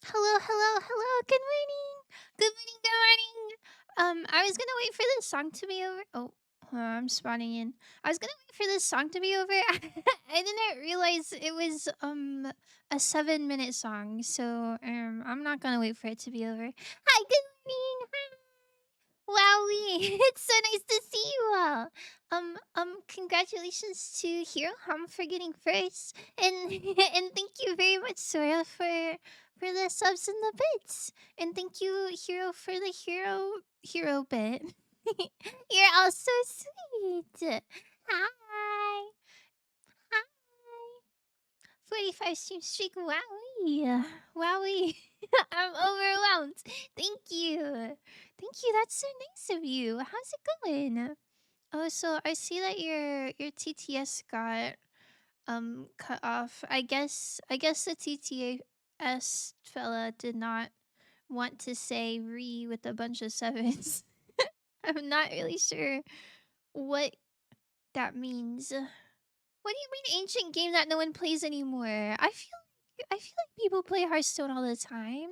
Hello, hello, hello. Good morning. Good morning, good morning. I was gonna wait for this song to be over. Oh, hold on, I'm spawning in. I was gonna wait for this song to be over. I didn't realize it was a 7-minute song, so I'm not gonna wait for it to be over. Hi, good morning. Hi. Wowie, it's so nice to see you all. Congratulations to Hero Hum for getting first, and and thank you very much, Sora, for the subs and the bits, and tthank you, Hero, for the hero bit. You're all so sweet. Hi, hi. 45 stream streak. Wowie, wowie. I'm overwhelmed. Thank you. Thank you. That's so nice of you. How's it going? Oh, so I see that your TTS got cut off. I guess the TTS fella did not want to say re with a bunch of sevens. I'm not really sure what that means. What do you mean ancient game that no one plays anymore? I feel like people play Hearthstone all the time.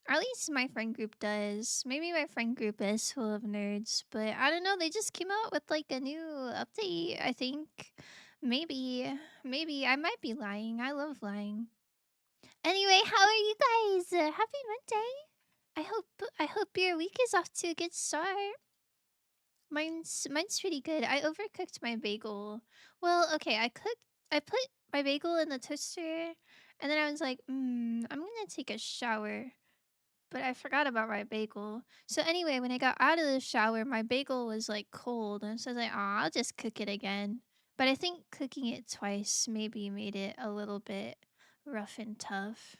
Or at least my friend group does. Maybe my friend group is full of nerds, but I don't know. They just came out with like a new update, I think. Maybe I might be lying. I love lying. Anyway, how are you guys? Happy Monday. I hope your week is off to a good start. Mine's pretty good. I overcooked my bagel. Well, okay, I put my bagel in the toaster, and then I was like, I'm gonna take a shower. But I forgot about my bagel. So anyway, when I got out of the shower, my bagel was like cold, and so I was like, "Oh, I'll just cook it again." But I think cooking it twice maybe made it a little bit rough and tough.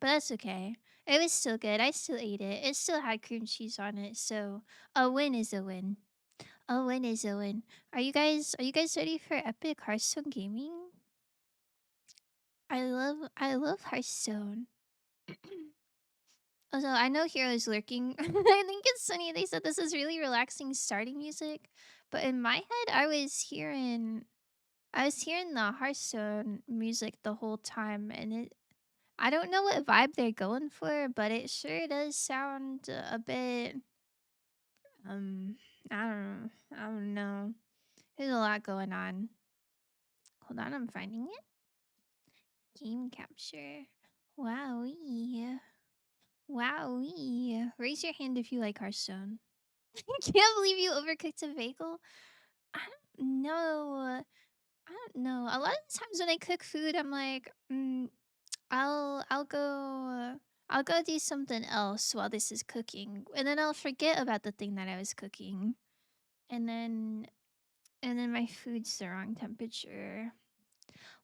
But that's okay. It was still good. I still ate it. It still had cream cheese on it, so a win is a win. A win is a win. Are you guys ready for epic Hearthstone gaming? I love Hearthstone. Also, I know Hero is lurking. I think it's funny. They said this is really relaxing starting music, but in my head, I was hearing the Hearthstone music the whole time, and I don't know what vibe they're going for, but it sure does sound a bit um I don't know. There's a lot going on. Hold on, I'm finding it. Game capture. Wowee. Wowee. Raise your hand if you like Hearthstone. I can't believe you overcooked a bagel. I don't know. I don't know. A lot of the times when I cook food, I'm like, I'll go do something else while this is cooking, and then I'll forget about the thing that I was cooking, and then my food's the wrong temperature.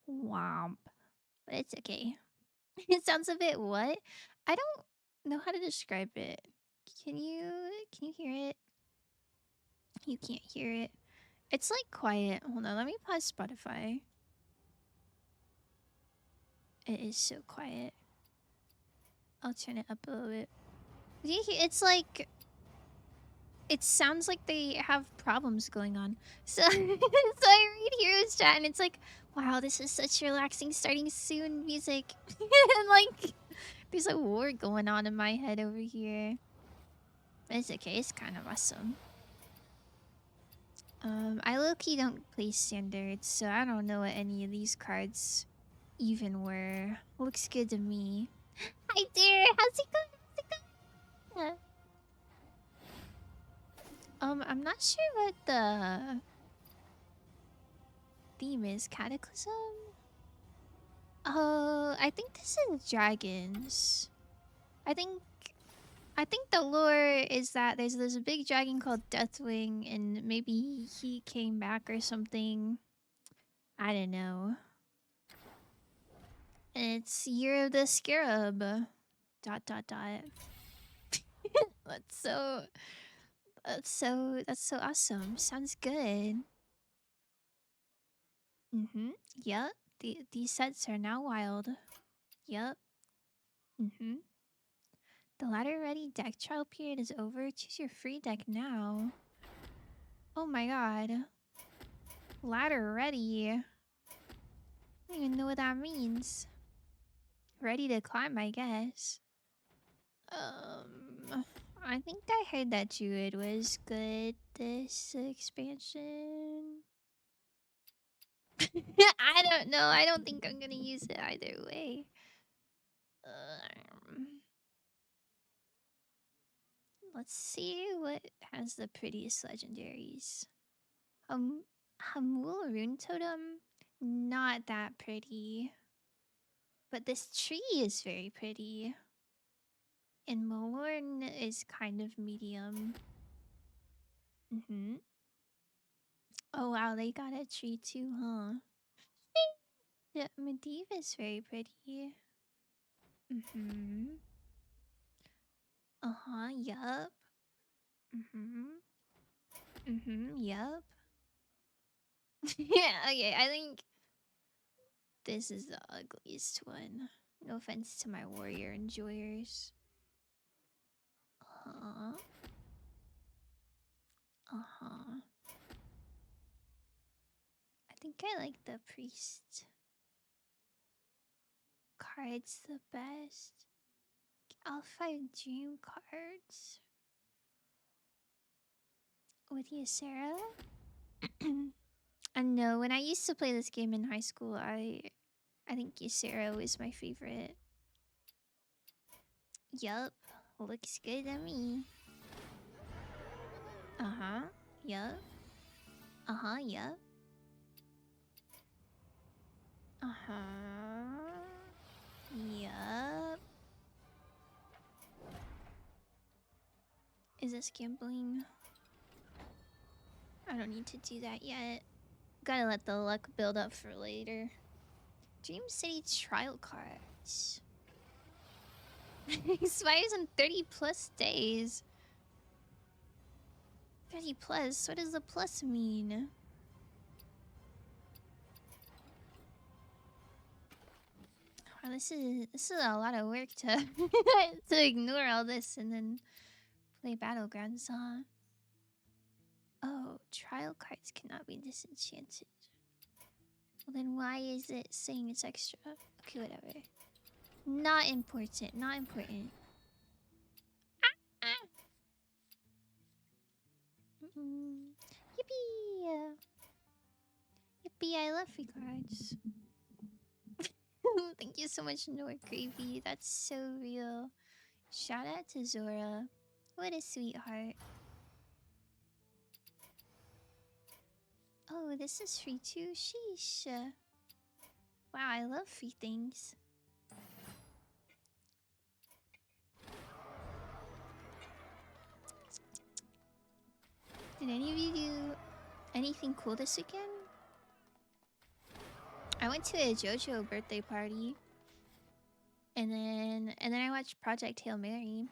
Womp. But it's okay. It sounds a bit what? I don't know how to describe it. Can you can you hear it? You can't hear it. It's like quiet. Hold on, let me pause Spotify. It is so quiet. I'll turn it up a little bit. It's like it sounds like they have problems going on. So so I read Hero's chat and it's like, wow, this is such relaxing starting soon music. And like there's a war going on in my head over here. But it's okay, it's kind of awesome. I low-key don't play standards, so I don't know what any of these cards even were. Looks good to me. Hi there, how's it going? How's it going? I'm not sure what the theme is. Cataclysm? Oh, I think this is dragons. I think I think the lore is that there's a big dragon called Deathwing, and maybe he came back or something. I don't know. And it's Year of the Scarab. Dot dot dot. That's so that's so awesome. Sounds good. Mm-hmm. Yep. These sets are now wild. Yep. Mm-hmm. The ladder ready deck trial period is over. Choose your free deck now. Oh my god. Ladder ready. I don't even know what that means. Ready to climb, I guess. I think I heard that Druid was good this expansion. I don't know. I don't think I'm gonna use it either way. Um, let's see what has the prettiest legendaries. Hamul Rune Totem, not that pretty. But this tree is very pretty. And Malorn is kind of medium. Oh wow, they got a tree too, huh? Yeah, Medivh is very pretty. Uh-huh, yup. Yup. Yeah, okay, I think this is the ugliest one. No offense to my warrior enjoyers. Uh-huh. Uh-huh. I think I like the priest cards the best. I'll find dream cards. With Ysera? And no, when I used to play this game in high school, I think Ysera was my favorite. Yup. Looks good to me. Uh-huh. Yup. Uh-huh, yup. Uh-huh. Yup. Is this gambling? I don't need to do that yet. Gotta let the luck build up for later. Dream City trial cards. Expires in 30 plus days. 30 plus? What does the plus mean? Wow, this is a lot of work to to ignore all this and then play Battlegrounds, huh? Oh, trial cards cannot be disenchanted. Well, then why is it saying it's extra? Okay, whatever. Not important. Not important. Ah! Yippee! Yippee! I love free cards. Thank you so much, Nor Gravy. That's so real. Shout out to Zora. What a sweetheart. Oh, this is free too. Sheesh. Wow, I love free things. Did any of you do anything cool this weekend? I went to a JoJo birthday party. And then I watched Project Hail Mary.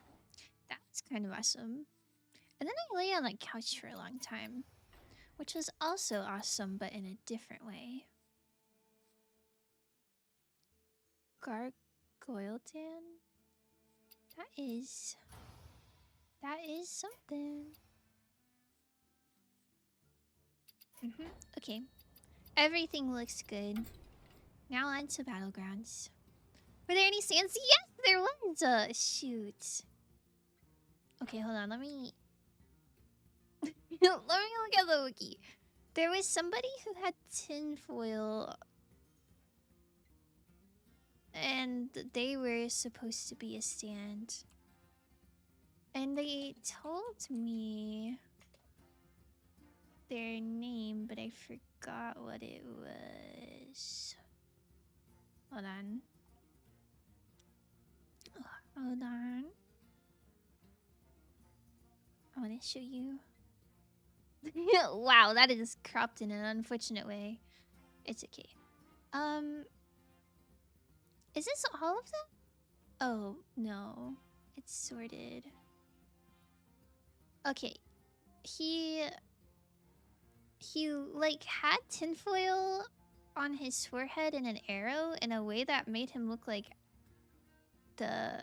That was kind of awesome. And then I lay on the couch for a long time, which was also awesome, but in a different way. Gargoyle Dan? That is something. Okay. Everything looks good. Now on to Battlegrounds. Were there any stands? Yes, there was! Shoot. Okay, hold on. Let me... let me look at the wiki. There was somebody who had tinfoil... and they were supposed to be a stand. And they told me their name, but I forgot what it was. Hold on. Hold on. I want to show you. Wow, that is cropped in an unfortunate way. It's okay. Is this all of them? Oh, no. It's sorted. Okay. He like had tinfoil on his forehead and an arrow in a way that made him look like the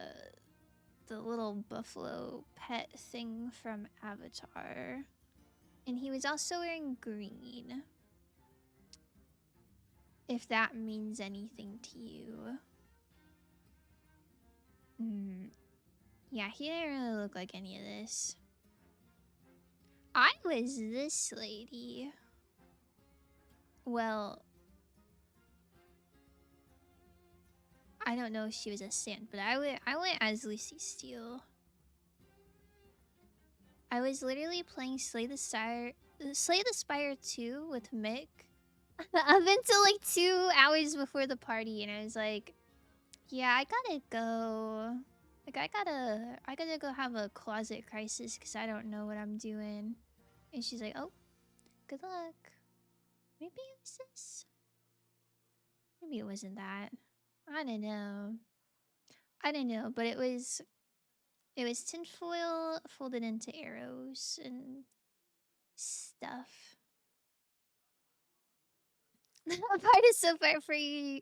little buffalo pet thing from Avatar. And he was also wearing green. If that means anything to you. Yeah, he didn't really look like any of this. I was this lady. Well, I don't know if she was a Sand, but I went as Lucy Steele. I was literally playing Slay the Spire 2 with Mick up until like 2 hours before the party, and I was like, yeah, I gotta go. Like, I gotta go have a closet crisis because I don't know what I'm doing. And she's like, oh, good luck. Maybe it was this. Maybe it wasn't that. I don't know. I don't know, but it was tinfoil folded into arrows and stuff. Part is so far for you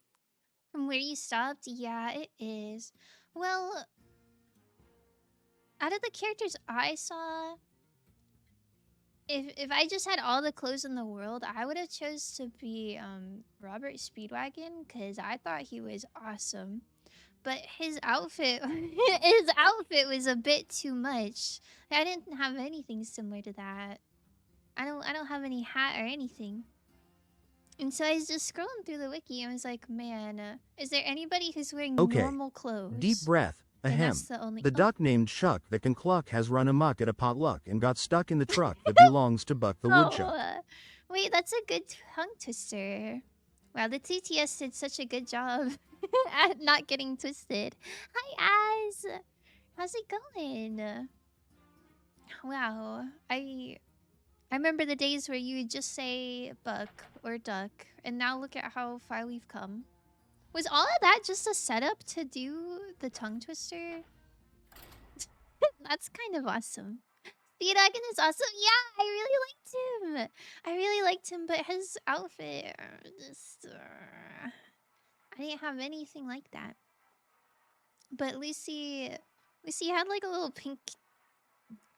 from where you stopped. Yeah, it is. Well, out of the characters I saw, if I just had all the clothes in the world, I would have chose to be Robert Speedwagon because I thought he was awesome. But his outfit was a bit too much. I didn't have anything similar to that. I don't have any hat or anything. And so I was just scrolling through the wiki and I was like, man, is there anybody who's wearing normal clothes? Deep breath. Ahem. The duck named Chuck that can cluck has run amok at a potluck and got stuck in the truck that belongs to Buck the Woodchuck. Wait, that's a good tongue twister. Wow, the TTS did such a good job at not getting twisted. Hi, Az. How's it going? Wow, I remember the days where you would just say buck or duck, and now look at how far we've come. Was all of that just a setup to do the tongue twister? That's kind of awesome. Speedwagon is awesome. Yeah, I really liked him, but his outfit just I didn't have anything like that. But Lucy had like a little pink,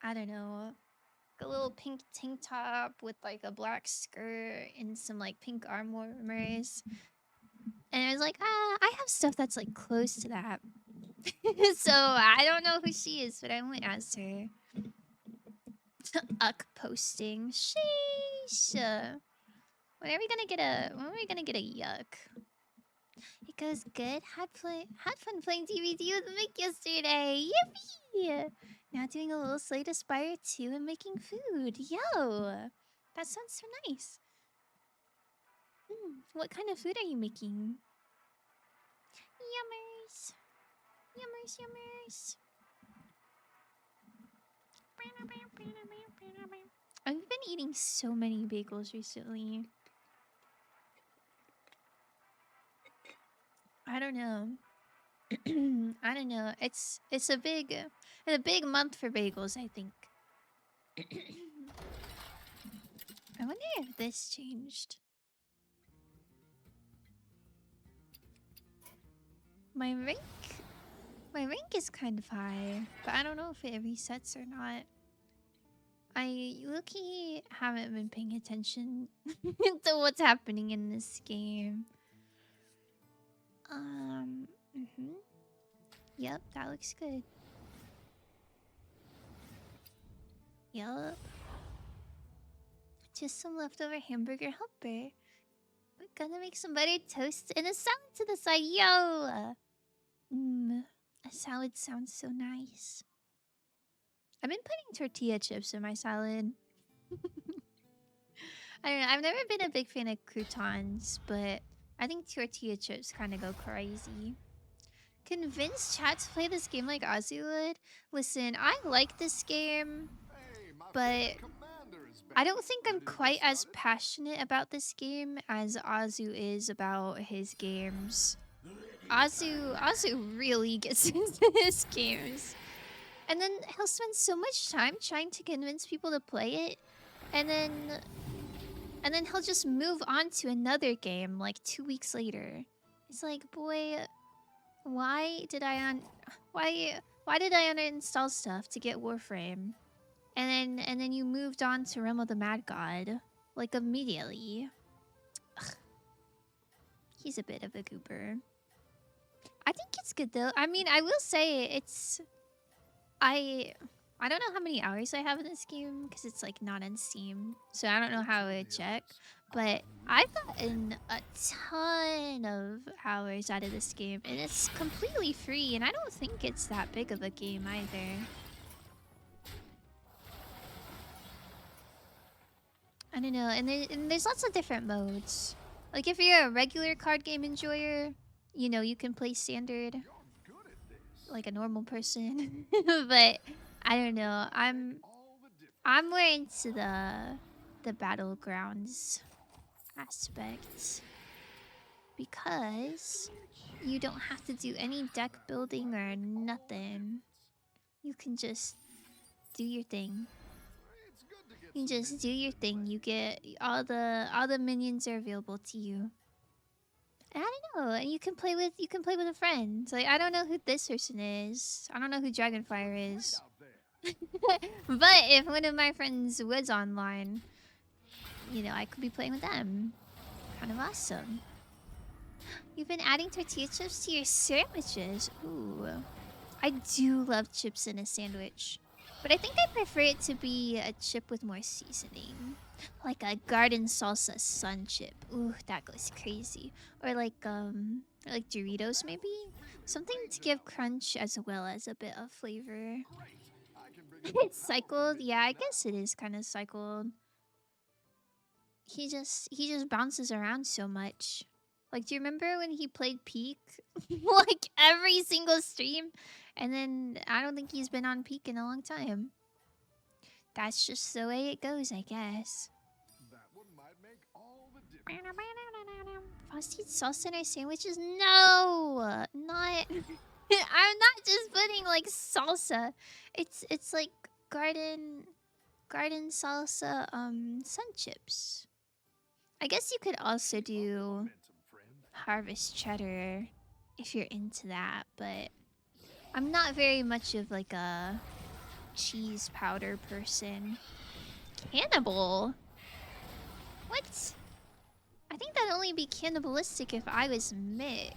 I don't know, a little pink tank top with like a black skirt and some like pink arm warmers. And I was like, I have stuff that's like close to that. So I don't know who she is, but I went as her. Uck posting. Sheesh. When are we gonna get a yuck? It goes good. Had fun playing DVD with Mick yesterday. Yippee! Now doing a little Slay the Spire 2 and making food. Yo! That sounds so nice. What kind of food are you making? Yummers. Yummers, yummers. I've been eating so many bagels recently. I don't know. I don't know. It's a big month for bagels, I think. I wonder if this changed. My rank is kind of high, but I don't know if it resets or not. I low-key haven't been paying attention to what's happening in this game. Yep, that looks good. Yup. Just some leftover hamburger helper. We're gonna make some buttered toast and a salad to the side. Yo! A salad sounds so nice. I've been putting tortilla chips in my salad. I don't know. I've never been a big fan of croutons, but I think tortilla chips kind of go crazy. Convince chat to play this game like Azu would? Listen, I like this game, but I don't think I'm quite as passionate about this game as Azu is about his games. Azu really gets into his games. And then he'll spend so much time trying to convince people to play it, and then he'll just move on to another game like 2 weeks later. It's like, boy, why did I uninstall stuff to get Warframe? And then you moved on to Realm of the Mad God like immediately. Ugh. He's a bit of a goober. I think it's good though. I mean, I will say it's I I don't know how many hours I have in this game because it's like not on Steam, so I don't know how I would check. But I've gotten a ton of hours out of this game, and it's completely free. And I don't think it's that big of a game either. I don't know, and there's lots of different modes. Like if you're a regular card game enjoyer, you know you can play standard like a normal person. But I don't know. I'm more into the battlegrounds aspect because you don't have to do any deck building or nothing. You can just do your thing. You just do your thing. You get all the minions are available to you. And I don't know, and you can play with a friend. Like I don't know who this person is. I don't know who Dragonfire is. But if one of my friends was online, you know, I could be playing with them. Kind of awesome. You've been adding tortilla chips to your sandwiches. Ooh. I do love chips in a sandwich. But I think I prefer it to be a chip with more seasoning. Like a garden salsa sun chip. Ooh, that goes crazy. Or like Doritos maybe? Something to give crunch as well as a bit of flavor. It's cycled. Yeah, I guess it is kind of cycled. He just bounces around so much. Like, do you remember when he played Peak? Like every single stream? And then I don't think he's been on Peak in a long time. That's just the way it goes, I guess. That one might make all the difference. Frosted sauce in our sandwiches? No! Not... I'm not just putting like salsa. It's like garden salsa sun chips. I guess you could also do harvest cheddar if you're into that, but I'm not very much of like a cheese powder person. Cannibal? What? I think that'd only be cannibalistic if I was Mick.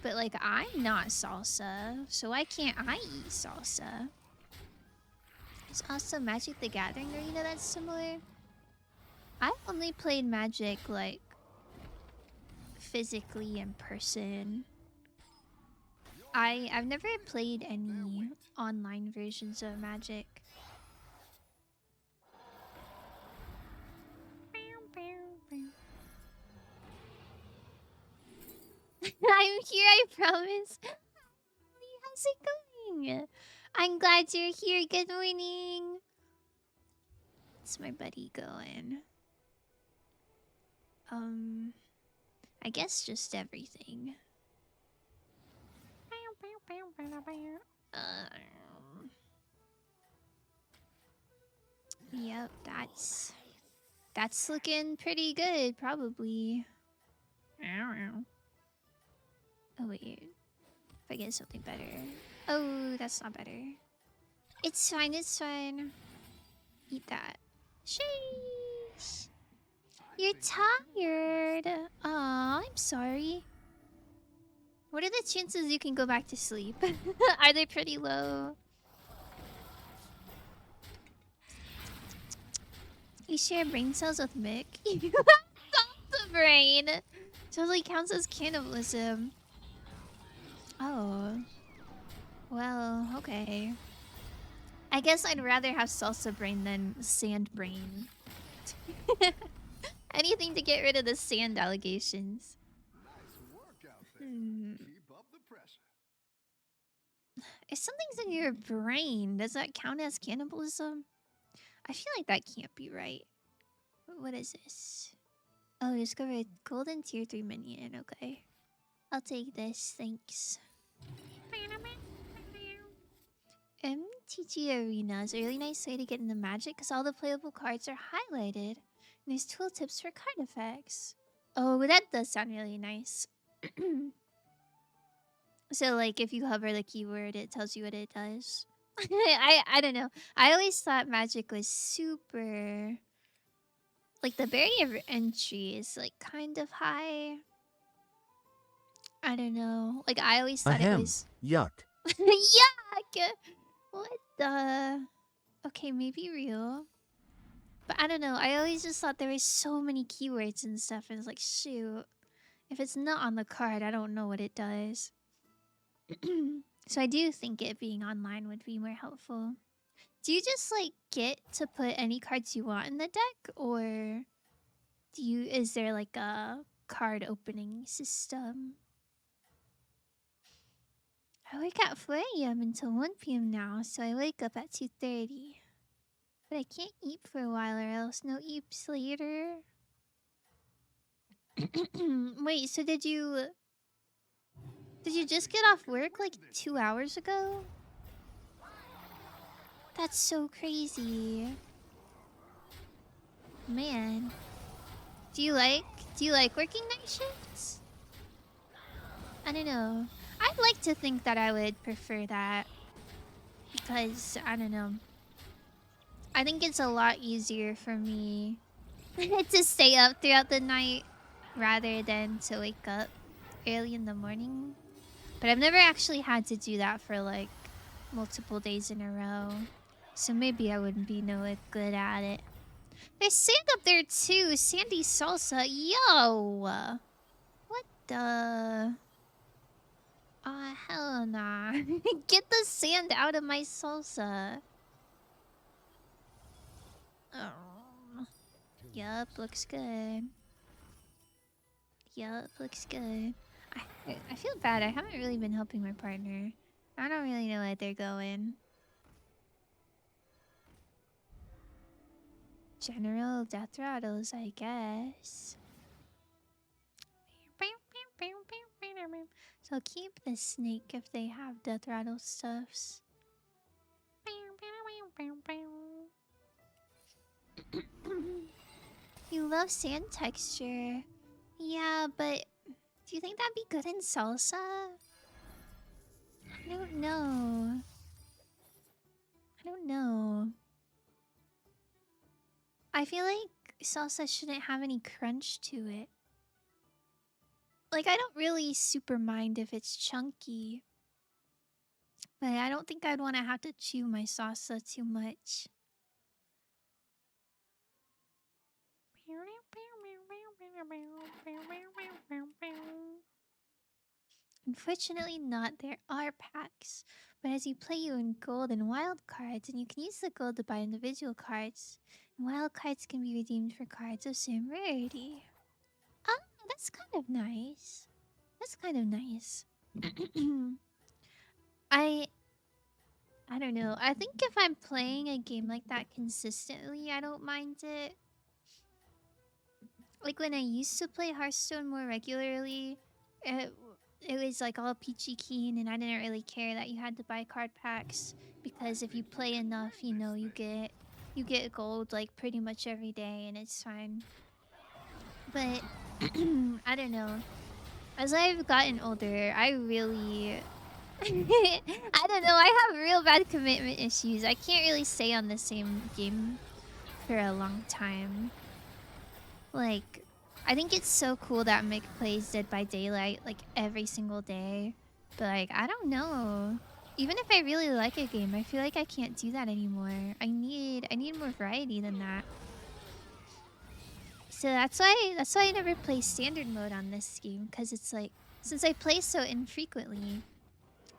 But like I'm not salsa, so why can't I eat salsa? Is also Magic the Gathering Arena that's similar? I've only played Magic like physically in person. I've never played any online versions of Magic. I'm here, I promise. How's it going? I'm glad you're here. Good morning. What's my buddy going? I guess just everything. Yep, that's looking pretty good, probably. Oh wait, if I get something better. Oh, that's not better. It's fine, it's fine. Eat that. Sheesh. You're tired. Aw, I'm sorry. What are the chances you can go back to sleep? Are they pretty low? You share brain cells with Mick? You have salsa brain! Totally counts as cannibalism. Oh. Well, okay. I guess I'd rather have salsa brain than sand brain. Anything to get rid of the sand allegations. Nice work out there. Keep up the pressure. If something's in your brain, does that count as cannibalism? I feel like that can't be right. What is this? Oh, discover a golden tier 3 minion. Okay. I'll take this, thanks. MTG Arena is a really nice way to get into Magic because all the playable cards are highlighted. And there's tooltips for card effects. Oh, that does sound really nice. So, like, if you hover the keyword, it tells you what it does. I don't know. I always thought Magic was super... Like, the barrier of entry is, like, kind of high. I don't know. Like, I always thought it Ahem. was... Yuck. Yuck! What the... Okay, maybe real. But I don't know. I always just thought there were so many keywords and stuff. And it's like, shoot. If it's not on the card, I don't know what it does. So I do think it being online would be more helpful. Do you just, like, get to put any cards you want in the deck? Or is there, like, a card opening system? I wake at 4 a.m. until 1 p.m. now, so I wake up at 2:30. But I can't eat for a while or else no eats later. Wait, so did you just get off work like 2 hours ago? That's so crazy. Man. Do you like working night shifts? I don't know. I'd like to think that I would prefer that. Because, I don't know. I think it's a lot easier for me to stay up throughout the night rather than to wake up early in the morning. But I've never actually had to do that for like multiple days in a row. So maybe I wouldn't be no good at it. There's sand up there too. Sandy salsa. Yo! What the... Oh, hell nah. Get the sand out of my salsa. Oh. Yup, looks good. Yup, looks good. I feel bad. I haven't really been helping my partner. I don't really know where they're going. General death rattles, I guess. So I'll keep the snake if they have death rattle stuffs. You love sand texture. Yeah, but do you think that'd be good in salsa? I don't know. I don't know. I feel like salsa shouldn't have any crunch to it. Like, I don't really super mind if it's chunky. But I don't think I'd want to have to chew my salsa too much. Unfortunately not, there are packs. But as you play, you win gold and wild cards, and you can use the gold to buy individual cards. And wild cards can be redeemed for cards of same rarity. Ah, that's kind of nice. That's kind of nice. I don't know. I think if I'm playing a game like that consistently, I don't mind it. Like when I used to play Hearthstone more regularly, it was like all peachy keen, and I didn't really care that you had to buy card packs because if you play enough, you know, you get gold like pretty much every day, and it's fine. But I don't know. As I've gotten older, I really I don't know. I have real bad commitment issues. I can't really stay on the same game for a long time. Like, I think it's so cool that Mick plays Dead by Daylight like every single day. But like, I don't know. Even if I really like a game, I feel like I can't do that anymore. I need more variety than that. So that's why I never play standard mode on this game, because it's like, since I play so infrequently,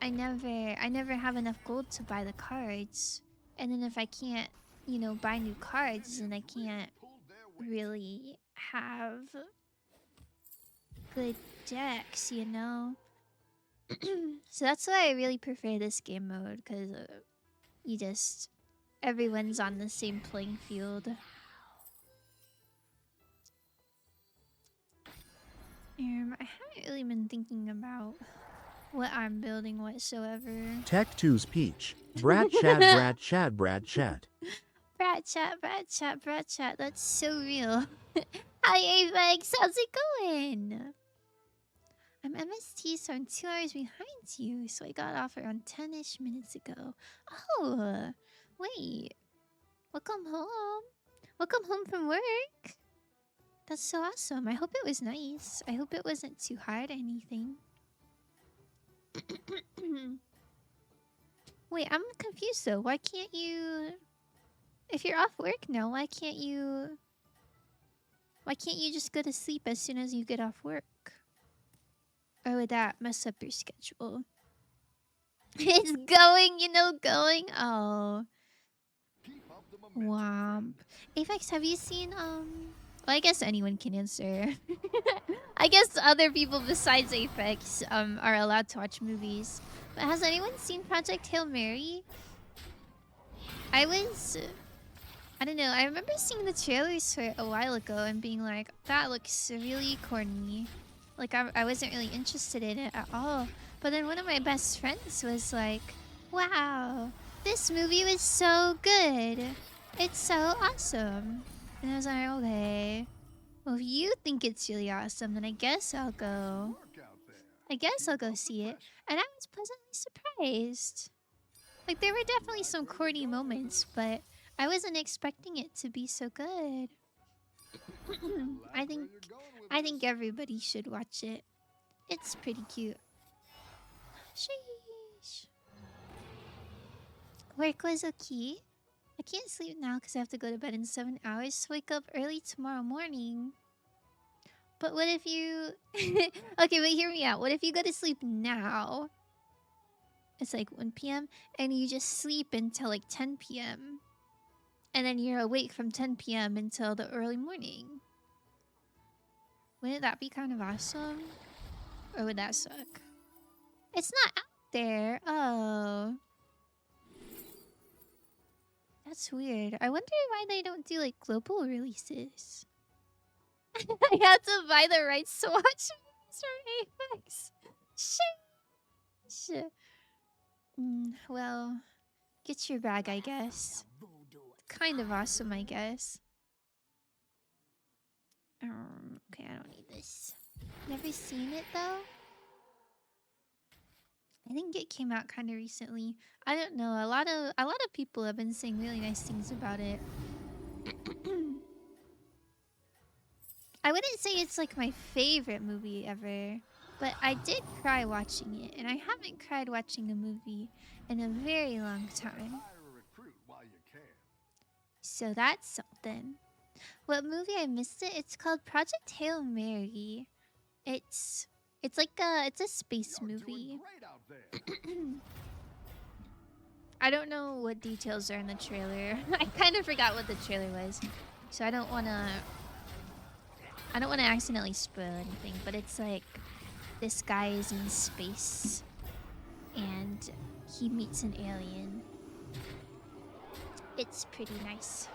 I never have enough gold to buy the cards. And then if I can't, you know, buy new cards, then I can't really have good decks, you know? So that's why I really prefer this game mode, because everyone's on the same playing field. I haven't really been thinking about what I'm building whatsoever. Tech 2's Peach. Brat chat, brat chat, brat chat. Brat chat, brat chat, brat chat. That's so real. Hi, Avex. How's it going? I'm MST, so I'm 2 hours behind you. So I got off around 10-ish minutes ago. Oh, wait. Welcome home. Welcome home from work. That's so awesome. I hope it was nice. I hope it wasn't too hard or anything. Wait, I'm confused though. Why can't you... If you're off work now, why can't you... Why can't you just go to sleep as soon as you get off work? Or would that mess up your schedule? It's going, you know, going. Oh. Keep up the momentum, Womp. Apex, have you seen, Well, I guess anyone can answer. I guess other people besides Apex, are allowed to watch movies. But has anyone seen Project Hail Mary? I don't know. I remember seeing the trailers for it a while ago and being like, that looks really corny. Like, I wasn't really interested in it at all. But then one of my best friends was like, wow, this movie was so good. It's so awesome. And I was like, okay. Well, if you think it's really awesome, then I guess I'll go. work out there. I guess I'll go see it. And I was pleasantly surprised. Like, there were definitely some corny moments, but I wasn't expecting it to be so good. I think everybody should watch it. It's pretty cute. Sheesh. Work was okay. I can't sleep now because I have to go to bed in 7 hours. Wake up early tomorrow morning. But what if you... Okay, but hear me out. What if you go to sleep now? It's like 1 p.m. and you just sleep until like 10 p.m. And then you're awake from 10 p.m. until the early morning. Wouldn't that be kind of awesome? Or would that suck? It's not out there. Oh. That's weird. I wonder why they don't do like global releases. I have to buy the rights to watch movies from Apex. Shit. Well, get your bag, I guess. Kind of awesome, I guess. Okay, I don't need this. Never seen it though. I think it came out kind of recently. I don't know. A lot of people have been saying really nice things about it. I wouldn't say it's like my favorite movie ever, but I did cry watching it, and I haven't cried watching a movie in a very long time. Hire a recruit while you can. So that's something. What movie I missed it? It's called Project Hail Mary. It's a space You're movie. doing great out there. I don't know what details are in the trailer. I kind of forgot what the trailer was, so I don't want to accidentally spoil anything. But it's like this guy is in space and he meets an alien. It's pretty nice.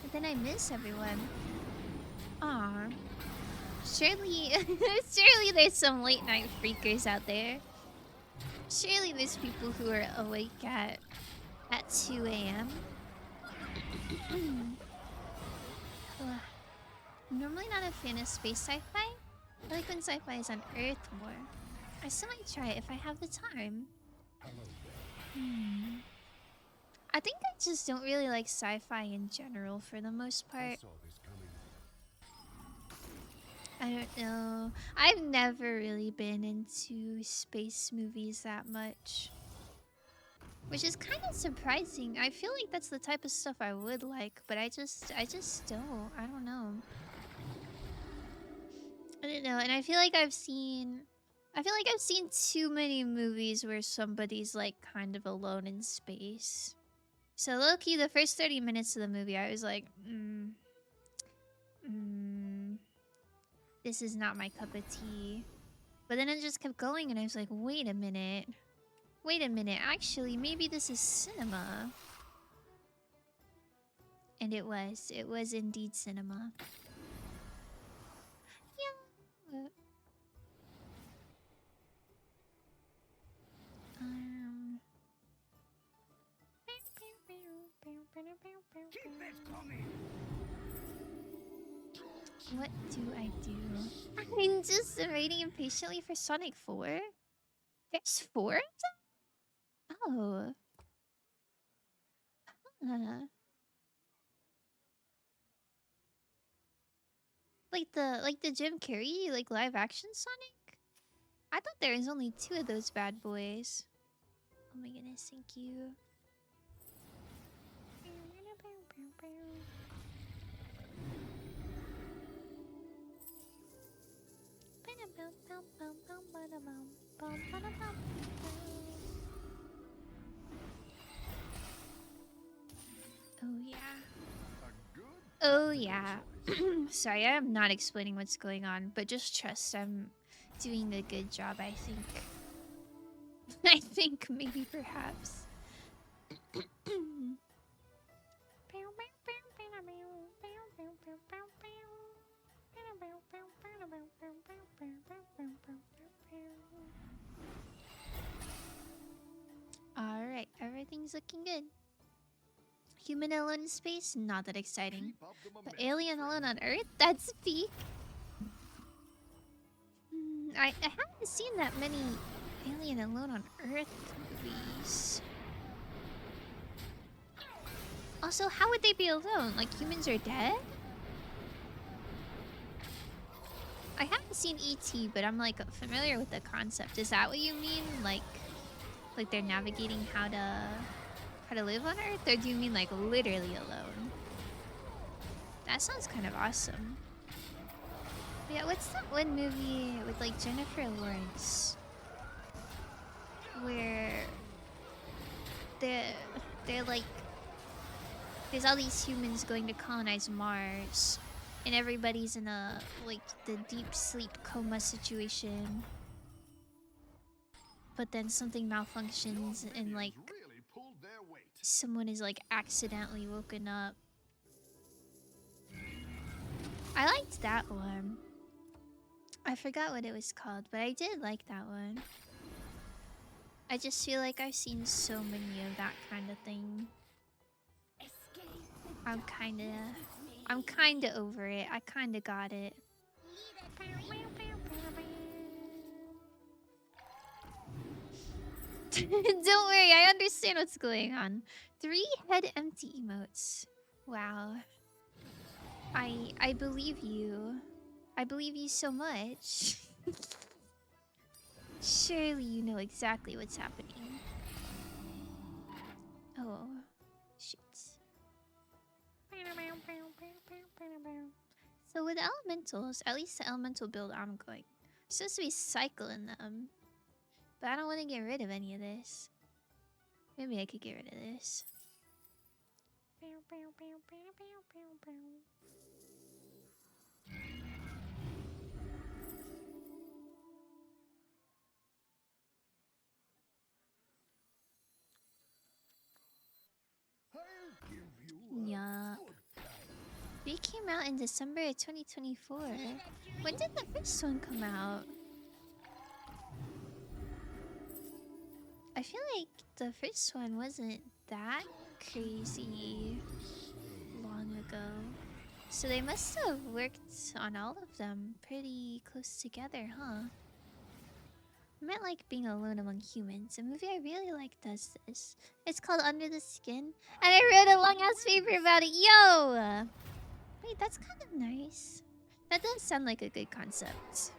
But then I miss everyone. Aw. Surely there's some late night freakers out there. Surely there's people who are awake at 2 a.m. I'm normally not a fan of space sci-fi. I like when sci-fi is on Earth more. I still might try it if I have the time. I think I just don't really like sci-fi in general for the most part. I don't know. I've never really been into space movies that much. Which is kind of surprising. I feel like that's the type of stuff I would like, but I just don't. I don't know. I don't know. And I feel like I've seen too many movies where somebody's like kind of alone in space. So low-key, the first 30 minutes of the movie, I was like, this is not my cup of tea. But then it just kept going and I was like, wait a minute. Actually, maybe this is cinema. And it was indeed cinema. Yeah. Keep it coming. What do I do? I'm just waiting impatiently for Sonic 4. There's 4 of them? Oh. Uh, like the Jim Carrey like live action Sonic? I thought there was only 2 of those bad boys. Oh my goodness, thank you. Oh yeah. A good Oh yeah. Sorry, I'm not explaining what's going on, but just trust I'm doing a good job, I think. I think maybe perhaps. Alright, everything's looking good. Human alone in space? Not that exciting. keep up the But momentum, alien alone friend. on Earth? That's peak. I haven't seen that many alien alone on Earth movies. Also, how would they be alone? Like, humans are dead? I haven't seen E.T., but I'm, like, familiar with the concept. Is that what you mean? Like they're navigating how to live on Earth? Or do you mean, like, literally alone? That sounds kind of awesome. But yeah, what's that one movie with, like, Jennifer Lawrence? Where they're like, there's all these humans going to colonize Mars, and everybody's in a, like, the deep sleep coma situation. But then something malfunctions and, like, Really pulled their weight. someone is, like, accidentally woken up. I liked that one. I forgot what it was called, but I did like that one. I just feel like I've seen so many of that kind of thing. I'm kinda over it. I kinda got it. Don't worry, I understand what's going on. 3 head empty emotes. Wow. I believe you. I believe you so much. Surely you know exactly what's happening. Oh, shit. So with elementals, at least the elemental build I'm going, supposed to be cycling them. But I don't want to get rid of any of this. Maybe I could get rid of this. I'll give you Yup. good time. They came out in December of 2024. When did the first one come out? I feel like the first one wasn't that crazy long ago. So they must have worked on all of them pretty close together, huh? I meant like being alone among humans. A movie I really like does this. It's called Under the Skin. And I wrote a long ass paper about it. Yo! Wait, that's kind of nice. That does sound like a good concept.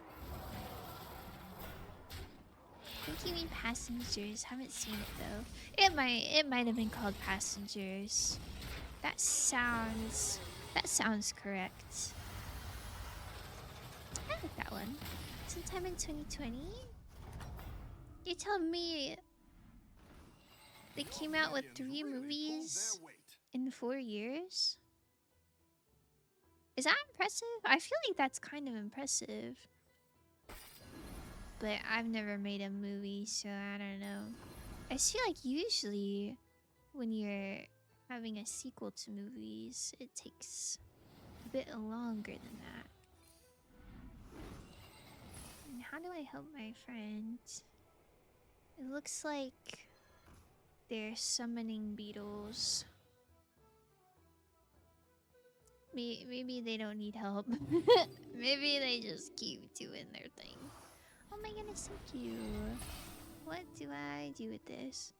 I think you mean Passengers. Haven't seen it though. It might have been called Passengers. That sounds correct. I like that one. Sometime in 2020? You tell me they came out with 3 movies in 4 years? Is that impressive? I feel like that's kind of impressive. But I've never made a movie, so I don't know. I feel like usually when you're having a sequel to movies, it takes a bit longer than that. And how do I help my friend? It looks like they're summoning beetles. Maybe they don't need help. Maybe they just keep doing their thing. Oh my goodness, thank you. What do I do with this?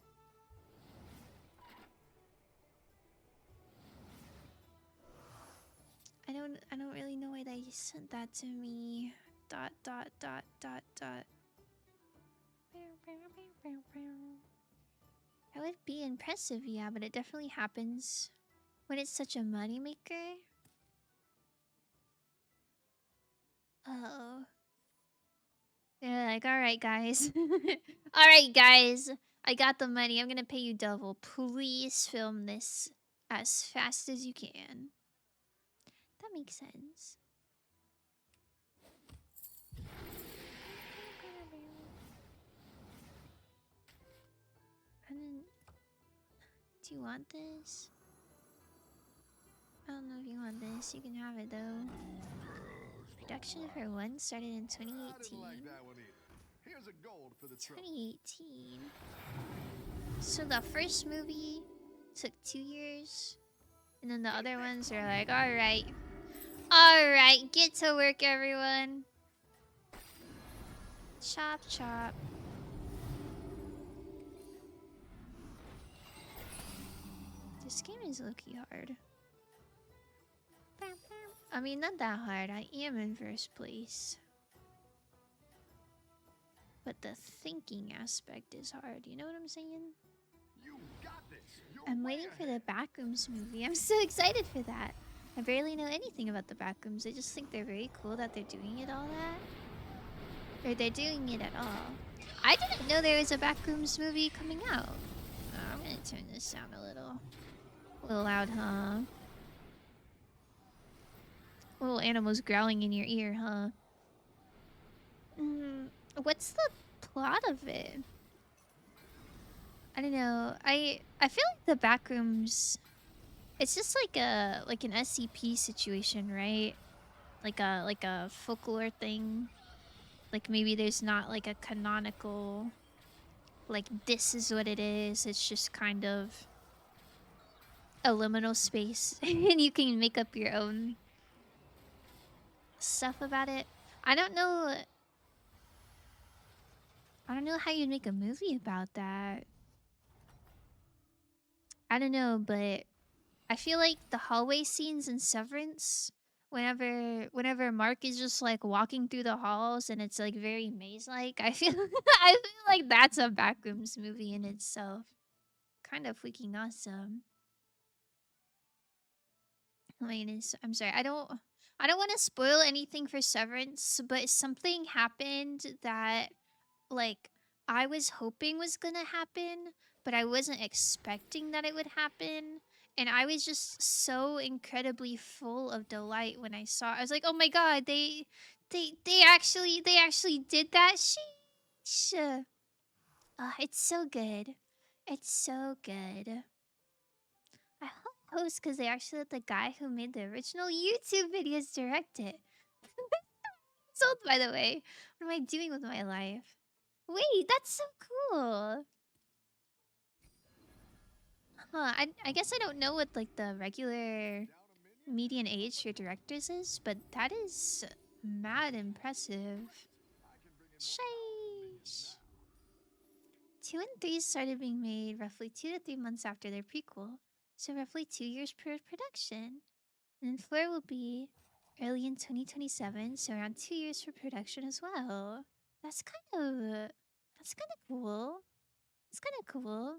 don't really know why they sent that to me. Dot dot dot dot dot. That would be impressive, yeah, but it definitely happens when it's such a moneymaker. Oh. They're like, alright, guys. Alright, guys. I got the money. I'm gonna pay you double. Please film this as fast as you can. That makes sense. Do you want this? I don't know if you want this. You can have it though. Production for one started in 2018. 2018. So the first movie took 2 years. And then the other ones are like, alright. Alright, get to work, everyone. Chop, chop. This game is low-key hard. I mean, not that hard. I am in first place. But the thinking aspect is hard. You know what I'm saying? I'm waiting for the Backrooms movie. I'm so excited for that. I barely know anything about the Backrooms. I just think they're very cool that they're doing it all that. Or they're doing it at all. I didn't know there was a Backrooms movie coming out. Oh, I'm gonna turn this down a little. A little loud, huh? Little animals growling in your ear, huh? What's the plot of it? I don't know. I feel like the Backrooms, it's just like an SCP situation, right? Like a folklore thing. Like maybe there's not like a canonical, like this is what it is. It's just kind of a liminal space and you can make up your own stuff about it. I don't know how you'd make a movie about that. I don't know, but I feel like the hallway scenes in Severance, whenever Mark is just like walking through the halls and it's like very maze-like, I feel I feel like that's a Backrooms movie in itself. Kind of freaking awesome. I mean, I'm sorry, I don't want to spoil anything for Severance, but something happened that like I was hoping was gonna happen, but I wasn't expecting that it would happen. And I was just so incredibly full of delight when I saw it. I was like, oh my god, they actually did that. Sheesh. It's so good. It's so good. I hope host because they actually let the guy who made the original YouTube videos direct it. Sold, by the way. What am I doing with my life? Wait, that's so cool. Huh, I guess I don't know what like the regular median age for directors is, but that is mad impressive. Sheesh. 2 and 3 started being made roughly 2 to 3 months after their prequel, so roughly 2 years per production. And then 4 will be early in 2027, so around 2 years for production as well. That's kind of cool. It's kind of cool.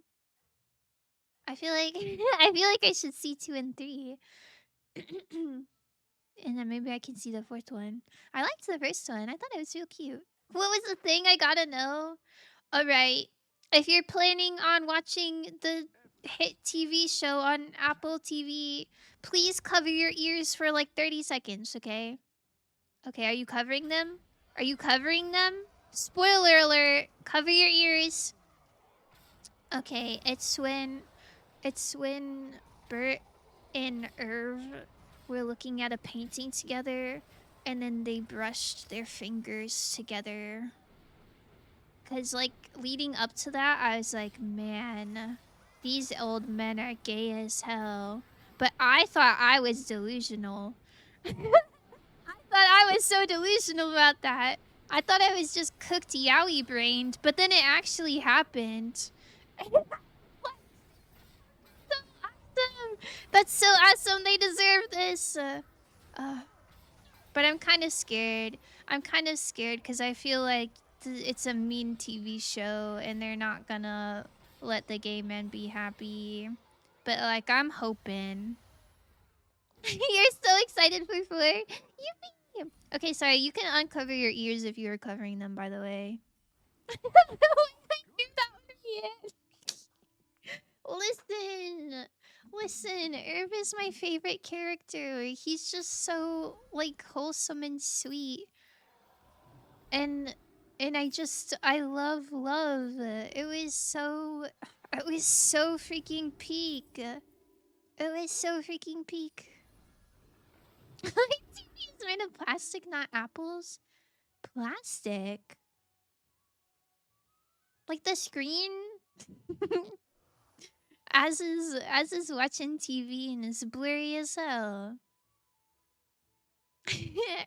I feel like I should see 2 and 3. And then maybe I can see the 4th one. I liked the first one. I thought it was real cute. What was the thing I gotta know? Alright. If you're planning on watching the hit TV show on Apple TV, please cover your ears for like 30 seconds, okay? Okay, are you covering them? Are you covering them? Spoiler alert! Cover your ears. Okay, it's when Bert and Irv were looking at a painting together and then they brushed their fingers together. Cause like leading up to that, I was like, man, these old men are gay as hell. But I thought I was delusional. I thought I was so delusional about that. I thought I was just cooked yaoi brained, but then it actually happened. So awesome! That's so awesome. They deserve this. Uh, but I'm kind of scared. I'm kind of scared because I feel like it's a mean TV show and they're not gonna let the gay men be happy. But like, I'm hoping. You're so excited for 4. Yippee! Okay, sorry. You can uncover your ears if you were covering them, by the way. Listen, listen. Herb is my favorite character. He's just so like wholesome and sweet, and I love love. It was so freaking peak. It was so freaking peak. My TV is made of plastic, not apples. Plastic? Like the screen? As is watching TV and it's blurry as hell.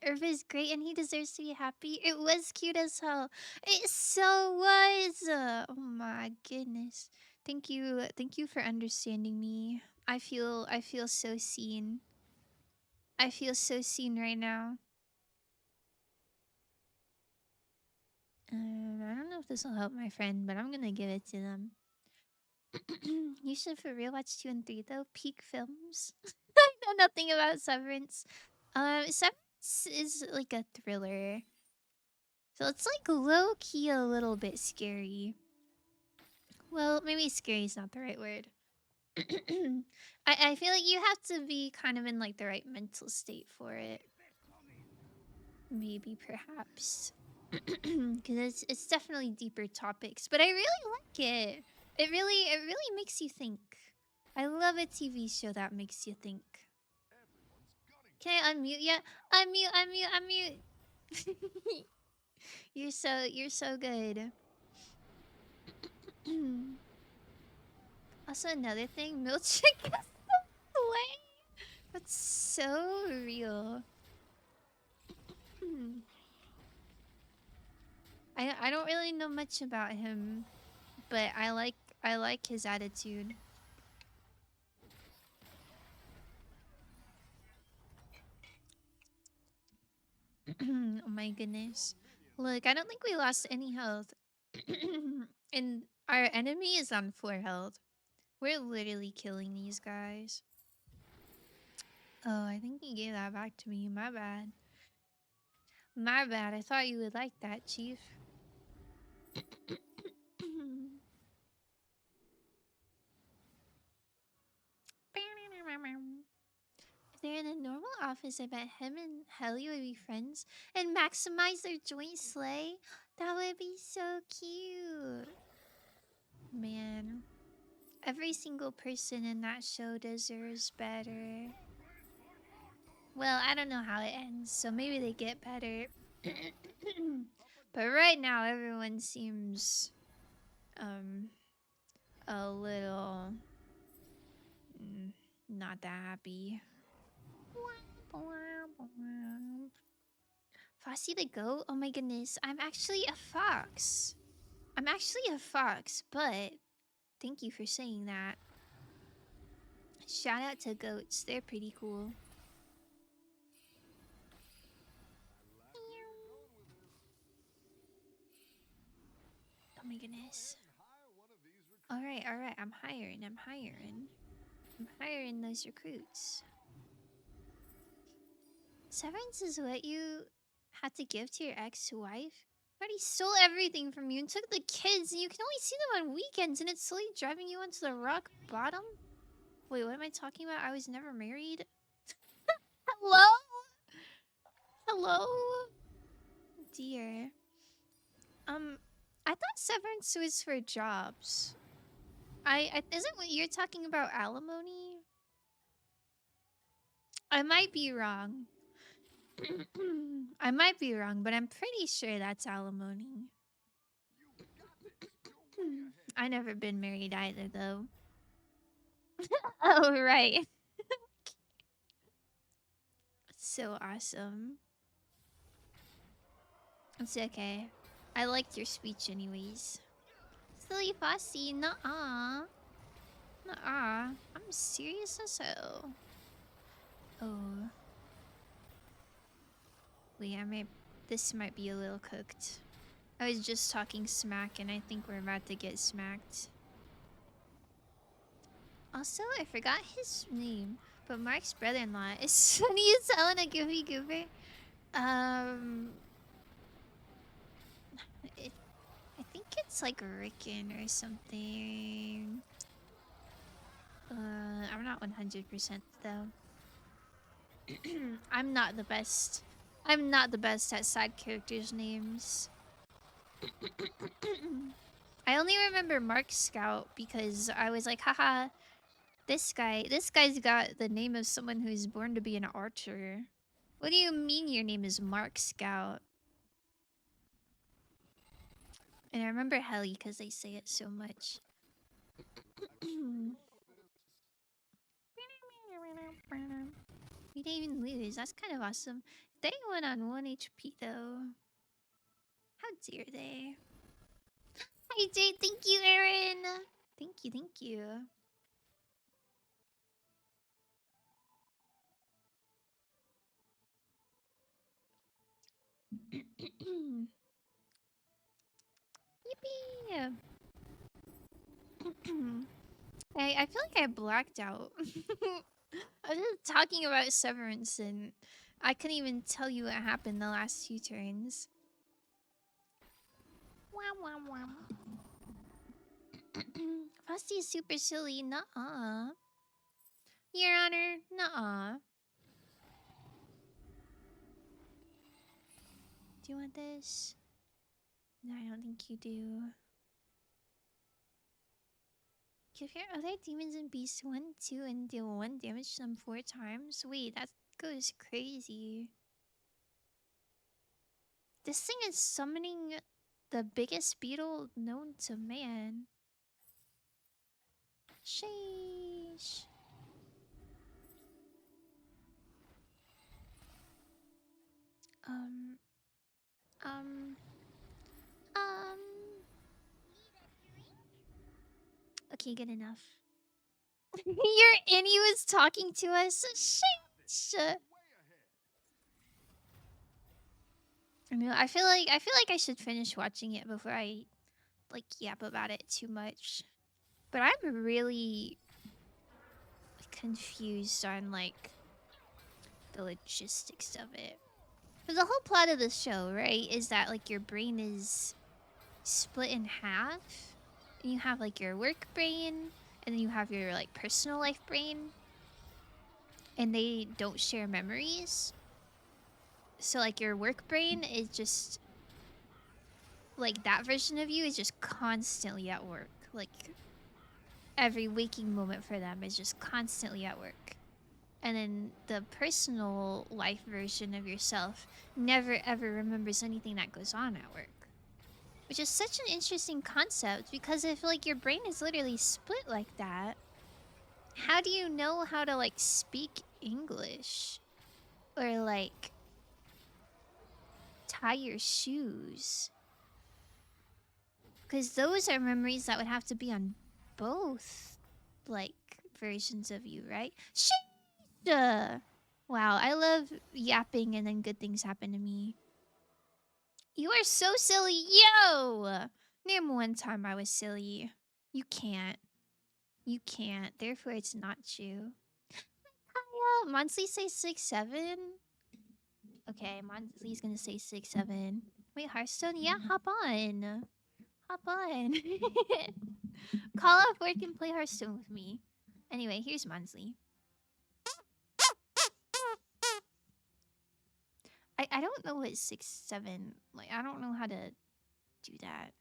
Irv is great and he deserves to be happy. It was cute as hell. It so was. Oh my goodness. Thank you for understanding me. I feel so seen. I feel so seen right now. I don't know if this will help my friend, but I'm gonna give it to them. You should for real watch 2 and 3 though. Peak films. I know nothing about Severance. Severance is like a thriller. So it's like low key a little bit scary. Well, maybe scary is not the right word. I feel like you have to be kind of in like the right mental state for it. Maybe perhaps. Because it's definitely deeper topics, but I really like it. It really makes you think. I love a TV show that makes you think. Can I unmute yet? Unmute. You're so good. Also, another thing, Milchick is the way. That's so real. I don't really know much about him, but I like his attitude. Oh my goodness. Look, I don't think we lost any health. And our enemy is on 4 health. We're literally killing these guys. Oh, I think he gave that back to me. My bad. My bad. I thought you would like that, Chief. If they're in a normal office, I bet him and Helly would be friends and maximize their joint slay. That would be so cute. Man, every single person in that show deserves better. Well, I don't know how it ends, so maybe they get better. But right now, everyone seems a little not that happy. Fossy the goat? Oh my goodness, I'm actually a fox. But thank you for saying that. Shout out to goats, they're pretty cool. Oh my goodness. Alright, I'm hiring those recruits. Severance is what you had to give to your ex-wife? Already stole everything from you and took the kids, and you can only see them on weekends, and it's slowly driving you onto the rock bottom? Wait, what am I talking about? I was never married? Hello? Hello? Dear. I thought severance was for jobs. Isn't what you're talking about alimony? I might be wrong. I might be wrong, but I'm pretty sure that's alimony. I never been married either, though. Oh, right. So awesome. It's okay. I liked your speech anyways. Silly Fossy, nuh-uh. Nuh-uh. I'm serious as hell. Oh. Wait, this might be a little cooked. I was just talking smack and I think we're about to get smacked. Also, I forgot his name, but Mark's brother-in-law is Sunny as hell and a goofy goober. I think it's like Rickon or something. I'm not 100% though. I'm not the best. I'm not the best at side characters' names. I only remember Mark Scout because I was like, haha, this guy's got the name of someone who's born to be an archer. What do you mean your name is Mark Scout? And I remember Helly because they say it so much. We didn't even lose. That's kind of awesome. They went on 1 HP though. How dare they? Hi Jade, thank you, Aaron. Thank you, thank you. Yippee! I feel like I blacked out. I was just talking about Severance and I couldn't even tell you what happened the last 2 turns. Frosty is super silly. Nuh-uh. Your Honor, nuh-uh. Do you want this? No, I don't think you do. Give your other demons and beasts 1, 2, and deal 1 damage to them 4 times? Wait, that goes crazy. This thing is summoning the biggest beetle known to man. Sheesh. Okay, good enough. Your Annie was talking to us. Sheesh. I feel like I should finish watching it before I like yap about it too much. But I'm really confused on like the logistics of it. Because the whole plot of the show, right, is that like your brain is split in half. And you have like your work brain, and then you have your like personal life brain. And they don't share memories. So like your work brain is just like that version of you is just constantly at work. Like every waking moment for them is just constantly at work. And then the personal life version of yourself never ever remembers anything that goes on at work. Which is such an interesting concept because I feel like your brain is literally split like that. How do you know how to like speak English? Or like tie your shoes? Because those are memories that would have to be on both like versions of you, right? Wow, I love yapping and then good things happen to me. You are so silly. Yo! Name one time I was silly. You can't. You can't. Therefore, it's not you. Kaya, Monsley say 6-7? Okay, Monsley's gonna say 6-7. Wait, Hearthstone? Yeah, hop on. Hop on. Call off work and play Hearthstone with me. Anyway, here's Monsley. I don't know what 6-7... Like, I don't know how to do that.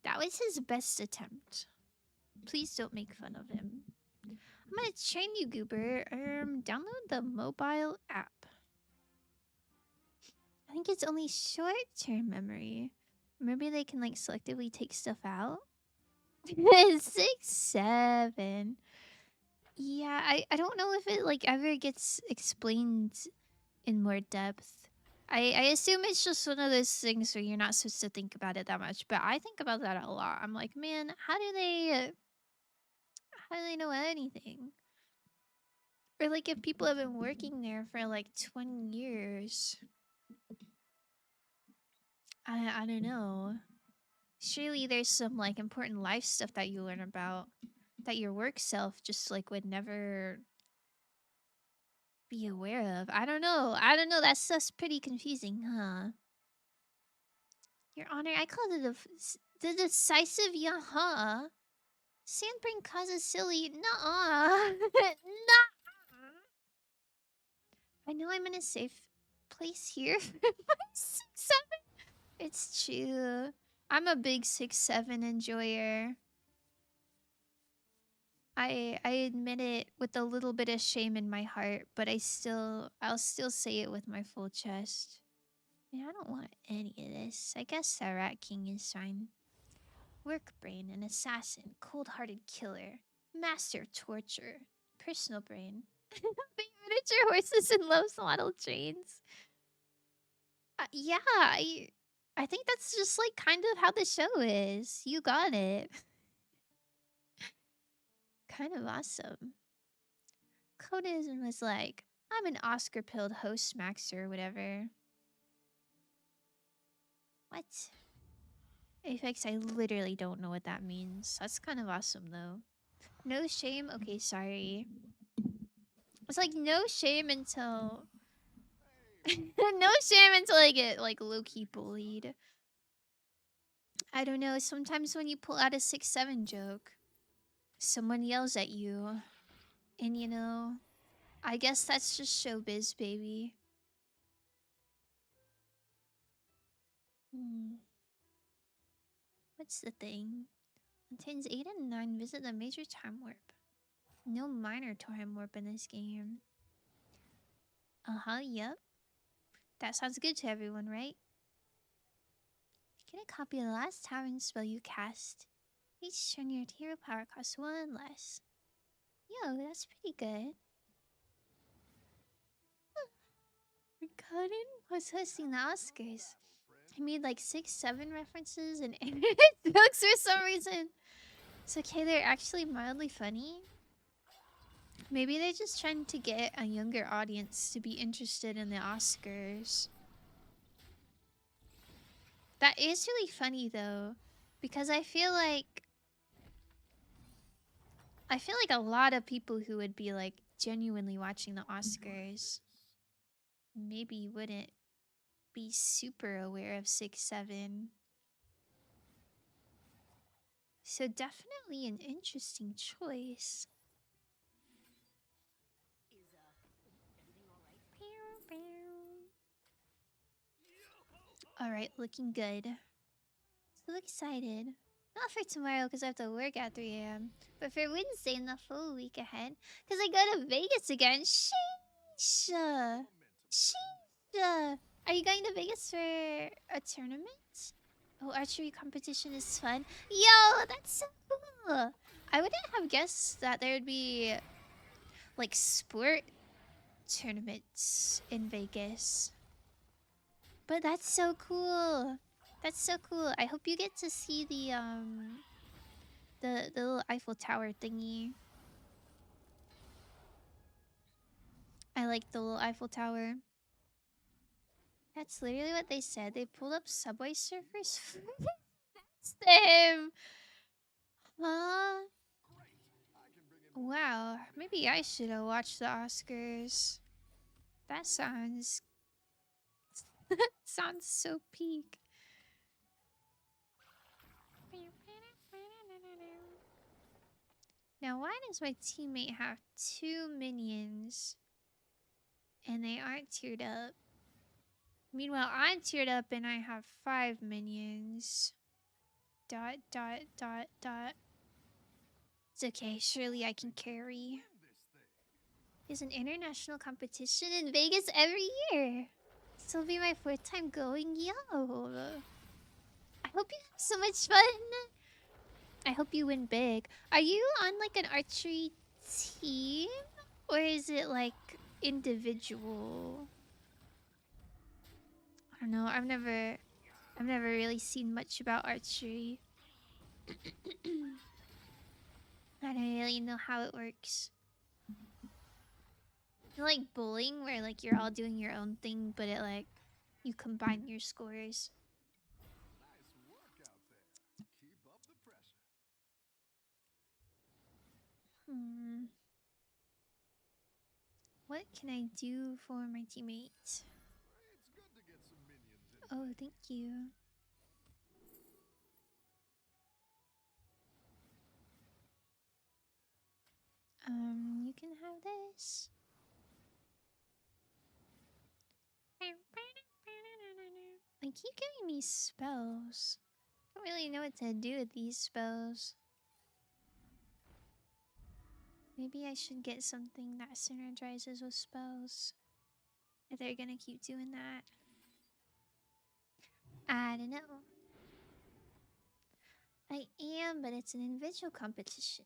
That was his best attempt. Please don't make fun of him. I'm gonna train you, Goober. Download the mobile app. I think it's only short-term memory. Maybe they can like selectively take stuff out. 6-7. Yeah, I don't know if it like ever gets explained in more depth. I assume it's just one of those things where you're not supposed to think about it that much, but I think about that a lot. I'm like, man, how do they know anything? Or like if people have been working there for like 20 years. I don't know. Surely there's some like important life stuff that you learn about that your work self just like would never be aware of. I don't know. That's pretty confusing, huh? Your Honor, I called it the decisive yaha. Sandbrain causes silly. Nuh-uh. Nuh-uh. I know I'm in a safe place here. 6-7. It's true. I'm a big 6-7 enjoyer. I admit it with a little bit of shame in my heart, but I'll still say it with my full chest. Man, I don't want any of this. I guess that Rat King is fine. Work brain, an assassin, cold-hearted killer, master of torture, personal brain. The miniature horses and loves model trains. Yeah, I think that's just like kind of how the show is. You got it. Kind of awesome. Conan was like, I'm an Oscar-pilled host maxer or whatever. What? Apex, I literally don't know what that means. That's kind of awesome though. No shame? Okay, sorry. It's like no shame until... no shame until I get like low-key bullied. I don't know, sometimes when you pull out a 6-7 joke, someone yells at you. And you know, I guess that's just showbiz, baby. What's the thing? On Tins 8 and 9, visit the major time warp. No minor time warp in this game. Yep. That sounds good to everyone, right? Get a copy of the last tavern spell you cast. Each turn your hero power costs 1 less. Yo, that's pretty good. Conan was hosting the Oscars. He made like 6-7 references and internet jokes for some reason. It's okay, they're actually mildly funny. Maybe they're just trying to get a younger audience to be interested in the Oscars. That is really funny though, because I feel like a lot of people who would be like genuinely watching the Oscars maybe wouldn't be super aware of 6-7. So definitely an interesting choice. Alright, looking good. So excited. Not for tomorrow because I have to work at 3 a.m. But for Wednesday and the full week ahead. Because I go to Vegas again. Sheesh. Sheesh. Are you going to Vegas for a tournament? Oh, archery competition is fun. Yo, that's so cool. I wouldn't have guessed that there would be like sport tournaments in Vegas. But that's so cool. That's so cool. I hope you get to see the little Eiffel Tower thingy. I like the little Eiffel Tower. That's literally what they said. They pulled up Subway Surfers. That's them. Huh? Wow. Maybe I should have watched the Oscars. That sounds... sounds so peak. Now, why does my teammate have 2 minions and they aren't tiered up? Meanwhile, I'm tiered up and I have 5 minions. ... It's okay, surely I can carry. There's an international competition in Vegas every year. This will be my 4th time going. Yo! I hope you have so much fun. I hope you win big. Are you on like an archery team? Or is it like individual? I don't know. I've never really seen much about archery. I don't really know how it works. Like bowling, where like you're all doing your own thing, but it like you combine your scores. Nice work out there. Keep up the pressure. What can I do for my teammates? It's good to get some minions in. Oh, thank you. You can have this. They keep giving me spells. I don't really know what to do with these spells. Maybe I should get something that synergizes with spells. If they're gonna keep doing that. I don't know. I am, but it's an individual competition.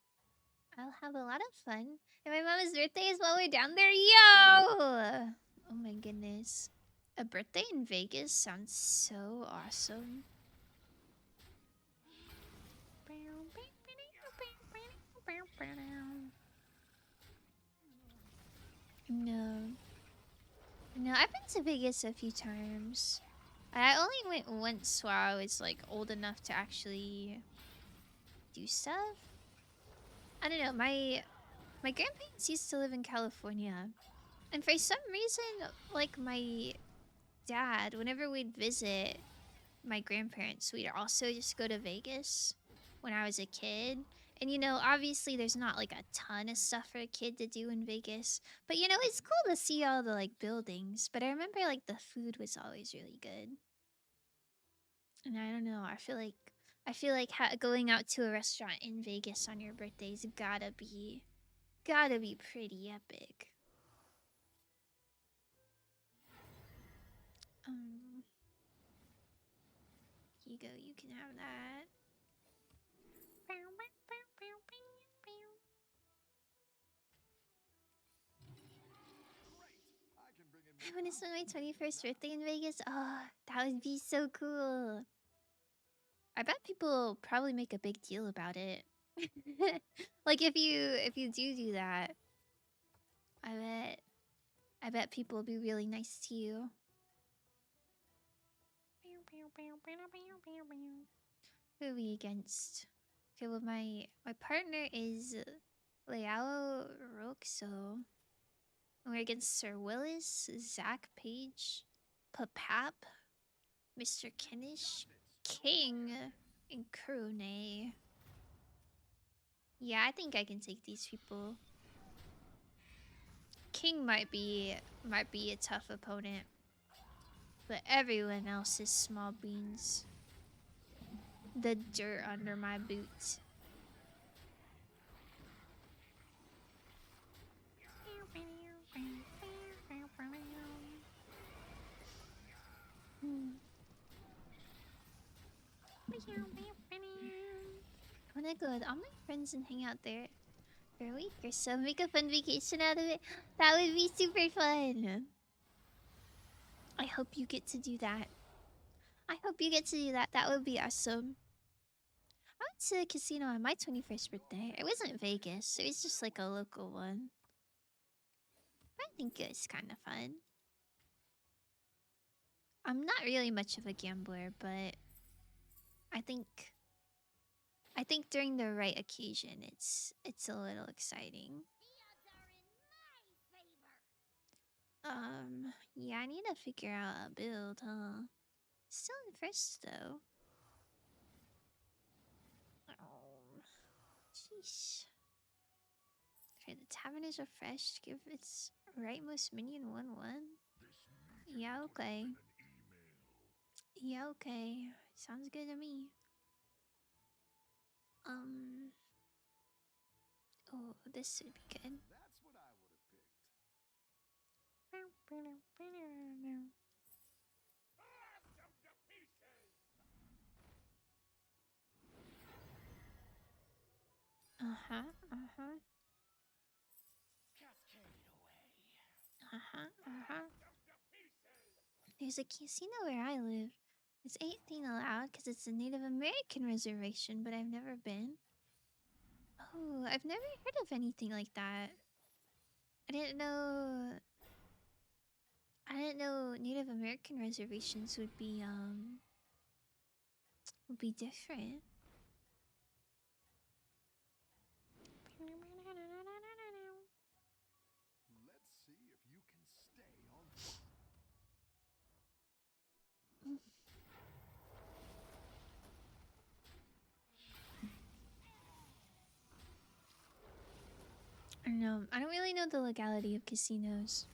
I'll have a lot of fun. And my mama's birthday is while we're down there. Yo! Oh my goodness. A birthday in Vegas sounds so awesome. No. No, I've been to Vegas a few times. I only went once while I was like old enough to actually do stuff. I don't know, my grandparents used to live in California. And for some reason, like my dad, whenever we'd visit my grandparents, we'd also just go to Vegas when I was a kid. And you know, obviously there's not like a ton of stuff for a kid to do in Vegas. But you know, it's cool to see all the like buildings. But I remember like the food was always really good. And I don't know, I feel like going out to a restaurant in Vegas on your birthday's gotta be pretty epic. Here you go, you can have that. I want to spend my 21st birthday in Vegas. Oh, that would be so cool. I bet people probably make a big deal about it. Like if you do that, I bet people will be really nice to you. Who are we against? Okay, well my partner is Leao Roxo. And we're against Sir Willis, Zach Page, Papap, Mr. Kenish, King, and Kurune. Yeah, I think I can take these people. King might be a tough opponent, but everyone else is small beans. The dirt under my boots. I wanna go with all my friends and hang out there for a week or so. Make a fun vacation out of it. That would be super fun. I hope you get to do that. That would be awesome. I went to the casino on my 21st birthday. It wasn't Vegas. It was just like a local one. But I think it was kind of fun. I'm not really much of a gambler, but I think during the right occasion, it's a little exciting. Yeah, I need to figure out a build, huh? Still in first though. Oh, jeez. Okay, the tavern is refreshed. Give its rightmost minion 1/1. Yeah, okay. Yeah, okay. Sounds good to me. Oh, this would be good. That's what I would have picked. Uh-huh, uh-huh. Uh-huh, uh-huh. There's a casino where I live. It's 18 allowed because it's a Native American reservation, but I've never been. Oh, I've never heard of anything like that. I didn't know. I didn't know Native American reservations would be different. Let's see if you can stay on top. I don't know. I don't really know the legality of casinos.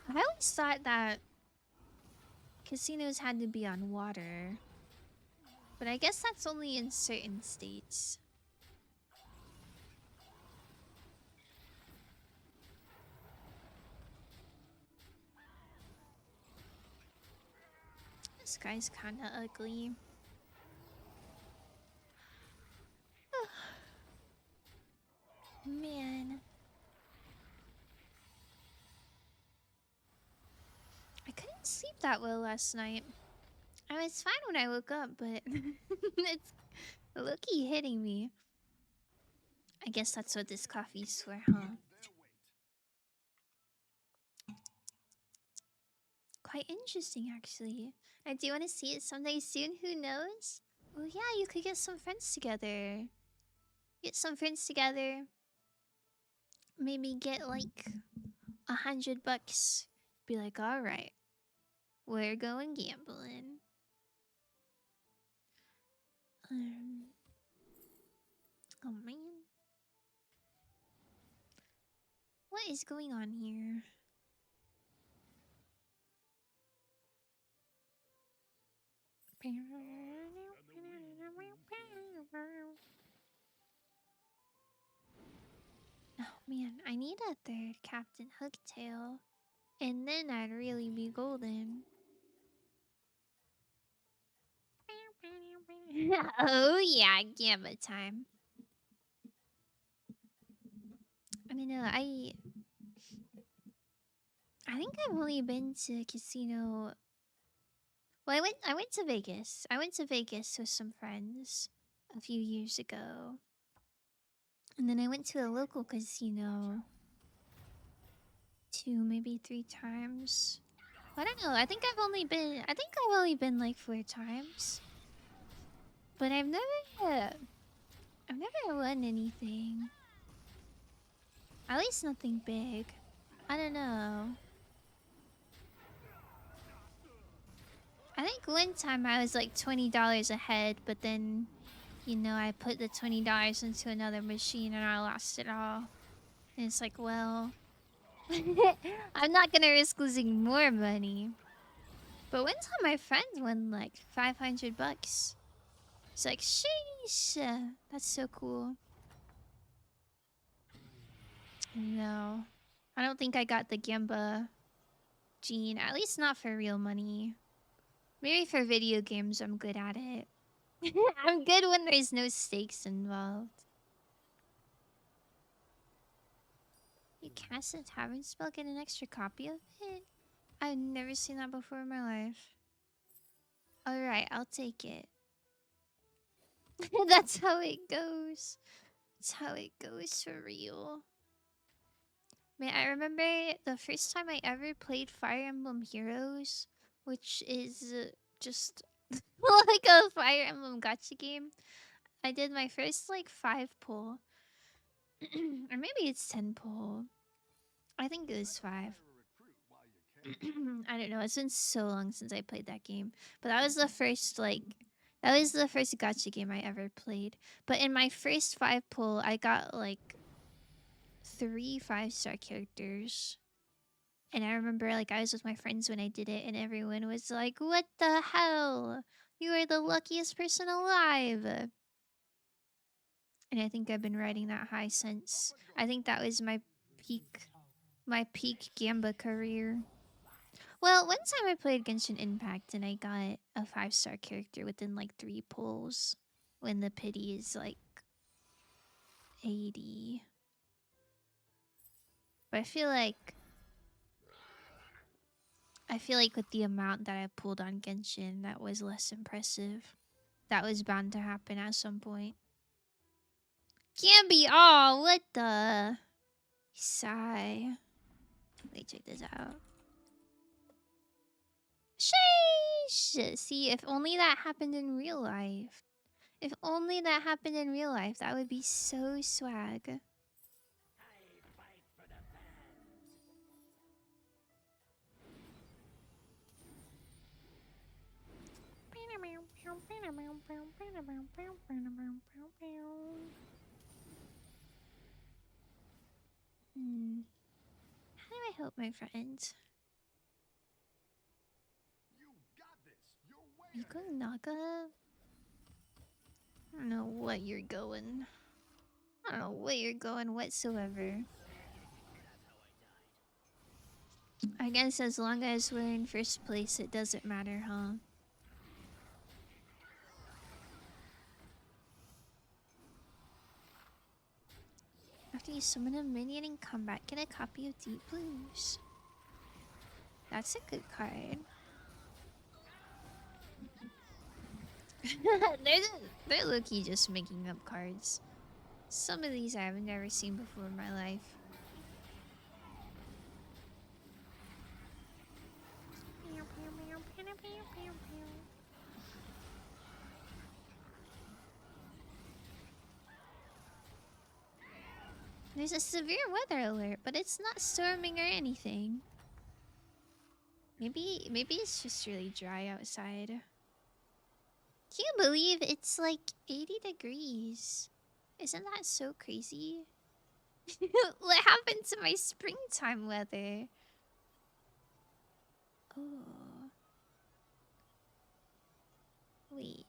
I always thought that casinos had to be on water. But I guess that's only in certain states. This guy's kinda ugly. Man. I couldn't sleep that well last night. I was fine when I woke up, but it's low-key hitting me. I guess that's what this coffee's for, huh? Their weight. Quite interesting, actually. I do want to see it someday soon. Who knows? Oh yeah, you could get some friends together. Get some friends together. Maybe get like $100. Be like, all right, we're going gambling. Oh man, what is going on here? Oh man, I need a third Captain Hooktail. And then I'd really be golden. Oh yeah, gamma time. I mean, I think I've only been to casino. Well, I went to Vegas. I went to Vegas with some friends a few years ago. And then I went to a local casino 2, maybe 3 times. I don't know. I think I've only been like 4 times. But I've never won anything. At least nothing big. I don't know. I think one time I was like $20 ahead, but then, you know, I put the $20 into another machine and I lost it all. And it's like, well, I'm not gonna risk losing more money. But one time my friend won like $500. It's like, sheesh, that's so cool. No, I don't think I got the Gamba gene, at least not for real money. Maybe for video games, I'm good at it. I'm good when there's no stakes involved. You cast a tavern spell, get an extra copy of it? I've never seen that before in my life. Alright, I'll take it. That's how it goes. That's how it goes for real. Man, I remember the first time I ever played Fire Emblem Heroes, which is just like a Fire Emblem gacha game. I did my first like 5 pull. Or maybe it's 10 pull. I think it was 5. Hire a recruit while you can. I don't know. It's been so long since I played that game. But that was the first gacha game I ever played. But in my first 5 pull, I got like 3 5-star characters. And I remember like I was with my friends when I did it and everyone was like, "What the hell? You are the luckiest person alive." And I think I've been riding that high since. I think that was my peak Gamba career. Well, one time I played Genshin Impact and I got a 5-star character within like 3 pulls when the pity is like 80. But I feel like with the amount that I pulled on Genshin, that was less impressive. That was bound to happen at some point. Gambi, oh, what the? Sigh. Wait, check this out. Sheesh! See, if only that happened in real life. If only that happened in real life, that would be so swag. How do I help my friends? You got this. You're way Miko ahead. Naga? I don't know what you're going. I don't know where you're going whatsoever. I guess as long as we're in first place, it doesn't matter, huh? After you summon a minion in combat, get a copy of Deep Blues. That's a good card. they're low-key just making up cards. Some of these I've never seen before in my life. There's a severe weather alert, but it's not storming or anything. Maybe it's just really dry outside. Can you believe it's like 80 degrees? Isn't that so crazy? What happened to my springtime weather? Oh. Wait.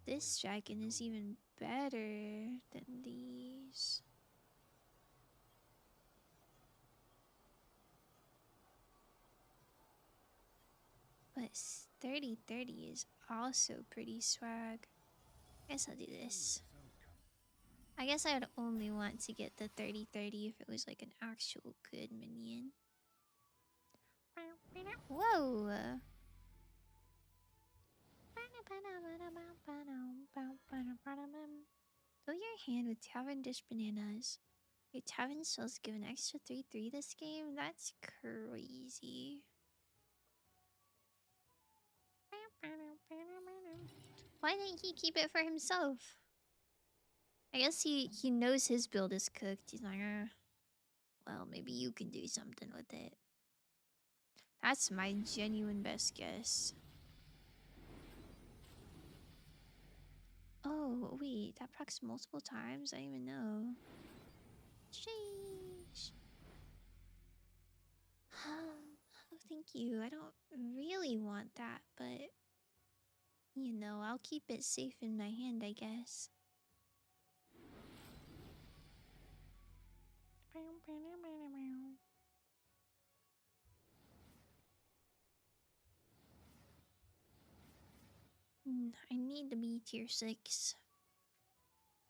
This dragon is even better than these. But 30-30 is also pretty swag. Guess I'll do this. I guess I would only want to get the 30-30 if it was like an actual good minion. Whoa! Fill your hand with Cavendish bananas. Your tavern spells give an extra 3/3 this game? That's crazy. Why didn't he keep it for himself? I guess he knows his build is cooked. He's like, well, maybe you can do something with it. That's my genuine best guess. Oh, wait, that procs multiple times? I didn't even know. Sheesh. Oh, thank you. I don't really want that, but you know, I'll keep it safe in my hand, I guess. I need to be tier 6.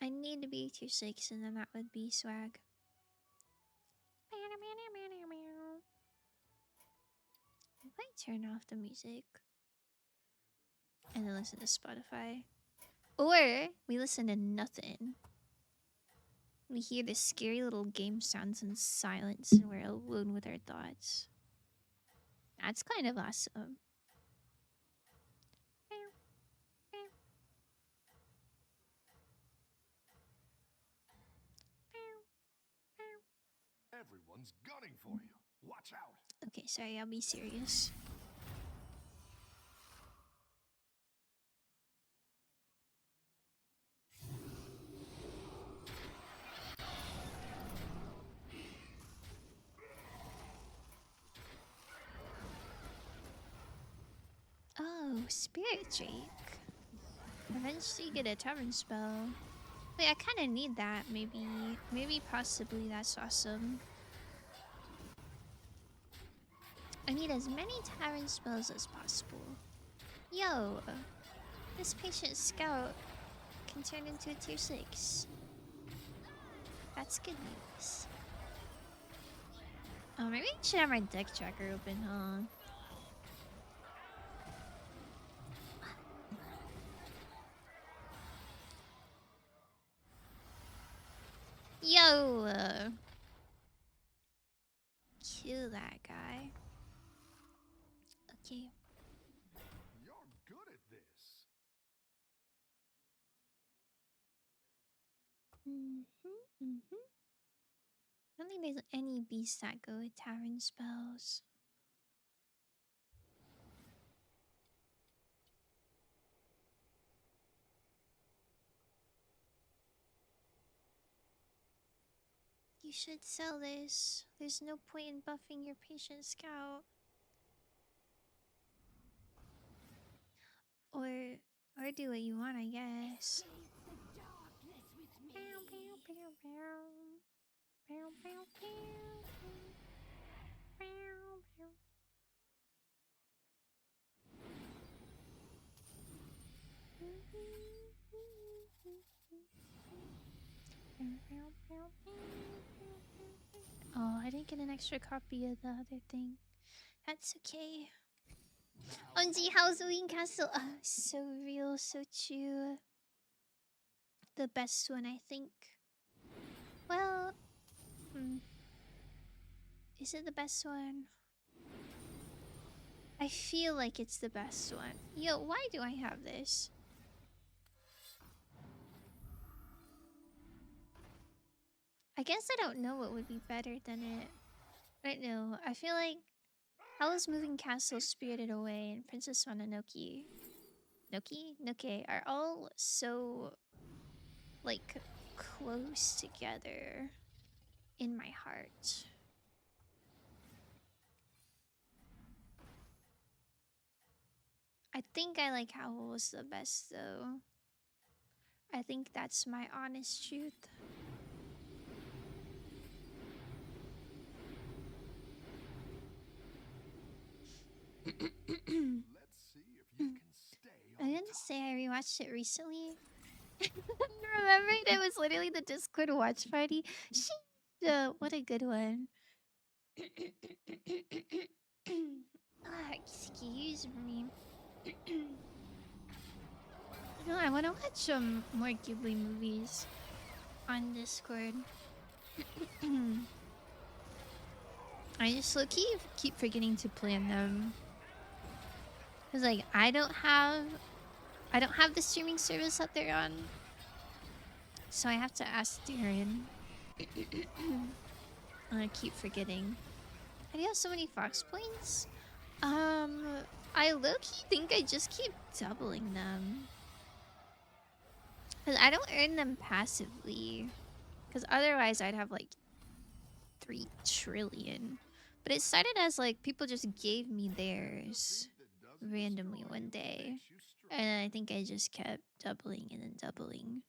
I need to be tier 6 and then that would be swag. If I turn off the music and then listen to Spotify. Or we listen to nothing. We hear the scary little game sounds in silence and we're alone with our thoughts. That's kind of awesome. Everyone's gunning for you. Watch out. Okay, sorry, I'll be serious. Oh, Spirit Drake. Eventually get a tavern spell. Wait, I kind of need that. Maybe possibly that's awesome. I need as many tavern spells as possible. Yo, this patient scout can turn into a tier 6. That's good news. Oh, maybe I should have my deck tracker open, huh? Yo! I don't think there's any beasts that go with tavern spells. You should sell this. There's no point in buffing your patient scout. Or do what you want, I guess. Oh, I didn't get an extra copy of the other thing. That's okay. Unzi, how's Wing Castle? So real, so true. The best one, I think. Well, is it the best one? I feel like it's the best one. Yo, why do I have this? I guess I don't know what would be better than it. I don't know. I feel like Howl's Moving Castle, Spirited Away, and Princess Mononoke Noke are all so, like, close together in my heart. I think I like Howl was the best, though. I think that's my honest truth. Let's see if you can stay on I didn't say I rewatched it recently. Remembered it was literally the Discord watch party. What a good one. Excuse me. No, I want to watch more Ghibli movies on Discord. I just keep forgetting to plan them. Cause like I don't have the streaming service that they're on, so I have to ask Darren. I keep forgetting. I do have so many Fox points. I low-key think I just keep doubling them. Cause I don't earn them passively. Cause otherwise I'd have like 3 trillion. But it started as like people just gave me theirs randomly one day. And I think I just kept doubling and then doubling.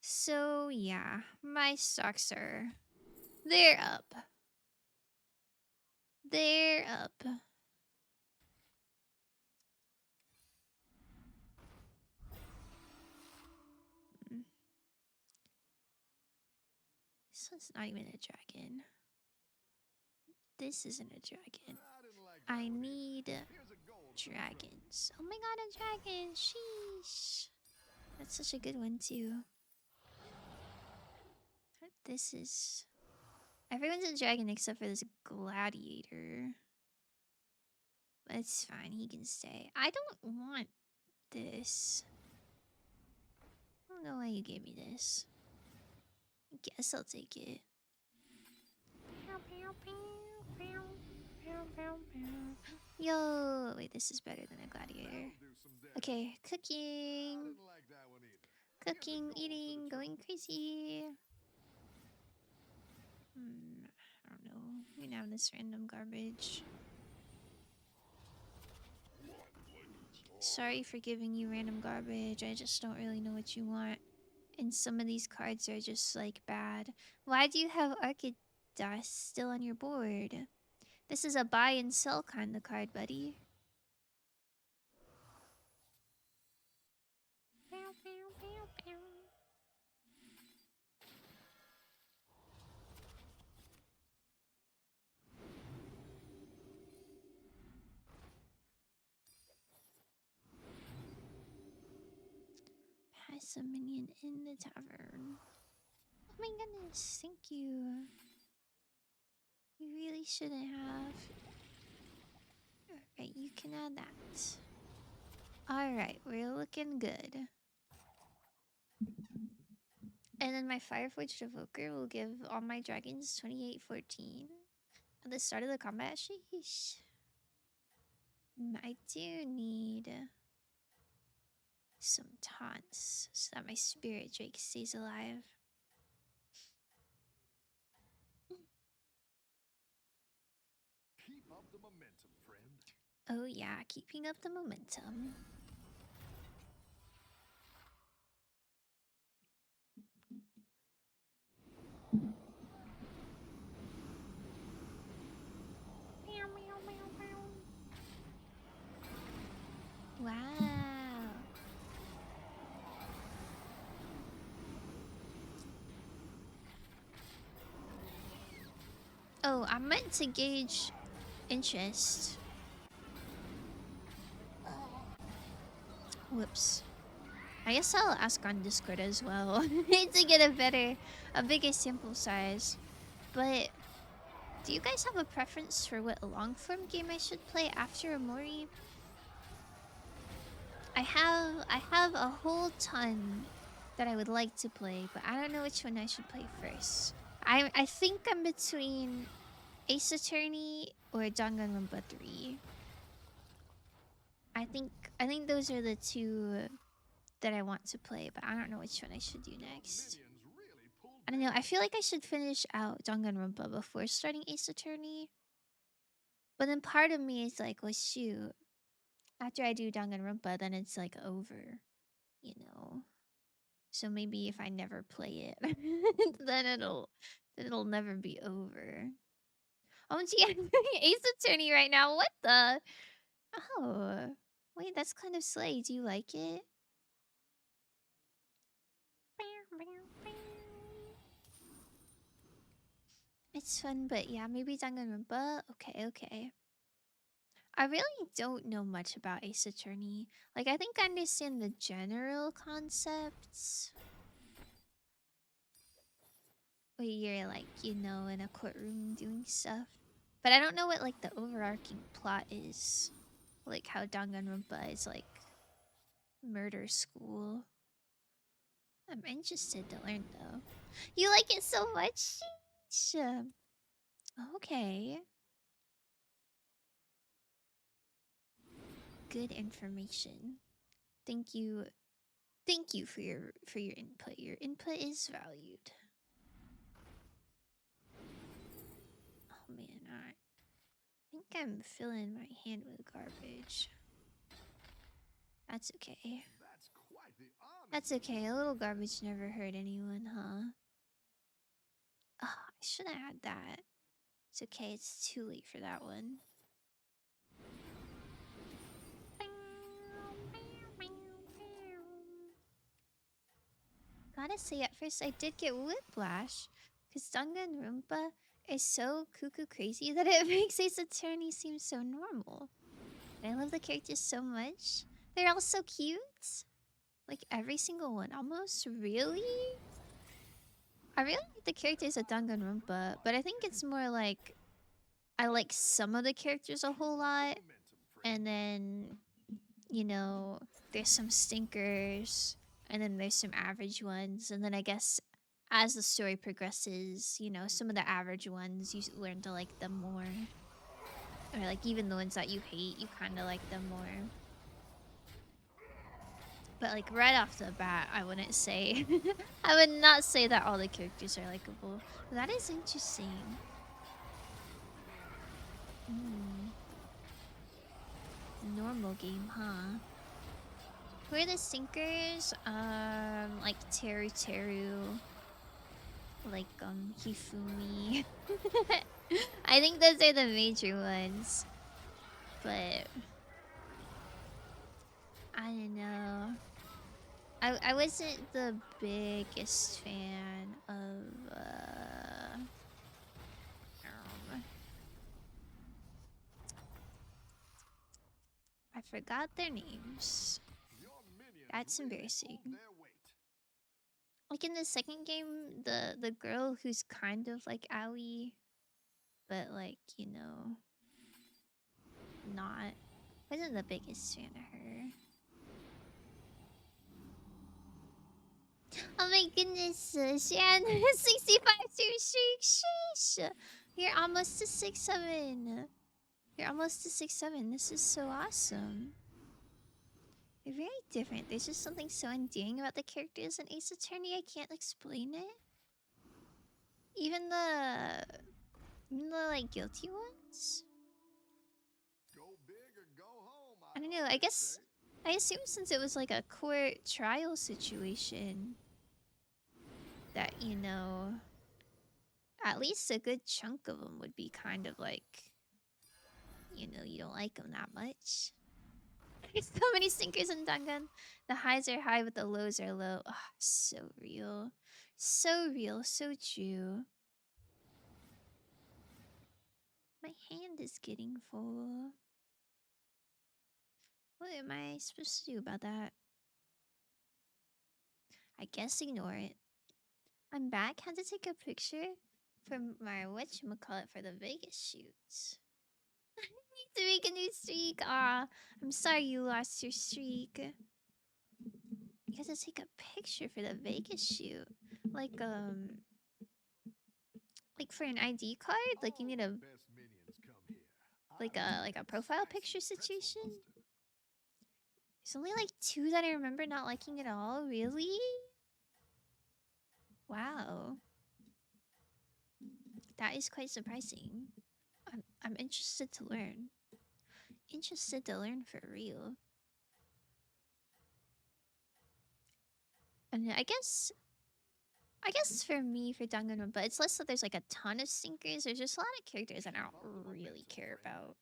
So yeah, my stocks they're up. They're up. This one's not even a dragon. This isn't a dragon. I need dragons. Oh my god, a dragon! Sheesh. That's such a good one too. This is... Everyone's a dragon except for this gladiator. But it's fine, he can stay. I don't want this. I don't know why you gave me this. I guess I'll take it. Yo, wait, this is better than a gladiator. Okay, cooking. Cooking, eating, going crazy. I don't know. We have this random garbage. Sorry for giving you random garbage. I just don't really know what you want. And some of these cards are just like bad. Why do you have Archidas still on your board? This is a buy and sell kind of card, buddy. Pass a minion in the tavern. Oh my goodness, thank you. You really shouldn't have. Alright, you can add that. Alright, we're looking good. And then my Fireforged Evoker will give all my dragons 2814 at the start of the combat. Sheesh. I do need some taunts so that my spirit drake stays alive. Keep up the momentum, friend. Oh yeah, keeping up the momentum. Wow. Oh, I meant to gauge interest. Whoops. I guess I'll ask on Discord as well to get a bigger sample size. But do you guys have a preference for what long form game I should play after Omori? I have a whole ton that I would like to play, but I don't know which one I should play first. I think I'm between Ace Attorney or Danganronpa 3. I think those are the two that I want to play, but I don't know which one I should do next. I don't know. I feel like I should finish out Danganronpa before starting Ace Attorney. But then part of me is like, well, shoot. After I do Danganronpa, then it's like over, you know. So maybe if I never play it, then it'll never be over. Oh, gee, I'm playing Ace Attorney right now. What the? Oh, wait, that's kind of slay. Do you like it? It's fun, but yeah, maybe Danganronpa. Okay. I really don't know much about Ace Attorney. Like, I think I understand the general concepts. Where you're like, you know, in a courtroom doing stuff. But I don't know what like the overarching plot is. Like how Danganronpa is like murder school. I'm interested to learn though. You like it so much? Sheesh. Okay. Good information. Thank you. Thank you for your input. Your input is valued. Oh man, I think I'm filling my hand with garbage. That's okay. That's okay. A little garbage never hurt anyone, huh? Oh, I should have had that. It's okay. It's too late for that one. Gotta say, at first I did get whiplash, because Danganronpa is so cuckoo crazy that it makes Ace Attorney seem so normal. I love the characters so much. They're all so cute. Like every single one, almost. Really? I really like the characters of Danganronpa, but I think it's more like I like some of the characters a whole lot, and then, you know, there's some stinkers, and then there's some average ones, and then I guess as the story progresses, you know, some of the average ones, you learn to like them more. Or like even the ones that you hate, you kind of like them more. But like right off the bat, I wouldn't say... I would not say that all the characters are likable. That is interesting. Normal game, huh? Who are the sinkers? Like Teru, like Hifumi. I think those are the major ones. But I don't know. I wasn't the biggest fan of I forgot their names. That's embarrassing. Like in the second game, the girl who's kind of like Aoi, but like, you know, not. Wasn't the biggest fan of her. Oh my goodness, Shan. 65 streak. Sheesh. You're almost to 6-7. You're almost to 6-7. This is so awesome. They're very different. There's just something so endearing about the characters in Ace Attorney. I can't explain it. Even the like guilty ones. Go big or go home. I don't know. I assume since it was like a court trial situation, that at least a good chunk of them would be kind of like, you don't like them that much. There's so many sinkers in Dangan. The highs are high, but the lows are low. Oh, so real. So real. So true. My hand is getting full. What am I supposed to do about that? I guess ignore it. I'm back. Had to take a picture for my whatchamacallit for the Vegas shoots. I need to make a new streak. Aw, I'm sorry you lost your streak. You had to take a picture for the Vegas shoot. Like for an ID card? Like you need a Best minions come here. like a profile picture situation? There's only like 2 that I remember not liking at all. Really? Wow. That is quite surprising. I'm interested to learn. Interested to learn for real. And I guess for me, for Danganronpa, it's less that there's like a ton of stinkers. There's just a lot of characters that I don't really care about.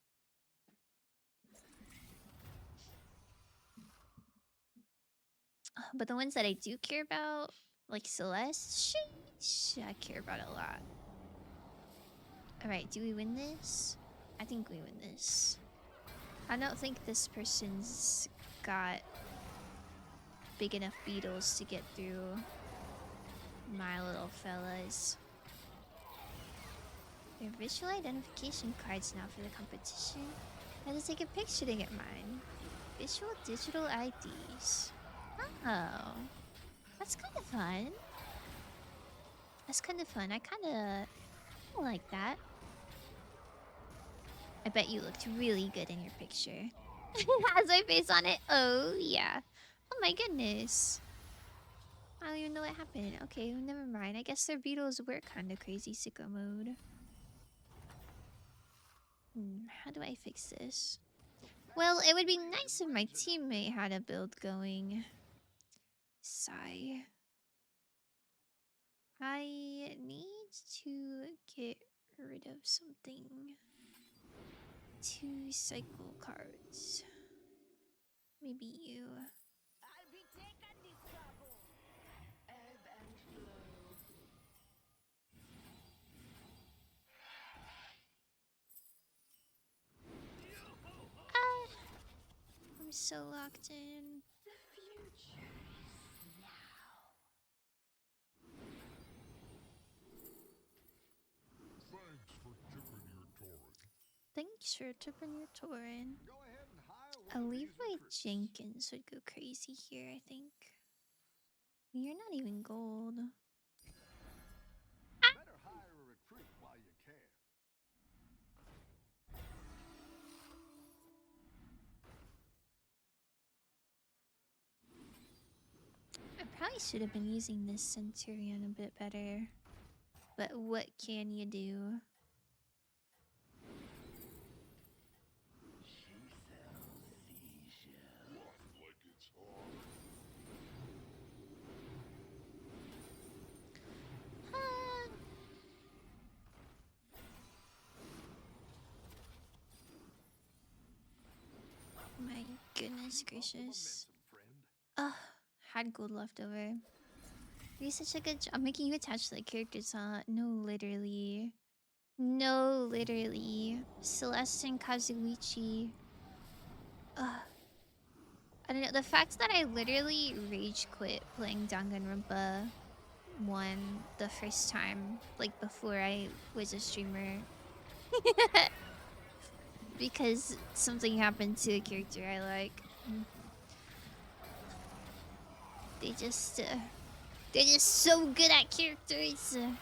But the ones that I do care about, like Celeste, sheesh, I care about it a lot. Alright, do we win this? I think we win this. I don't think this person's got big enough beetles to get through my little fellas. There are visual identification cards now for the competition. I had to take a picture to get mine. Visual digital IDs. Oh, that's kind of fun. That's kind of fun. I kind of like that. I bet you looked really good in your picture. Has my face on it? Oh, yeah. Oh my goodness. I don't even know what happened. Okay, never mind. I guess their beetles were kind of crazy sicko mode. How do I fix this? Well, it would be nice if my teammate had a build going. Sigh. I need to get rid of something. 2 cycle cards. Maybe you. I'm so locked in. Thanks for tipping your Tauren. Go ahead and hire one of these Leroy recruits. Jenkins would go crazy here, I think. You're not even gold. Better hire a recruit while you can. I probably should have been using this Centurion a bit better. But what can you do? My goodness gracious. Ugh, had gold left over. You did such a good job making you attached to the characters, huh? No, literally. No, literally. Celeste and Kazuichi. Ugh. I don't know, the fact that I literally rage quit playing Danganronpa 1 the first time, like before I was a streamer. Because something happened to a character I like. They just They're just so good at characters. I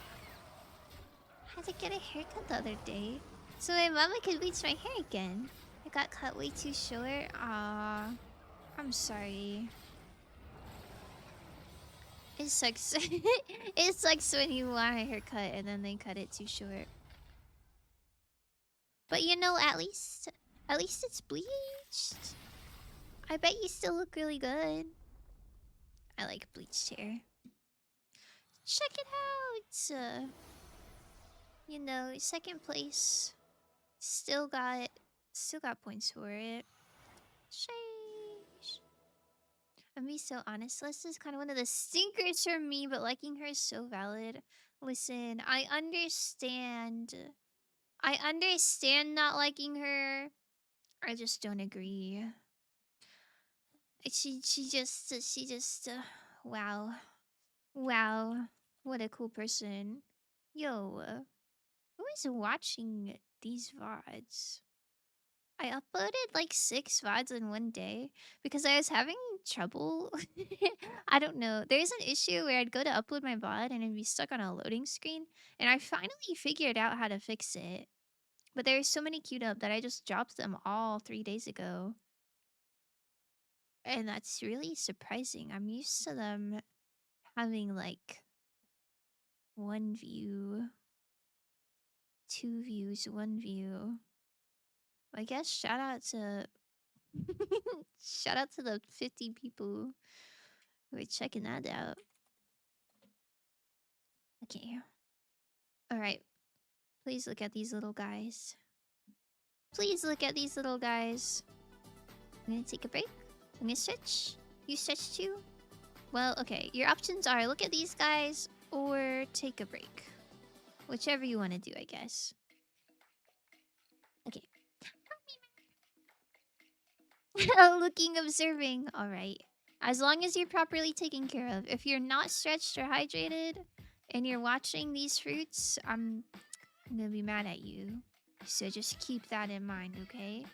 had to get a haircut the other day, so my mama could bleach my hair again. It got cut way too short. Aw, I'm sorry. It sucks. It sucks when you want a haircut and then they cut it too short. But you know, at least it's bleached. I bet you still look really good. I like bleached hair. Check it out. You know, second place. Still got points for it. Sheesh. I'm being so honest. Celeste is kind of one of the stinkers for me, but liking her is so valid. Listen, I understand. I understand not liking her. I just don't agree. She just wow. Wow. What a cool person. Yo, who is watching these VODs? I uploaded like 6 VODs in one day because I was having trouble. I don't know. There's an issue where I'd go to upload my VOD and it'd be stuck on a loading screen. And I finally figured out how to fix it. But there's so many queued up that I just dropped them all 3 days ago. And that's really surprising. I'm used to them having like 1 view, 2 views, 1 view. I guess shout out to shout out to the 50 people who are checking that out. Okay. Alright. Please look at these little guys. Please look at these little guys. I'm gonna take a break. I'm gonna stretch. You stretch too? Well, okay. Your options are look at these guys or take a break. Whichever you want to do, I guess. Okay. Looking, observing. Alright. As long as you're properly taken care of. If you're not stretched or hydrated and you're watching these fruits, I'm gonna be mad at you. So just keep that in mind, okay?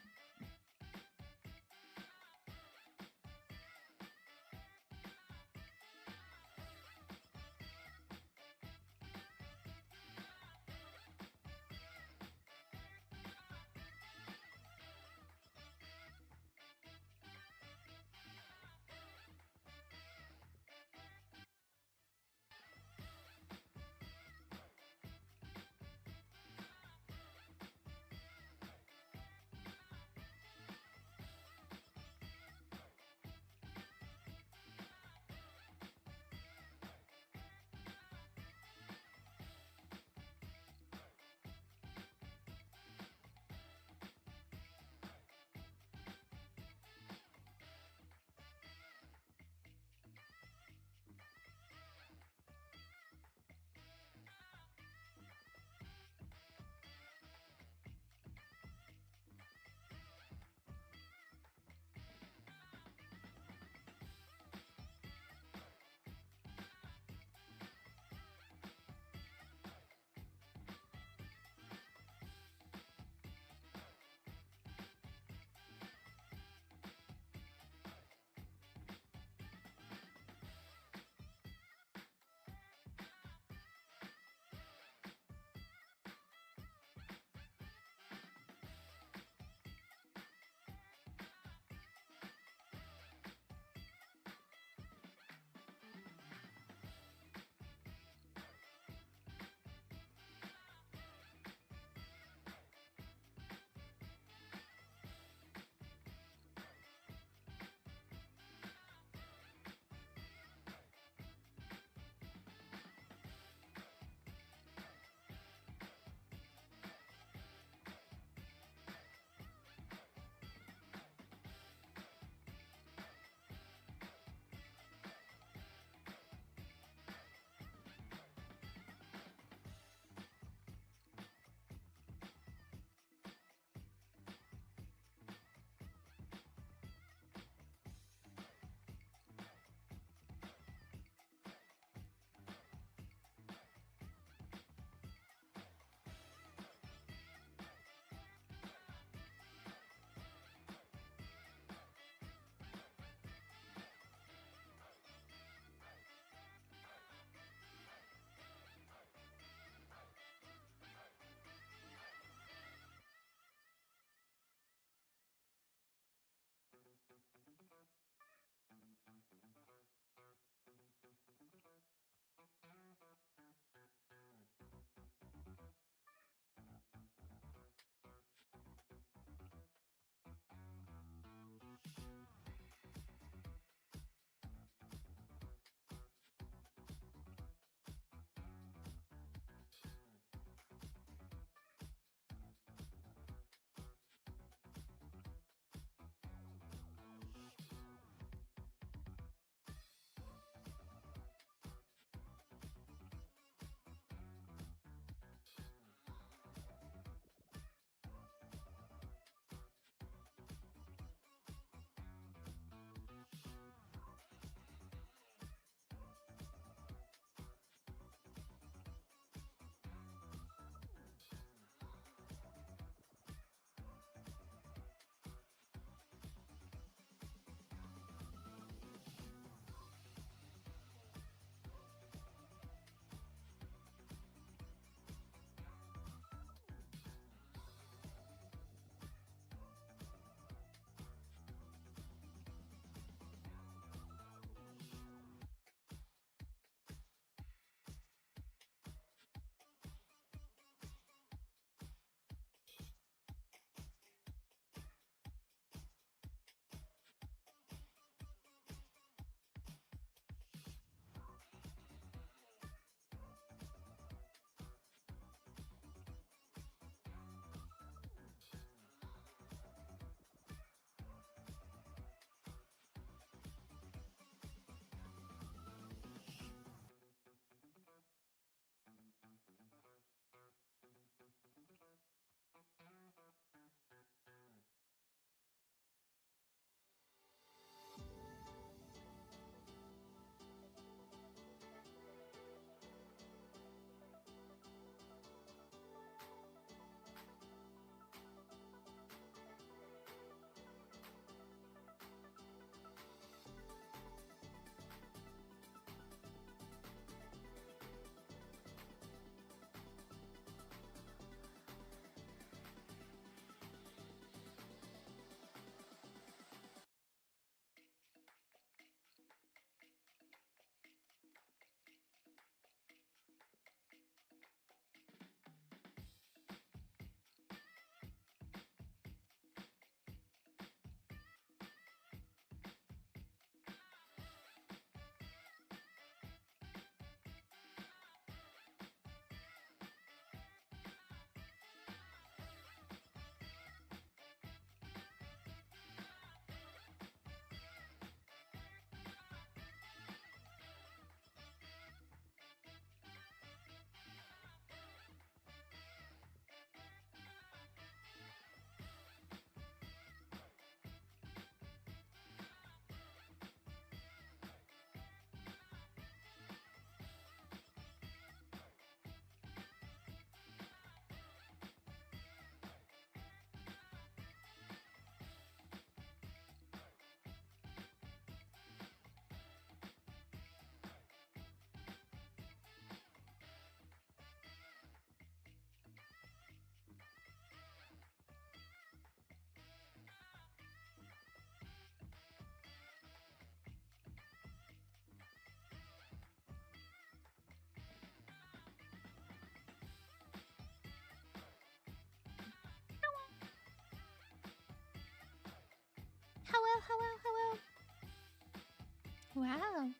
Wow.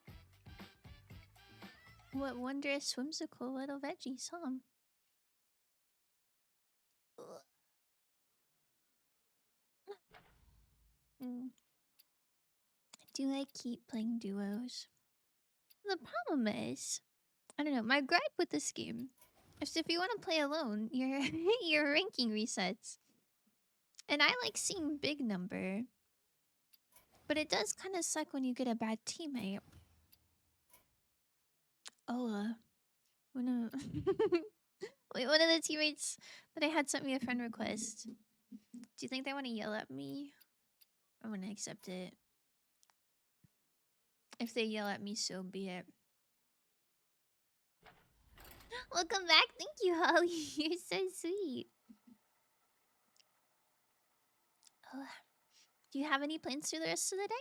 What wondrous whimsical little veggies, huh? Mm. Do I keep playing duos? The problem is, I don't know, my gripe with this game is if you want to play alone, your your ranking resets. And I like seeing big number. But it does kind of suck when you get a bad teammate. Oh, one of wait, one of the teammates that I had sent me a friend request. Do you think they want to yell at me? I'm gonna accept it. If they yell at me, so be it. Welcome back. Thank you, Holly. You're so sweet. Oh, do you have any plans for the rest of the day?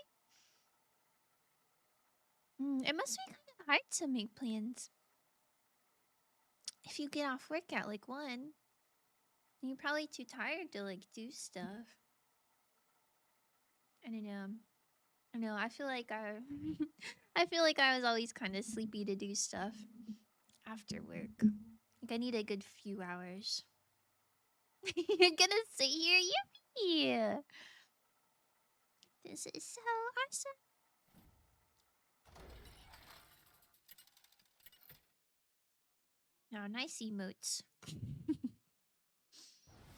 It must be kind of hard to make plans. If you get off work at like 1, you're probably too tired to like do stuff. I don't know. I know. I feel like I feel like I was always kind of sleepy to do stuff after work. Like I need a good few hours. You're gonna sit here, yippee! This is so awesome. Oh, nice emotes.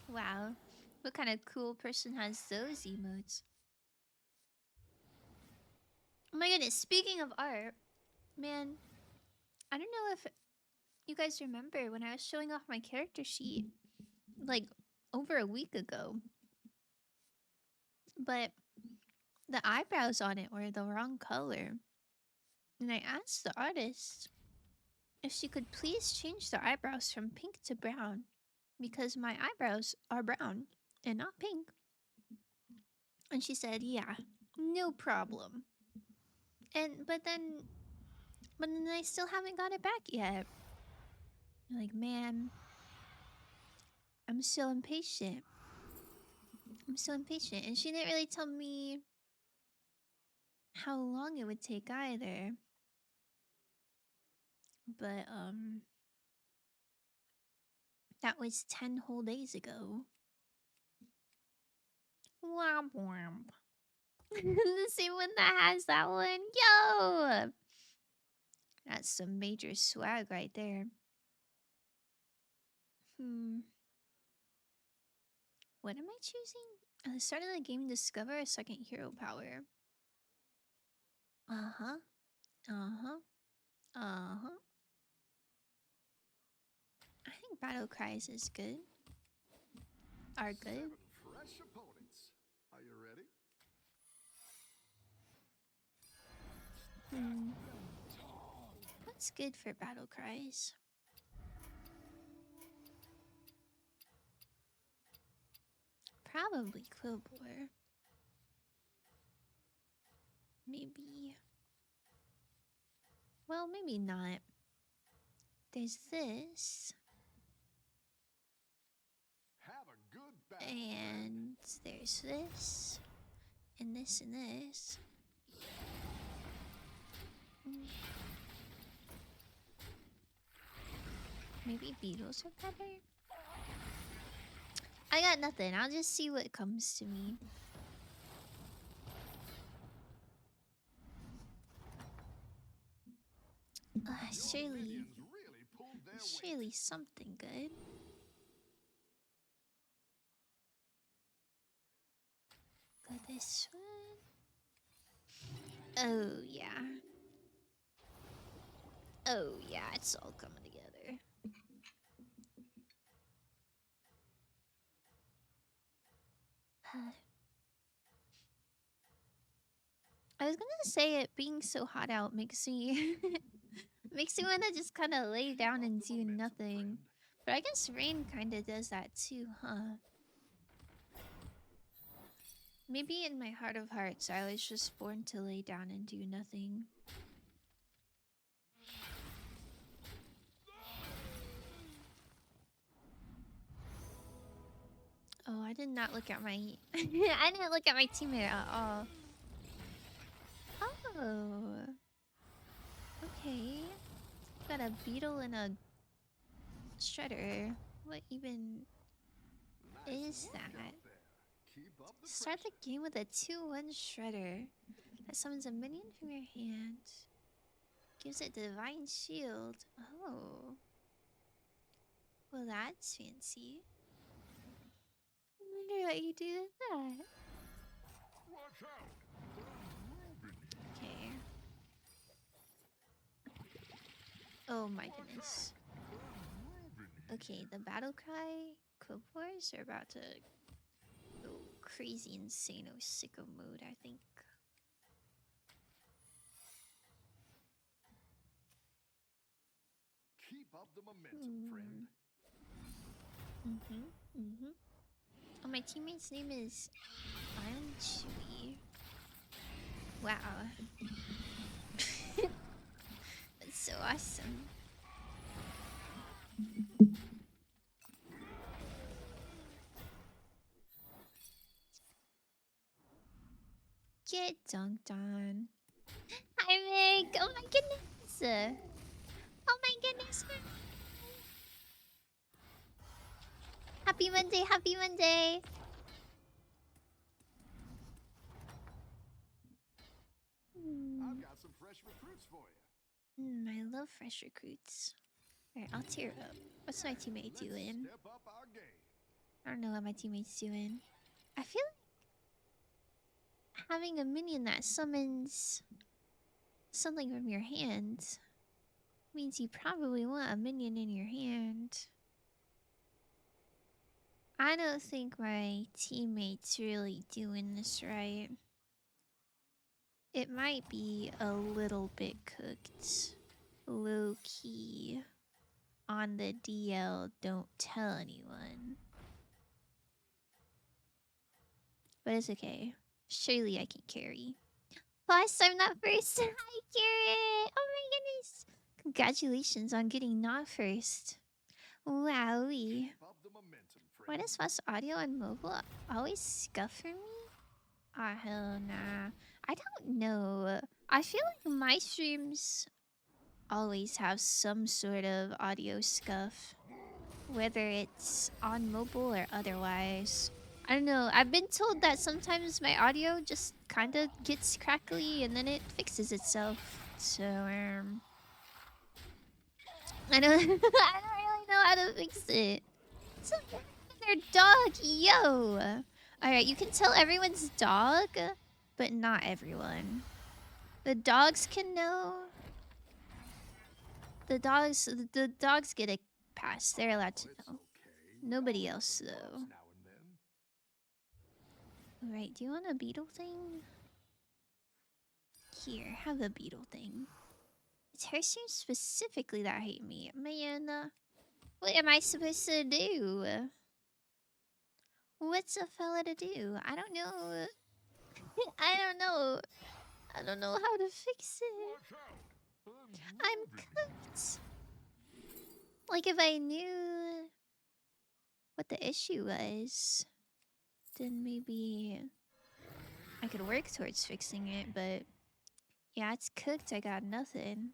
Wow. What kind of cool person has those emotes? Oh my goodness, speaking of art, man, I don't know if you guys remember when I was showing off my character sheet like over a week ago. But the eyebrows on it were the wrong color. And I asked the artist if she could please change the eyebrows from pink to brown because my eyebrows are brown and not pink. And she said, yeah, no problem. But then I still haven't got it back yet. Like, man, I'm so impatient. I'm so impatient. And she didn't really tell me how long it would take either. But, that was 10 whole days ago. Womp womp. The same one that has that one. Yo! That's some major swag right there. What am I choosing? At the start of the game, discover a second hero power. Uh-huh. Uh-huh. Uh-huh. I think battle cries is good. Are good. 7 fresh opponents. Are you ready? What's good for battle cries? Probably Quillbore. Maybe. Well, maybe not. There's this. Have a good battle. And there's this. And this and this. Maybe beetles are better? I got nothing. I'll just see what comes to me. Surely something good. Got this one. Oh, yeah. Oh, yeah, it's all coming together. I was gonna say it being so hot out makes me makes me want to just kind of lay down and do nothing. But I guess rain kind of does that too, huh? Maybe in my heart of hearts, I was just born to lay down and do nothing. Oh, I did not look at my I didn't look at my teammate at all. Oh. Okay. Got a beetle and a shredder. What even Nice is work that? out there. Keep up the Start the pressure. game with a 2-1 shredder that summons a minion from your hand. Gives it divine shield. Oh. Well, that's fancy. I wonder what you do with that. Watch out. Moving. Okay. Oh my goodness. Okay, the battle cry Cobors are about to go crazy insano sicko mode, I think. Keep up the momentum, friend. Oh, my teammate's name is Iron Chewy. Wow. That's so awesome. Get dunked on. Hi, Vic! Oh my goodness! Oh my goodness! Happy Monday! Happy Monday! I've got some fresh recruits for you. I love fresh recruits. Alright, I'll tear up. What's my teammate Let's doing? step up our game. I don't know what my teammate's doing. I feel like having a minion that summons something from your hand means you probably want a minion in your hand. I don't think my teammate's really doing this right. It might be a little bit cooked. Low key. On the DL, don't tell anyone. But it's okay. Surely I can carry. Plus, I'm not first. Hi, Garrett! Oh my goodness! Congratulations on getting not first. Wowie. Keep up the momentum, Why friend. does Fast Audio on mobile always scuff for me? Ah, hell nah. I don't know. I feel like my streams always have some sort of audio scuff. Whether it's on mobile or otherwise. I don't know. I've been told that sometimes my audio just kind of gets crackly and then it fixes itself. So, I don't, I don't really know how to fix it. It's their dog, yo! Alright, you can tell everyone's dog, but not everyone. The dogs can know. The dogs get a pass. They're allowed to It's know. okay. Nobody We all else, have though. flaws now and then. Alright, do you want a beetle thing? Here, have a beetle thing. It's her stream specifically that hate me. Man, what am I supposed to do? What's a fella to do? I don't know. I don't know. I don't know how to fix it. Watch out. I'm Moving. cooked. Like, if I knew what the issue was, then maybe I could work towards fixing it, but yeah, it's cooked. I got nothing.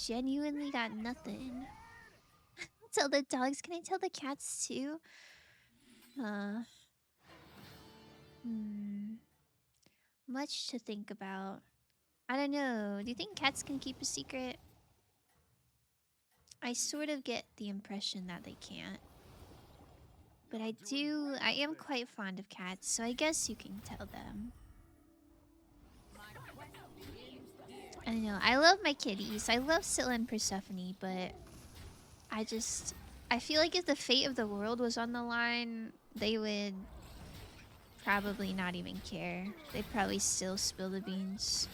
Genuinely got nothing. Tell the dogs. Can I tell the cats too? Much to think about. I don't know. Do you think cats can keep a secret? I sort of get the impression that they can't. But I am quite fond of cats, so I guess you can tell them. I don't know. I love my kitties. I love Scylla and Persephone, but I feel like if the fate of the world was on the line, they would probably not even care. They'd probably still spill the beans.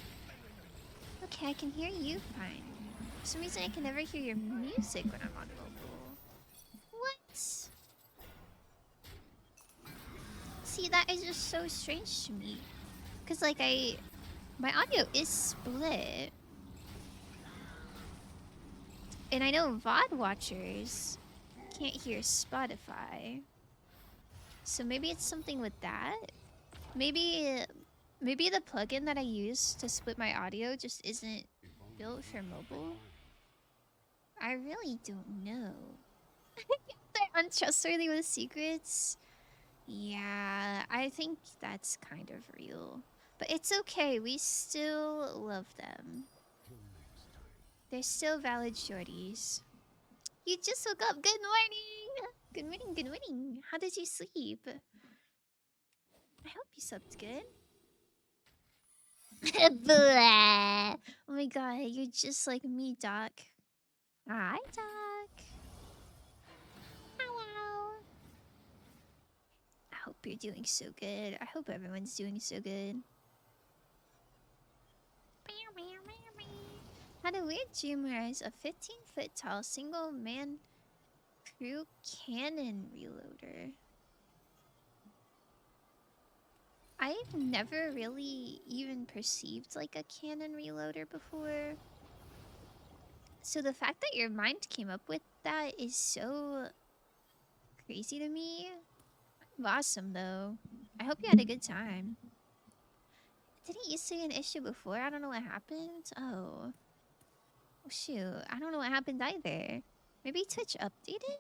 Okay, I can hear you fine. For some reason, I can never hear your music when I'm on mobile. What? See, that is just so strange to me. Because, like, my audio is split. And I know VOD watchers can't hear Spotify. So maybe it's something with that? Maybe Maybe the plugin that I use to split my audio just isn't built for mobile. I really don't know. They're untrustworthy with secrets. Yeah, I think that's kind of real. But it's okay, we still love them. They're still valid shorties. You just woke up. Good morning. Good morning, good morning. How did you sleep? I hope you slept good. Blah. Oh my god, you're just like me, Doc. Hi, Doc. Hello. I hope you're doing so good. I hope everyone's doing so good. Had a weird dream where I was a 15-foot tall single man crew cannon reloader. I've never really even perceived like a cannon reloader before. So the fact that your mind came up with that is so crazy to me. Awesome though. I hope you had a good time. Didn't you see an issue before? I don't know what happened. Oh. Oh shoot. I don't know what happened either. Maybe Twitch updated?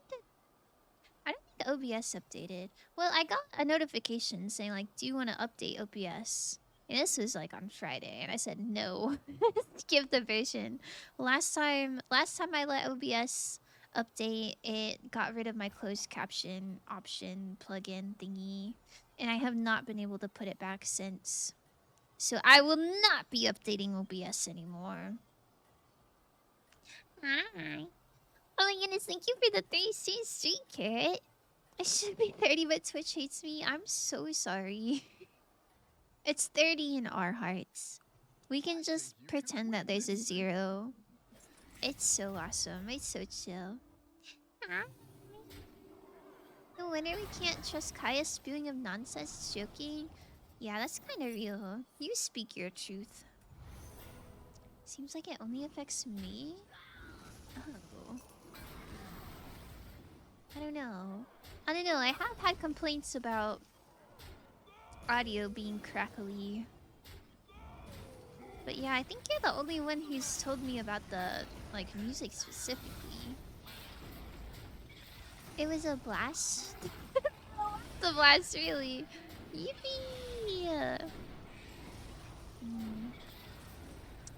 I don't think OBS updated. Well, I got a notification saying like, do you want to update OBS? And this was like on Friday, and I said no. Skip the version. Last time I let OBS update, it got rid of my closed caption option plugin thingy, and I have not been able to put it back since. So I will not be updating OBS anymore. Hi. Oh my goodness, thank you for the 3C street carrot. I should be 30, but Twitch hates me. I'm so sorry. It's 30 in our hearts. We can just pretend that there's a 0. It's so awesome. It's so chill. No wonder we can't trust Kaya's spewing of nonsense joking. Yeah, that's kind of real. You speak your truth. Seems like it only affects me? Oh. I don't know. I have had complaints about audio being crackly. But yeah, I think you're the only one who's told me about the, like, music specifically. It was a blast. The blast, really. Yippee!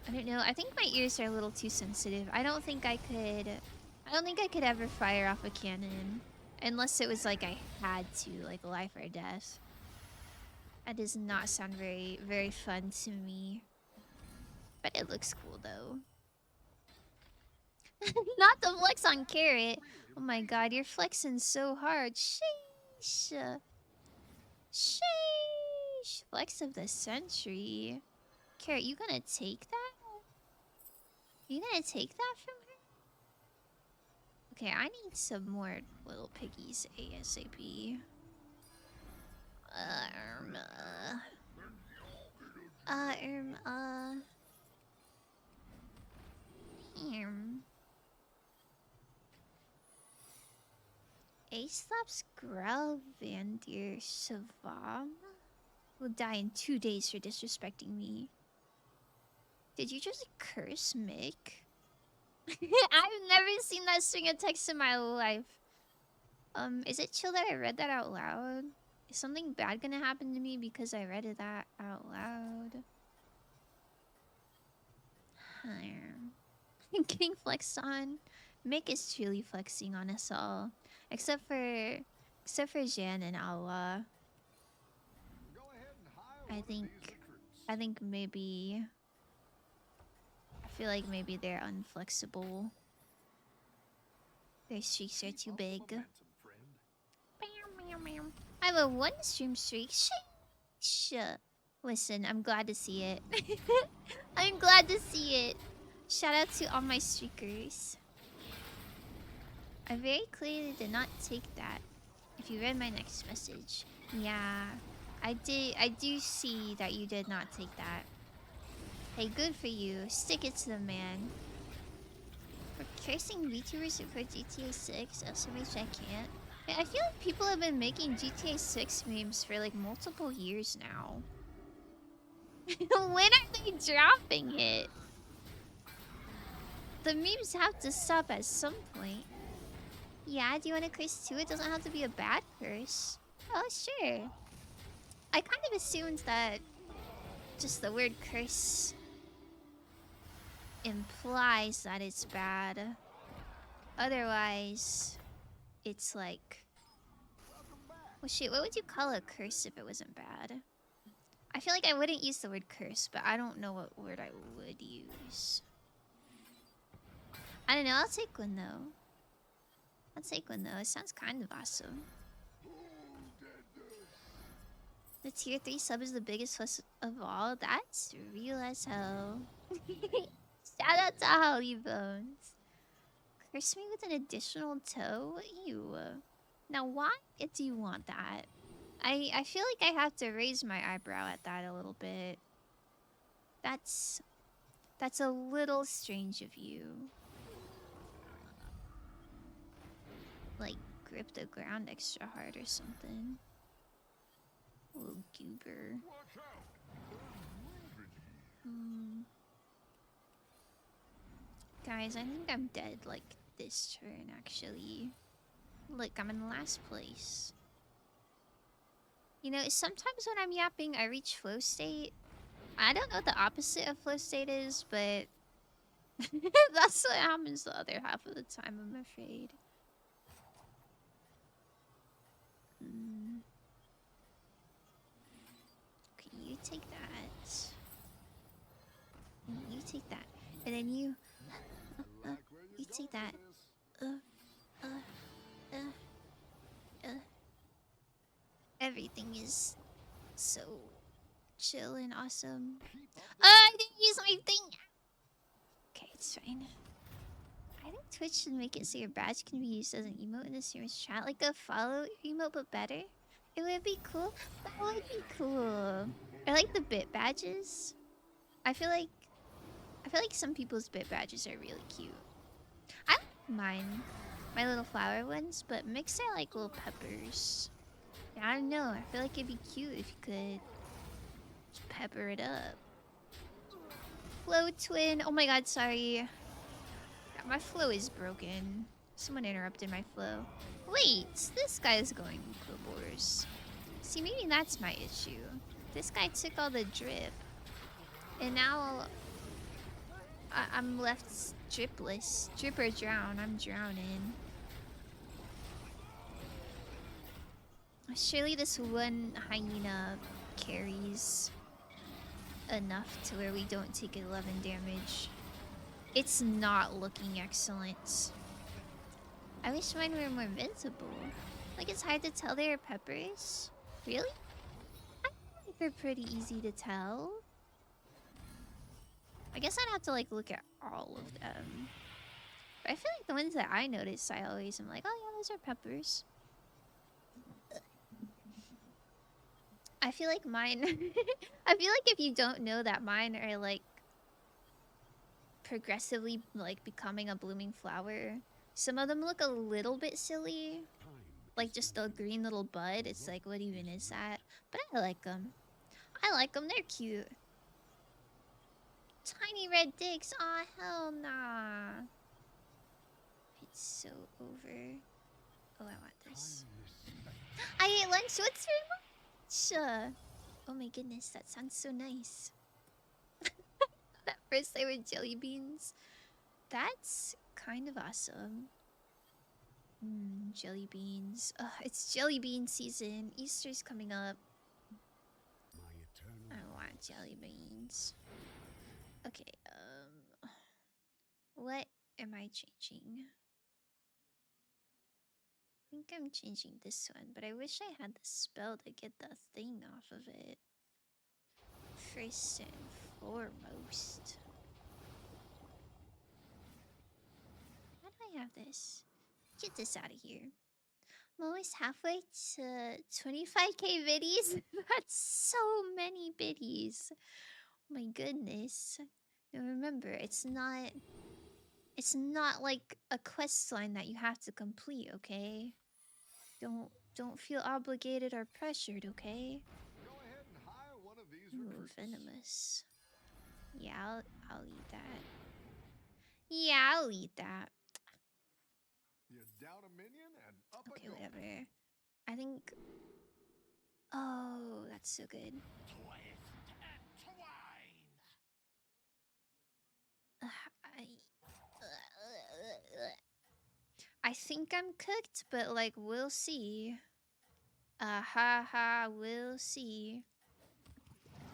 I don't know. I think my ears are a little too sensitive. I don't think I could ever fire off a cannon. Unless it was like I had to, like life or death. That does not sound very, very fun to me. But it looks cool though. Not the flex on Carrot. Oh my god, you're flexing so hard. Sheesh. Sheesh. Flex of the century. Carrot, you gonna take that? You gonna take that from her? Okay, I need some more little piggies ASAP. Aesop's Grelvandir Savam will die in 2 days for disrespecting me. Did you just curse Mick? I've never seen that string of text in my life. Is it chill that I read that out loud? Is something bad gonna happen to me because I read that out loud? I'm getting flexed on. Mick is truly flexing on us all. Except for Jan and Awa. I think maybe I feel like maybe they're unflexible. Their streaks are too big. I have a 1 stream streak. Sheesh. Listen, I'm glad to see it. I'm glad to see it. Shout out to all my streakers. I very clearly did not take that. If you read my next message. Yeah, I do see that you did not take that. Hey, good for you. Stick it to the man. For cursing VTubers record GTA 6, SMH I can't. I feel like people have been making GTA 6 memes for like multiple years now. When are they dropping it? The memes have to stop at some point. Yeah, do you want a curse too? It doesn't have to be a bad curse. Oh, sure. I kind of assumed that just the word curse implies that it's bad. Otherwise, it's like... Well, shit, what would you call a curse if it wasn't bad? I feel like I wouldn't use the word curse, but I don't know what word I would use. I don't know, I'll take one though. I'll take one though, it sounds kind of awesome. The tier 3 sub is the biggest plus of all? That's real as hell. Shout out to Holly Bones. Curse me with an additional toe? Ew. Now why do you want that? I feel like I have to raise my eyebrow at that a little bit. That's a little strange of you. Like, grip the ground extra hard or something. Little goober. Guys, I think I'm dead, like, this turn, actually. Look, I'm in last place. You know, sometimes when I'm yapping, I reach flow state. I don't know what the opposite of flow state is, but... that's what happens the other half of the time, I'm afraid. Okay, you take that. You take that. And then you... you take that. Everything is so chill and awesome. I didn't use my thing! Okay, it's fine. I think Twitch should make it so your badge can be used as an emote in the streamer's chat. Like a follow emote, but better. It would be cool. That would be cool. I like the bit badges. I feel like some people's bit badges are really cute. I like mine. My little flower ones, but Mix I like little peppers. Yeah, I don't know. I feel like it'd be cute if you could just pepper it up. Flow twin. Oh my god, sorry. Yeah, my flow is broken. Someone interrupted my flow. Wait, this guy is going Koboars. See, maybe that's my issue. This guy took all the drip. And now I'm left dripless. Drip or drown. I'm drowning. Surely this one hyena carries enough to where we don't take 11 damage. It's not looking excellent. I wish mine were more visible. Like, it's hard to tell they're peppers. Really? I think they're pretty easy to tell. I guess I'd have to, like, look at all of them. But I feel like the ones that I notice, I always am like, oh yeah, those are peppers. I feel like mine... I feel like if you don't know that mine are, like, progressively, like, becoming a blooming flower, some of them look a little bit silly. Like, just a green little bud. It's like, what even is that? But I like them. I like them. They're cute. Tiny red dicks. Aw, hell nah. It's so over. Oh, I want this. I ate lunch. What's for lunch? Oh my goodness, that sounds so nice. At first they were jelly beans. That's kind of awesome. Jelly beans. It's jelly bean season. Easter's coming up. I want jelly beans. Okay, what am I changing? I think I'm changing this one, but I wish I had the spell to get the thing off of it. First and foremost. How do I have this? Get this out of here. I'm almost halfway to 25k biddies. That's so many biddies. Oh my goodness. Now remember, it's not like a quest line that you have to complete, okay? Don't feel obligated or pressured, okay? Go ahead and hire one of these these Ooh, recruits. venomous. Yeah, I'll eat that. Yeah, I'll eat that. You down a minion and up Okay, a goal. whatever. I think. Oh, that's so good. Twist and twine. I think I'm cooked, but like we'll see. Ha ha, we'll see.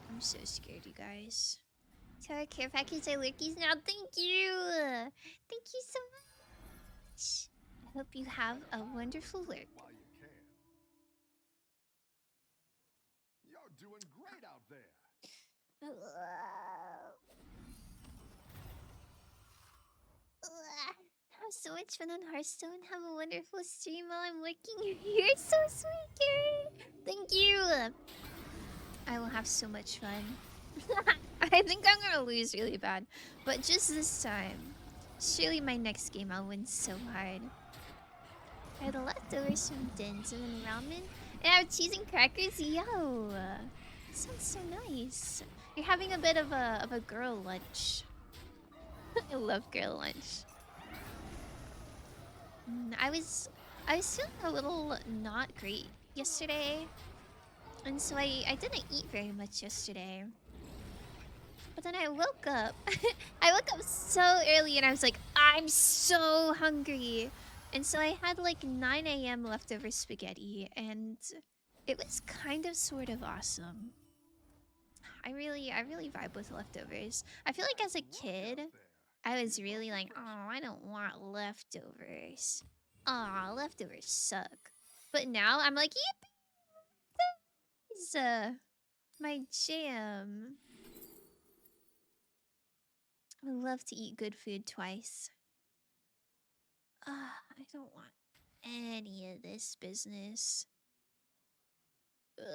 I'm so scared, you guys. Tara care package, I lurkies now. Thank you. Thank you so much. I hope you have a wonderful lurk. While you can. You're doing great out there. Have so much fun on Hearthstone. Have a wonderful stream while I'm working. You're so sweet, Gary. Thank you. I will have so much fun. I think I'm gonna lose really bad, but just this time. Surely my next game I'll win so hard. I had leftovers from Dins and then ramen. And I have cheese and crackers. Yo, sounds so nice. You're having a bit of a girl lunch. I love girl lunch. I was feeling a little not great yesterday, and so I didn't eat very much yesterday. But then I woke up. I woke up so early, and I was like, I'm so hungry. And so I had like 9 a.m. leftover spaghetti, and it was kind of sort of awesome. I really vibe with leftovers. I feel like as a kid, I was really like, oh, I don't want leftovers. Aw, leftovers suck. But now I'm like, yippee! This is my jam. I love to eat good food twice. I don't want any of this business. Ugh.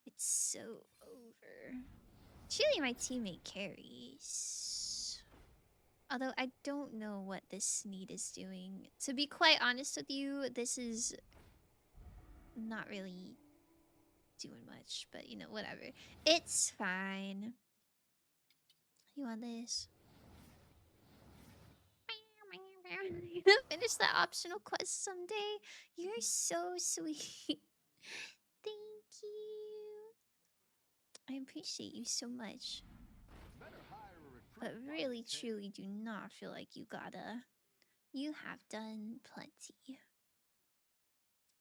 It's so over. Surely my teammate carries. Although I don't know what this Sneed is doing. To be quite honest with you, this is not really doing much, but you know, whatever. It's fine. You want this? Finish that optional quest someday. You're so sweet. Thank you. I appreciate you so much. But really, truly do not feel like you gotta. You have done plenty.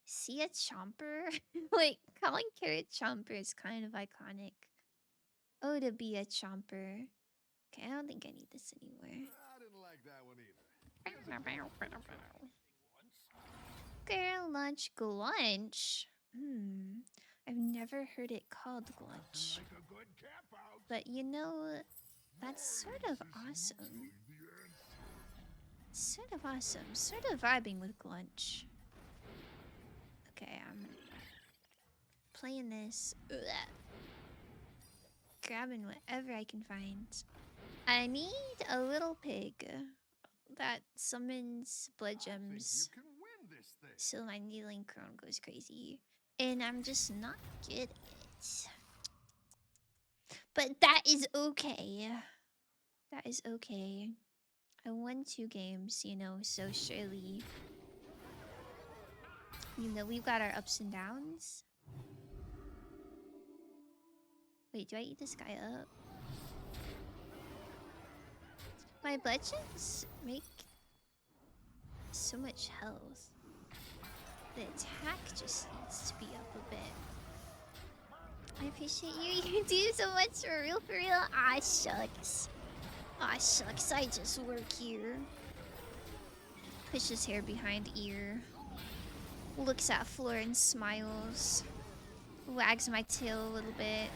See a chomper? Like, calling Carrot Chomper is kind of iconic. Oh, to be a chomper. Okay, I don't think I need this anymore. I didn't like that one either. Girl lunch glunch. I've never heard it called glunch. Like a good cap out. But you know, that's sort of awesome. Sort of awesome. Sort of vibing with glunch. Okay, I'm playing this. Ugh. Grabbing whatever I can find. I need a little pig that summons blood gems. You can win this thing. So my kneeling crone goes crazy. And I'm just not getting it. But that is okay. That is okay. I won 2 games, you know, so surely. You know, we've got our ups and downs. Wait, do I eat this guy up? My blood gems make so much health. The attack just needs to be up a bit. I appreciate you. You do so much for real, for real. Ah, shucks. Ah, shucks. I just work here. Pushes hair behind ear. Looks at floor and smiles. Wags my tail a little bit.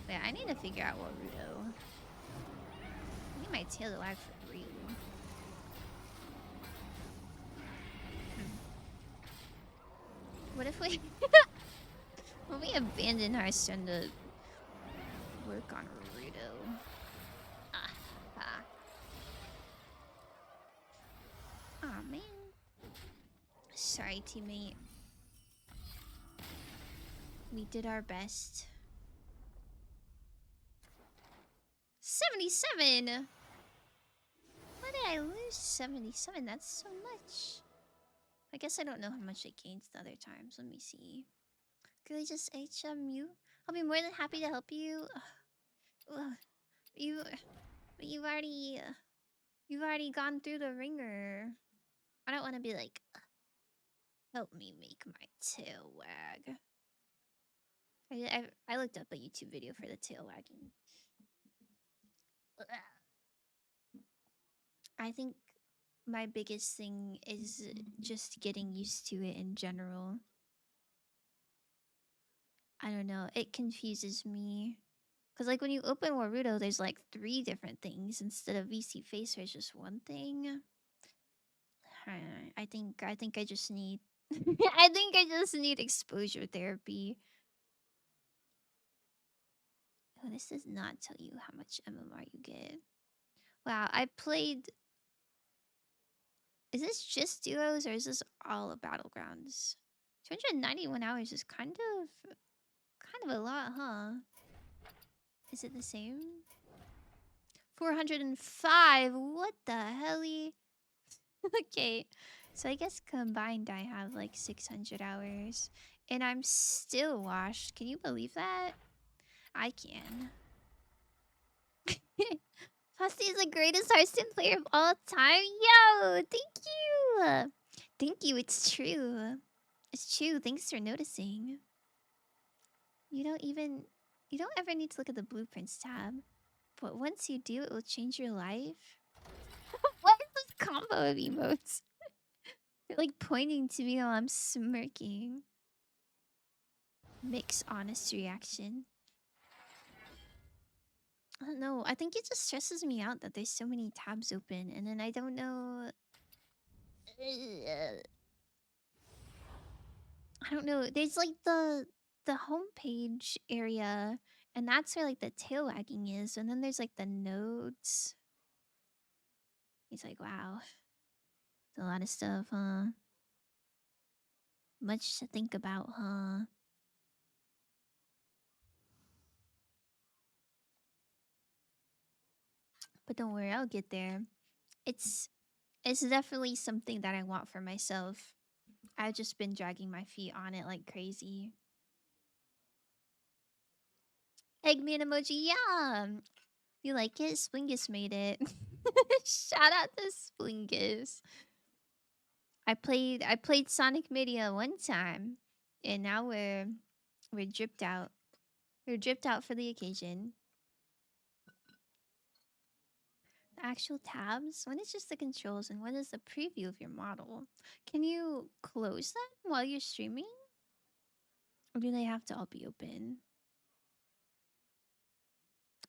Wait, I need to figure out what Rudo. I need my tail to wag for real. What if we... When we abandon Hearthstone to work on Rudo? Aw, man. Sorry, teammate. We did our best. 77! Why did I lose 77? That's so much. I guess I don't know how much I gained the other times. Let me see. Could I just HM you? I'll be more than happy to help you. Ugh. You've already gone through the ringer. I don't want to be like, help me make my tail wag. I looked up a YouTube video for the tail wagging. I think my biggest thing is just getting used to it in general. I don't know. It confuses me. Because, like, when you open Warudo, there's, like, 3 different things instead of VC Face, there's just one thing. I think I just need... I think I just need exposure therapy. Oh, this does not tell you how much MMR you get. Wow, I played... Is this just duos or is this all of Battlegrounds? 291 hours is kind of a lot, huh? Is it the same? 405. What the helly? Okay. So I guess combined I have like 600 hours. And I'm still washed. Can you believe that? I can. Fusty is the greatest Hearthstone player of all time. Yo, thank you. Thank you. It's true. It's true. Thanks for noticing. You don't ever need to look at the blueprints tab. But once you do, it will change your life. What is this combo of emotes? They're like pointing to me while I'm smirking. Mixed honest reaction. I don't know. I think it just stresses me out that there's so many tabs open and then I don't know. I don't know. There's like the homepage area and that's where like the tail wagging is. And then there's like the nodes. He's like, wow. It's a lot of stuff, huh? Much to think about, huh? But don't worry, I'll get there. It's definitely something that I want for myself. I've just been dragging my feet on it like crazy. Eggman emoji, yeah! You like it? Splingus made it. Shout out to Splingus. I played Sonic Media one time, and now we're dripped out. We're dripped out for the occasion. The actual tabs? One is just the controls, and one is the preview of your model. Can you close them while you're streaming? Or do they have to all be open?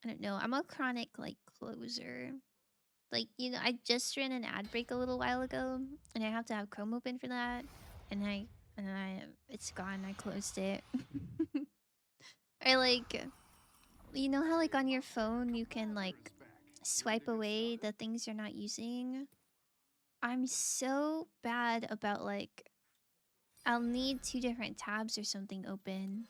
I don't know. I'm a chronic, like, closer. Like, you know, I just ran an ad break a little while ago, and I have to have Chrome open for that. And it's gone. I closed it. Or, like, you know how, like, on your phone you can, like, swipe away the things you're not using? I'm so bad about, like, I'll need 2 different tabs or something open,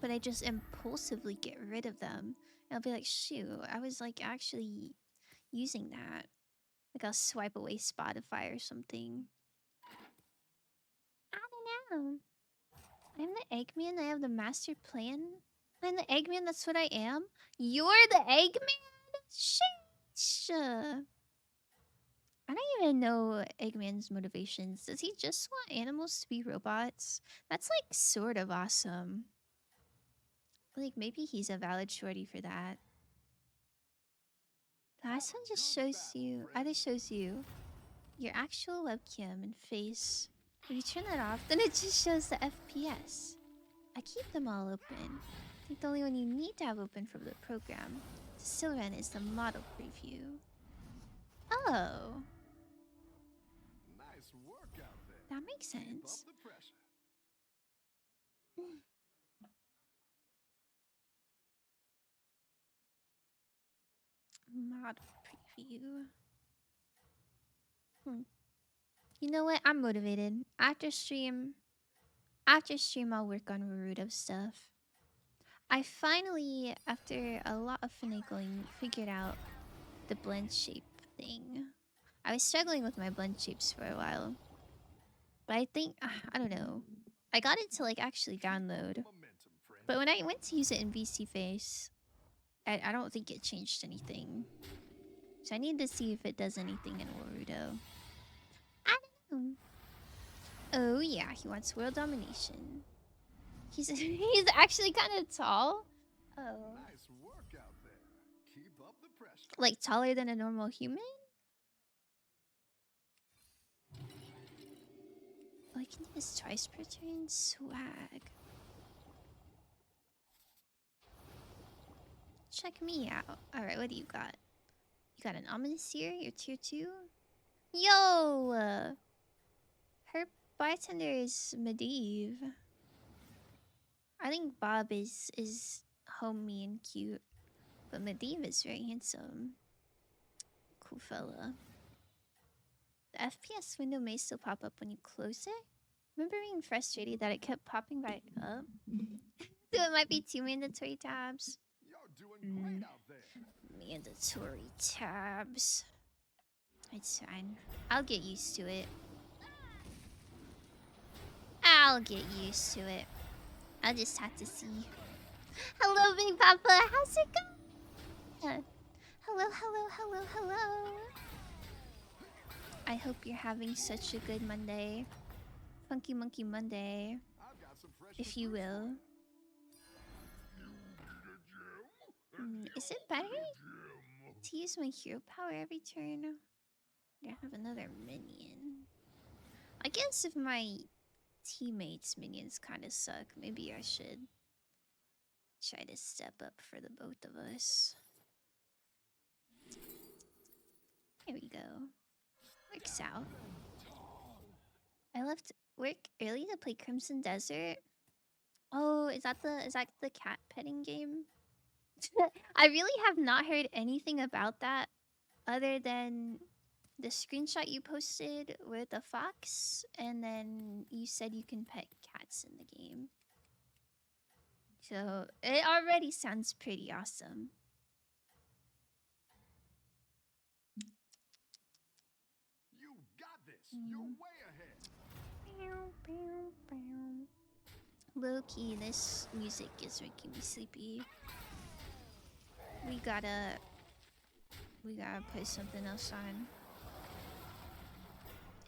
but I just impulsively get rid of them. And I'll be like, shoot, I was, like, actually using that. Like, I'll swipe away Spotify or something. I don't know. I'm the Eggman. I have the master plan. I'm the Eggman. That's what I am. You're the Eggman? Sheesh. I don't even know Eggman's motivations. Does he just want animals to be robots? That's, like, sort of awesome. Like, maybe he's a valid shorty for that. The last one just shows you... Either shows you your actual webcam and face. If you turn that off, then it just shows the FPS. I keep them all open. I think the only one you need to have open from the program to still run is the model preview. Oh. Nice work out there. That makes sense. Keep up the pressure. Model preview. You know what? I'm motivated. After stream, After stream, I'll work on Naruto stuff. I finally, after a lot of finagling, figured out the blend shape thing. I was struggling with my blend shapes for a while. But I think, I don't know. I got it to like actually download. Momentum, friend. But when I went to use it in VC Face, I don't think it changed anything. So I need to see if it does anything in Naruto. I don't know. Oh yeah, he wants world domination. He's actually kind of tall. Oh. Nice work out there. Keep up the pressure. Like taller than a normal human? Oh, I can do this twice per turn? Swag. Check me out. Alright, what do you got? You got an ominous here? You're tier 2? Yo! Her bartender is Medivh. I think Bob is homey and cute. But Medivh is very handsome. Cool fella. The FPS window may still pop up when you close it. Remember being frustrated that it kept popping back up? So it might be 2 mandatory tabs. You're doing great out there. Mandatory tabs. It's fine. I'll get used to it. I'll get used to it. I'll just have to see. Hello, Big Papa. How's it going? Hello, hello, hello, hello. I hope you're having such a good Monday. Funky Monkey Monday, I've got some fresh if you will. Is it better to use my hero power every turn? I have another minion. I guess if my teammates' minions kind of suck, maybe I should try to step up for the both of us. There we go. Works out. I left work early to play Crimson Desert. Oh, is that the cat petting game? I really have not heard anything about that other than the screenshot you posted with a fox, and then you said you can pet cats in the game. So it already sounds pretty awesome. You got this. You're way ahead. Low key, this music is making me sleepy. We gotta put something else on.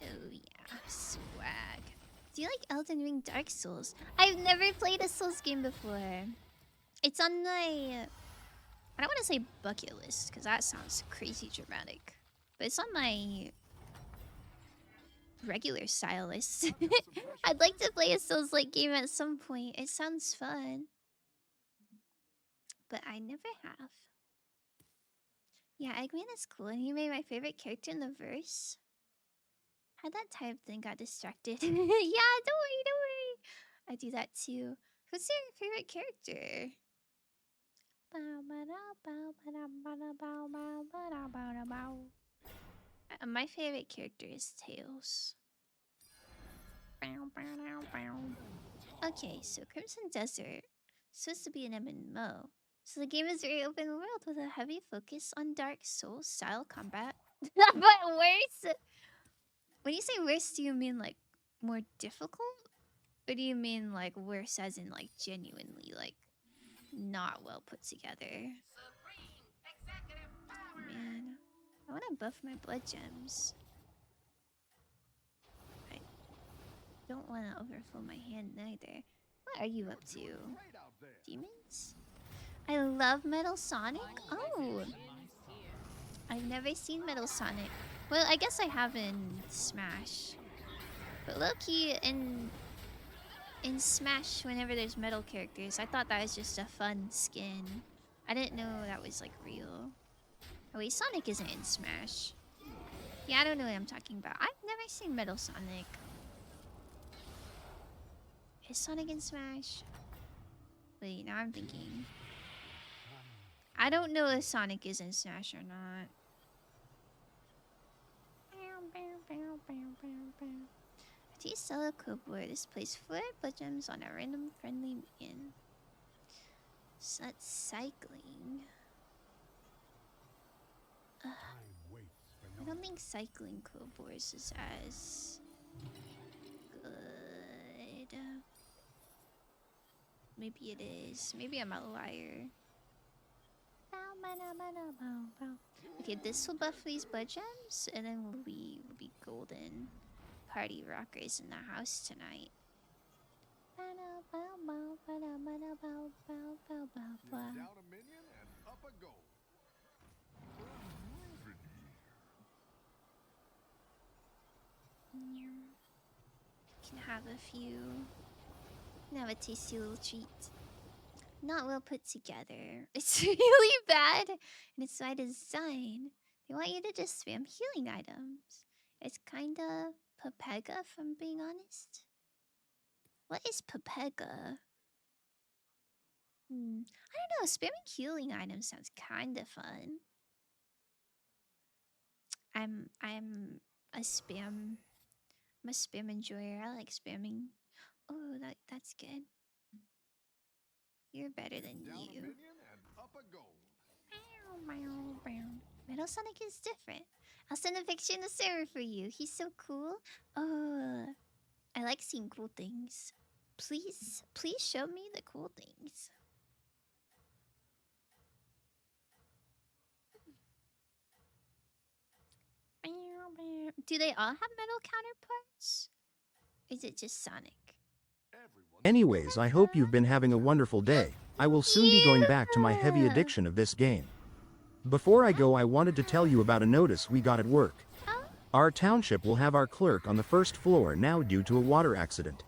Oh yeah, swag. Do you like Elden Ring Dark Souls? I've never played a Souls game before. It's on my... I don't want to say bucket list, because that sounds crazy dramatic. But it's on my regular style list. I'd like to play a Souls-like game at some point. It sounds fun. But I never have. Yeah, Eggman is cool, and he made my favorite character in the verse. Had that type thing got distracted. Yeah, don't worry, don't worry. I do that too. Who's your favorite character? My favorite character is Tails. Okay, so Crimson Desert supposed to be an MMO. So the game is very open world with a heavy focus on Dark Souls style combat. But worse. When you say worse, do you mean like more difficult? Or do you mean like worse as in like genuinely like not well put together? Man, I want to buff my blood gems. I don't want to overfill my hand neither. What are you up to? Great out there. Demons? I love Metal Sonic? Oh! I've never seen Metal Sonic. Well, I guess I have in Smash. But low-key, in Smash, whenever there's metal characters, I thought that was just a fun skin. I didn't know that was, like, real. Oh wait, Sonic isn't in Smash. Yeah, I don't know what I'm talking about. I've never seen Metal Sonic. Is Sonic in Smash? Wait, now I'm thinking. I don't know if Sonic is in Smash or not. I Do you sell a Kobold? This plays 4 blood gems on a random friendly minion. So that's cycling. I don't think cycling Kobolds is as good. Maybe it is. Maybe I'm a liar. Okay, this will buff these blood gems, and then we'll be golden. Party rockers in the house tonight. You're down a minion and up a goal. Can have a few. Can have a tasty little treat. Not well put together. It's really bad, and it's by design. They want you to just spam healing items. It's kinda Pepega, if I'm being honest. What is Pepega? I don't know. Spamming healing items sounds kinda fun. I'm a spam. I'm a spam enjoyer. I like spamming. Oh, that's good. You're better than Down a you. minion and up a goal. Metal Sonic is different. I'll send a picture in the server for you. He's so cool. Oh, I like seeing cool things. Please show me the cool things. Do they all have metal counterparts? Is it just Sonic? Anyways, I hope you've been having a wonderful day. I will soon be going back to my heavy addiction of this game. Before I go, I wanted to tell you about a notice we got at work. Our township will have our clerk on the first floor now due to a water accident.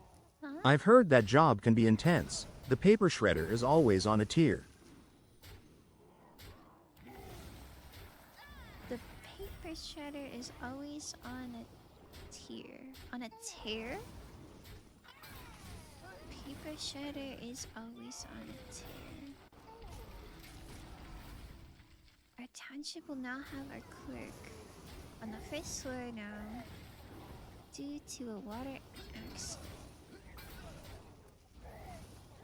I've heard that job can be intense. The paper shredder is always on a tear. The paper shredder is always on a tear. On a tear? Paper shredder is always on a tear. Our township will now have our clerk on the first floor now due to a water accident.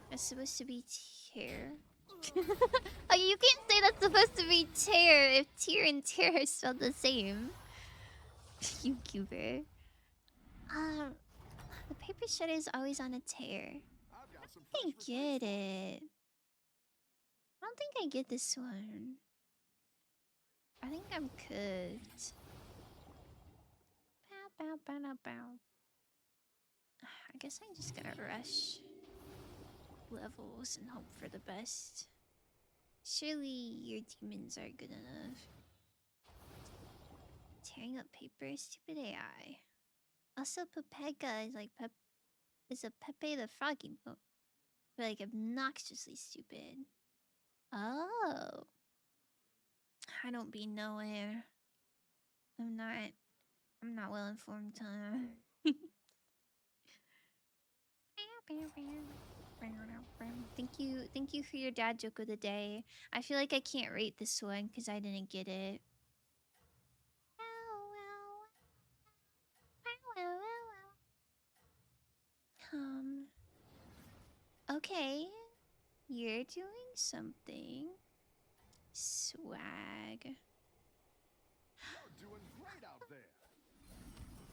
That's supposed to be tear. Oh, you can't say that's supposed to be tear if tear and tear are spelled the same. YouTuber. The paper shredder is always on a tear. I get it. I don't think I get this one. I think I'm cooked. I guess I'm just gonna rush levels and hope for the best. Surely your demons are good enough. Tearing up paper, stupid AI. Also, Pepega is like is a Pepe the Froggy mode. But like obnoxiously stupid. Oh. I don't be nowhere. I'm not well informed, huh? Thank you for your dad joke of the day. I feel like I can't rate this one because I didn't get it. Okay. You're doing something. Swag. You're doing great out there.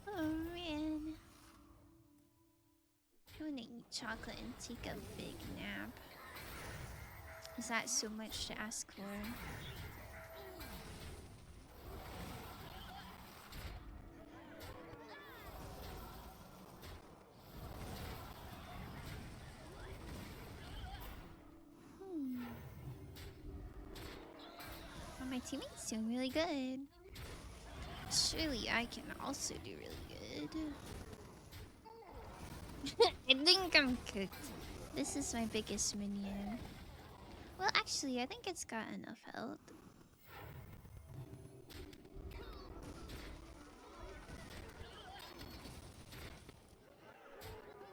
Oh man. I'm gonna eat chocolate and take a big nap. Is that so much to ask for? Well, my teammate's doing really good. Surely I can also do really good. I think I'm cooked. This is my biggest minion. Well, actually, I think it's got enough health.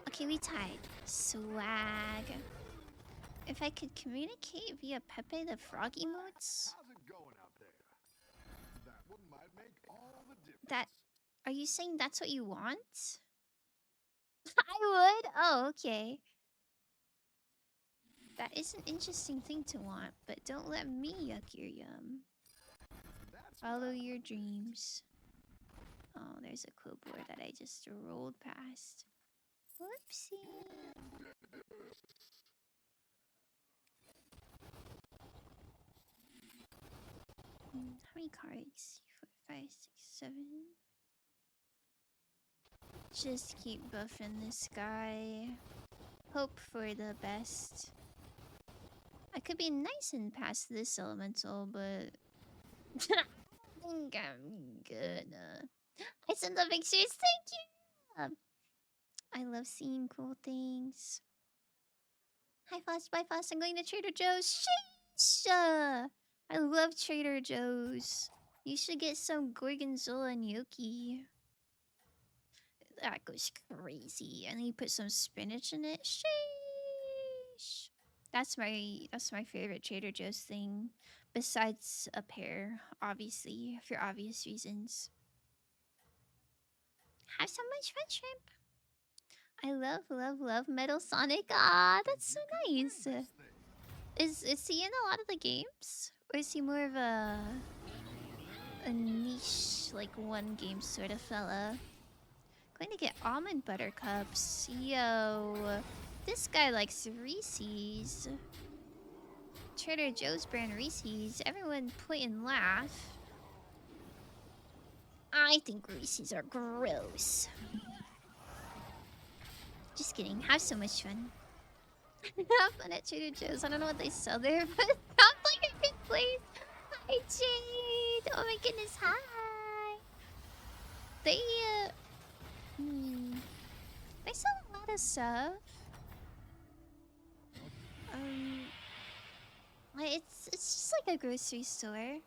Okay, we tied. Swag. If I could communicate via Pepe the Froggy modes. How's it going out there? That one might make all the difference. That, are you saying that's what you want? I would? Oh, okay. That is an interesting thing to want, but don't let me yuck your yum. That's Follow your dreams. Oh, there's a quillboard that I just rolled past. Whoopsie. How many cards? 4, 5, 6, 7. Just keep buffing this guy. Hope for the best. I could be nice and pass this elemental, but I think I'm gonna. I sent the pictures. Thank you. I love seeing cool things. Hi, Foss. Bye, Foss. I'm going to Trader Joe's. Sheesh! I love Trader Joe's. You should get some gorgonzola gnocchi. That goes crazy. And then you put some spinach in it. Sheesh! That's my favorite Trader Joe's thing. Besides a pear, obviously, for obvious reasons. Have so much fun, Shrimp. I love Metal Sonic. Ah, that's so nice. Is he in a lot of the games? Or is he more of a niche, like one game sort of fella? Going to get almond buttercups. Yo, this guy likes Reese's. Trader Joe's brand Reese's. Everyone point and laugh. I think Reese's are gross. Just kidding. Have so much fun. Have fun at Trader Joe's. I don't know what they sell there, but it sounds like a good place. Hi, Jade. Oh my goodness. Hi. They they sell a lot of stuff. It's just like a grocery store.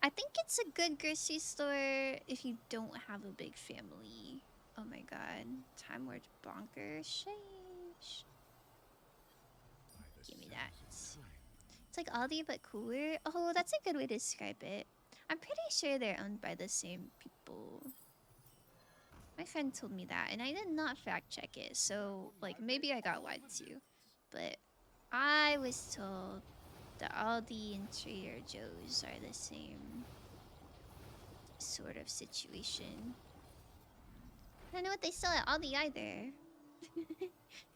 I think it's a good grocery store if you don't have a big family. Oh my god. Time Lord Bonker. Sheesh. Give me that. It's like Aldi but cooler. Oh, that's a good way to describe it. I'm pretty sure they're owned by the same people. My friend told me that, and I did not fact check it, so like maybe I got lied to. But I was told that Aldi and Trader Joe's are the same sort of situation. I don't know what they sell at Aldi either.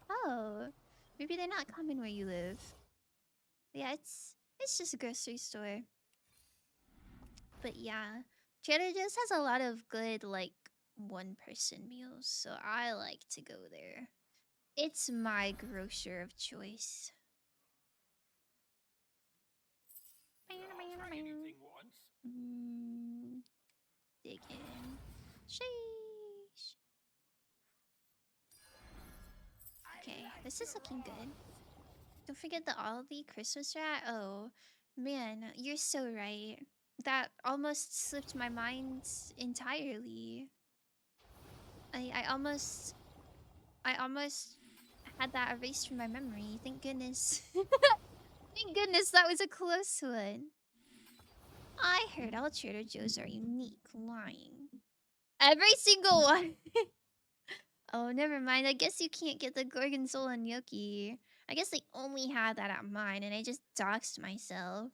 Oh, maybe they're not common where you live. Yeah, it's just a grocery store. But yeah, Trader Joe's has a lot of good like one-person meals, so I like to go there. It's my grocer of choice. Dig in. Sheesh. Okay, this is looking good. Don't forget the Aldi Christmas rat. Oh, man, you're so right. That almost slipped my mind entirely. I almost had that erased from my memory. Thank goodness. Thank goodness that was a close one. I heard all Trader Joe's are unique. Lying. Every single one. Oh, never mind. I guess you can't get the Gorgonzola gnocchi. I guess they only had that at mine, and I just doxed myself.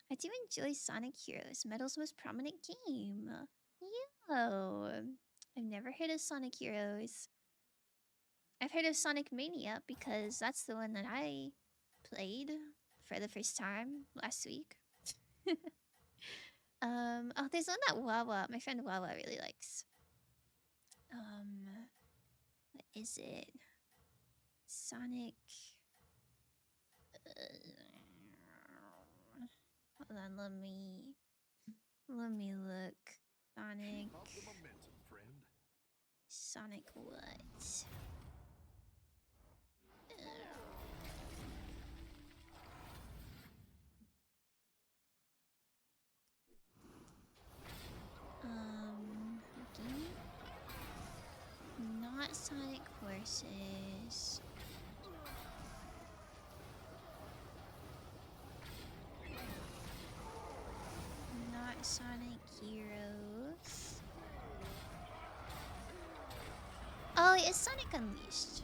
I do enjoy Sonic Heroes, Metal's most prominent game. Yo, I've never heard of Sonic Heroes. I've heard of Sonic Mania because that's the one that I played for the first time last week. Oh, there's one that Wawa, my friend Wawa really likes. What is it? Sonic. Hold on, let me look. Sonic. Pump the momentum, friend. Sonic what? Looking. Not Sonic Forces. Not Sonic Heroes. is Sonic Unleashed.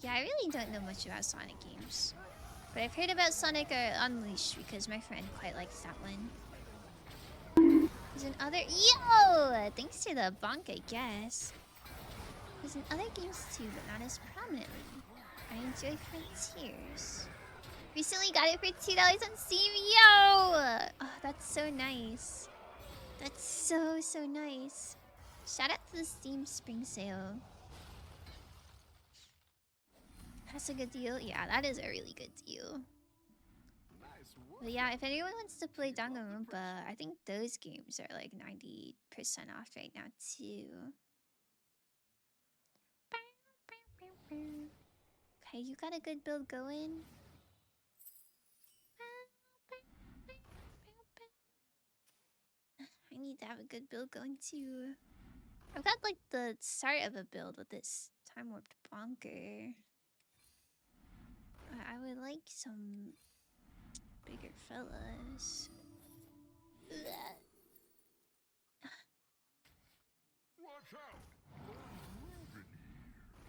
Yeah, I really don't know much about Sonic games. But I've heard about Sonic Unleashed because my friend quite likes that one. There's in other... Yo! Thanks to the bonk, I guess. There's in other games too, but not as prominently. I enjoy Frontiers. Recently got it for $2 on Steam. Yo! Oh, that's so nice. That's so nice. Shout out to the Steam Spring Sale. That's a good deal. Yeah, that is a really good deal. Nice work. But yeah, if anyone wants to play Danganronpa, I think those games are like 90% off right now too. Okay, you got a good build going. I need to have a good build going too. I've got like the start of a build with this time warped bonker. I would like some bigger fellas. Watch out.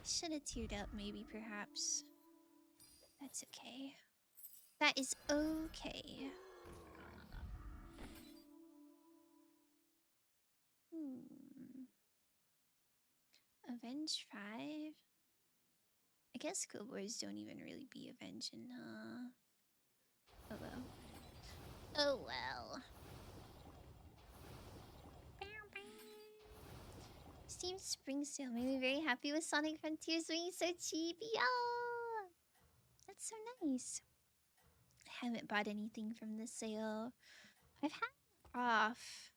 Should have teared up, maybe, perhaps. That's okay. That is okay. Avenge 5? I guess Schoolboys don't even really be avenging, huh? Oh well. Oh well. Steam Spring Sale made me very happy with Sonic Frontiers being so cheap. Yeah! That's so nice. I haven't bought anything from the sale. I've had off.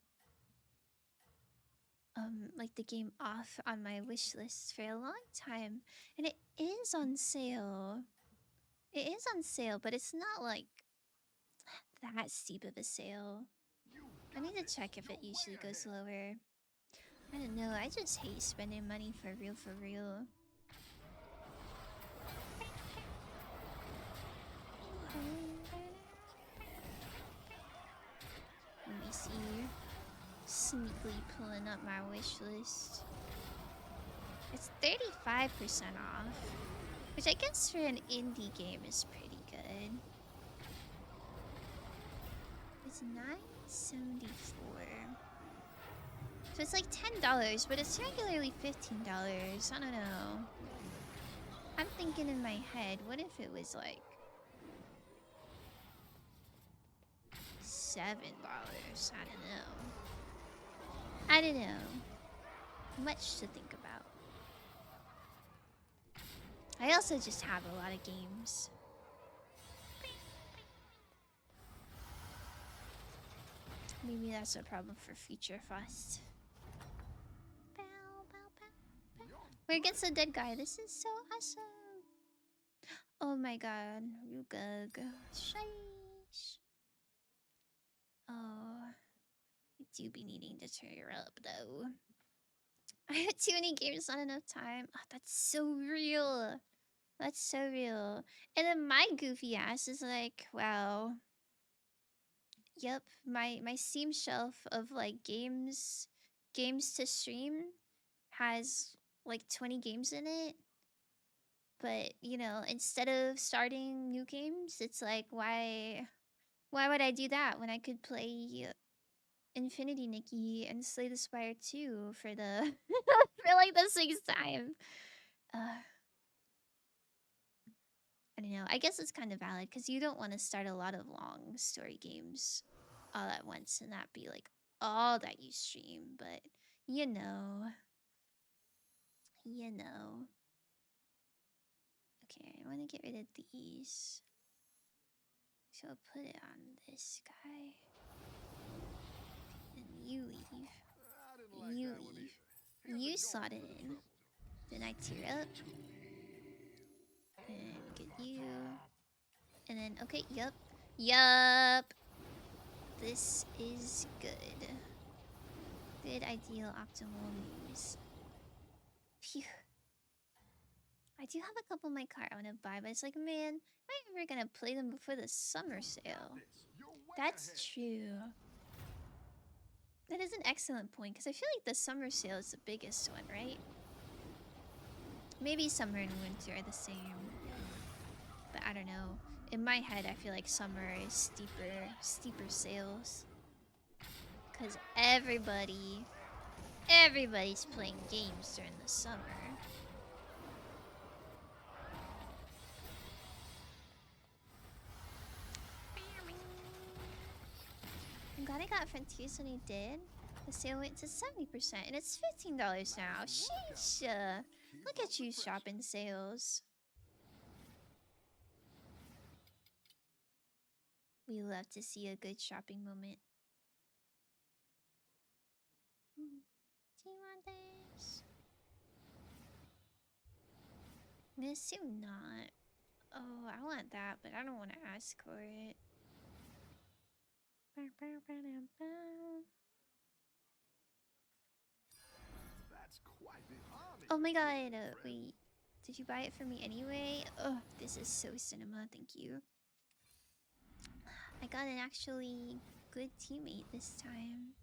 Like the game off on my wish list for a long time. And it is on sale. It is on sale, but it's not like that steep of a sale. I need to check if it usually goes lower. I don't know, I just hate spending money for real. Let me see. Sneakily pulling up my wish list. It's 35% off. Which I guess for an indie game is pretty good. It's $9.74. So it's like $10, but it's regularly $15. I don't know. I'm thinking in my head, what if it was like $7? I don't know. Much to think about. I also just have a lot of games. Maybe that's a problem for Future Fust. Where gets the dead guy? This is so awesome. Oh my god. Rugug. Sheesh. Oh. I do be needing to turn her up though. I have too many games, not enough time. Oh, that's so real. That's so real. And then my goofy ass is like, wow. Yep, my Steam shelf of like games to stream has like 20 games in it. But, you know, instead of starting new games, it's like why would I do that when I could play Infinity Nikki and Slay the Spire 2 for the for like the 6th time? I don't know. I guess it's kind of valid because you don't want to start a lot of long story games all at once and that be like all that you stream. But you know. Okay, I want to get rid of these. So I'll put it on this guy. And you leave. I didn't like You that one leave. either. You slot it in. Then I tear up. And get you. And then, okay, yup. This is good. Good, ideal, optimal news. Phew. I do have a couple in my cart I want to buy, but it's like, man, am I ever gonna play them before the summer sale? That's true. That is an excellent point, because I feel like the summer sale is the biggest one, right? Maybe summer and winter are the same. But I don't know. In my head, I feel like summer is steeper sales. Cause everybody's playing games during the summer. I'm glad I got Frontiers when I did. The sale went to 70% and it's $15 now. Sheesh! Look at you shopping sales. We love to see a good shopping moment. Do you want this? I'm gonna assume not. Oh, I want that, but I don't want to ask for it. That's quite the army. Oh my god, wait. Did you buy it for me anyway? Oh, this is so cinema, thank you. I got an actually good teammate this time.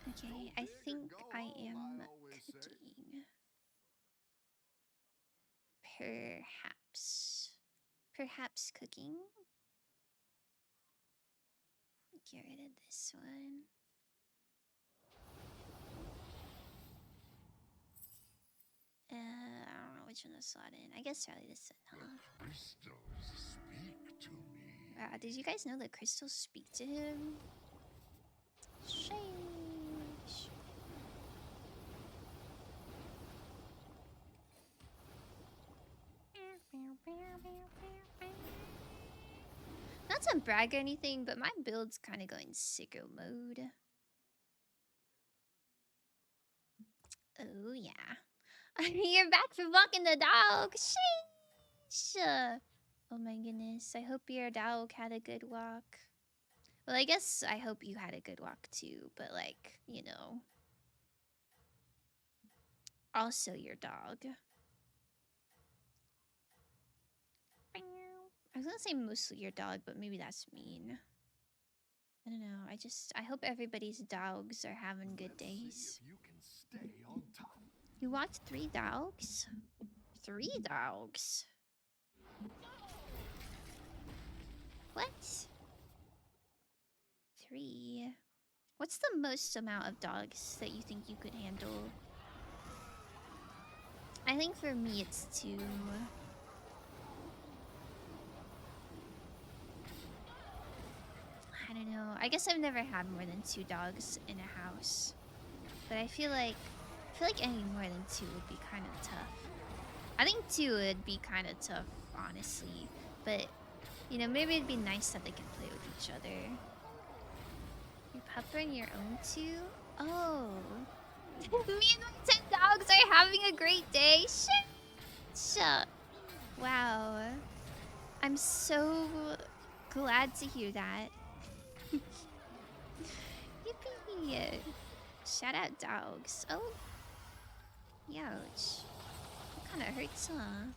Okay, I think I am cooking. Perhaps cooking. Get rid of this one. I don't know which one to slot in. I guess probably this one, huh? Crystals speak to me. Did you guys know that crystals speak to him? Sheesh. Not to brag or anything, but my build's kind of going sicko mode. Oh yeah. You're back for walking the dog. Sheesh. Oh my goodness. I hope your dog had a good walk. Well, I guess I hope you had a good walk too, but like, you know. Also your dog. I was gonna say mostly your dog, but maybe that's mean. I don't know. I hope everybody's dogs are having good days. If you can stay on top. You walked 3 dogs? 3 dogs? What? 3? What's the most amount of dogs that you think you could handle? I think for me it's 2. I don't know. I guess I've never had more than 2 dogs in a house. But I feel like any more than 2 would be kind of tough. I think 2 would be kind of tough, honestly. But, you know, maybe it'd be nice that they can play with each other. You pupper your own 2? Oh. Me and my 10 dogs are having a great day. Shut. Wow. I'm so glad to hear that. Yippee. Shout out dogs. Oh. Youch. That kind of hurts, huh?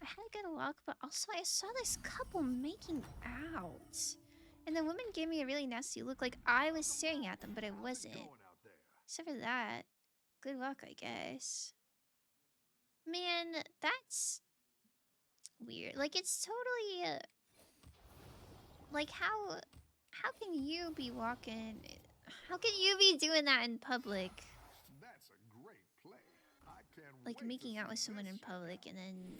I had a good walk, but also I saw this couple making out. And the woman gave me a really nasty look, like I was staring at them, but I wasn't. Except for that. Good luck, I guess. Man, that's weird. Like, it's totally... like, how can you be walking... How can you be doing that in public? That's a great play. I can't Like, wait making to out see with someone this in public and then...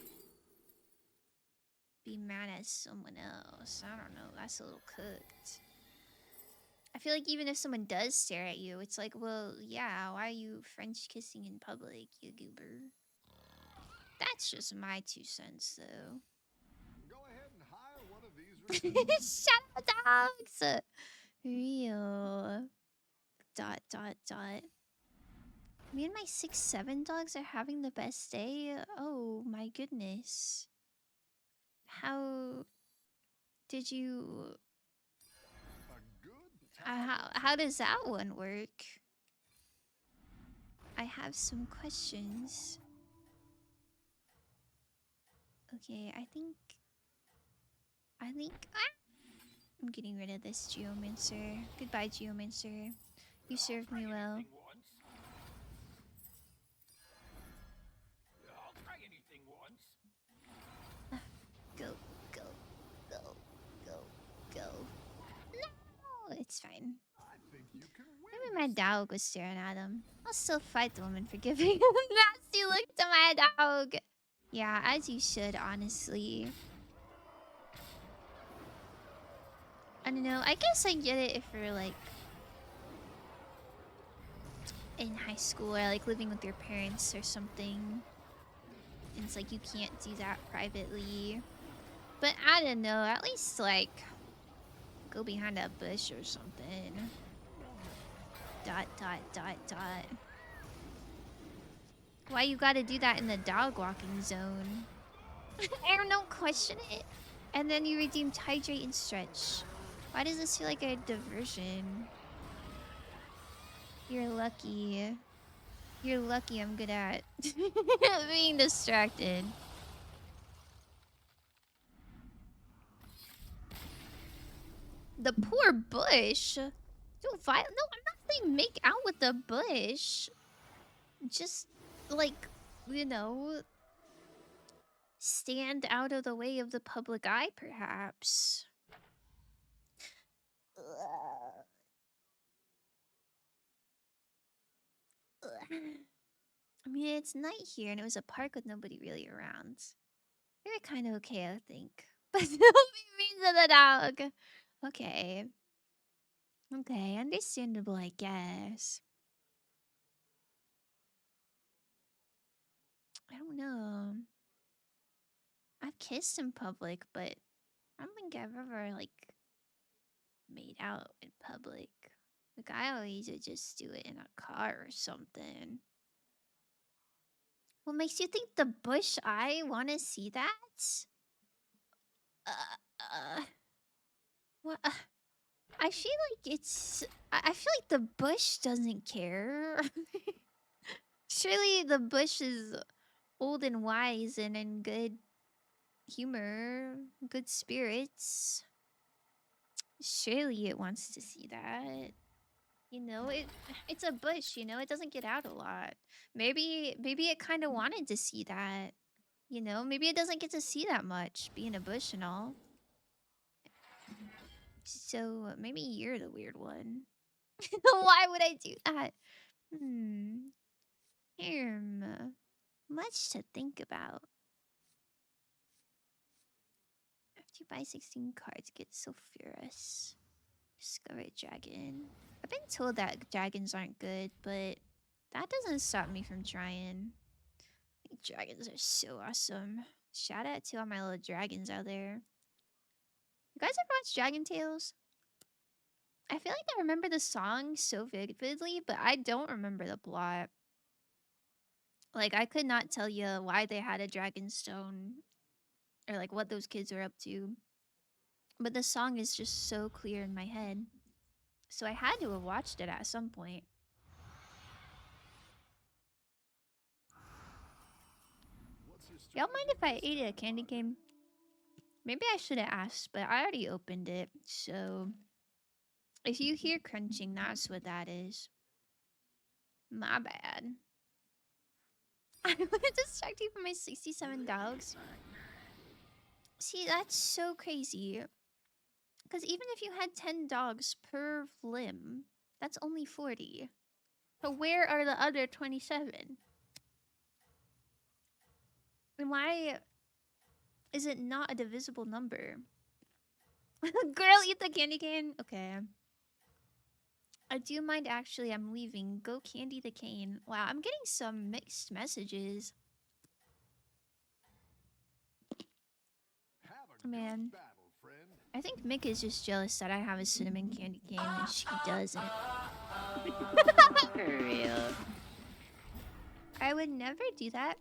be mad at someone else. I don't know. That's a little cooked. I feel like even if someone does stare at you, it's like, well, yeah, why are you French kissing in public, you goober? That's just my 2 cents, though. Go ahead and hire one of these. Shut up, dogs! Real. ... Me and my 6-7 dogs are having the best day? Oh my goodness. How did you... A good how does that one work? I have some questions. Okay, I think I think I'm getting rid of this Geomancer. Goodbye, Geomancer. You served me well. I'll try anything once. Go, go, go, go, go. No, it's fine. I think you can win. Maybe my dog was staring at him. I'll still fight the woman for giving him a nasty look to my dog. Yeah, as you should, honestly. I don't know. I guess I get it if you're like in high school or like living with your parents or something. And it's like you can't do that privately. But I don't know. At least like go behind a bush or something. Dot, dot, dot, dot. Why you gotta do that in the dog walking zone? I don't know, question it. And then you redeemed hydrate and stretch. Why does this feel like a diversion? You're lucky. You're lucky I'm good at being distracted. The poor bush. Don't fight. No, I'm not saying make out with the bush. Just like, you know, stand out of the way of the public eye, perhaps. I mean, it's night here and it was a park with nobody really around. They were kind of okay, I think. But don't be mean to the dog. Okay. Okay, understandable, I guess. I don't know. I've kissed in public, but I don't think I've ever, like, made out in public. Like, I always would just do it in a car or something. What makes you think the bush eye want to see that? What? I feel like it's... I feel like the bush doesn't care. Surely the bush is old and wise and in good humor, good spirits. Surely it wants to see that. You know, it's a bush, you know, it doesn't get out a lot. Maybe it kind of wanted to see that. You know, maybe it doesn't get to see that much, being a bush and all. So maybe you're the weird one. Why would I do that? Much to think about. After you buy 16 cards, get Sulfuras. Discover a dragon. I've been told that dragons aren't good, but that doesn't stop me from trying. I think dragons are so awesome. Shout out to all my little dragons out there. You guys ever watch Dragon Tales? I feel like I remember the song so vividly, but I don't remember the plot. Like, I could not tell you why they had a dragon stone or like what those kids were up to. But the song is just so clear in my head. So I had to have watched it at some point. Y'all mind if I ate a candy cane? Maybe I should have asked, but I already opened it. So if you hear crunching, that's what that is. My bad. I want to distract you from my 67 dogs. See, that's so crazy. Because even if you had 10 dogs per limb, that's only 40. So where are the other 27? And why is it not a divisible number? Girl, eat the candy cane? Okay. I do mind actually, I'm leaving. Go candy the cane. Wow, I'm getting some mixed messages. Man. I think Mick is just jealous that I have a cinnamon candy cane and she doesn't. For real. I would never do that.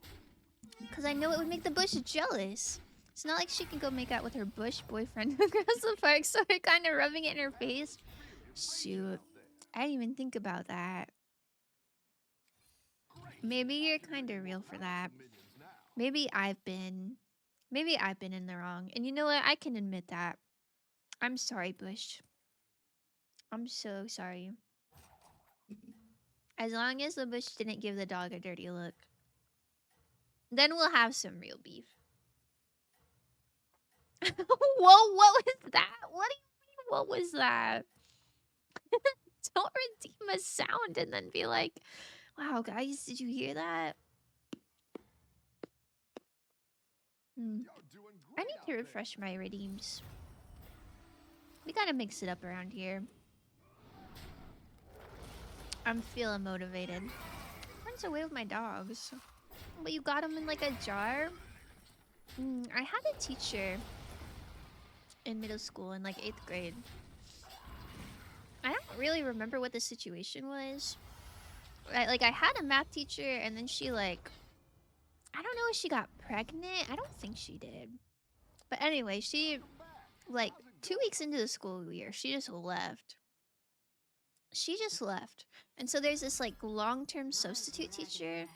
Because I know it would make the bush jealous. It's not like she can go make out with her bush boyfriend across the park, so we're kind of rubbing it in her face. Shoot. I didn't even think about that. Maybe you're kind of real for that. Maybe I've been Maybe I've been in the wrong. And you know what? I can admit that. I'm sorry, Bush. I'm so sorry. As long as the Bush didn't give the dog a dirty look, then we'll have some real beef. Whoa, what was that? What do you mean, what was that? Don't redeem a sound and then be like, wow, guys, did you hear that? Hmm. You're doing I great need out to there. refresh my redeems. We gotta mix it up around here. I'm feeling motivated. Runs away with my dogs. But you got them in like a jar? I had a teacher in middle school in like 8th grade. I don't really remember what the situation was. I had a math teacher and then she like, I don't know if she got pregnant. I don't think she did. But anyway, she like 2 weeks into the school year, she just left. And so there's this like long-term substitute teacher.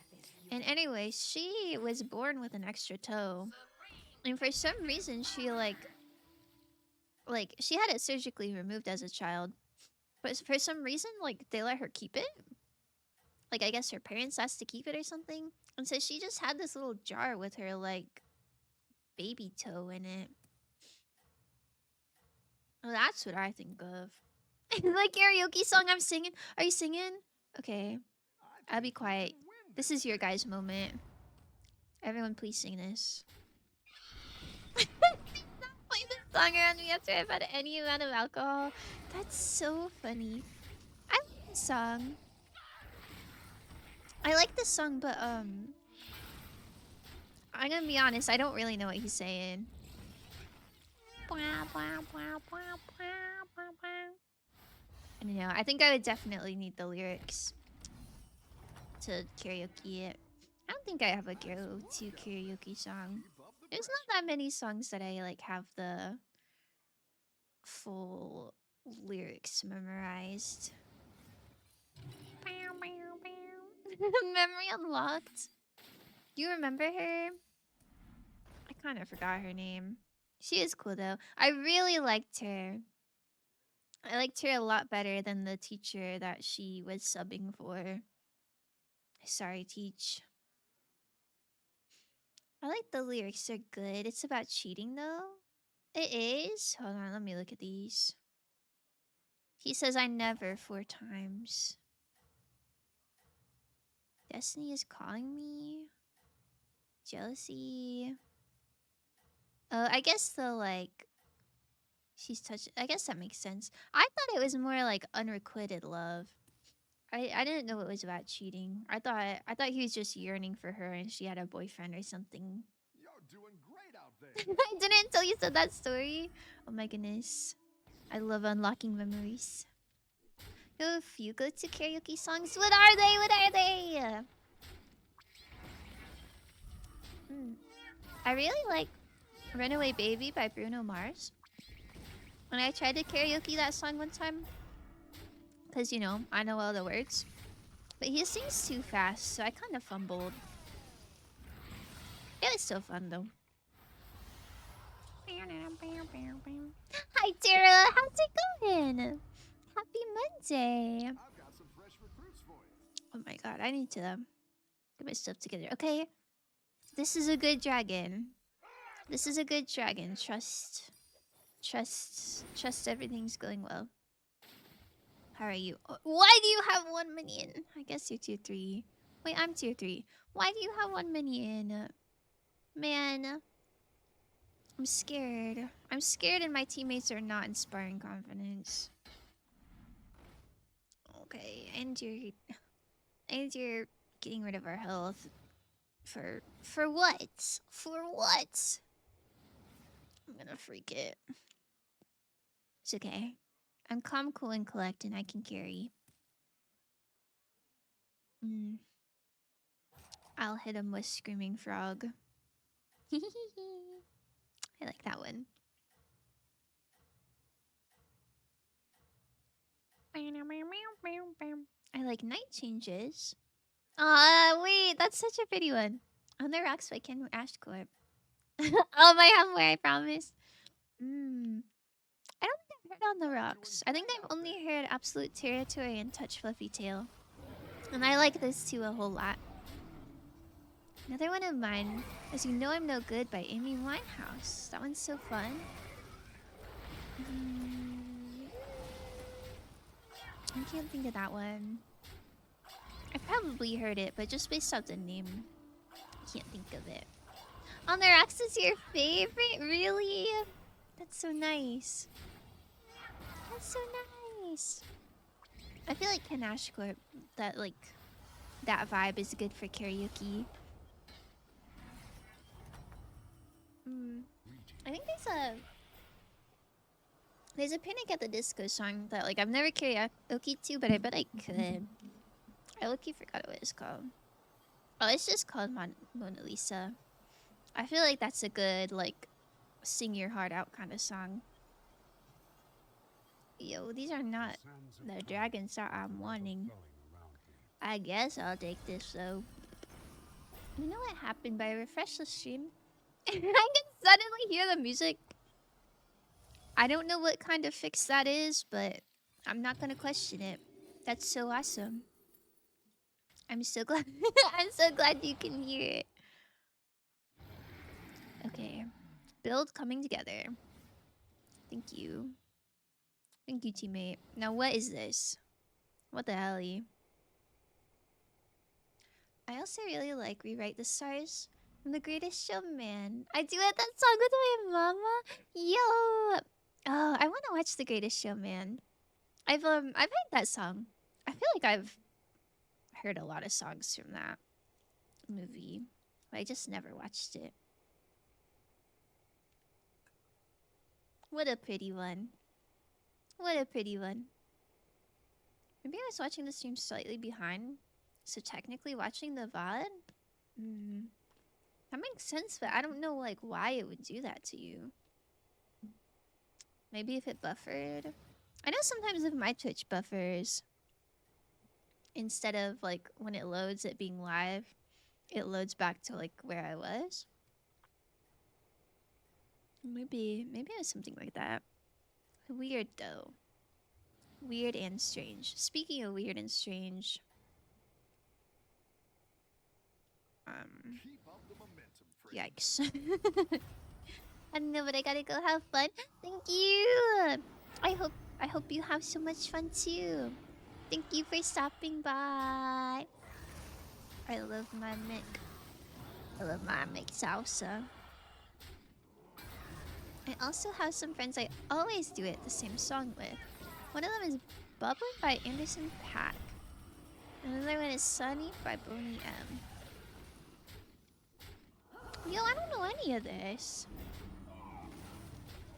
And anyway, she was born with an extra toe. And for some reason she like she had it surgically removed as a child. But for some reason like they let her keep it. Like I guess her parents asked to keep it or something. And so she just had this little jar with her like baby toe in it. Well, that's what I think of. Like karaoke song I'm singing. Are you singing? Okay. I'll be quiet. This is your guys' moment. Everyone please sing this. Please not play this song around me after I've had any amount of alcohol. That's so funny. I like this song. I like this song, but I'm gonna be honest, I don't really know what he's saying. I don't know. I think I would definitely need the lyrics to karaoke it. I don't think I have a go-to karaoke song. There's not that many songs that I like have the full lyrics memorized. Memory unlocked. Do you remember her? I kind of forgot her name. She is cool though. I really liked her. I liked her a lot better than the teacher that she was subbing for. Sorry, teach. I like the lyrics, they're good. It's about cheating though. It is? Hold on, let me look at these. He says, I never 4 times. Destiny is calling me. Jealousy. Oh, I guess the like she's touched. I guess that makes sense. I thought it was more like unrequited love. I didn't know it was about cheating. I thought he was just yearning for her and she had a boyfriend or something. You're doing great out there. I didn't until you said that story. Oh my goodness. I love unlocking memories. If you go to karaoke songs, what are they? What are they? I really like Runaway Baby by Bruno Mars. When I tried to karaoke that song one time, because, you know, I know all the words. But he sings too fast, so I kind of fumbled. It was still fun, though. Hi, Tara! How's it going? Happy Monday! I've got some fresh recruits for you. Oh my god, I need to get my stuff together. Okay. This is a good dragon. This is a good dragon. Trust everything's going well. How are you? Why do you have 1 minion? I guess you're tier 3. Wait, I'm tier 3. Why do you have 1 minion? Man. I'm scared. I'm scared and my teammates are not inspiring confidence. Okay, and you're getting rid of our health. For what? For what? I'm gonna freak it. It's okay. I'm calm, cool, and collect, and I can carry. I'll hit him with Screaming Frog. I like that one. I like night changes. Wait, that's such a pretty one. On the rocks by Ken Ashcorp. Oh, my homeway, I promise. I don't think I've heard On the Rocks. I think I've only heard Absolute Territory and Touch Fluffy Tail. And I like those two a whole lot. Another one of mine is You Know I'm No Good by Amy Winehouse. That one's so fun. I can't think of that one. I probably heard it, but just based off the name, I can't think of it. On the Rocks is your favorite? Really? That's so nice. That's so nice. I feel like Kanash Corp, that vibe is good for karaoke. I think there's a Panic at the Disco song that I've never karaoke to, but I bet I could. I low-key forgot what it's called. Oh, it's just called Mona Lisa. I feel like that's a good sing your heart out kind of song. Yo, these are not the dragons that I'm wanting. I guess I'll take this though. You know what happened by refresh the stream? I can suddenly hear the music. I don't know what kind of fix that is, but I'm not gonna question it. That's so awesome. I'm so glad. I'm so glad you can hear it. Okay, build coming together. Thank you. Thank you, teammate. Now what is this? What the hell? I also really like Rewrite the Stars from The Greatest Showman. I duet that song with my mama. Yo! Oh, I want to watch The Greatest Showman. I've heard that song. I feel like I've heard a lot of songs from that movie, but I just never watched it. What a pretty one. What a pretty one. Maybe I was watching the stream slightly behind, so technically watching the VOD? That makes sense, but I don't know why it would do that to you. Maybe if it buffered. I know sometimes if my Twitch buffers, instead of when it loads it being live, it loads back to where I was. Maybe it was something like that. Weird though. Weird and strange. Speaking of weird and strange, Keep up the momentum, friends. yikes. I don't know, but I gotta go have fun. Thank you. I hope you have so much fun too. Thank you for stopping by. I love my Mick. I love my Mick salsa. I also have some friends I always do it the same song with. One of them is Bubbling by Anderson .Paak. Another one is Sunny by Boney M. Yo, I don't know any of this.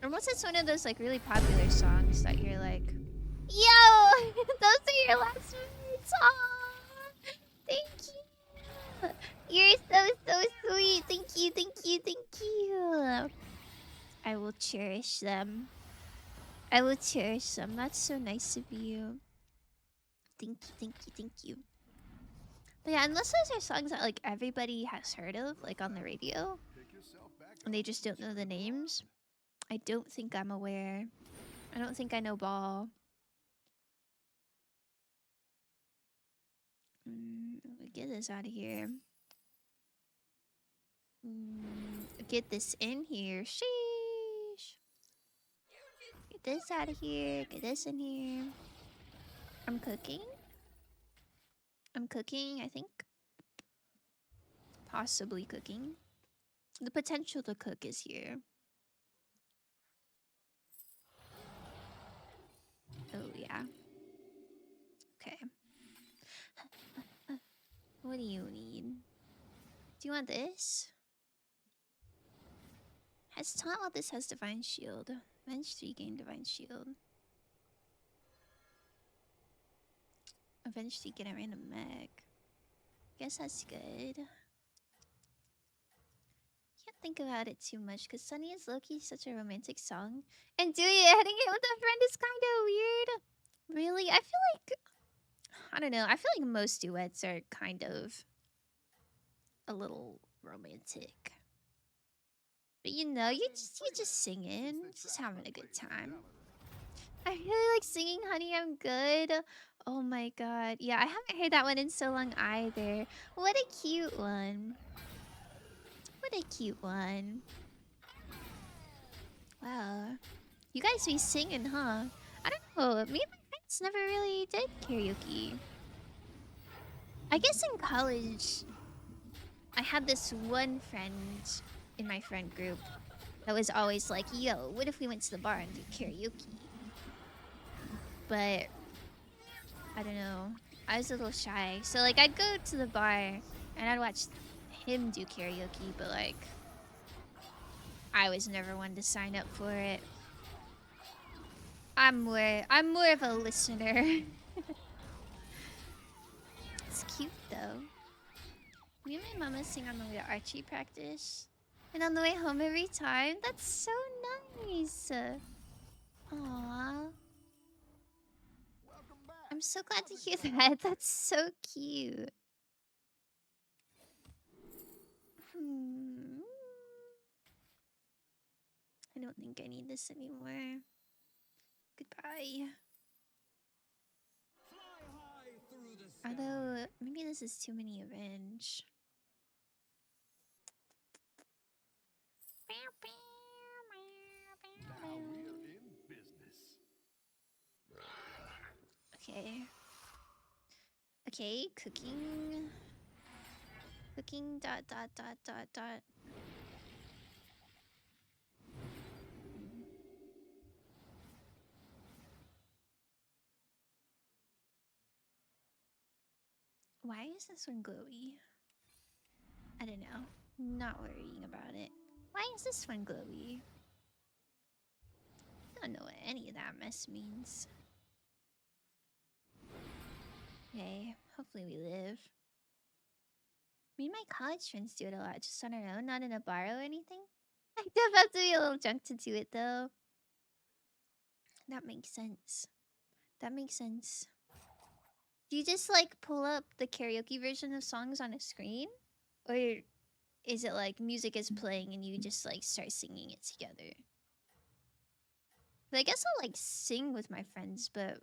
Unless it's one of those really popular songs that you're yo, those are your last words. Aww, thank you. You're so sweet. Thank you. I will cherish them. That's so nice of you. Thank you. But yeah, unless those are songs that everybody has heard of, on the radio, Pick yourself back and they just don't know the names, I don't think I'm aware. I don't think I know Ball. Get this out of here. Get this in here. Sheesh. Get this out of here. Get this in here. I'm cooking, I think. Possibly cooking. The potential to cook is here. Oh, yeah. Okay. What do you need? Do you want this? Has taught while this has Divine Shield. Avenge 3 gain Divine Shield. Avenge 3 get a random mech. Guess that's good. Can't think about it too much because Sunny is low-key such a romantic song. And doing it, hitting it with a friend is kind of weird. Really? I feel like... I don't know. I feel like most duets are kind of a little romantic. But you know, you're just singing, just having a good time. I really like singing Honey, I'm Good. Oh my god. Yeah, I haven't heard that one in so long either. What a cute one. What a cute one. Wow. You guys be singing, huh? I don't know. Me and my friends never really did karaoke. I guess in college, I had this one friend in my friend group that was always like, yo, what if we went to the bar and do karaoke? But I don't know. I was a little shy. So like I'd go to the bar and I'd watch him do karaoke, but like I was never one to sign up for it. I'm more of a listener. It's cute though. Me and my mama sing on the way to Archie practice. And on the way home every time. That's so nice. Aww. I'm so glad to hear that. That's so cute. I don't think I need this anymore. Goodbye. Although, maybe this is too many revenge. Now we're in business. Okay. Okay, cooking. Cooking dot dot dot dot dot. Why is this one glowy? I don't know. Not worrying about it. Why is this one glowy? I don't know what any of that mess means. Okay, hopefully we live. Me and my college friends do it a lot, just on our own, not in a bar or anything. I do have to be a little drunk to do it though. That makes sense. That makes sense. Do you just like pull up the karaoke version of songs on a screen? Or is it like music is playing and you just like start singing it together? But I guess I'll like sing with my friends, but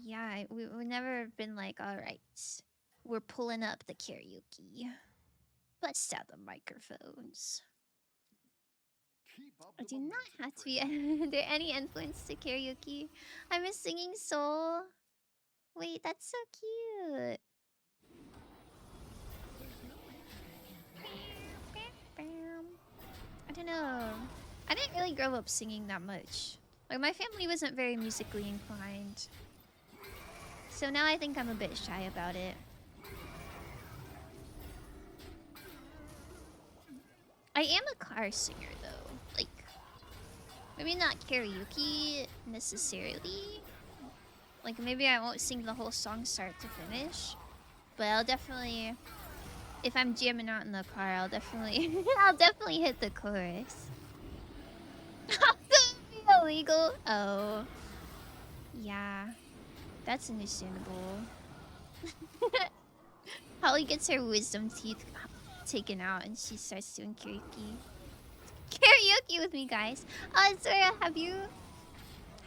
yeah, we've never been like, alright, we're pulling up the karaoke. Bust out the microphones. Keep up I the do not momentum, have to be friend. under any influence to karaoke. I'm a singing soul. Wait, that's so cute. I don't know. I didn't really grow up singing that much. Like, my family wasn't very musically inclined. So now I think I'm a bit shy about it. I am a car singer, though. Like, maybe not karaoke necessarily. Like, maybe I won't sing the whole song start to finish. But I'll definitely... If I'm jamming out in the car, I'll definitely... I'll definitely hit the chorus. How could it be illegal? Oh. Yeah. That's understandable. Holly gets her wisdom teeth taken out and she starts doing karaoke. Karaoke with me, guys. Zora, have you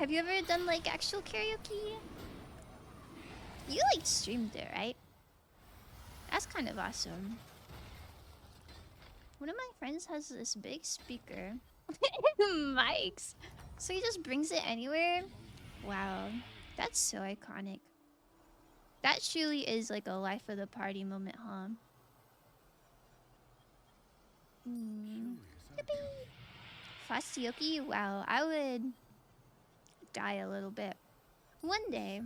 ever done like actual karaoke? You like streamed it, right? That's kind of awesome. One of my friends has this big speaker. Mics. So he just brings it anywhere. Wow. That's so iconic. That truly is like a life of the party moment, huh? Fastioki? Wow, I would die a little bit. One day.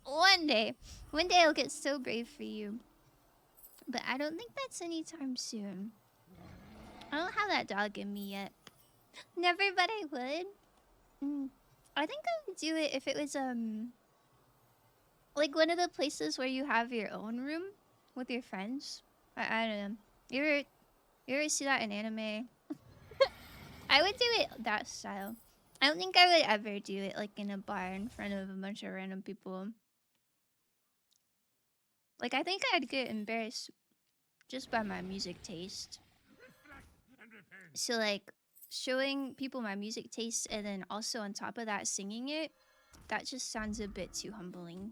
One day I'll get so brave for you. But I don't think that's anytime soon. I don't have that dog in me yet. Never, but I would. I think I would do it if it was like one of the places where you have your own room with your friends. I don't know. You ever see that in anime? I would do it that style. I don't think I would ever do it like in a bar in front of a bunch of random people. Like, I think I'd get embarrassed just by my music taste. So like showing people my music taste and then also on top of that singing it, that just sounds a bit too humbling.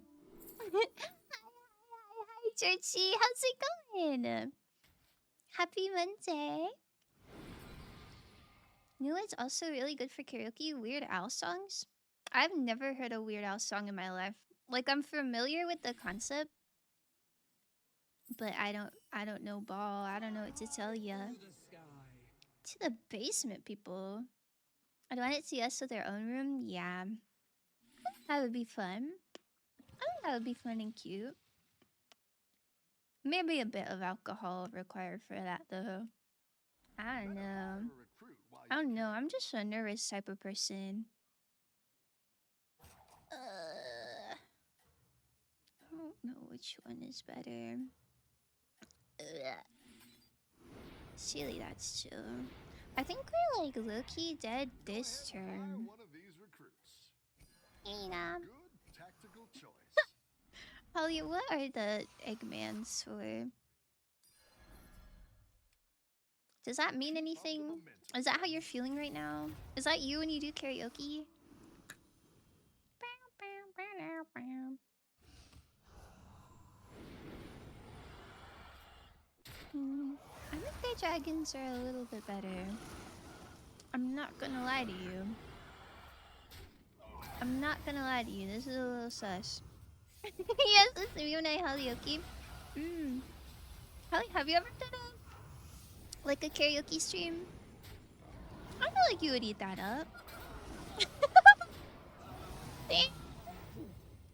Hi, Churchy. How's it going? Happy Monday. You know what's also really good for karaoke? Weird Al songs. I've never heard a Weird Al song in my life. Like I'm familiar with the concept, but I don't know ball. I don't know what to tell ya. To the basement, people. I'd want it to us with their own room. Yeah, that would be fun. I think that would be fun and cute. Maybe a bit of alcohol required for that, though. I don't know. I don't know. I'm just a nervous type of person. I don't know which one is better. Silly, that's chill. I think we're like low-key dead this turn. One of these recruits. Ina. Good tactical choice. Holly, what are the Eggmans for? Does that mean anything? Is that how you're feeling right now? Is that you when you do karaoke? I think the dragons are a little bit better. I'm not gonna lie to you. I'm not gonna lie to you. This is a little sus. Yes, it's me when I karaoke. Holly, have you ever done a karaoke stream? I feel like you would eat that up.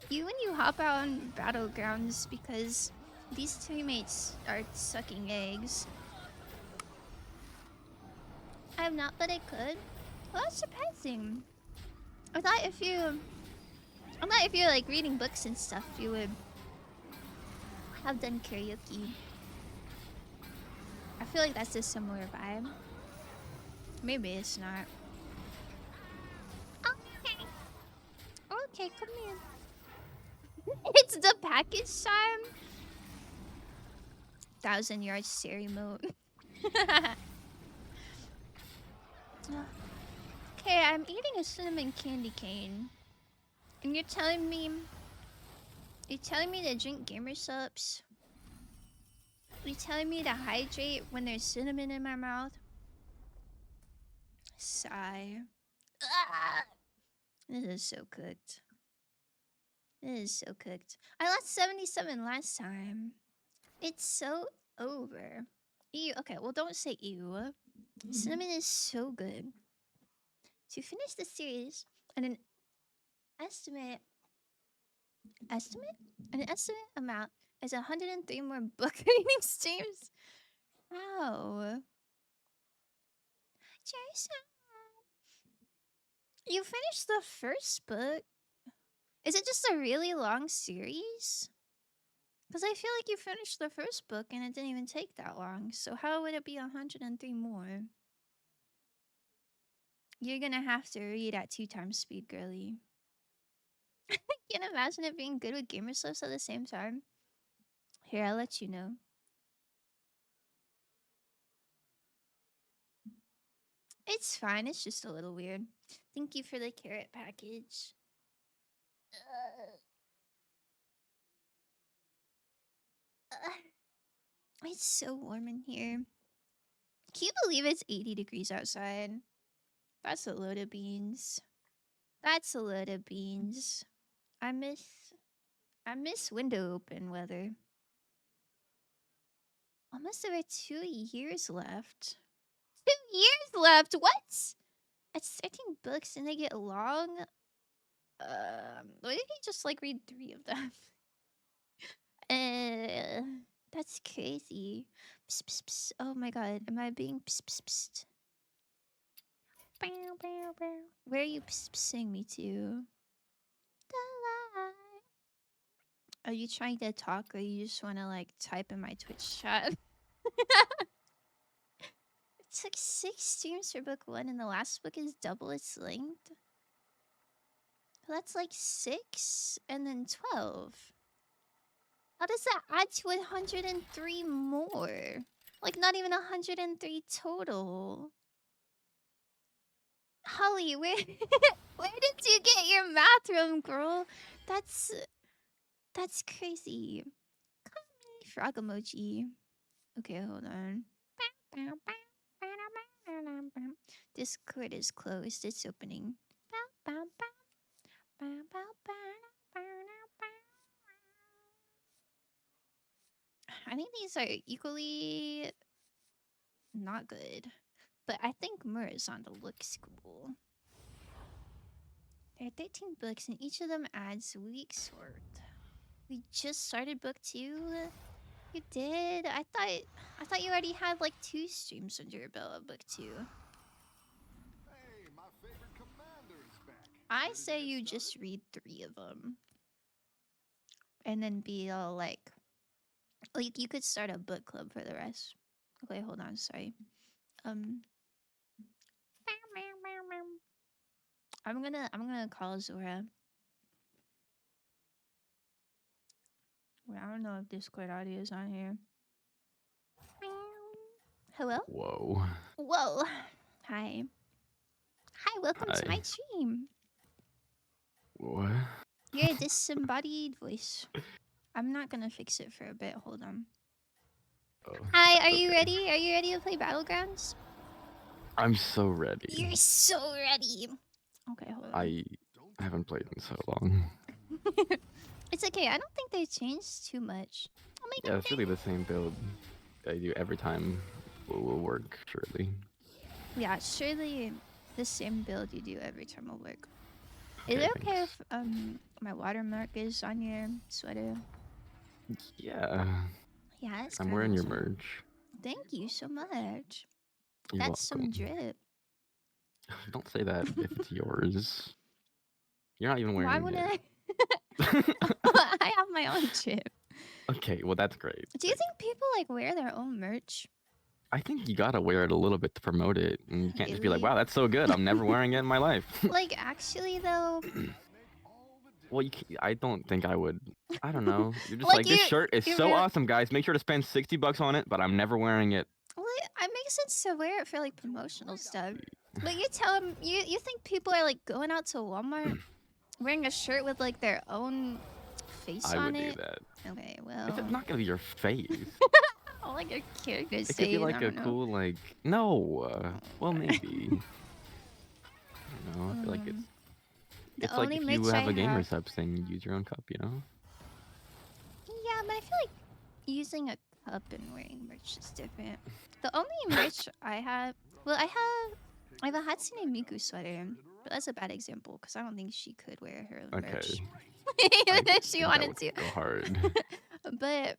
You when you hop out on Battlegrounds because these teammates are sucking eggs. I have not, but I could. Well, that's surprising. I thought if you're like reading books and stuff, you would have done karaoke. I feel like that's a similar vibe. Maybe it's not. Okay. Okay, come here. It's the package time. 1,000-yard stare mode. Okay, I'm eating a cinnamon candy cane. And you're telling me to drink gamer subs? You're telling me to hydrate when there's cinnamon in my mouth? Sigh. This is so cooked. This is so cooked. I lost 77 last time. It's so over. Ew. Okay, well, don't say ew. Cinnamon is so good. To finish the series, and an estimate amount is 103 more book reading streams. Wow. Jason, you finished the first book. Is it just a really long series? Because I feel like you finished the first book and it didn't even take that long. So how would it be 103 more? You're gonna have to read at 2 times speed, girly. I can't imagine it being good with gamer subs at the same time. Here, I'll let you know. It's fine, it's just a little weird. Thank you for the carrot package. It's so warm in here. Can you believe it's 80 degrees outside? That's a load of beans. That's a load of beans. I miss window open weather. Almost over 2 years left. 2 years left? What? It's 13 books and they get long. What if you just like read 3 of them? That's crazy. Psst, psst, psst. Oh my god, am I being psst, psst, psst? Bow, bow, bow. Where are you psst, pssing me to? Are you trying to talk or you just want to like type in my Twitch chat? It took 6 streams for book 1 and the last book is double its length. That's like 6 and then 12. How does that add to 103 more? Like not even 103 total. Holly, where where did you get your math from, girl? That's crazy. Frog emoji. Okay, hold on. Discord is closed. It's opening. I think these are equally not good, but I think Murasanda looks cool. There are 13 books, and each of them adds week's worth. We just started book 2. You did? I thought you already had like 2 streams under your belt of book 2. Hey, my favorite commander is back. I Ready to say get you started? just read 3 of them, and then be all like you could start a book club for the rest. Okay, hold on. Sorry. I'm gonna call Zora. Wait, I don't know if Discord audio is on here. Hello? Whoa. Whoa. Hi. Hi, welcome to my Hi. stream. What? You're a disembodied voice. I'm not gonna fix it for a bit. Hold on. Oh, Hi, are that's you okay. ready? Are you ready to play Battlegrounds? I'm so ready. You're so ready. Okay, hold on. I haven't played in so long. It's okay. I don't think they changed too much. Oh my Yeah, god. it's really the same build that I do every time. Will work, surely. Yeah, surely the same build you do every time will work. Is Okay, it okay thanks. if my watermark is on your sweater? Yeah. Yeah, it's I'm kinda wearing your awesome. merch. Thank you so much. You're That's some welcome. drip. Don't say that if it's yours. You're not even Why wearing would it. I have my own drip. Okay, well that's great. Do you think people like wear their own merch? I think you gotta wear it a little bit to promote it, and you can't just be like, Really? "Wow, that's so good. I'm never wearing it in my life." Like actually though, Well, I don't think I would. I don't know. You're just like like, this shirt is you so really, awesome, guys. Make sure to spend $60 on it, but I'm never wearing it. well, it makes sense to wear it for like promotional stuff. But you tell them you think people are like going out to Walmart wearing a shirt with like their own face I on would do it? that. Okay, If it's well, not gonna be your face, I like your character it could say be it. like I a don't know. cool, like, no. Well, maybe. I don't know. I feel like The it's like only if you merch have I a gamer have. sub thing, use your own cup, you know? Yeah, but I feel like using a cup and wearing merch is different. The only merch I have, well, I have a Hatsune Miku sweater, but that's a bad example because I don't think she could wear her own Okay. merch, I even if she think that wanted would to. go hard. But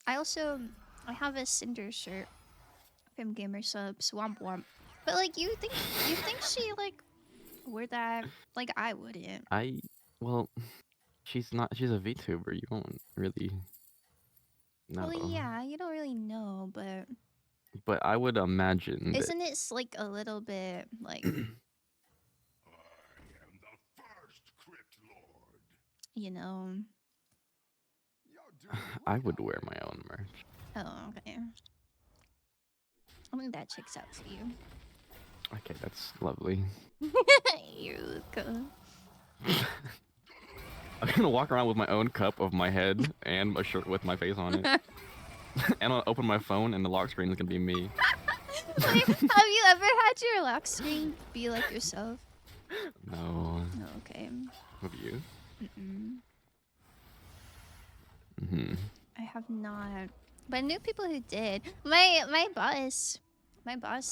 I have a Cinder shirt from Gamer Subs, Womp Womp. But like, you think she like wore that? Like, I wouldn't. Well, she's not. She's a VTuber. You won't really know. Well, yeah, you don't really know, but But I would imagine that. isn't it like a little bit like, I am the first Crypt Lord. you know? You're doing I way would out wear there. my own merch. Oh, okay. I think that checks out for you. Okay, that's lovely. You're welcome. I'm gonna walk around with my own cup of my head and a shirt with my face on it. And I'll open my phone and the lock screen is gonna be me. Wait, have you ever had your lock screen be like yourself? No. Oh, okay. Have you? Mm-mm. Mm-hmm. I have not. But I knew people who did. My boss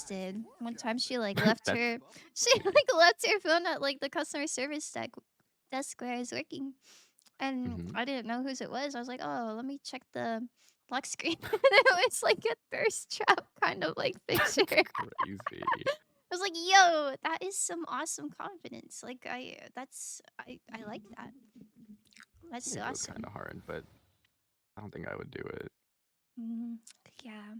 did. One time she like left her left her phone at like the customer service desk where I was working. And Mhm. I didn't know whose it was. I was like, oh, let me check the lock screen. And it was like a thirst trap kind of like picture. Crazy. I was like, yo, that is some awesome confidence. Like I like that. That's so Yeah, it was awesome. kind of hard, but I don't think I would do it. Yeah.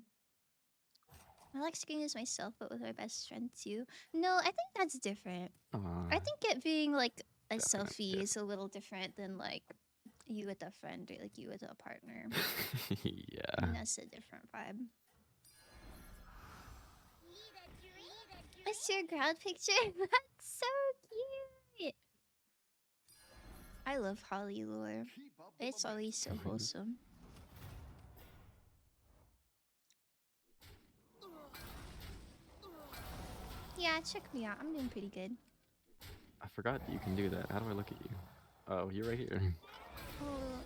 I like screen as myself, but with my best friend too. No, I think that's different. I think it being like a Definitely, selfie yeah. is a little different than like you with a friend or like you with a partner. Yeah. And that's a different vibe. What's your ground picture? That's so cute. I love Holly lore. Keep up the It's always so momentum. wholesome. Yeah, check me out. I'm doing pretty good. I forgot you can do that. How do I look at you? Oh, you're right here. Oh,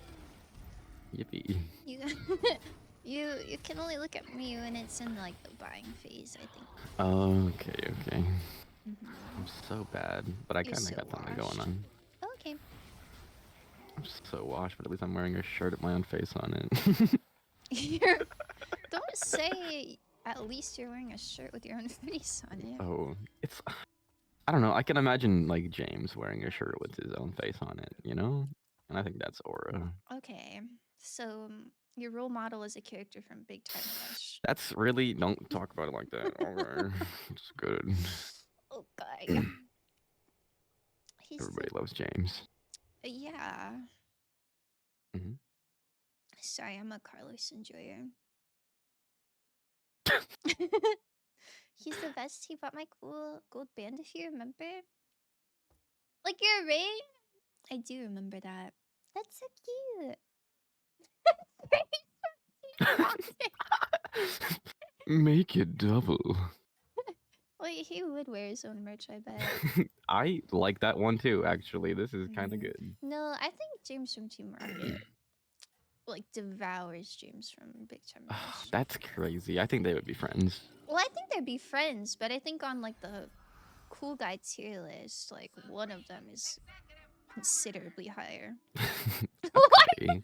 Yippee. you, you can only look at me when it's in like the buying phase, I think. Okay, okay. Mhm. I'm so bad, but I You're kind of so got something washed. going on. Okay. I'm so washed, but at least I'm wearing a shirt with my own face on it. You're, don't say at least you're wearing a shirt with your own face on it. Oh, it's. I don't know. I can imagine like James wearing a shirt with his own face on it, you know? And I think that's aura. Okay. So your role model is a character from Big Time Rush. That's really. Don't talk about it like that. Okay. It's good. Oh god. He's Everybody loves James. yeah. Hmm. Sorry, I'm a Carlos enjoyer. He's the best. He bought my cool gold band, if you remember. Like your ring? I do remember that. That's so cute. Make it double. Wait, he would wear his own merch, I bet. I like that one too, actually. This is kind of Mm. good. No, I think James from Team Rocket like devours James from Big Time Rush. That's crazy. I think they would be friends. Well, I think they'd be friends, but I think on like the cool guy tier list, like one of them is considerably higher. Okay.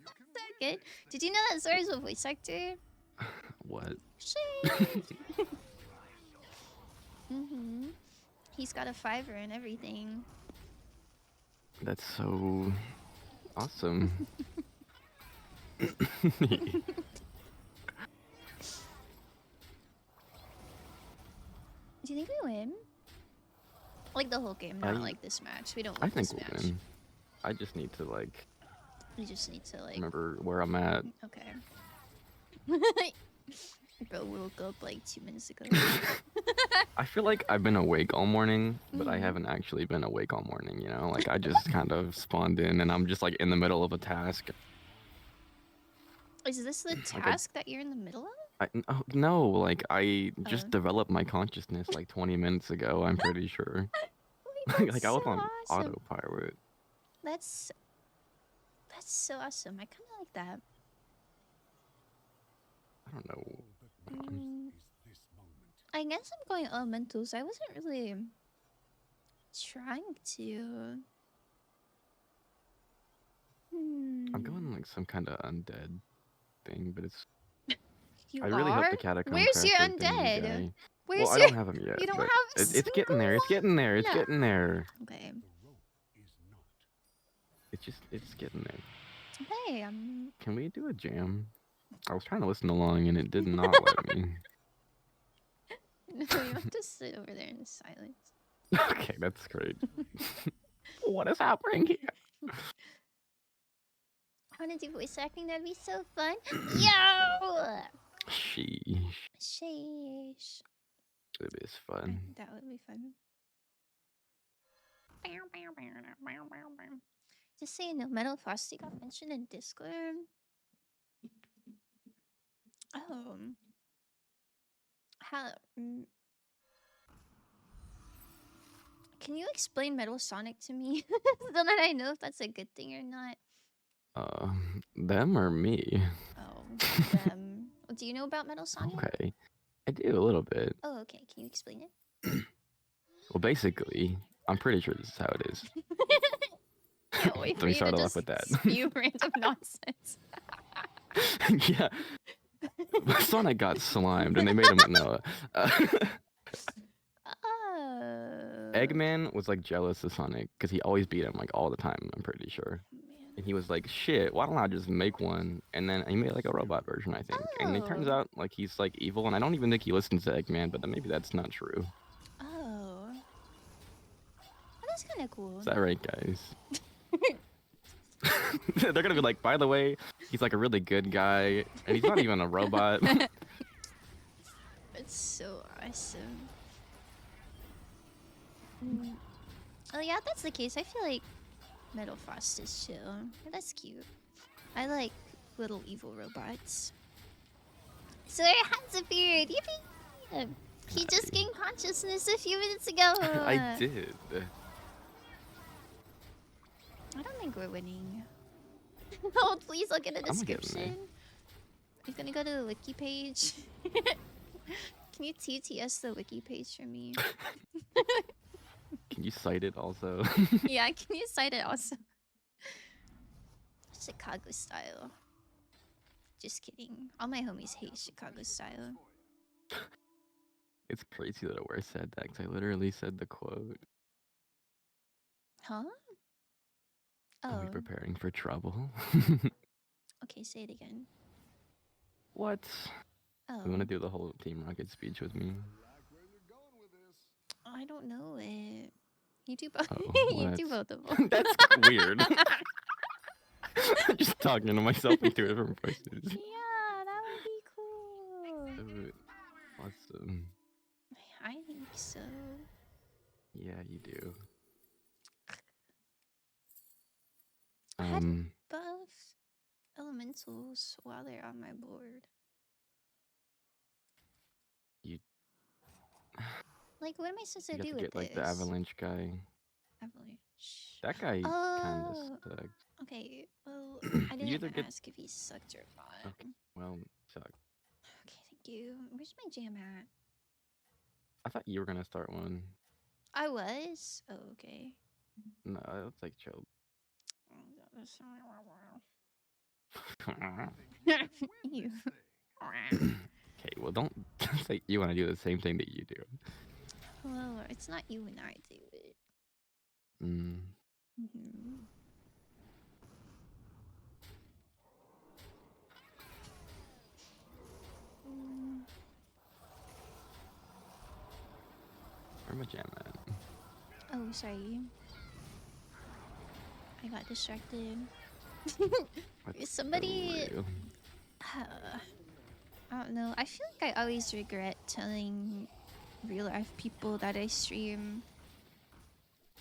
Good. Did you know that Zora's a voice actor? What? Mm-hmm. He's got a Fiverr and everything. That's so awesome. Do you think we win? Like the whole game, not I- like this match. We don't I win think this we'll match. win. I just need to like We just need to like. remember where I'm at. Okay. Bro woke up like 2 minutes ago. I feel like I've been awake all morning, but I Mhm. haven't actually been awake all morning, you know? Like I just kind of spawned in and I'm just like in the middle of a task. Is this the I- task that you're in the middle of? Oh, no, like I just Oh. developed my consciousness like 20 minutes ago, I'm pretty sure. Wait, Like that's I was so on awesome. autopilot. That's so awesome. I kind of like that. I don't know. Mm, I guess I'm going elementals. I wasn't really trying to. I'm going like some kind of undead thing, but it's. You I really hope are? the catacomb Where's your crasher thingy undead? guy. Where's Well, I your? don't have him yet. You don't but have a it's getting there. It's single getting there. It's one? getting there. Okay. It's getting there. Hey, Can we do a jam? I was trying to listen along and it did not let me. no, you have to sit over there in silence. Okay, that's great. What is happening here? I want to do voice acting. That'd be so fun. Yo! Sheesh. Sheesh. It is I fun. think that would be fun. Just so you know, Metal Frosty got mentioned in Discord. Oh. How? Can you explain Metal Sonic to me? So that I know if that's a good thing or not. Them or me? Oh, them. Do you know about Metal Sonic? Okay. I do a little bit. Oh, okay. Can you explain it? Well, basically, I'm pretty sure this is how it is. Can't wait Let for me you start to off just with that. spew random nonsense. Yeah. Sonic got slimed and they made him no. Oh. Eggman was like jealous of Sonic because he always beat him like all the time, I'm pretty sure. Man. And he was like, shit, why don't I just make one? And then he made like a robot version, I think. And it turns Oh. out like he's like evil, and I don't even think he listens to Eggman, but then maybe that's not true. Oh. Well, that's kind of cool. Is that right, guys? They're gonna be like, by the way, he's like a really good guy, and he's not even a robot. It's so awesome. Mm. Oh yeah, if that's the case. I feel like Metal Frost is chill. That's cute. I like little evil robots. So it has appeared. Yippee! He just gained consciousness a few minutes ago. I did. I don't think we're winning. Oh, please look at the I'm getting there. description. Are you gonna go to the wiki page? Can you TTS the wiki page for me? Can you cite it also? Yeah, can you cite it also? Chicago style. Just kidding. All my homies hate Chicago style. It's crazy that I wear said that 'cause I literally said the quote. Huh? Are we Oh, preparing for trouble? okay, say it again. What? Oh, You want to do the whole Team Rocket speech with me? Like where you're going with this. I don't know it. You do both. Oh, You well, do both of them. That's weird. Just talking to myself in two different voices. Yeah, that would be cool. Dude, awesome. I think so. Yeah, you do. How do you buff elementals while they're on my board? You- Like, what am I supposed to You have do to with get like this? the avalanche guy. Avalanche. That guy kind Oh, of sucked. okay. Well, I You didn't either get ask if he sucked or not. okay. Well, sucked. Okay, thank you. Where's my jam at? I thought you were gonna start one. I was. Oh, okay. No, that's like chill. You. Okay, well don't say you want to do the same thing that you do. Well, it's not you and I do it. Mm. Mm-hmm. Where my jam at? Oh, sorry. I got distracted. Let's Somebody. go. I don't know. I feel like I always regret telling real life people that I stream.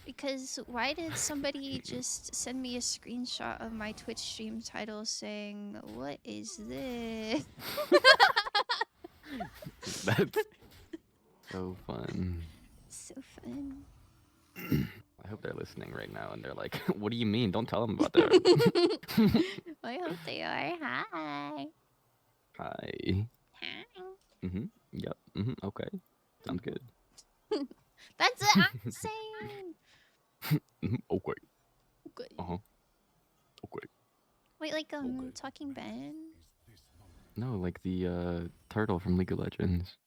Because why did somebody just send me a screenshot of my Twitch stream title saying, "What is this?" That's so fun. So fun. I hope they're listening right now and they're like, "What do you mean? Don't tell them about that." I hope they are. Hi. Hi. Hi. Yep. Okay. Sounds good. That's what I'm saying. Okay. Okay. Okay. Wait, like Talking Ben? No, like the turtle from League of Legends.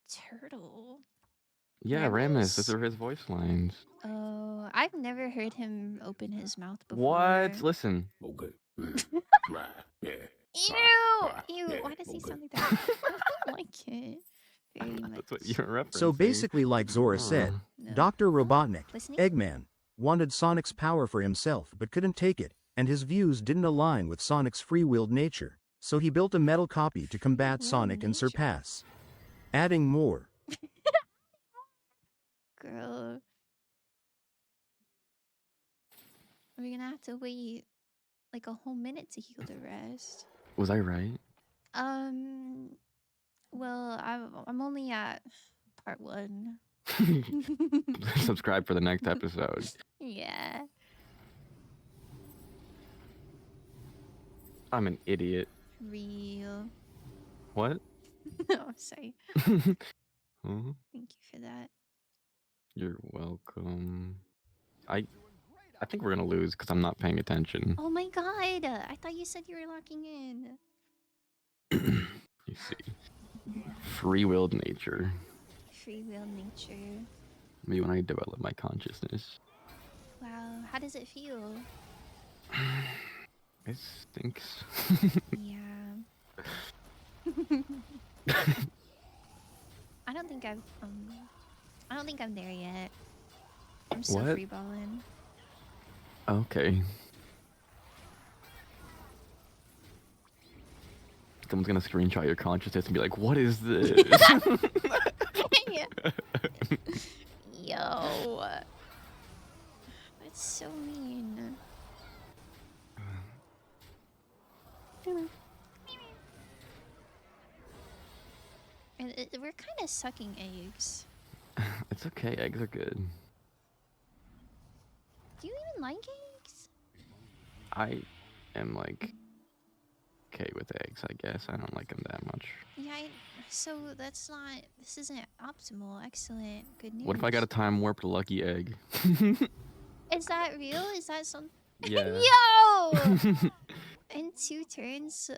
Turtle. Yeah, Rammus. Those Rammus? are his voice lines. Oh, I've never heard him open his mouth before. What? Listen. Okay. Ew! Ew! Why does he sound like that? I don't like it very much. That's what you're referencing. So basically, like Zora said, No. Dr. Robotnik, Listening? Eggman, wanted Sonic's power for himself but couldn't take it, and his views didn't align with Sonic's free-willed nature, so he built a metal copy to combat Free-willed Sonic and nature? surpass. Adding more. Girl. We're gonna have to wait like a whole minute to heal the rest. Was I right? Well, I'm only at part 1. Subscribe for the next episode. Yeah. I'm an idiot. Real. What? Oh, sorry. Mhm. Thank you for that. You're welcome. I think we're gonna lose because I'm not paying attention. Oh my god! I thought you said you were locking in. You see, free-willed nature. Free will nature. Maybe when I develop my consciousness. Wow, how does it feel? It stinks. Yeah. I don't think I'm there yet. I'm still What? freeballing. Okay. Someone's gonna screenshot your consciousness and be like, "What is this?" Yeah. Yo. That's so mean. And we're kind of sucking eggs. It's okay. Eggs are good. Do you even like eggs? I am like okay with eggs, I guess. I don't like them that much. Yeah, so that's not. This isn't optimal. Excellent. Good news. What if I got a time warped lucky egg? Is that real? Is that some? Yeah. Yo! In 2 turns,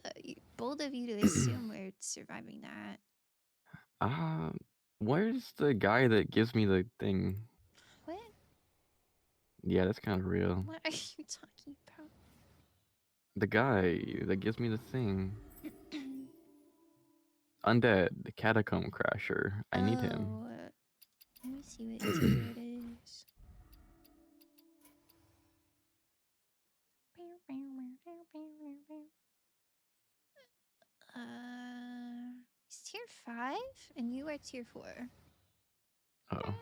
bold of you to assume we're surviving that. Where's the guy that gives me the thing? What? Yeah, that's kind of real. What are you talking about? The guy that gives me the thing. Undead, the catacomb crasher. I need him. Oh, let me see what tier it is. He's tier 5, and you are tier 4. Oh. That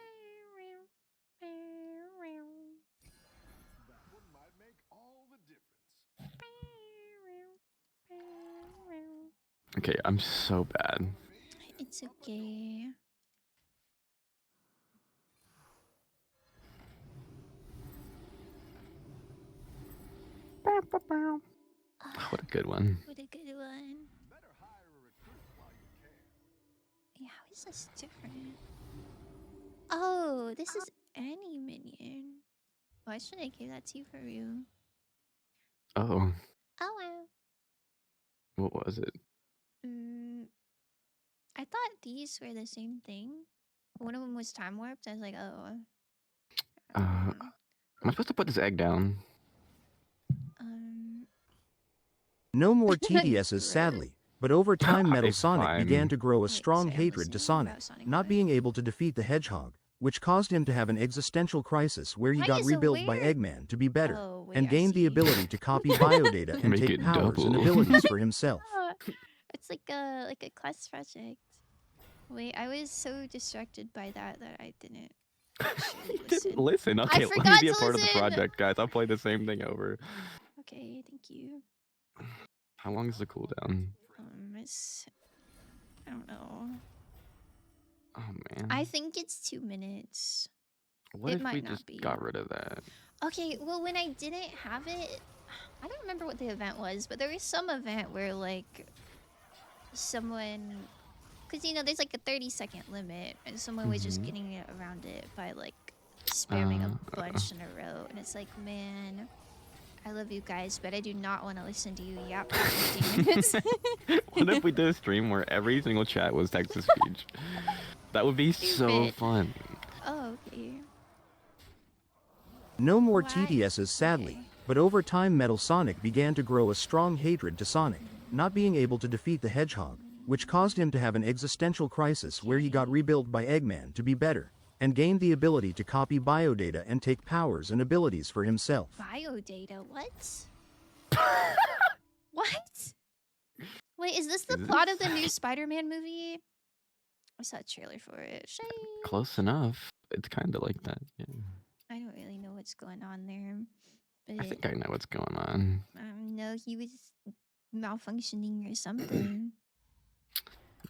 one might make all the difference. Okay, I'm so bad. It's okay. What a good one. What a good one. Better hire a recruit while you can. Yeah, how is this different? Oh, this is any minion. Why should I give that to you for you? Oh, Oh wow. what was it? I thought these were the same thing. One of them was time warped. I was like, oh. Am I supposed to put this egg down? No more TDSs sadly, but over time Metal It's Sonic began fine. to grow a Wait, strong sorry, I'm hatred to listening Sonic, about Sonic not what? being able to defeat the Hedgehog, which caused him to have an existential crisis where he Why got is it rebuilt by weird? Eggman to be better, Oh, wait, and I gained the see. ability to copy biodata and Make take it powers and double. abilities for himself. It's like a class project. Wait, I was so distracted by that I didn't actually You didn't listen. listen. Okay, let me forgot be a to part of the listen. project, guys. I'll play the same thing over. Okay, thank you. How long is the cooldown? It's I don't know. Oh man. I think it's 2 minutes. What it if we might not just be. got rid of that? Okay, well when I didn't have it, I don't remember what the event was, but there was some event where like someone, because you know there's like a 30-second limit, and someone was just getting it around it by like spamming a bunch in a row, and it's like, man, I love you guys, but I do not want to listen to you yap for 15 minutes. What if we did a stream where every single chat was text to speech? That would be so Stupid. fun. Oh, okay. No more Why? TDSs sadly, Okay. but over time Metal Sonic began to grow a strong hatred to Sonic, not being able to defeat the Hedgehog, which caused him to have an existential crisis where he got rebuilt by Eggman to be better, and gained the ability to copy biodata and take powers and abilities for himself. Biodata, what? What? Wait, is this the plot of the new Spider-Man movie? I saw a trailer for it. Shame. Close enough. It's kind of like that. Yeah. I don't really know what's going on there. I But think I know what's going on. no, he was malfunctioning or something.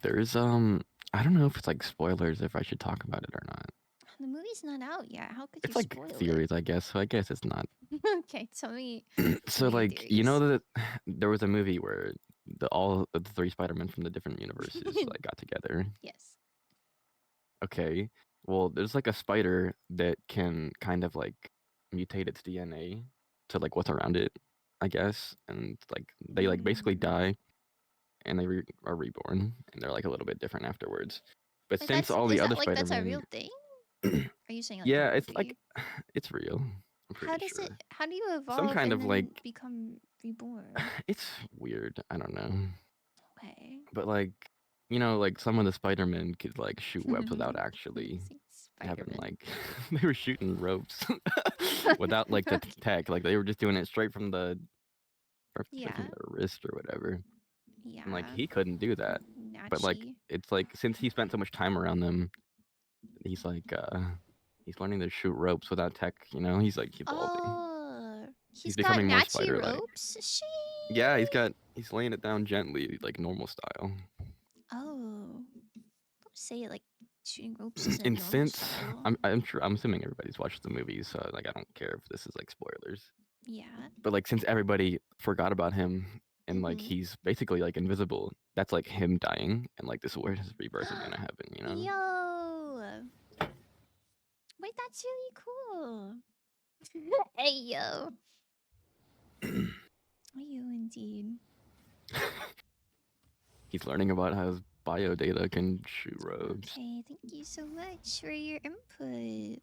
There's I don't know if it's like spoilers if I should talk about it or not. The movie's not out yet. How could It's you like spoil theories, I guess. So I guess it's not. it? Okay, tell me. So your like you know theories. that there was a movie where all of the 3 Spider-Men from the different universes like got together. Yes. Okay. Well, there's like a spider that can kind of like mutate its DNA to like what's around it, I guess, and like they like basically die and they are reborn and they're like a little bit different afterwards. But Like, since all the is other that like that's a Spider-Man, real thing? Are you saying like yeah, a it's movie? like it's real. I'm pretty How does sure. it? How do you evolve kind and of then like- become reborn? It's weird. I don't know. Okay. But like, you know, like some of the Spider-Men could like shoot webs without actually having Spider-Man. like they were shooting ropes without like the tech. Like they were just doing it straight from the straight from Yeah. their wrist or whatever. And like Yeah. he couldn't do that. But like Natchy. it's like since he spent so much time around them, he's like he's learning to shoot ropes without tech, you know? He's like evolving. Oh, He's he's got becoming more Natchy spider-like. ropes. She. Yeah, he's laying it down gently, like normal style. Oh, don't say it like shooting ropes isn't And normal since style. I'm assuming everybody's watched the movies, so like I don't care if this is like spoilers. Yeah. But like since everybody forgot about him and like Mhm. he's basically like invisible, that's like him dying and like this is where his rebirth is gonna happen, you know? Yo. Wait, that's really cool. Hey yo. You indeed. He's learning about how his bio data can shoot ropes. Okay, thank you so much for your input.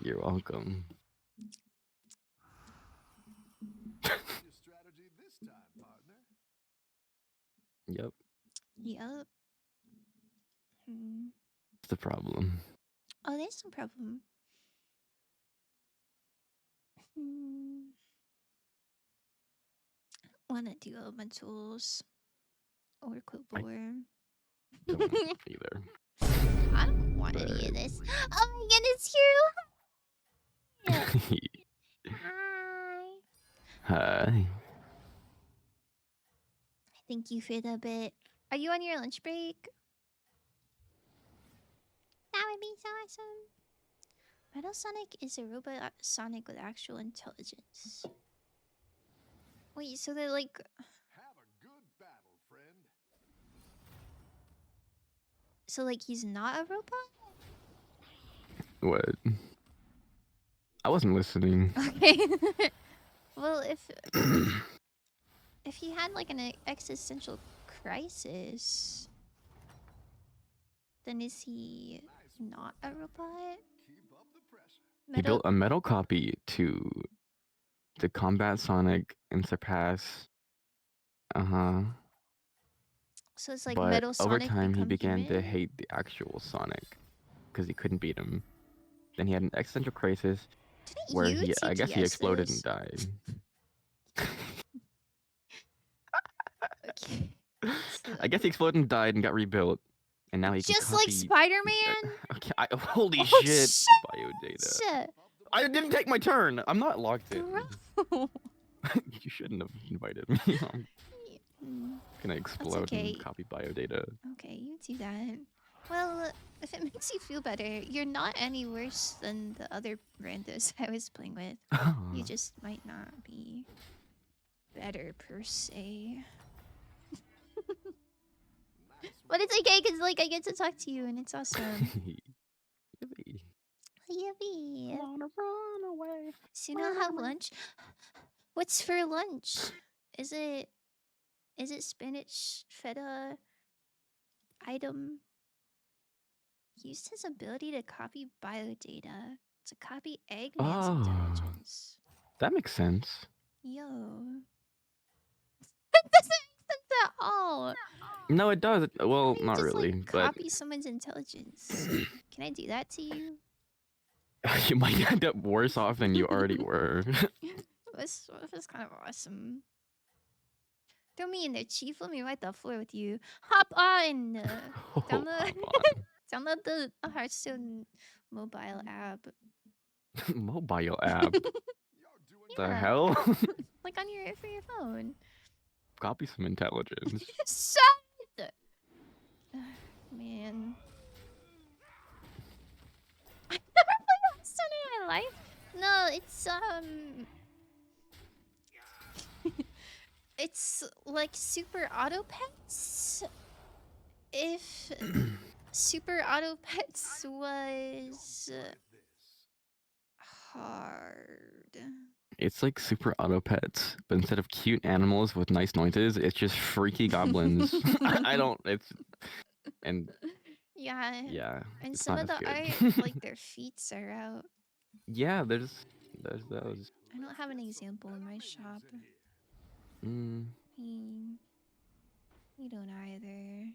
You're welcome. What's your strategy this time, partner? Yep, Yup. that's the problem. Oh, there's no problem. Hmm. I don't want to do elementals or clipboard. Don't want either. I don't want any of But- this. Oh my goodness, you're Hi. Hi. Thank you for the bit. Are you on your lunch break? That would be so awesome. Metal Sonic is a robot Sonic with actual intelligence. Wait, so they're like... Have a good battle, friend. So like he's not a robot? What? I wasn't listening. Okay. Well, if he had like an existential crisis, then is he not a robot? Keep up the pressure. He built a metal copy to combat Sonic and surpass. So it's like But Metal over Sonic time, he become began to human? hate the actual Sonic because he couldn't beat him. Then he had an existential crisis Didn't where you I guess he TTS exploded this? and died. Okay. I guess he exploded and died and got rebuilt, and now he can Just like copy. Spider-Man? Okay, holy Oh, shit! shit. Bio data. Shit. I didn't take my turn. I'm not locked in. Bro. You shouldn't have invited me. I'm gonna explode okay. and copy bio data. Okay, you do that. Well, if it makes you feel better, you're not any worse than the other randos I was playing with. You just might not be better per se. But it's okay, because like I get to talk to you and it's awesome. Yippee. Yippee. Wanna run away. Soon I'll have lunch. What's for lunch? Is it spinach feta item? He used his ability to copy biodata to copy Eggman's Oh. intelligence. That makes sense. Yo. That doesn't make sense at all. No, it does. Well, How do you not just, really, like, but copy someone's intelligence. Can I do that to you? you might end up worse off than you already were. This was kind of awesome. Throw me in there, Chief. Let me wipe the floor with you. Hop on! Download, Hop on. download the Hearthstone mobile app. Mobile app. You're doing The Yeah. hell? Like on your for your phone. Copy some intelligence. Shut! Man. I've never played Hearthstone in my life. No, it's like Super Auto Pets. If Super Auto Pets was hard. It's like Super Auto Pets, but instead of cute animals with nice noises, it's just freaky goblins. I don't. It's and Yeah. yeah. And it's some not of the as art, good. like their feet are out. Yeah, there's those. I don't have an example in my shop. Mm, You don't either.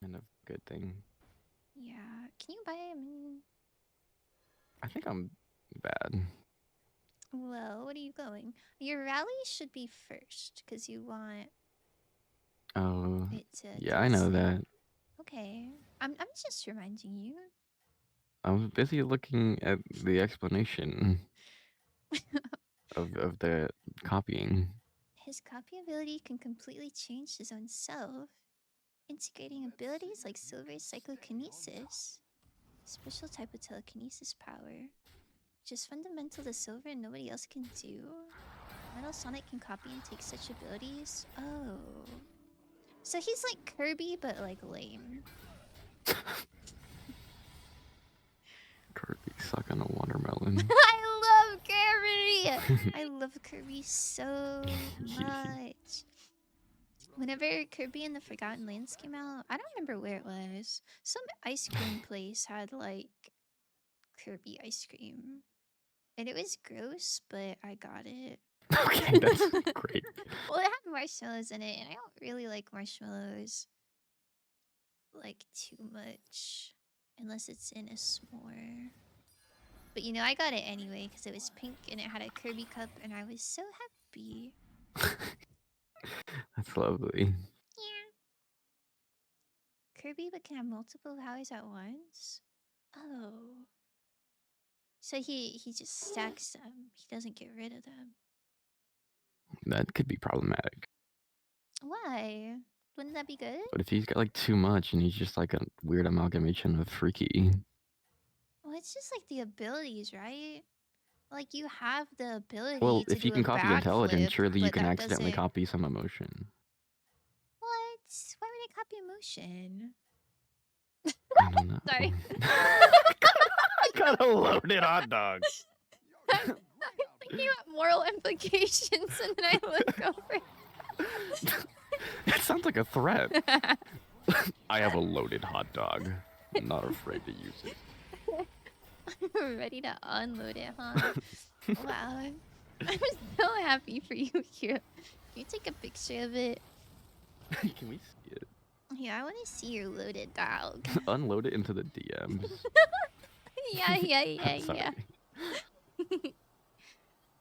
kind of good thing. Yeah. Can you buy a minion? I think I'm bad. Well, what are you going? Your rally should be first, because you want Oh, it to yeah, do I its know thing. that. Okay. I'm just reminding you. I was busy looking at the explanation of the copying. His copy ability can completely change his own self, integrating abilities like Silver's psychokinesis, special type of telekinesis power, which is fundamental to Silver and nobody else can do. Metal Sonic can copy and take such abilities. Oh. So he's like Kirby, but like lame. Kirby suck on a watermelon. I love Kirby! I love Kirby so much. Whenever Kirby and the Forgotten Lands came out, I don't remember where it was. Some ice cream place had like Kirby ice cream. And it was gross, but I got it. Okay, that's great. Well, it had marshmallows in it, and I don't really like marshmallows like too much. Unless it's in a s'more. But you know, I got it anyway because it was pink and it had a Kirby cup, and I was so happy. That's lovely. Yeah. Kirby, but can have multiple powers at once? Oh. So he just stacks them. He doesn't get rid of them. That could be problematic. Why? Wouldn't that be good? But if he's got like too much and he's just like a weird amalgamation of freaky. Well, it's just like the abilities, right? Like you have the ability Well, to if you do can a copy intelligence, backflip, surely you but can that accidentally doesn't... copy some emotion. What? Why would I copy emotion? I don't know. Sorry. I got a loaded hot dog. I'm thinking about moral implications, and then I look over. It sounds like a threat. I have a loaded hot dog. I'm not afraid to use it. I'm ready to unload it, huh? Wow. I'm so happy for you here. Can you take a picture of it? Can we see it? Yeah, I want to see your loaded dog. Unload it into the DMs. yeah. Sorry.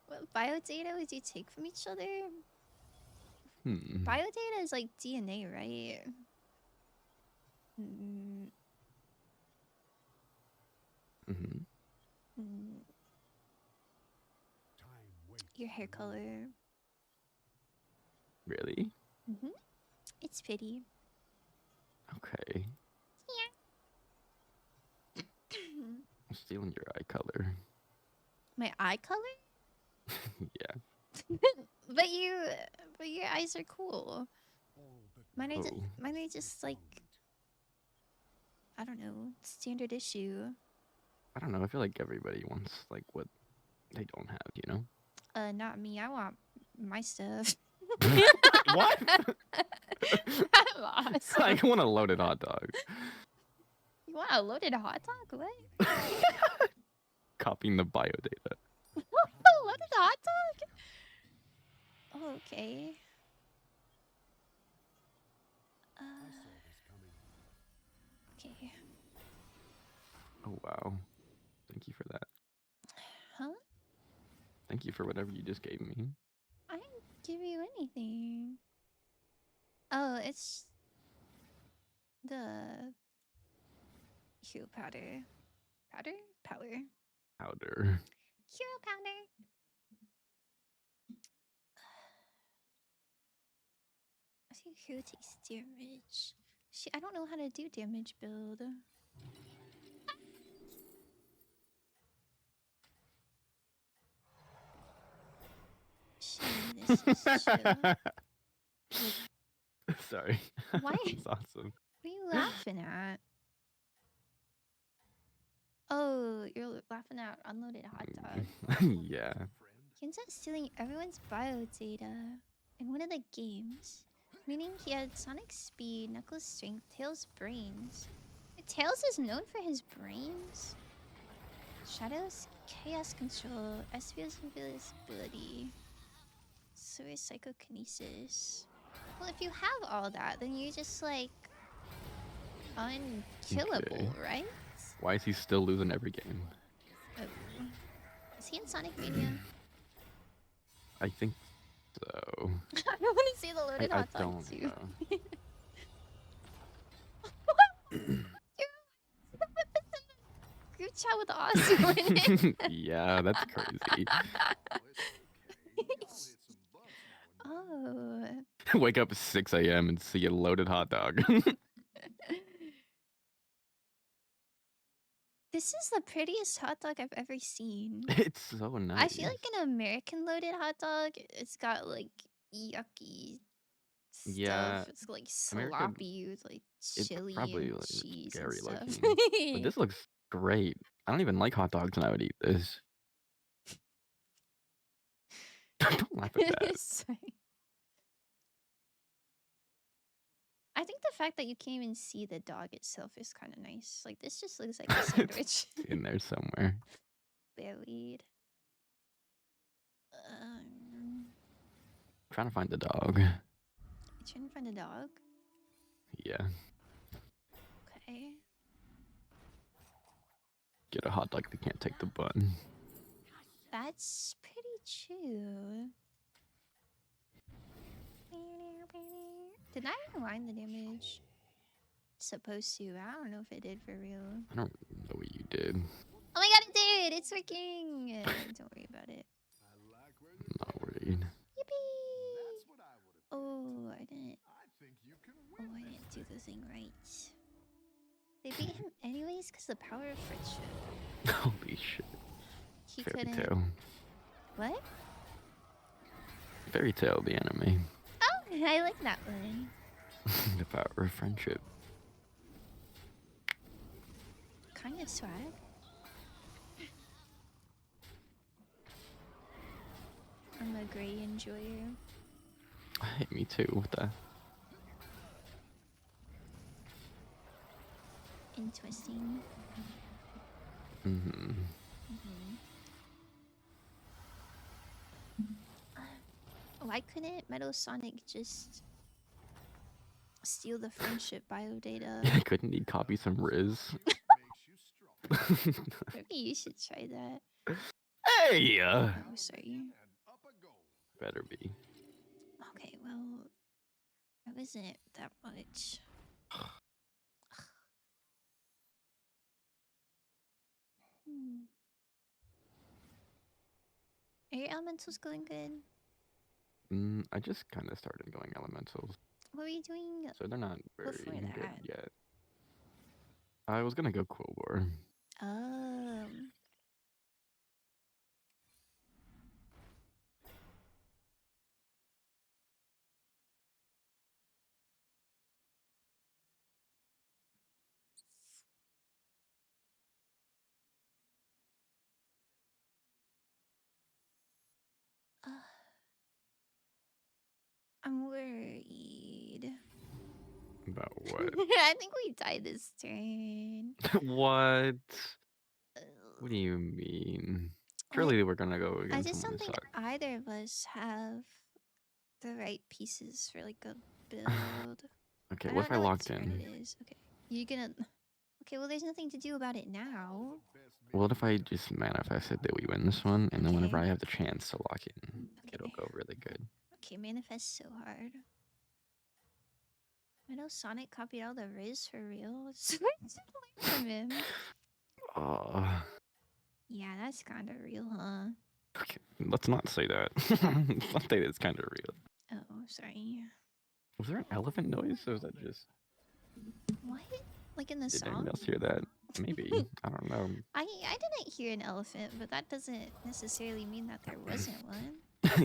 What biodata would you take from each other? Hmm. Biodata is like DNA, right? Mm, Mhm. mm, Time waits your hair for no color. Really? It's pretty. Okay. I'm stealing your eye color. My eye color? Yeah. but your eyes are cool. all but Mine are, Oh. mine are just like, I don't know, standard issue. I don't know. I feel like everybody wants like what they don't have, you know? Not me. I want my stuff. What? I'm lost. I want a loaded hot dog. You want a loaded hot dog? What? Copying the biodata. A loaded hot dog? Okay. I saw this coming. Okay. Oh wow. Thank you for that. Huh? Thank you for whatever you just gave me. I didn't give you anything. Oh, it's the hero powder. Powder? Powder. Powder. Hero powder. I think hero takes damage. See, I don't know how to do damage build. Shit, this is true. Sorry. Why? That's awesome. What are you laughing at? Oh, you're laughing at unloaded hot dog. Yeah. Friend, He ends up stealing everyone's bio data in one of the games, meaning he had Sonic speed, Knuckles strength, Tails brains. Tails is known for his brains. Shadows, chaos control, Espio's invisibility, Swor's psychokinesis. Well, if you have all that, then you're just like unkillable, Okay. right? Why is he still losing every game? he in Sonic Mania? I think so. I don't want to see the loaded I hot dog don't too. know. Group chat with Awesome in it. Yeah, that's crazy. Oh. Wake up at 6 a.m. and see a loaded hot dog. This is the prettiest hot dog I've ever seen. It's so nice. I feel like an American loaded hot dog, it's got like yucky stuff. Yeah, It's like American- sloppy with like it's chili probably, and like, cheese scary and stuff. looking. But this looks great. I don't even like hot dogs and I would eat this. Don't laugh at that. Sorry. I think the fact that you can't even see the dog itself is kind of nice. Like this just looks like a sandwich. In there somewhere. Buried. Trying to find the dog. You trying to find a dog? Yeah. Okay. Get a hot dog that can't take the bun. That's pretty true. Did I rewind the damage? Supposed to. I don't know if it did for real. I don't know what you did. Oh my god, it did! It's working! Don't worry about it. I'm not worried. Yippee! Oh, I didn't. I Oh, I didn't do the thing right. They beat him anyways because the power of friendship. Holy shit. He Fairy couldn't. Tale. What? Fairy Tale, the anime. Oh, I like that one. The power of friendship. Kind of swag. I'm a gray enjoyer. Hey, me too. What the? Interesting. Mm-hmm. Why couldn't Metal Sonic just steal the friendship biodata? Couldn't he copy some Riz? Maybe you should try that. Hey! Oh, sorry. Better be. Okay, well, it wasn't that much. Are your elementals going good? I just kind of started going elementals, What were you doing? so they're not very Before good that. yet. I was gonna go Quill War. I'm worried. About what? I think we died this turn. What? What do you mean? Surely we're gonna go I against just someone don't who think sucks. either of us have the right pieces for like a build. Okay, I what if I don't know logged turn in? it is. Okay, you gonna? Okay, well, there's nothing to do about it now. What if I just manifested that we win this one, and then whenever Okay. I have the chance to lock in, it'll Okay. go really good. Okay, manifest so hard. I know Sonic copied all the Riz for real. It's so much to learn from him. Oh, Yeah, that's kind of real, huh? okay. Let's not say that. Let's not say it's kind of real. Oh, sorry. Was there an elephant noise, or was that just? What? Like in the Did song? anyone else hear that? Maybe. I don't know. I didn't hear an elephant, but that doesn't necessarily mean that there wasn't one.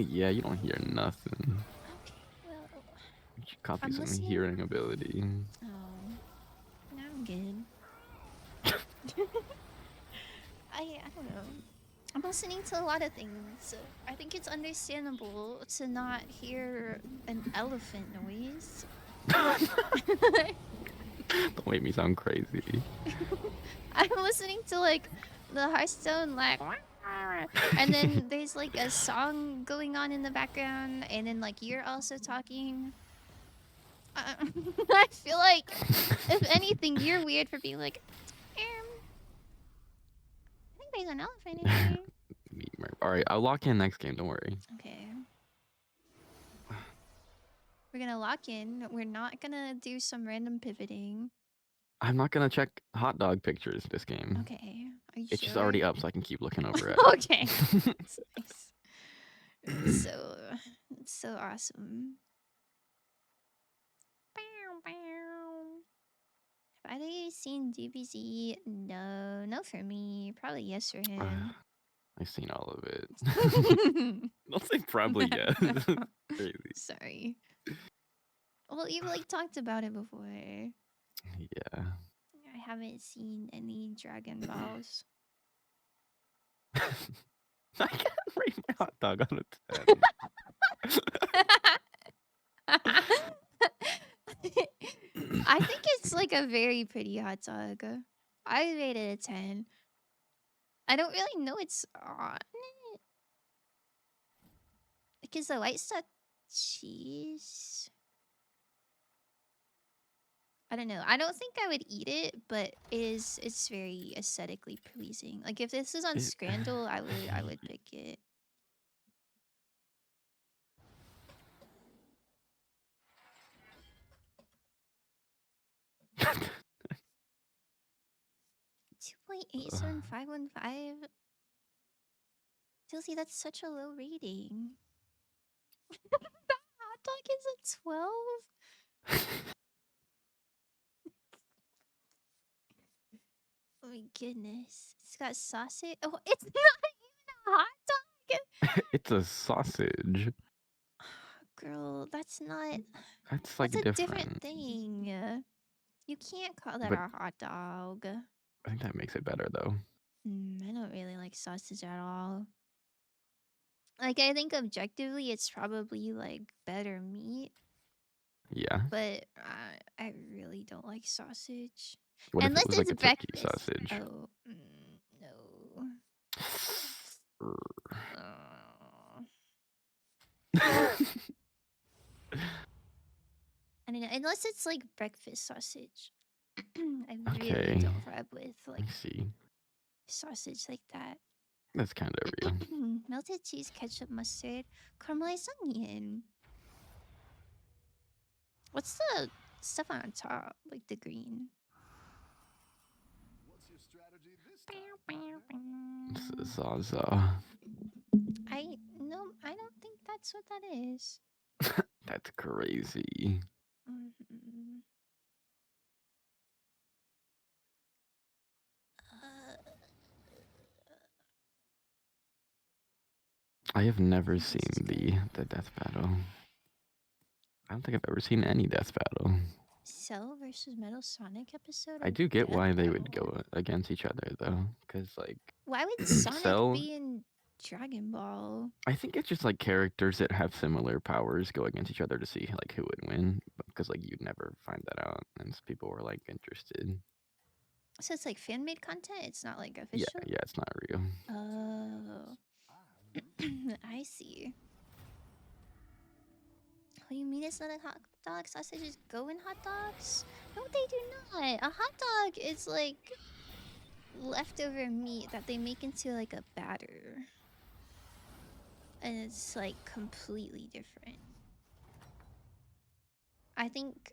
Yeah, you don't hear nothing. Okay, well, You should copy I'm some listening. hearing ability. oh, now I'm good. I don't know. I'm listening to a lot of things. I think it's understandable to not hear an elephant noise. Don't make me sound crazy. I'm listening to like the Hearthstone like and then there's like a song going on in the background and then like you're also talking. I feel like if anything you're weird for being like I think there's an elephant in here. nightmare. All right, I'll lock in next game. Don't worry. Okay. We're gonna lock in. We're not gonna do some random pivoting. I'm not gonna check hot dog pictures this game. Okay. Are you It's sure? just already up, so I can keep looking over it. Okay. That's nice. It's so awesome. Bow, bow. Have I seen DBZ? No, no for me. Probably yes for him. I've seen all of it. Don't say probably yes. Crazy. Sorry. Well, you've like talked about it before. Yeah. I haven't seen any Dragon Balls. I can't rate my hot dog on a 10. I think it's like a very pretty hot dog. I rate it a 10. I don't really know it's on it. Because the white stuff cheese. I don't know. I don't think I would eat it, but it's very aesthetically pleasing. Like if this is on Scrandle, I would pick it. $2.87515. Tilsy, that's such a low rating. The hot dog is a 12. Oh my goodness. It's got sausage. Oh, it's not even a hot dog. It's a sausage. Girl, that's not. That's like That's a different. different thing. You can't call that But a hot dog. I think that makes it better though. I don't really like sausage at all. Like, I think objectively it's probably like better meat, Yeah. but I really don't like sausage. What if Unless it was like it's a turkey breakfast. sausage? Oh, no. I don't know. Unless it's like breakfast sausage. I really Okay. don't vibe with like I see. sausage like that. That's kind of real. Melted cheese, ketchup, mustard, caramelized onion. What's the stuff on top? Like the green. What's your strategy this time? Zaza. I don't think that's what that is. That's crazy. I have never seen the death battle. I don't think I've ever seen any death battle. Cell versus Metal Sonic episode. I do get why they would go against each other though, because like Why would Sonic Cell, be in Dragon Ball? I think it's just like characters that have similar powers go against each other to see like who would win, because like you'd never find that out, and people were like interested. So it's like fan made content. It's not like official. Yeah, it's not real. Oh, I see. What do you mean it's not a hot dog? Sausages go in hot dogs? No, they do not. A hot dog is like leftover meat that they make into like a batter. And it's like completely different. I think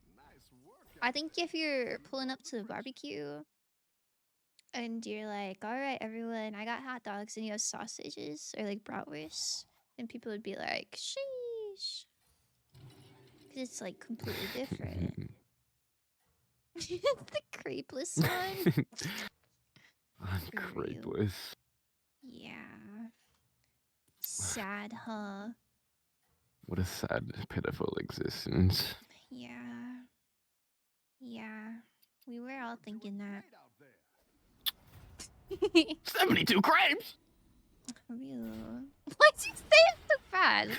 if you're pulling up to the barbecue and you're like, all right, everyone, I got hot dogs, and you have sausages or like bratwurst, then people would be like, sheesh. Because it's like completely different. The crepeless one? Crepeless. Yeah. Sad, huh? What a sad, pitiful existence. Yeah. Yeah. We were all thinking that. 72 crepes! Real. Why'd you say it so fast?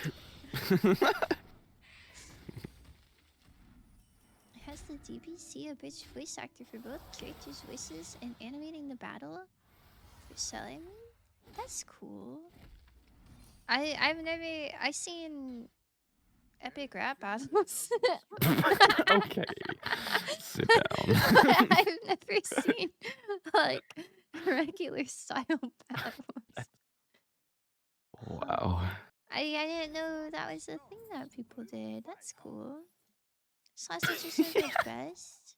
Has the DBC a bitch voice actor for both characters' voices and animating the battle? For selling? That's cool. I've seen epic rap battles. Okay. Sit down. I've never seen like regular style battles. Wow. I didn't know that was a thing that people did. That's cool. Sausages are the best.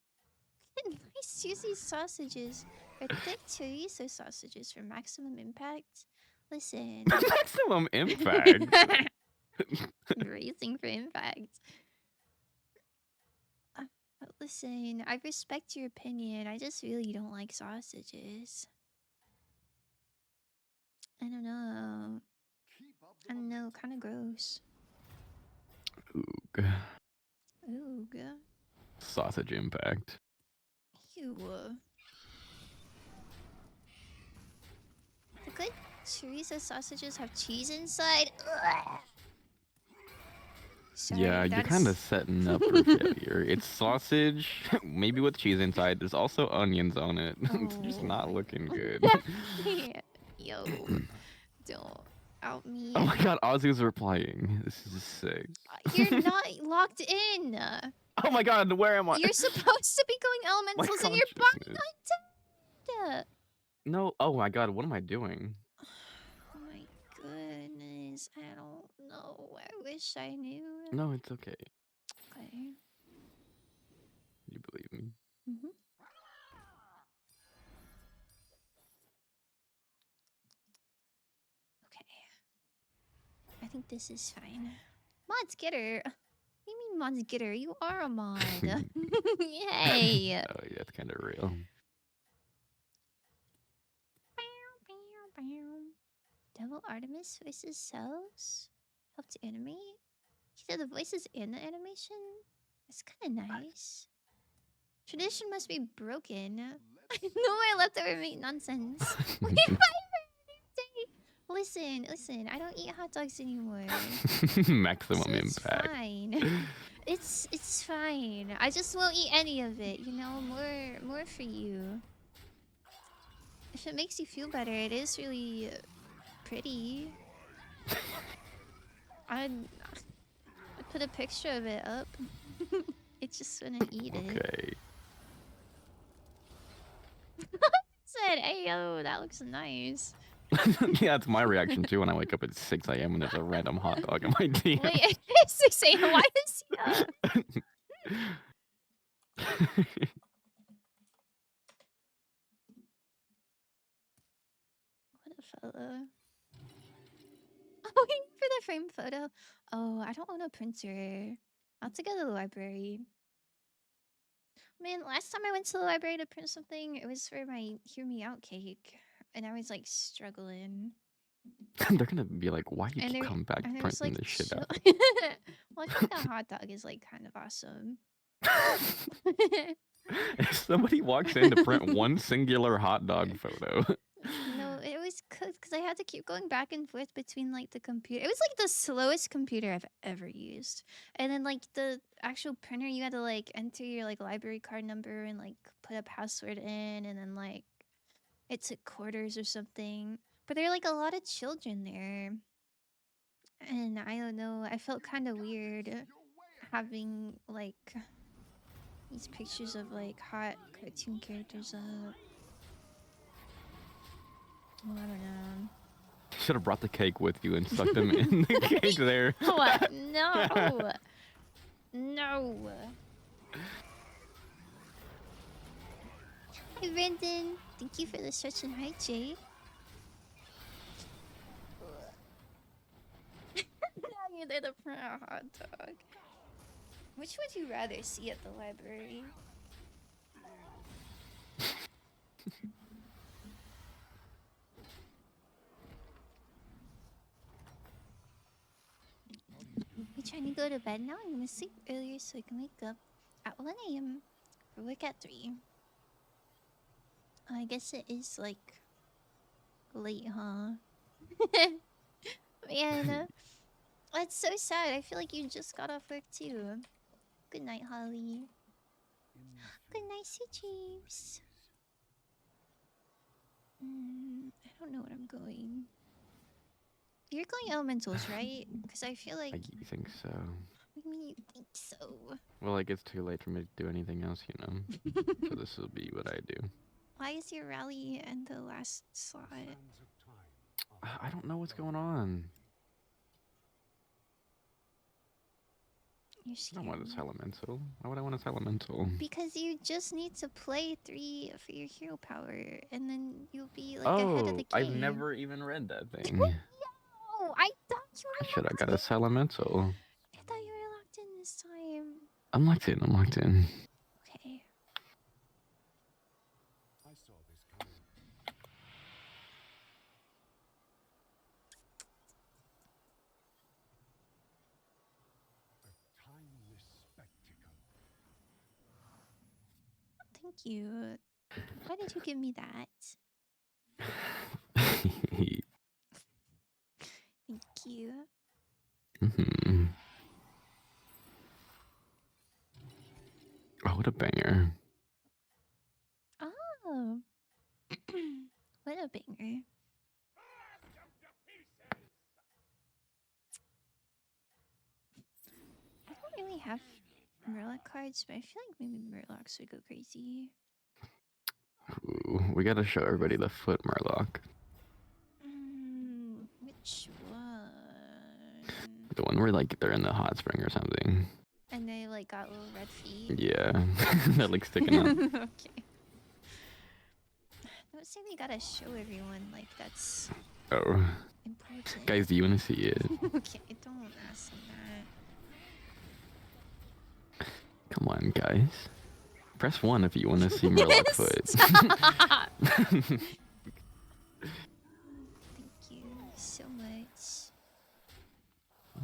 Nice juicy sausages or thick chorizo sausages for maximum impact. Listen. Maximum impact. Racing for impact. But listen, I respect your opinion. I just really don't like sausages. I don't know. Keep up I the don't know, kind of gross. Oog. Ooh, Sausage impact. ew. The good chorizo sausages have cheese inside. Ugh. Sorry, Yeah, you're that's- kind of setting up for failure. It's sausage, maybe with cheese inside. There's also onions on it. It's just Oh. not looking good. Yeah. Yo, don't out me. Oh my god, Ozzy's replying. This is sick. You're not locked in. Oh my god, where am I? You're supposed to be going My elementals and your body consciousness. not dead. No, oh my god, what am I doing? Oh my goodness, I don't know. I wish I knew. No, it's okay. Okay. You believe me. Mm-hmm. Okay. I think this is fine. Mods Getter. What do you mean Mods Getter? You are a mod. Yay. Oh yeah, it's kind of real. Devil Artemis voices cells. Helped animate. He did the voices and the animation. It's kind of nice. Tradition must be broken. I know I left over meat nonsense. We fight for another day. Listen. I don't eat hot dogs anymore. Maximum So it's impact. fine. It's fine. I just won't eat any of it. You know, more for you. If it makes you feel better, it is really pretty. I put a picture of it up. It just wouldn't eat it. Okay. Said, "Ayo, that looks nice." Yeah, that's my reaction too when I wake up at 6 a.m. and there's a random hot dog in my DM. Wait, it's 6 a.m. Why is he up? What a fella. Oh, waiting for the frame photo. Oh, I don't own a printer. I'll have to go to the library. Man, last time I went to the library to print something, it was for my Hear Me Out cake. And I was like struggling. They're gonna be like, why do you And keep there- coming back And there was printing like this shit chill- out? Well, I think a hot dog is like kind of awesome. If somebody walks in to print one singular hot dog photo, No, it was because I had to keep going back and forth between like the computer. It was like the slowest computer I've ever used. And then like the actual printer, you had to like enter your like library card number and like put a password in, and then like it took quarters or something. But there were like a lot of children there. And I don't know, I felt kind of weird having like these pictures of like hot cartoon characters up. Oh, I don't know. you should have brought the cake with you and stuck them in the cake there. What? No. No. Hey, Brandon. Thank you for the stretch and height, Jay. Now you're there to print a hot dog. Which would you rather see at the library? We trying to go to bed now. I'm gonna sleep earlier so I can wake up at 1 a.m. for work at 3. I guess it is like late, huh? Man, that's so sad. I feel like you just got off work too. Good night, Holly. Good night, sweet dreams. I don't know what I'm going. You're going elementals, right? Because I feel like. I think so. What do you mean you think so? Well, like it's too late for me to do anything else, you know. So this will be what I do. Why is your rally in the last slot? I don't know what's going on. You're I scared. don't want this elemental. Why would I want this elemental? Because you just need to play 3 for your hero power, and then you'll be like ahead of the game. I've never even read that thing. Oh, I thought you were Shit, I locked got in. this elemental. I thought you were locked in this time. I'm locked in. I'm locked in. Okay. I saw this coming. A timeless spectacle. Thank you. Why did you give me that? Thank you. Mhm. Oh, what a banger. Oh. What a banger. I don't really have Murloc cards, but I feel like maybe Murlocs would go crazy. Ooh, we gotta show everybody the foot Murloc. Which one? The one where like they're in the hot spring or something. And they like got little red feet. Yeah, that like sticking up. Okay. Don't say we gotta show everyone like that's Oh, important. guys, do you want to see it? Okay, don't ask me that. Come on, guys. Press 1 if you want to see Murloc foot. Stop. Thank you so much.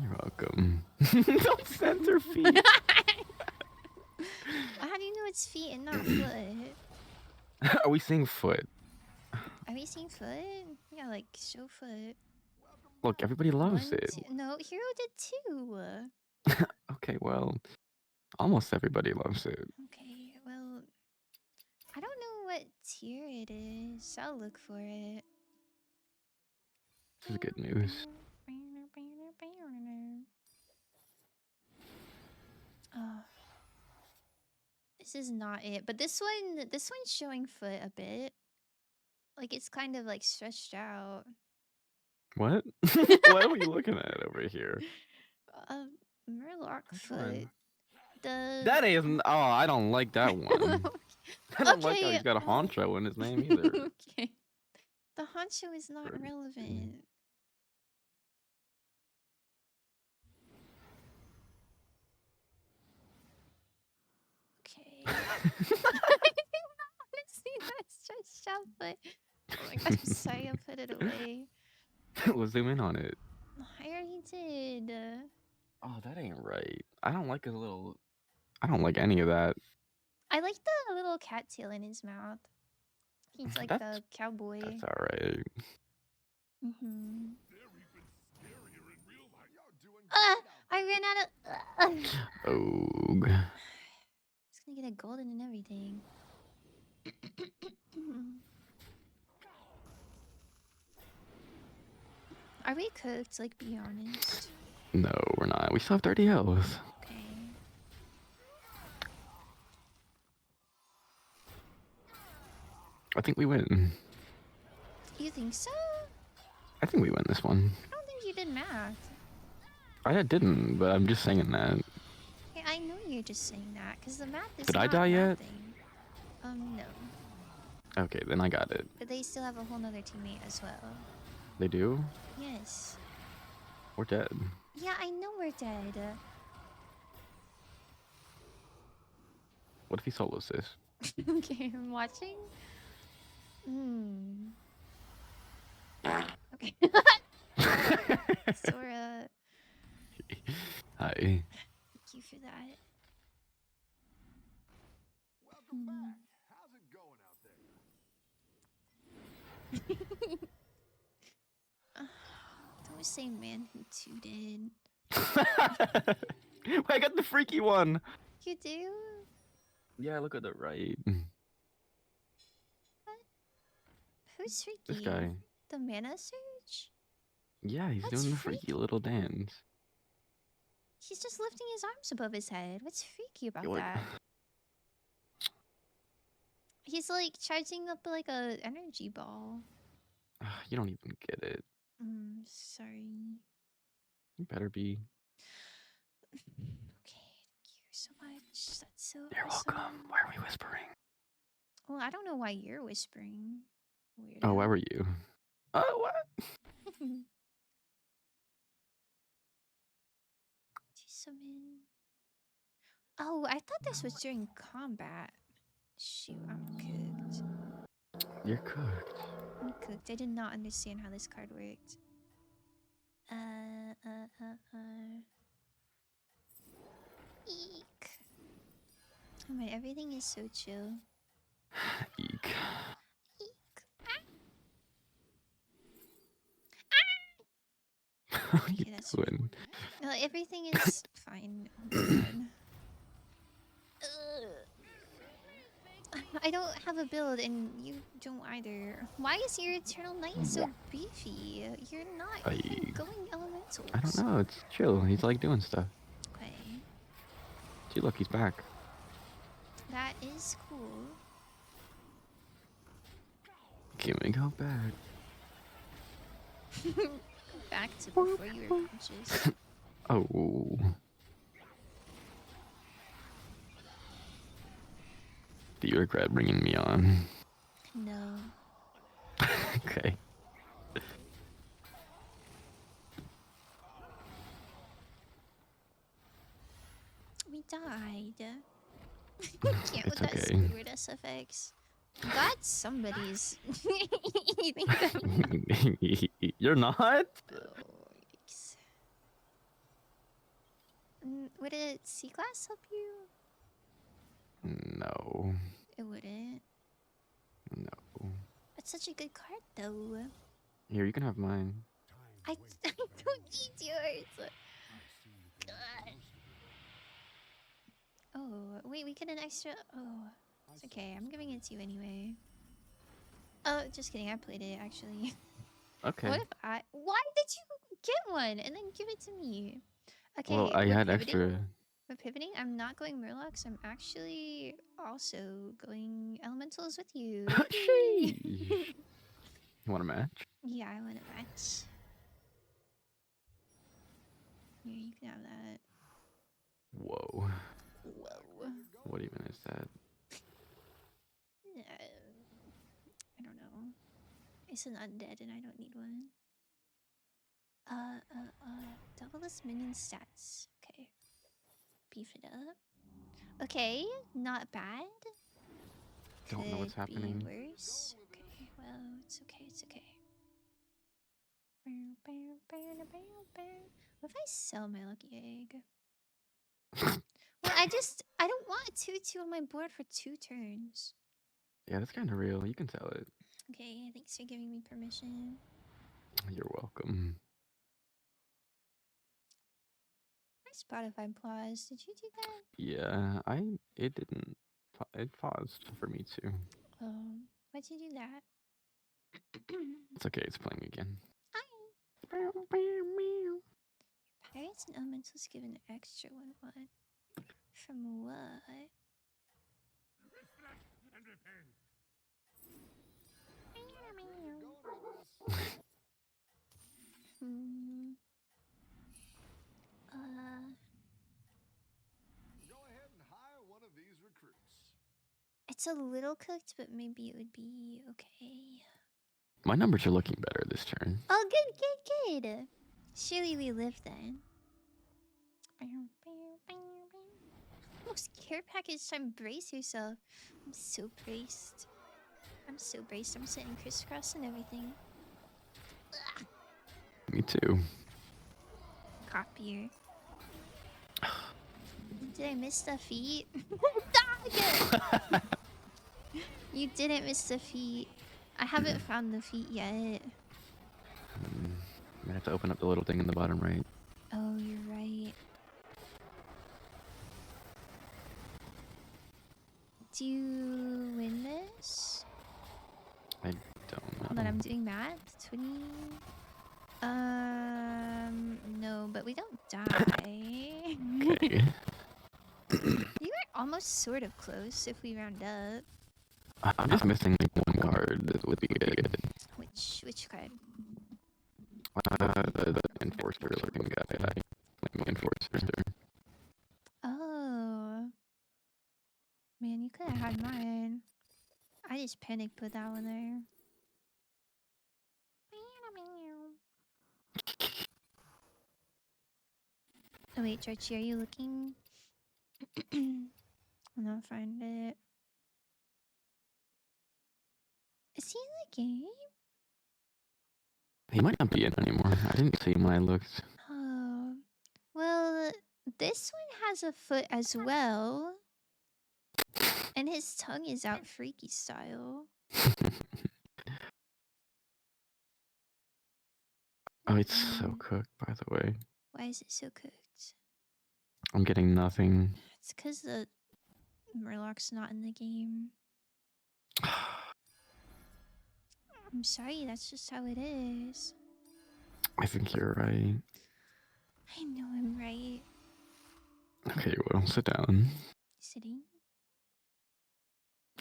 You're welcome. Don't censor feet. How do you know it's feet and not foot? Are we seeing foot? Are we seeing foot? Yeah, like show foot. Look, everybody loves it. No, Hero did too. Okay, well, almost everybody loves it. Okay, well, I don't know what tier it is. I'll look for it. This is good news. Oh, this is not it. But this one's showing foot a bit. Like it's kind of like stretched out. What? What are we looking at over here? Murloc Which foot. one? The That isn't. Oh, I don't like that one. I don't like how Okay, he's got a honcho in his name either. Okay. The honcho is not Very relevant. Okay. I did not want to see that stretched out, but oh my god, I'm sorry, I'll put it away. Let's zoom in on it. I already did. Oh, that ain't right. I don't like his little. I don't like any of that. I like the little cat tail in his mouth. He's like That's- the cowboy. That's all right. Mm-hmm. They're even scarier in real life. You're doing I ran out of. Oh. It's gonna get a golden and everything. Are we cooked? Like, be honest. No, we're not. We still have 30 health. Okay. I think we win. You think so? I think we win this one. I don't think you did math. I didn't, but I'm just saying that. Yeah, I know you're just saying that because the math is. Did I not die yet? mathing. No. Okay, then I got it. But they still have a whole nother teammate as well. They do? Yes. We're dead. Yeah, I know we're dead. What if he solos this? Okay, I'm watching. Okay. Sora, Hi. thank you for that. Welcome back. How's it going out there? Don't say man who tooted. I got the freaky one. You do? Yeah, look at the right. Who's freaky? This guy. The mana surge? Yeah, he's That's doing the freaky. freaky little dance. He's just lifting his arms above his head. What's freaky about You're like- that? He's like charging up like a energy ball. You don't even get it. Sorry. You better be. Okay. so much. That's so You're awesome. welcome. Why are we whispering? Well, I don't know why you're whispering. Weirdo. Oh, why were you? Oh, what? Summon. Oh, I thought this was during combat. Shoot, I'm cooked. You're cooked. I'm cooked. I did not understand how this card worked. Eek. Oh my, everything is so chill. Eek. Eek. What are you Okay, that's doing? No, everything is fine. Oh my god. Ugh. I don't have a build and you don't either. Why is your Eternal Knight so beefy? You're not even going elementals. I don't know. It's chill. He's like doing stuff. Okay. See, look, he's back. That is cool. Can we go back? Back to before you were conscious. Oh. Do you regret bringing me on? No. Okay. We died. Can't with It's that okay. Squidward SFX. Got somebody's. You think that? You're not? Oh, yikes. Would a C class help you? No. It wouldn't. No. It's such a good card, though. Here, you can have mine. I don't need yours. God. Oh, wait, we get an extra. Oh, it's okay. I'm giving it to you anyway. Oh, just kidding. I played it actually. Okay. What if I? Why did you get one and then give it to me? Okay. Well, I we're had pivoting. extra. We're pivoting. I'm not going Murlocs. I'm actually also going Elementals with you. Sheesh. You want a match? Yeah, I want a match. Here, you can have that. Whoa. Whoa. What even is that? I don't know. It's an undead and I don't need one. Double this minion stats. Okay. Beef it up. Okay, not bad. Don't know what's Could be happening. worse. Okay, well, it's okay, it's okay. What if I sell my lucky egg? Well, I don't want a 2/2 on my board for 2 turns. Yeah, that's kind of real. You can sell it. Okay, thanks for giving me permission. You're welcome. My Spotify pause. Did you do that? Yeah, it didn't. It paused for me too. Why'd you do that? It's okay. It's playing again. Pirates and elementals give an extra 1/1. From what? Go ahead and hire one of these recruits. It's a little cooked, but maybe it would be okay. My numbers are looking better this turn. Oh, good. Surely we live then. Oh, care package time. Brace yourself. I'm so braced. I'm sitting crisscross and everything. Me too. Copier. Did I miss the feet? Dog! You didn't miss the feet. I haven't found the feet yet. I'm gonna have to open up the little thing in the bottom right. Oh, you're right. Do you win this? I don't know. Hold on, I'm doing math. 20. No, but we don't die. Okay. You were almost sort of close if we round up. I'm just missing like one card that would be good. Which card? The enforcer looking guy. Like enforcer. Oh. just panic put that one there. Oh wait, Georgie, are you looking? I'll not find it. Is he in the game? He might not be in anymore. I didn't see him when I looked. Oh, well, this one has a foot as well. And his tongue is out freaky style. Oh, it's so cooked, by the way. Why is it so cooked? I'm getting nothing. It's because the Murloc's not in the game. I'm sorry, that's just how it is. I think you're right. I know I'm right. Okay, well, sit down. Sitting?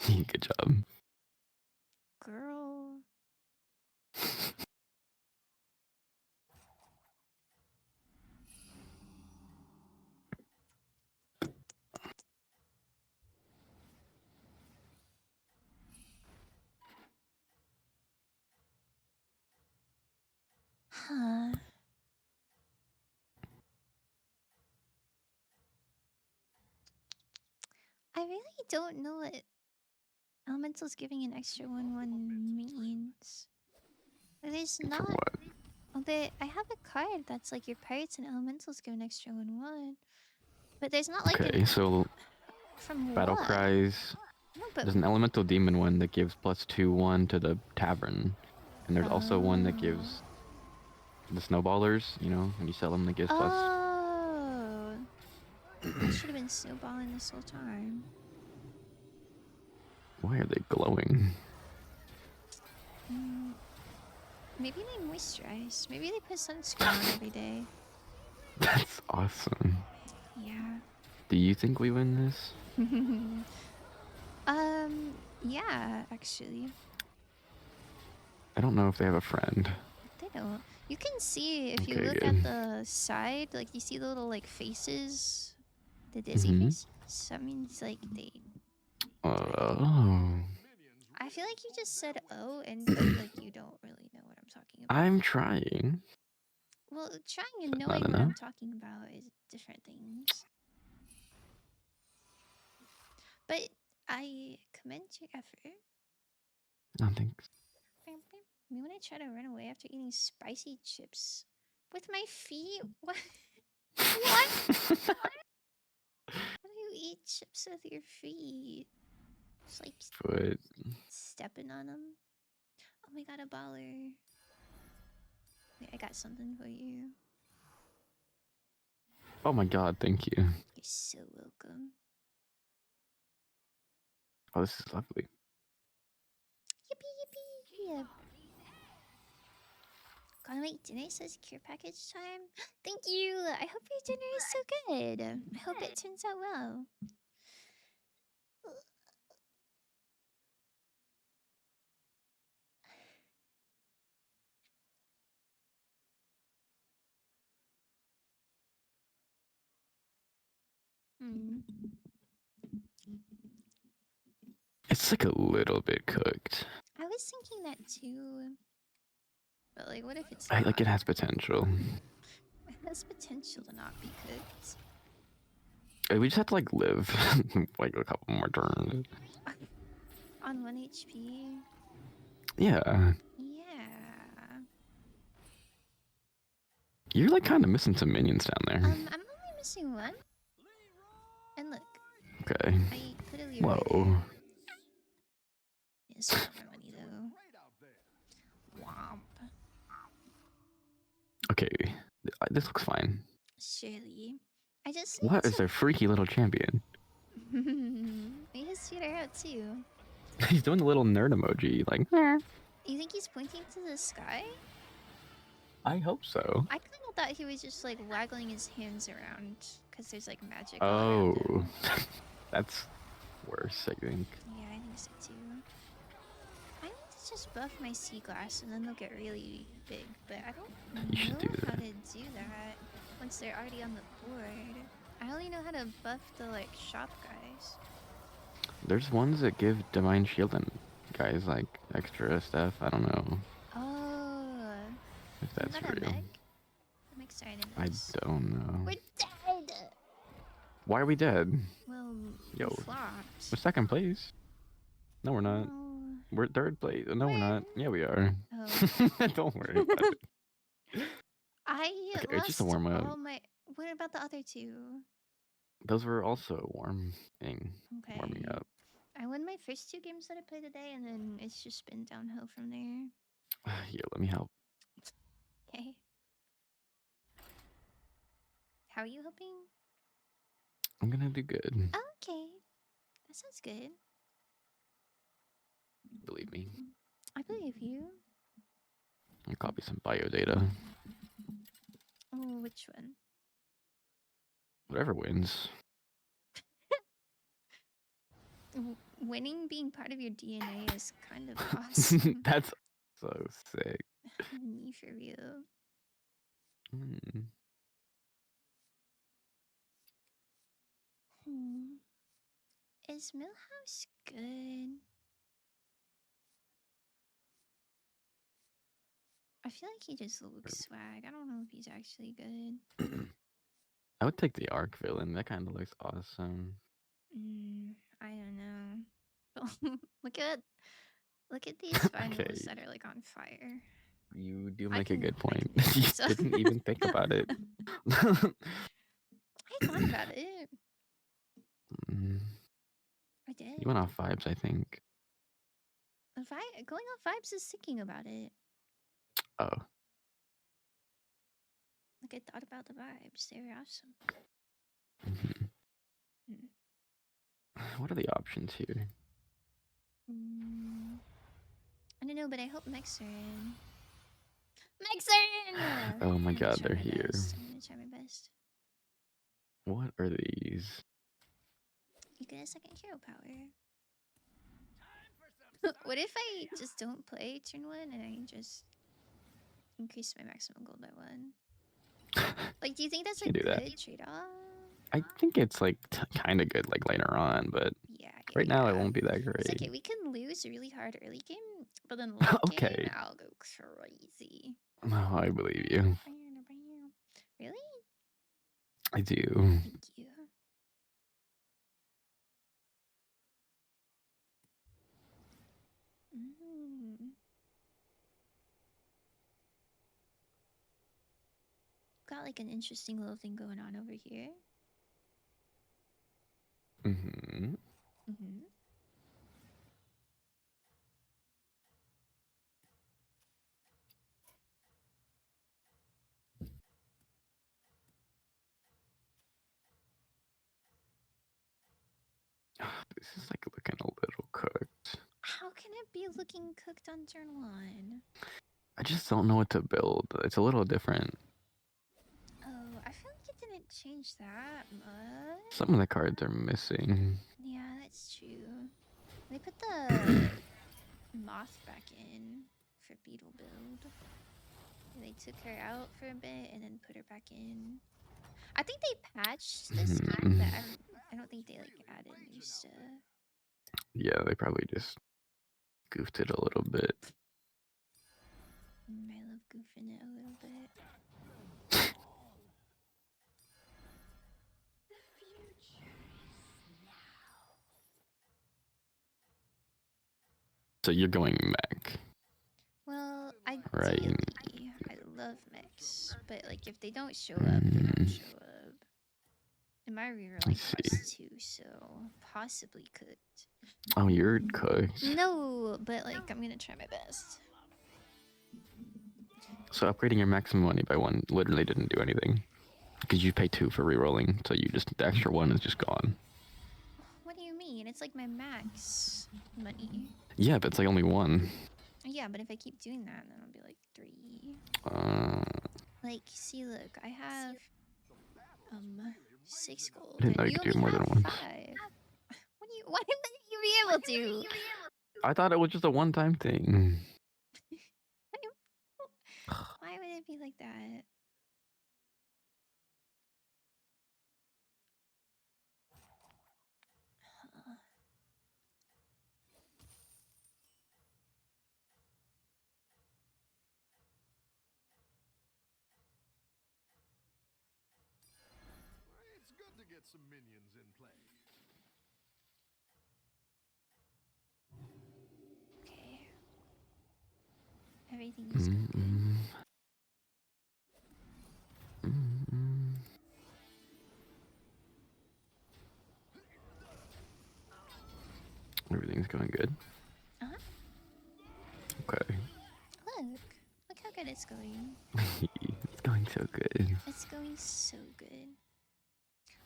Good job. Girl. Huh. I really don't know what Elemental's giving an extra 1/1 means. There's For not. what? Well, I have a card that's like your pirates and elementals give an extra 1/1. But there's not like Okay, so from Battle what? Cries. No, but There's an elemental demon one that gives +2/1 to the tavern, and there's also one that gives the snowballers. You know, when you sell them, they give plus. Oh, I should have been snowballing this whole time. Why are they glowing? Maybe they moisturize. Maybe they put sunscreen on every day. That's awesome. Yeah. Do you think we win this? Yeah, actually. I don't know if they have a friend. They don't. You can see if you Okay, look good. at the side, like you see the little like faces, the dizzy Mhm. faces. That means like they. Oh. I feel like you just said "oh" and but like you don't really know what I'm talking about. I'm trying. Well, trying and Is that knowing not what I'm enough? talking about is different things. But I commend your effort. I think. Me when I try to run away after eating spicy chips with my feet. What? What? How do you eat chips with your feet? Just like But stepping on them. Oh my god, a baller. Wait, I got something for you. oh my god, thank you. You're so welcome. Oh, this is lovely. Yippee yippee! God, wait, dinner says care package time? Thank you! I hope your dinner is so good. I hope it turns out well. It's like a little bit cooked. I was thinking that too. But like, what if it's Like not? it has potential. It has potential to not be cooked. We just have to like live like a couple more turns. On 1 HP? Yeah. Yeah. You're like kind of missing some minions down there. I'm only missing one. And look, Okay. I put a Leroy Whoa. there. It's not my money though. Womp. Okay. This looks fine. Surely. I just What is their freaky little champion? He has sweet hair out too. He's doing the little nerd emoji, like. You think he's pointing to the sky? I hope so. I kind of thought he was just like waggling his hands around because there's like magic all around Oh, him. that's worse, I think. Yeah, I think so too. I need to just buff my sea glass and then they'll get really big, but I don't You should know do how that. to do that once they're already on the board. I only know how to buff the like shop guys. There's ones that give divine shield and guys like extra stuff. I don't know Oh, if isn't that's that a real. mech? The mech's starting I this. don't know. We're dead. Why are we dead? Well, Yo, we flopped. we're second place. No, we're not. No. We're third place. No, we're Where? not. Yeah, we are. Oh. Don't worry about it. I Okay, it's just a lost warm up. all my. What about the other two? Those were also warming Okay. up. I won my first two games that I played today, and then it's just been downhill from there. Here, let me help. Okay. How are you hoping? I'm gonna do good. Okay. That sounds good. Believe me. I believe you. I'll copy some bio data. Oh, which one? Whatever wins. Winning being part of your DNA is kind of awesome. That's so sick. Me for real. Hmm. Is Millhouse good? I feel like he just looks swag. I don't know if he's actually good. I would take the arc villain. That kind of looks awesome. I don't know. look at these finals Okay. that are like on fire. You do I make a can- good I point. can do You this. didn't even think about it. I thought about it. Mm, I did. You went off vibes, I think. Going off vibes is thinking about it. Oh. Like I thought about the vibes. They were awesome. Mhm. What are the options here? I don't know, but I hope mechs are in. Mechs are in! Oh my I'm gonna god, try they're my here. best. I'm gonna try my best. What are these? You get a second hero power. What if I just don't play turn 1 and I just increase my maximum gold by 1? Like, do you think that's a You do that. good trade-off? I think it's like kind of good like later on, but Yeah, right now it won't be that It's okay, great. we can lose really hard early game, but then late Okay. game, I'll go crazy. Oh, I believe you. Really? I do. Thank you. Got like an interesting little thing going on over here. Mm-hmm. This is like looking a little cooked. How can it be looking cooked on turn 1? I just don't know what to build. It's a little different. Oh, I feel like it didn't change that much. Some of the cards are missing. Yeah, that's true. They put the moth back in for beetle build. They took her out for a bit and then put her back in. I think they patched this game, but I don't think they like added new stuff. Yeah, they probably just goofed it a little bit. I love goofing it a little bit. So you're going mech. Well, Right. ideally, I love mechs, but like if they don't show up, they don't show up. And my rerolling costs 2, so possibly cooked. Oh, you're cooked. No, but like I'm gonna try my best. So upgrading your maximum money by 1 literally didn't do anything. Because you pay 2 for rerolling, so you just the extra 1 is just gone. What do you mean? It's like my max money. Yeah, but it's like only 1. Yeah, but if I keep doing that, then I'll be like 3. Like, see, look, I have 6 gold. I didn't know and you could do only more than have 1. 5. Why wouldn't you be able to? I thought it was just a one-time thing. Why would it be like that? get some minions in play. Okay. Everything's good. Everything's going good. Uh-huh. Okay. Look how good it's going. It's going so good. It's going so good.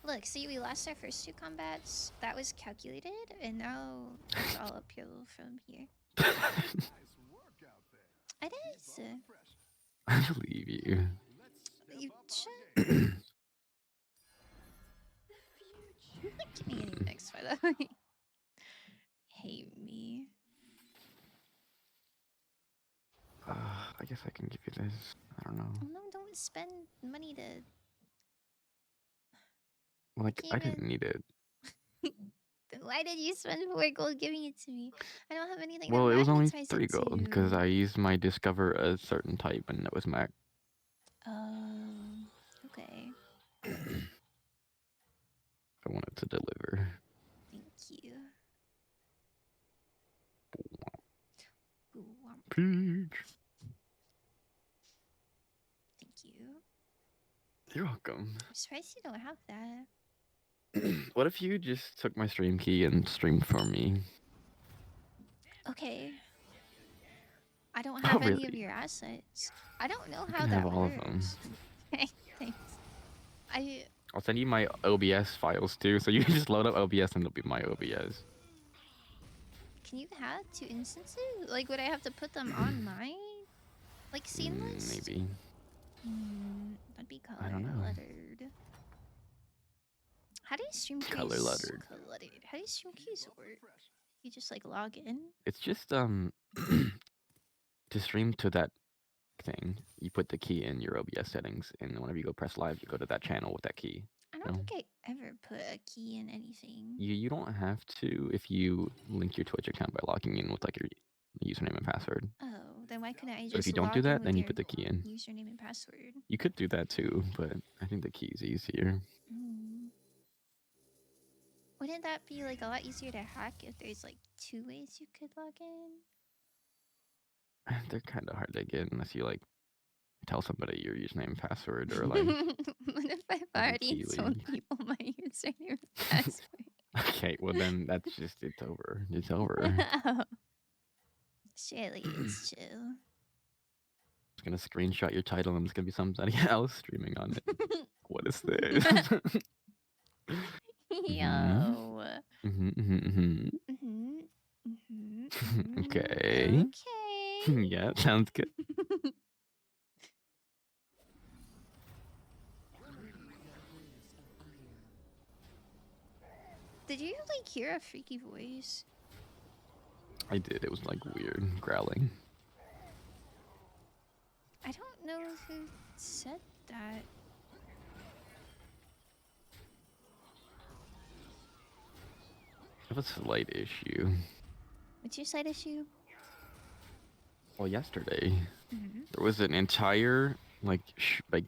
Look, see, we lost our first 2 combats. That was calculated, and now it's all uphill from here. Nice work out there. It is. Fresh. I believe you. Let's You step up should. our game. Give me any mix, by the way. Hate me. I guess I can give you this. I don't know. Oh, no, don't spend money to. Like, I didn't Kieran. need it. Then why did you spend 4 gold giving it to me? I don't have anything Well, to it was only magnetize 3 it gold because to. I used my discover a certain type and it was max. Okay. I wanted to deliver. Thank you. Ooh, Peach. thank you. You're welcome. I'm surprised you don't have that. What if you just took my stream key and streamed for me? Okay. I don't Oh, have any of really? your assets. I don't know You how can that have all of them. works. Okay, thanks. I'll send you my OBS files too, so you can just load up OBS and it'll be my OBS. Can you have 2 instances? Like, would I have to put them on mine? Like, seamless? Maybe. That'd be I don't know. color-lettered. How do you stream keys? Color-lettered. Color-lettered. How do you stream keys work? You just, like, log in? It's just to stream to that thing, you put the key in your OBS settings, and whenever you go press live, you go to that channel with that key. I don't think I ever put a key in anything. You don't have to if you link your Twitch account by logging in with like your username and password. Oh, then why couldn't I just But if you don't do log in that, with then you your put the key in. username and password? You could do that too, but I think the key is easier. Wouldn't that be like a lot easier to hack if there's like 2 ways you could log in? They're kind of hard to get unless you like tell somebody your username and password or like. What if I've already key told link. people my username and password? Okay, well then that's just it's over. It's over. Oh. Surely it's chill. I'm gonna screenshot your title and it's gonna be somebody else streaming on it. What is this? Yo. Okay. Okay. Yeah, sounds good. Did you like hear a freaky voice? I did. It was like weird growling. I don't know who said that. It was a slight issue. What's your side issue? Well, yesterday there was an entire like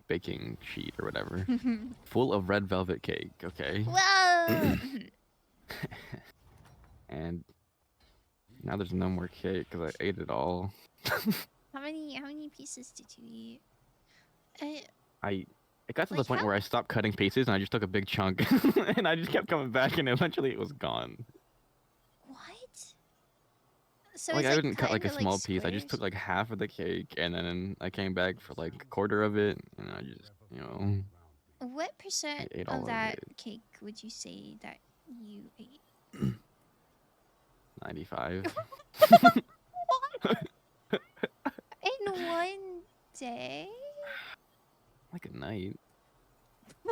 baking sheet or whatever full of red velvet cake. Okay. Whoa! And now there's no more cake because I ate it all. How many pieces did you eat? It got to the Like, point how- where I stopped cutting pieces and I just took a big chunk and I just kept coming back and eventually it was gone. What? So Like it's, I didn't cut like a into, small piece. I just took squares? like half of the cake and then I came back for like a quarter of it and I just, What percent ate all of of that it. cake would you say that you ate? 95. In one day? Like a night.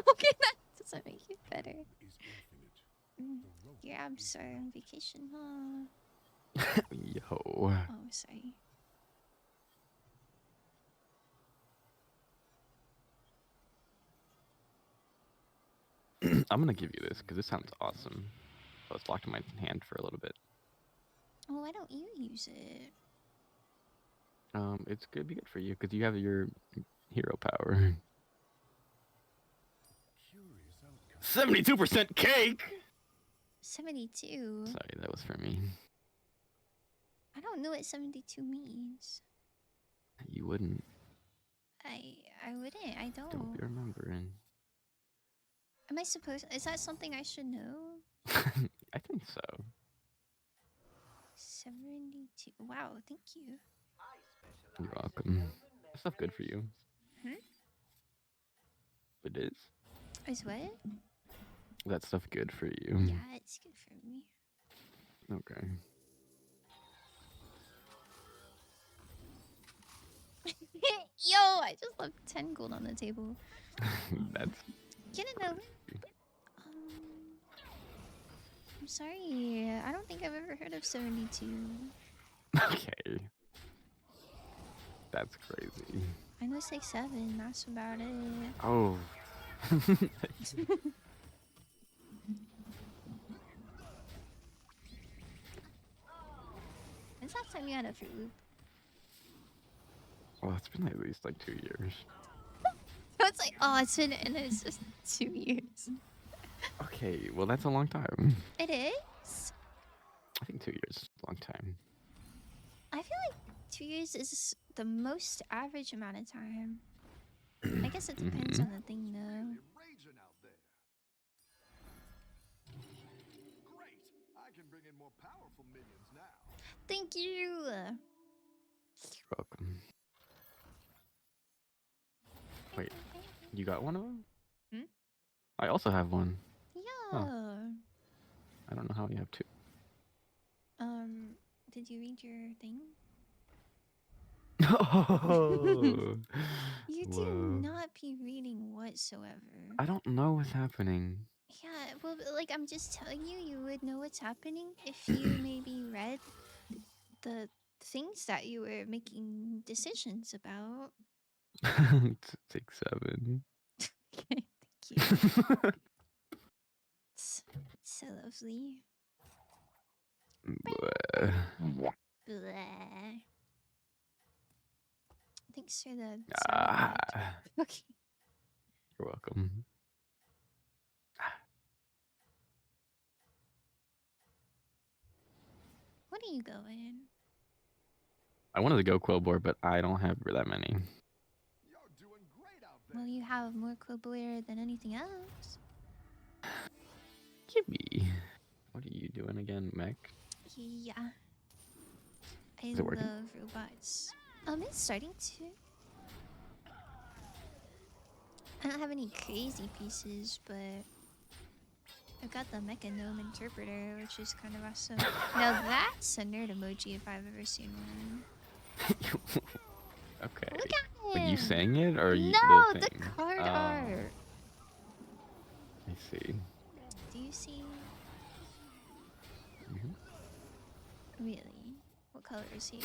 Okay, that doesn't make it better. Your abs are on vacation, huh? Yo. Oh, sorry. I'm gonna give you this because this sounds awesome. So it's locked in my hand for a little bit. Oh, why don't you use it? It's gonna be good for you because you have your hero power. 72% cake. 72. Sorry, that was for me. I don't know what 72 means. You wouldn't. I wouldn't. I Don't don't. be remembering. Am I supposed? Is that something I should know? I think so. 72. Wow, thank you. You're welcome. That stuff good for you. Hmm? It is. Is what? That stuff good for you. Yeah, it's good for me. Okay. Yo, I just left 10 gold on the table. That's Get it over. I'm sorry. I don't think I've ever heard of 72. okay. That's crazy. I know 6'7". That's about it. Oh. When's the last time you had a Fruit Loop? Well, it's been at least like 2 years. It's like, oh, it's been, and it's just 2 years. Okay, well that's a long time. It is? I think 2 years is a long time. I feel like 2 years is the most average amount of time. I guess it depends on the thing, though. Raging out there. Great. I can bring in more powerful minions now. Thank you. You're welcome. Wait, you got one of them? Hmm? I also have one. Yeah. I don't know how you have two. Did you read your thing? Oh, You do whoa. not be reading whatsoever. I don't know what's happening. Yeah, well, like, I'm just telling you, you would know what's happening if you maybe read the things that you were making decisions about. 6'7". Okay, thank you. It's so lovely. Bleh. Bleh. Thanks for the sound Ah, effect. Okay. you're welcome. What are you going? I wanted to go Quillboar, but I don't have that many. You're doing great out there. Well, you have more Quillboar than anything else. Gibby. What are you doing again, Mech? Yeah. I Is it working? love robots. It's starting to. I don't have any crazy pieces, but I've got the Mechanome Interpreter, which is kind of awesome. Now that's a nerd emoji if I've ever seen one. Okay. Look at Like you him! sang it, or you No, the the thing? card Oh, art. I see. Do you see? Mhm. Really? What color is he?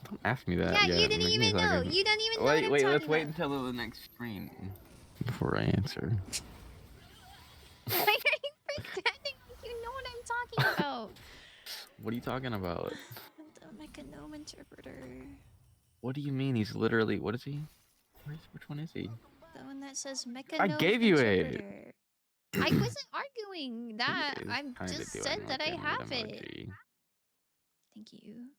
Don't ask me that. Yeah, yet. you didn't Make me even know. second. You don't even know Wait, what I'm wait. talking Let's wait about. until the next screen before I answer. Why are you pretending like you know what I'm talking about? What are you talking about? The Mechanome Interpreter. What do you mean? He's literally. What is he? Which one is he? The one that says Mechanome gave you it. Interpreter. I wasn't arguing that. He is I kinda just doing said that like I a have nerd it. emoji. Thank you.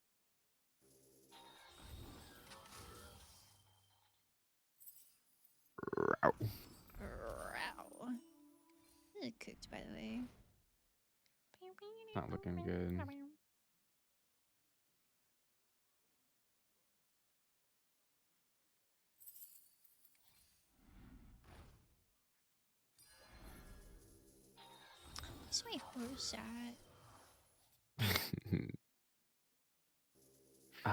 Row. Row. This is cooked, by the way. Not looking good. Where's my horse at?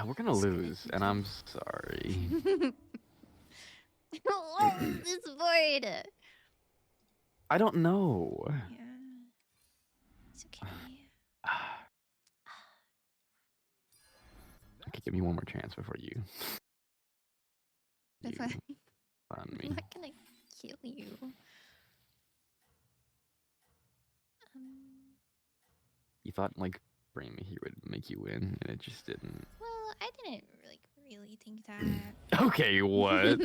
We're gonna lose, and I'm sorry. Oh, this board. I don't know. Yeah. It's okay. Okay, give me one more chance before you. If you I, on I'm me. not gonna kill you. You thought like bring me here would make you win, and it just didn't. Well, I didn't like really think that. Okay, what?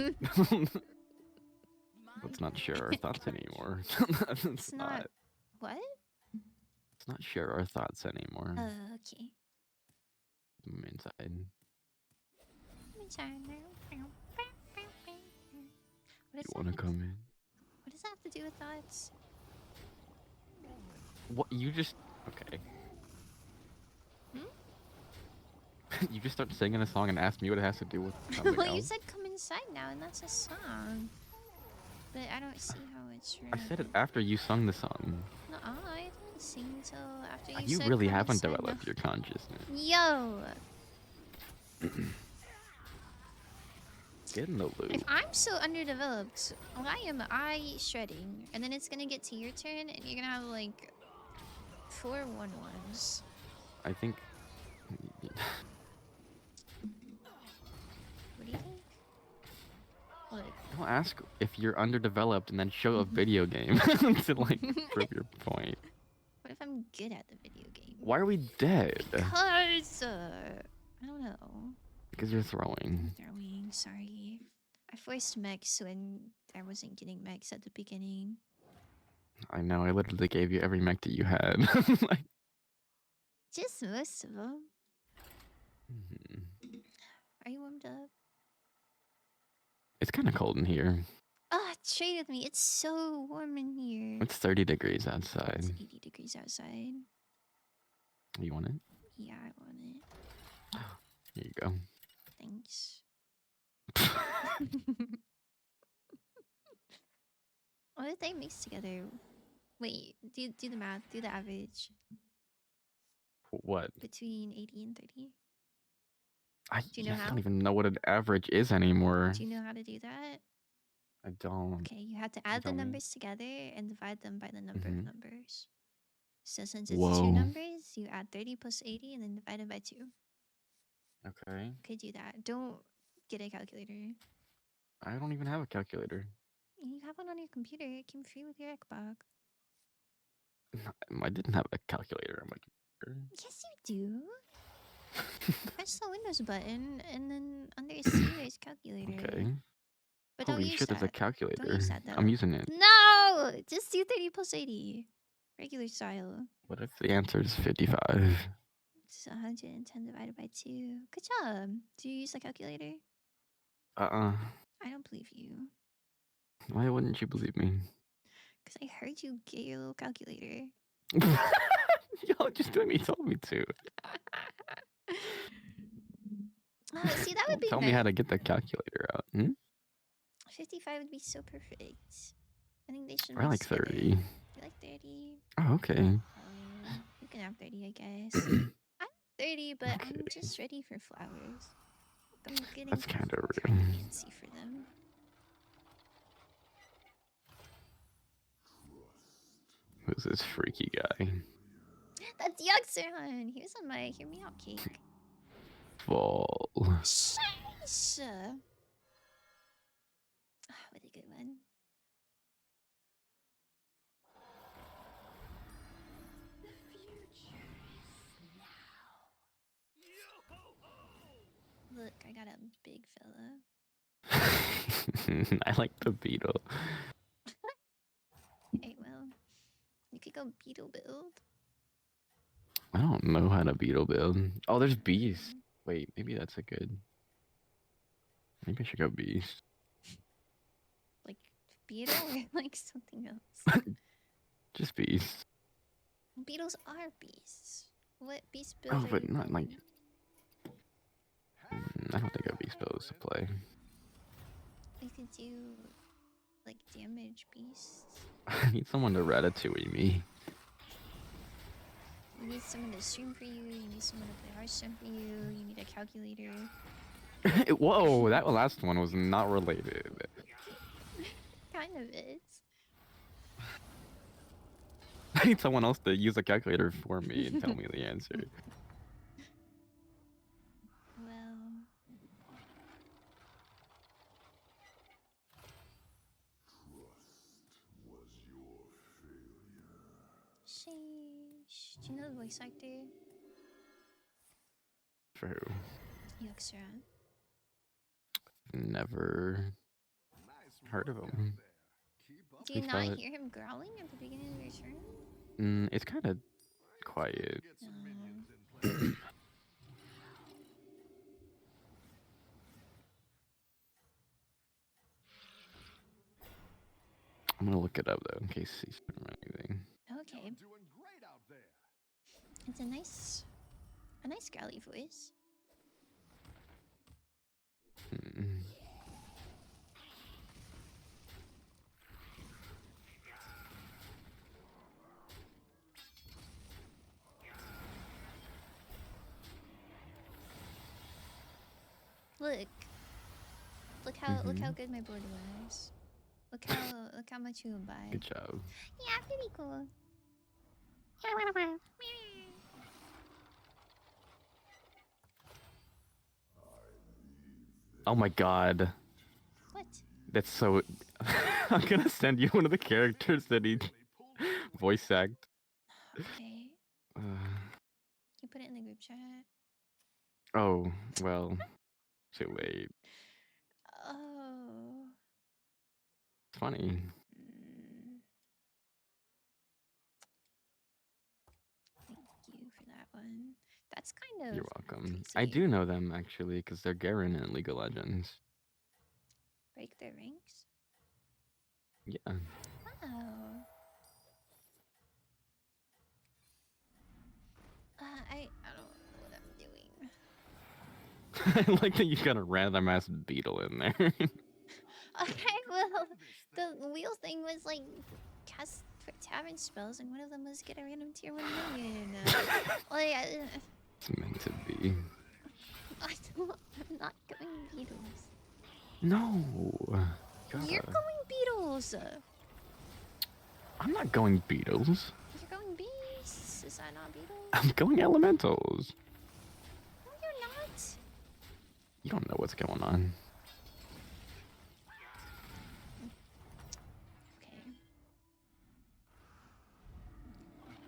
Let's not share our thoughts anymore. It's It's not. not. What? Let's not share our thoughts anymore. Okay. I'm inside. What You does want to that? come in? What does that have to do with thoughts? What? You just okay. You just start singing a song and ask me what it has to do with something Well, you else. said come inside now, and that's a song. But I don't see how it's I said it relevant. after you sung the song. No, I didn't sing until after you You said really come haven't inside now. developed your consciousness. Yo! Get in the loop. If I'm so underdeveloped, why am I shredding? And then it's gonna get to your turn, and you're gonna have like 4 1-1s. I think. What do you think? What? Don't ask if you're underdeveloped and then show a video game to like prove your point. What if I'm good at the video game? Why are we dead? Because I don't know. Because you're throwing. Throwing, sorry. I forced mechs when I wasn't getting mechs at the beginning. I know. I literally gave you every mech that you had. Like, Just most of them. mhm. Are you warmed up? It's kind of cold in here. Ah, trade with me. It's so warm in here. It's 30 degrees outside. It's 80 degrees outside. You want it? Yeah, I want it. Here you go. Thanks. What did they mix together? Wait, do the math. Do the average What? between 80 and 30. I, Do you know I how? don't even know what an average is anymore. Do you know how to do that? I don't. Okay, you have to add the tell me. numbers together and divide them by the number Mhm. of numbers. So since it's Whoa. 2 numbers, you add 30 plus 80 and then divide it by 2. Okay. Okay, do that. Don't get a calculator. I don't even have a calculator. You have one on your computer. It came free with your Xbox. I didn't have a calculator on my computer. Yes, you do. Press the Windows button and then under C there's calculator. Okay. But don't Holy use shit, that. there's a calculator. Don't use that though. I'm using it. No! Just do 30 plus 80. Regular style. What if the answer is 55? It's 110 divided by 2. Good job. Do you use a calculator? Uh-uh. I don't believe you. Why wouldn't you believe me? Because I heard you get your little calculator. Y'all just doing what you told me to. Oh, see, that would Don't be tell me how to get the calculator out. Hmm? 55 would be so perfect. I think they should I like mix together. 30. You like 30? Oh, okay. You can have 30, I guess. I'm 30, but I'm Okay. just ready for flowers. I'm getting That's kind of kinda real. fancy for them. Who's this freaky guy? That's Yoxerhan. Here's on my hear me out cake. Fall. Sheesh. Ah, what a good one. Look, I got a big fella. I like the beetle. Hey, well, you could go beetle build. I don't know how to beetle build. Oh, there's bees. Wait, maybe that's a good. Maybe I should go bees. Like beetle or like something else? Just bees. Beetles are beasts. What beast Oh, build are but you not like. building? I don't think a bee supposed to play. You could do like damage beasts. I need someone to ratatouille me. You need someone to stream for you. You need someone to play Hearthstone for you. You need a calculator. Whoa, that last one was not related. Kind of is. I need someone else to use a calculator for me and tell me the answer. Well, sheesh. Do you know the voice actor? For who? Yoxeran. Never Nice heard of work out him. Do you Please not stop it. hear him growling at the beginning of your turn? It's kind of quiet. Get some minions in place. I'm gonna look it up though in case he's doing anything. Okay, You're doing great out there. it's a nice growly voice. Hmm. Look how good my board was. Look how much you would buy. Good job. Yeah, pretty cool. Oh my god. What? That's so. I'm gonna send you one of the characters that he voice act. Okay. Uh, You put it in the group chat. oh, well. Too late. Oh. It's funny. Mm. Thank you for that one. That's kind of You're welcome. crazy. I do know them actually, because they're Garen in League of Legends. Break their ranks? Yeah. Wow. I don't know what I'm doing. I like that you got a random ass beetle in there. Okay, well, the wheel thing was like cast for tavern spells, and one of them was get a random tier 1 minion. Like, It's meant to be. I'm not going beetles. No. You're God. going beetles. I'm not going beetles. You're going beasts. Is that not beetles? I'm going elementals. No, you're not. You don't know what's going on. Okay.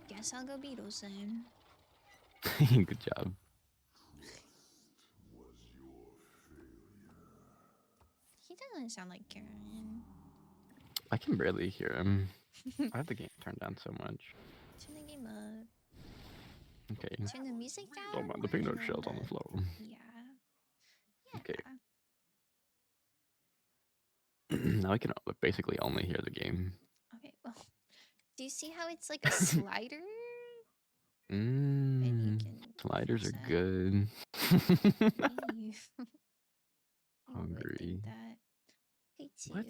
Guess I'll go beetles then. Good job. He doesn't sound like Karen. I can barely hear him. I have the game turned down so much. Turn the game up. Okay. Turn the music down. Oh man, the peanut and then shells on the floor. Yeah. Okay. Yeah. Now I can basically only hear the game. Okay, well. Do you see how it's like a slider? And you can Sliders use are that. good. You would Hungry. think that. Okay, too. What?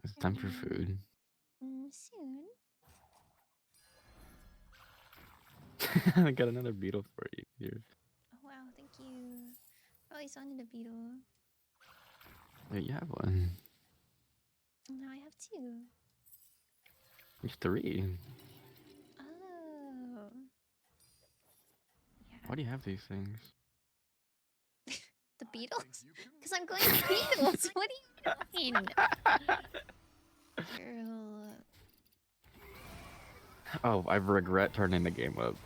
It's time for food. Soon. I got another beetle for you here. Oh, wow, thank you. I always wanted a beetle. Wait, you have one. Now I have 2. There's 3. Oh. Yeah. Why do you have these things? The beetles? Because I'm going to beetles. What do you mean? Girl. Oh, I regret turning the game up.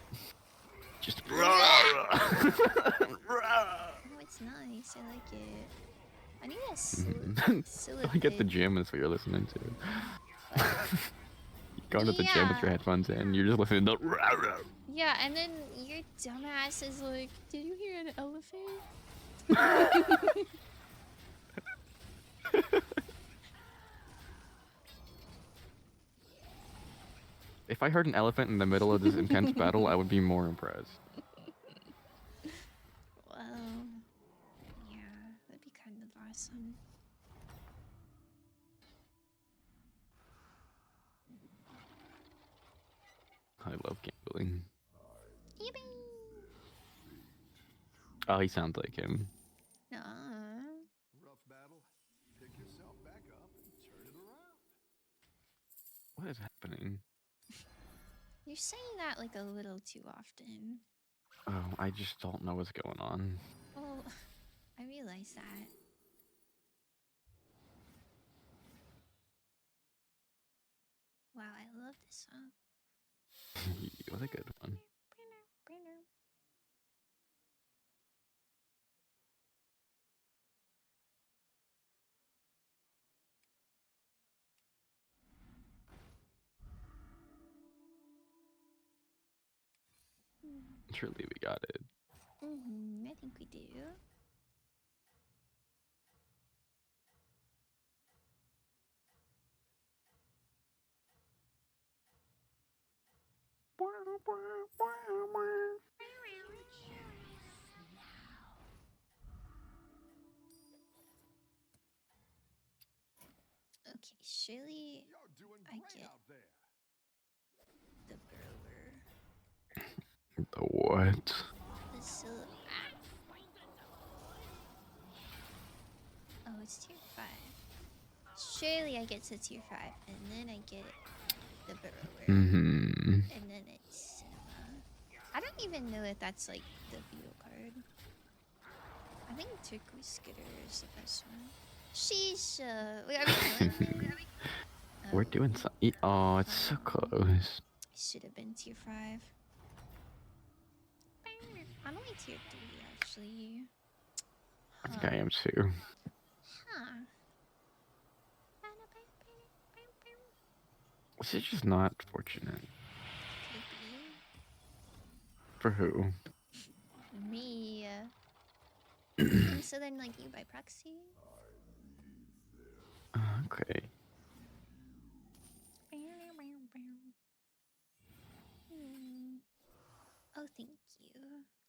Just. Oh, it's nice. I like it. I need a I get the gym is what you're listening to. You go to the gym with your headphones in, you're just listening to. Yeah, and then your dumbass is like, did you hear an elephant? If I heard an elephant in the middle of this intense battle, I would be more impressed. Well, yeah, that'd be kind of awesome. I love gambling. Yippee! Oh, he sounds like him. Rough battle. Pick yourself back up and turn it around. What is happening? You're saying that like a little too often. Oh, I just don't know what's going on. Well, I realize that. Wow, I love this song. What a good one. Surely we got it. I think we do. Okay, surely You're doing I great get out there. the burrower. The what? The Oh, it's tier 5. Surely I get to tier 5, and then I get the burrower. Mm-hmm. And then it's cinema. I don't even know if that's like the beetle card. I think turquoise skitter is the best one. Sheesh. Wait, are we killing? We're doing something. Oh, it's so close. Should have been tier 5. I'm only tier 3 actually. I think I am too. Huh. This is just not fortunate. Could For who? be. Me. I'm southern like you by proxy. Okay. Oh, thank you.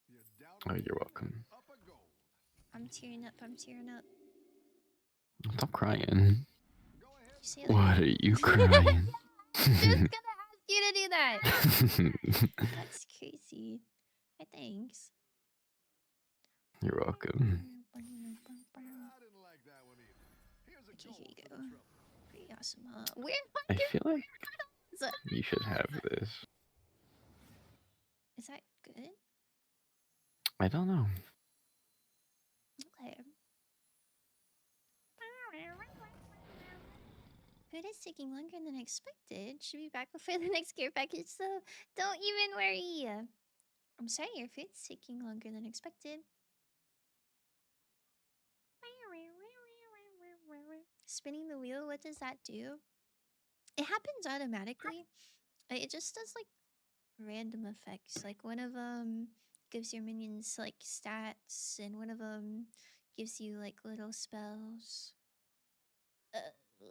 You're down Oh, a you're gold welcome. and up a gold. I'm tearing up. I'm tearing up. Stop crying. Go ahead. See What are you crying? Just gonna ask you to do that. That's crazy. Thanks. You're welcome. I didn't like that one either. Here's a Okay, gold here you for go. the trouble. Pretty awesome, huh? Where I feel like is that? you should have this. Is that good? I don't know. Okay. Food is taking longer than expected. Should be back before the next care package, so don't even worry. I'm sorry, your food's taking longer than expected. Spinning the wheel, what does that do? It happens automatically. It just does like random effects. Like one of them gives your minions like stats, and one of them gives you like little spells.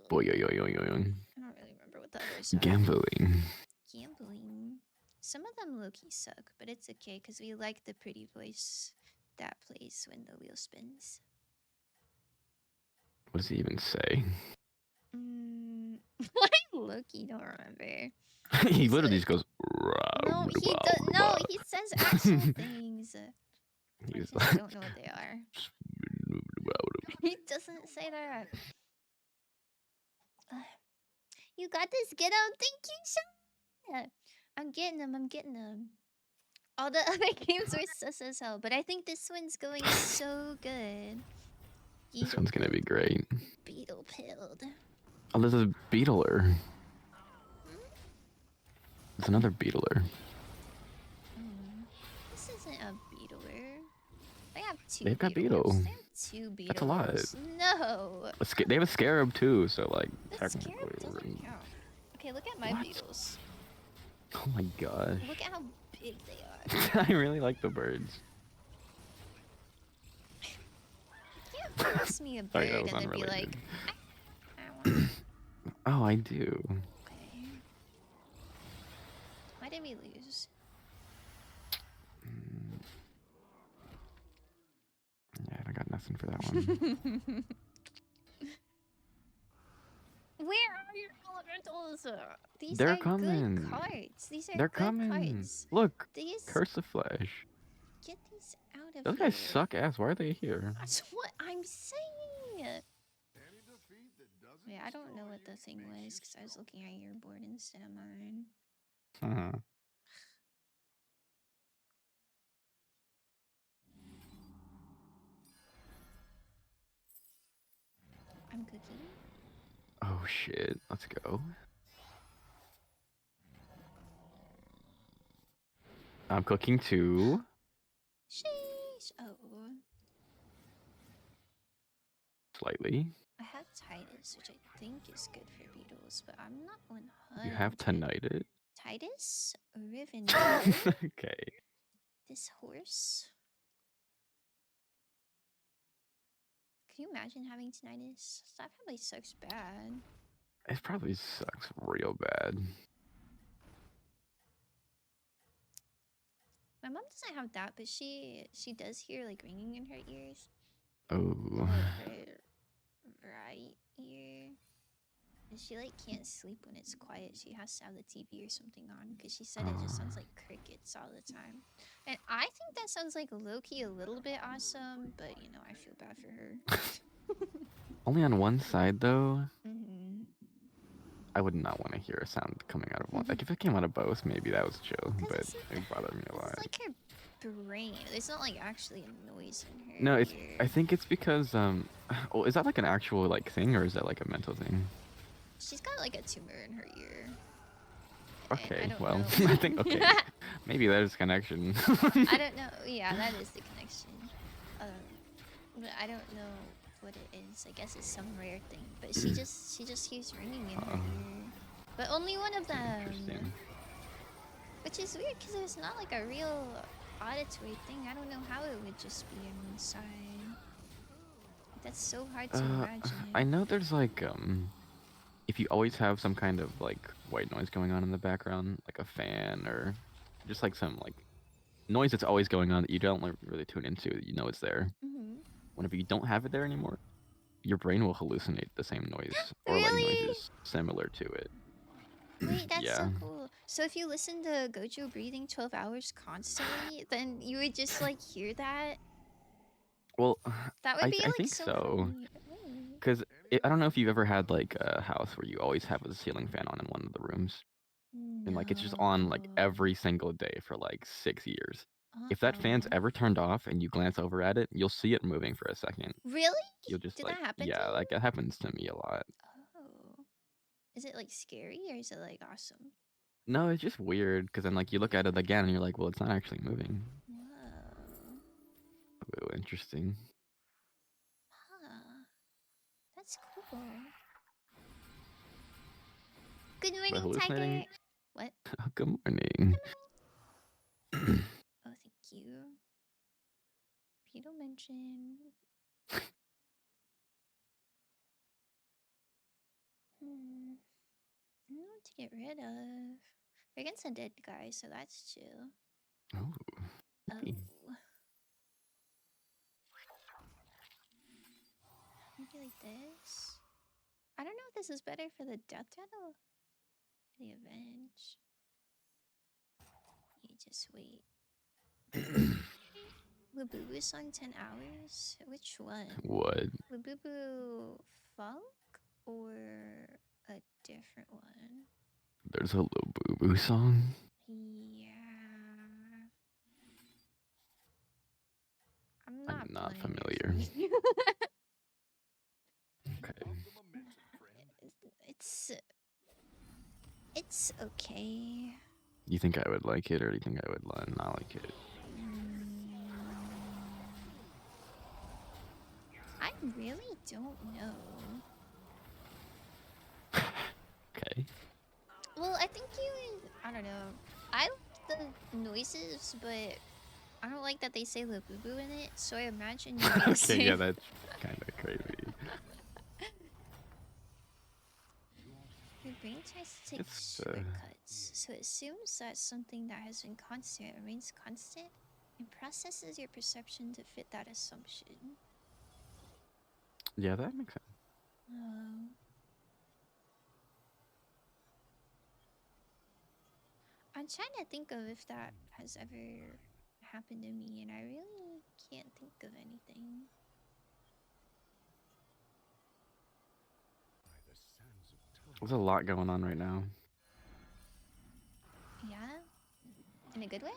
Boy, yo, yo, yo, yo, yo. I don't really remember what the others are. Gambling. Gambling. Some of them low-key suck, but it's okay because we like the pretty voice that plays when the wheel spins. What does he even say? I low-key don't remember. He literally just goes. No, he does. No, he says actual things. I He's just don't know what they are. He doesn't say that. You got this, get him. Thank you, Sean. I'm getting them. I'm getting them. All the other games were sus as hell, but I think this one's going so good. This one's gonna be great. Beetle pilled. Oh, there's a beetler. There's another beetler. This isn't a beetler. They have two. They've got beetles. beetle. They have two beetles. That's a lot. No. They have a scarab too, so like The technically. scarab doesn't count. Okay, look at my What? beetles. Oh my gosh. Look at how big they are. I really like the birds. You can't promise me a bird Sorry, that was and then be like, unrelated. I want. Oh, I do. Okay. Why did we lose? Yeah, I got nothing for that one. Where are your elementals? These They're are coming. good cards. These are They're good coming. cards. Look, These Curse of Flesh. get these out of Those here. guys suck ass. Why are they here? That's what I'm saying. Any defeat that doesn't Wait, I don't know destroy what the you thing makes you was because I was stronger. looking at your board instead of mine. Uh-huh. I'm cooking. Oh shit. Let's go. I'm cooking too. Sheesh. Oh, Slightly. I have Titus, which I think is good for beetles, but I'm not 100. You have tonight it. Titus? Riven. Okay. This horse. Can you imagine having tinnitus? That probably sucks bad. It probably sucks real bad. My mom doesn't have that, but she does hear like ringing in her ears. Oh. Her right ear. And she like can't sleep when it's quiet. She has to have the TV or something on because she said it just sounds like crickets all the time. And I think that sounds like low-key a little bit awesome, but you know, I feel bad for her. Only on one side though. Mm-hmm. I would not want to hear a sound coming out of one. Like if it came out of both, maybe that was chill, but it bothered me a lot. It's like her brain. It's not like actually a noise in her No, it's. ear. I think it's because well, is that like an actual like thing or is that like a mental thing? She's got like a tumor in her ear. Okay, don't well, know. I think okay, maybe there's a connection. I don't know. Yeah, that is the connection. But I don't know what it is. I guess it's some rare thing. But she just hears ringing in her ear. But only one of them. Interesting. Which is weird because it's not like a real auditory thing. I don't know how it would just be inside. That's so hard to imagine. I know there's like if you always have some kind of like white noise going on in the background, like a fan or just like some like noise that's always going on that you don't really tune into, you know it's there. Whenever you don't have it there anymore, your brain will hallucinate the same noise or like Really? noises similar to it. Wait, that's Yeah. so cool. So if you listen to Gojo breathing 12 hours constantly, then you would just like hear that? Well, That would I be like think so. funny. Because I don't know if you've ever had like a house where you always have a ceiling fan on in one of the rooms. And like it's just on like every single day for like 6 years. If that fan's ever turned off and you glance over at it, you'll see it moving for a second. Really? You'll just Did like, that happen to yeah, you? like it happens to me a lot. Oh. Is it like scary or is it like awesome? No, it's just weird because then like you look at it again and you're like, well, it's not actually moving. Whoa. Oh, interesting. Huh. That's cool. Good But morning, hallucinating? Tiger. What? Oh, good morning. Oh, thank you. Beetle mention. I don't know what to get rid of. We're against a dead guy, so that's chill. Oh. Oh. Maybe like this. I don't know if this is better for the death rattle or the avenge. You just wait. Labubu song 10 hours? Which one? What? Labubu Funk or a different one? There's a Labubu song? Yeah. I'm not playing familiar. it. Okay. It's okay. You think I would like it or do you think I would not like it? I really don't know. Okay. Well, I think I don't know. I like the noises, but I don't like that they say Labubu in it, so I imagine you Okay, yeah, that's kind of crazy. Your brain tries to take shortcuts, so it assumes that something that has been constant remains constant and processes your perception to fit that assumption. Yeah, that makes sense. I'm trying to think of if that has ever happened to me, and I really can't think of anything. There's a lot going on right now. Yeah? In a good way?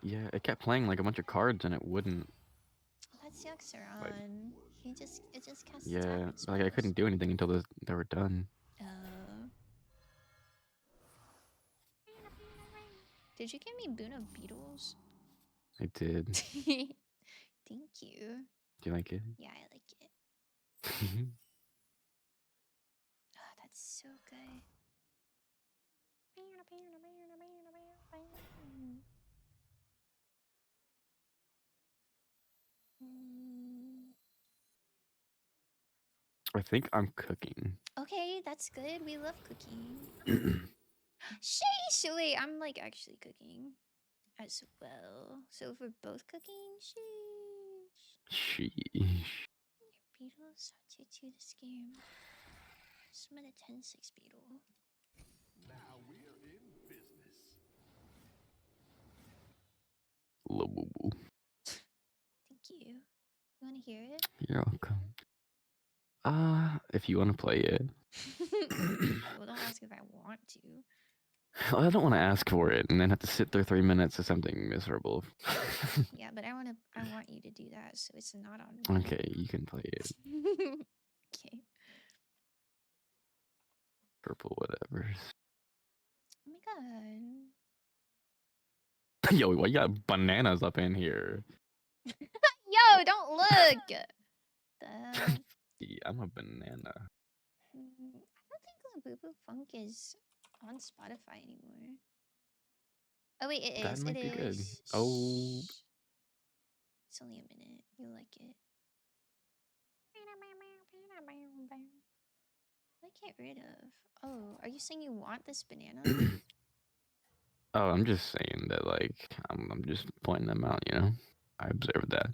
Yeah, it kept playing like a bunch of cards and it wouldn't. That's Yaxaron. It just casts yeah, like I couldn't do anything until they were done. Did you give me Buno Beetles? I did. Thank you. Do you like it? Yeah, I like it. Oh, that's so good. I think I'm cooking. Okay, that's good. We love cooking. Sheesh! Wait, I'm like actually cooking as well. So if we're both cooking, sheesh. Sheesh. Your beetles are to this game. Summon a 10-6 beetle. Now we're in business. Labubu. Thank you. You want to hear it? You're welcome. If you want to play it. Well, don't ask if I want to. I don't want to ask for it and then have to sit there 3 minutes of something miserable. Yeah, but I want you to do that, so it's not on me. Okay, you can play it. Okay. Purple whatever. Oh my god. Yo, why you got bananas up in here? Yo, don't look. Yeah, I'm a banana. I don't think Labubu Funk is on Spotify anymore. Oh wait, it That is. might It be good. is. Oh, Shh. It's only a minute. You'll like it. What did I get rid of? Oh, are you saying you want this banana? oh, I'm just saying that, like, I'm just pointing them out, you know? I observed that.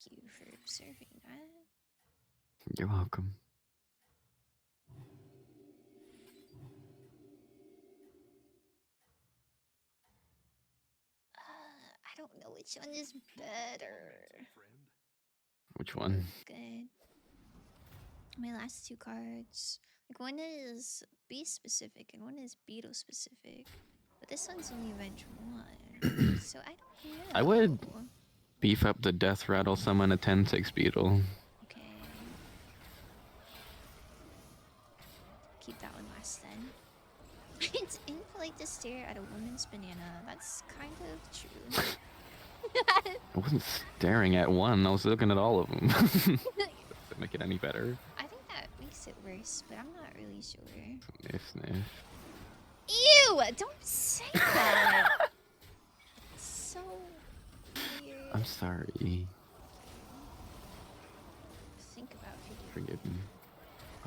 Thank you for observing that. You're welcome. I don't know which one is better. Friend. Which one? Good. My last two cards. Like one is beast specific and one is beetle specific. But this one's only event 1. So I don't know. I would beef up the death rattle, summon a 10-6 beetle. Okay. Keep that one last then. It's impolite to stare at a woman's banana. That's kind of true. I wasn't staring at one, I was looking at all of them. Does it make it any better? I think that makes it worse, but I'm not really sure. Sniff, sniff. Ew! Don't say that! It's so weird. I'm sorry. Think about Forgive me.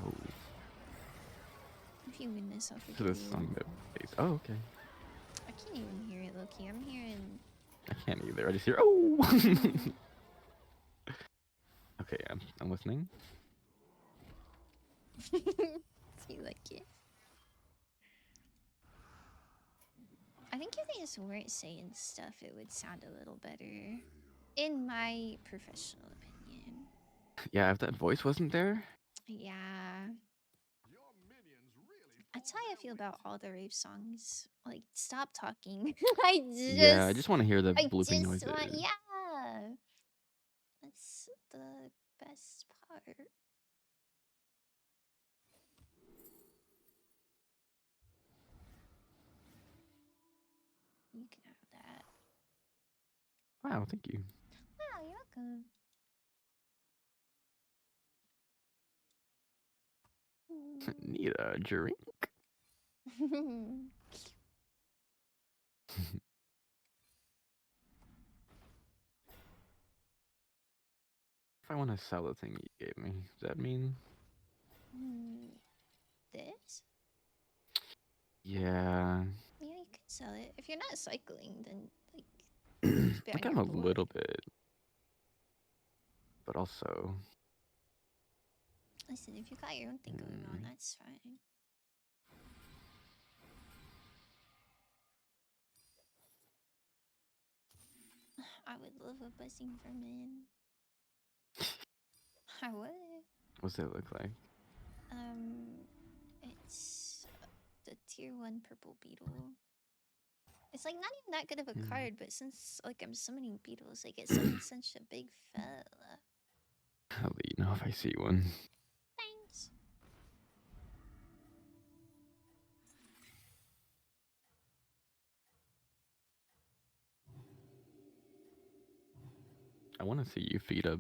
Oh, if you win this, I'll to forgive this you. song that plays. Oh, okay. I can't even hear it, Loki. I'm hearing. I can't either. I just hear, oh! Okay, I'm listening. Do you like it? I think if they just weren't saying stuff, it would sound a little better. In my professional opinion. Yeah, if that voice wasn't there. Yeah. Your minions really That's how pulled I their feel weight about all tonight. the rave songs. Like, stop talking. Yeah, I just want to hear the I blooping just noises. want, yeah. That's the best part. You can have that. Wow, thank you. Wow, you're welcome. Need a drink? If I want to sell the thing you gave me, does that mean? This? Yeah. Yeah, you can sell it. If you're not cycling, then like I keep it got on a your board. little bit. But also. Listen, if you got your own thing going on, that's fine. I would love a buzzing vermin. I would. What's it look like? It's the tier 1 purple beetle. It's like not even that good of a card, but since like I'm summoning beetles, I get summon such a big fella. I'll let you know if I see one. Thanks. I want to see you feed a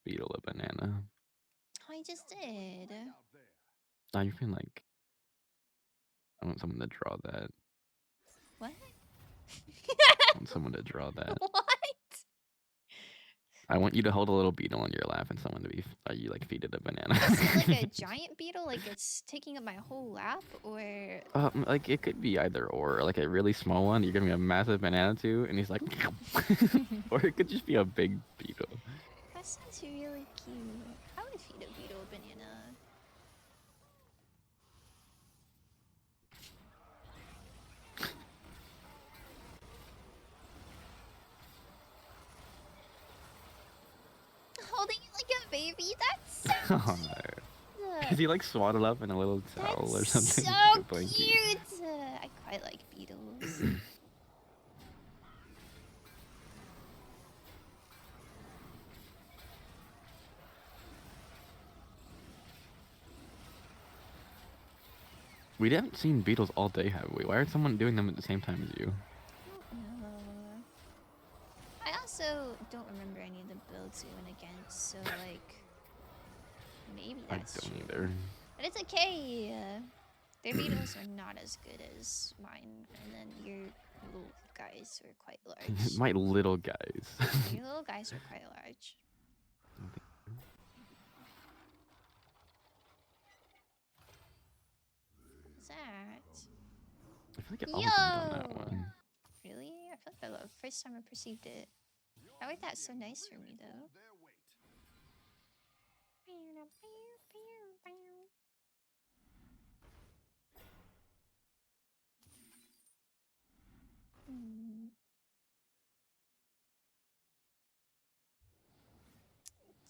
beetle a banana. I just did. Out there. Oh, you can like. I want someone to draw that. What? I want someone to draw that. What? I want you to hold a little beetle in your lap and someone to be you like feed it a banana. Is it like a giant beetle, like it's taking up my whole lap, or Like it could be either or, like a really small one you're giving a massive banana to, and he's like, or it could just be a big beetle. that sounds really cute. I would feed a beetle a banana. Holding it like a baby, that's so Oh, cute. is he like swaddled up in a little towel or That's something? so Like a blanket? cute. I quite like beetles. We haven't seen beetles all day, have we? Why are someone doing them at the same time as you? No. I also don't remember any of the builds we went against, so like maybe I that's don't true. either. But it's okay. Their beetles are not as good as mine, and then your little guys are quite large. My little guys. Your little guys are quite large. What's that? I feel like it all depends on that Yo! one. Really? I feel like the first time I perceived it. How is that so nice for me, though? Their weight. Hmm.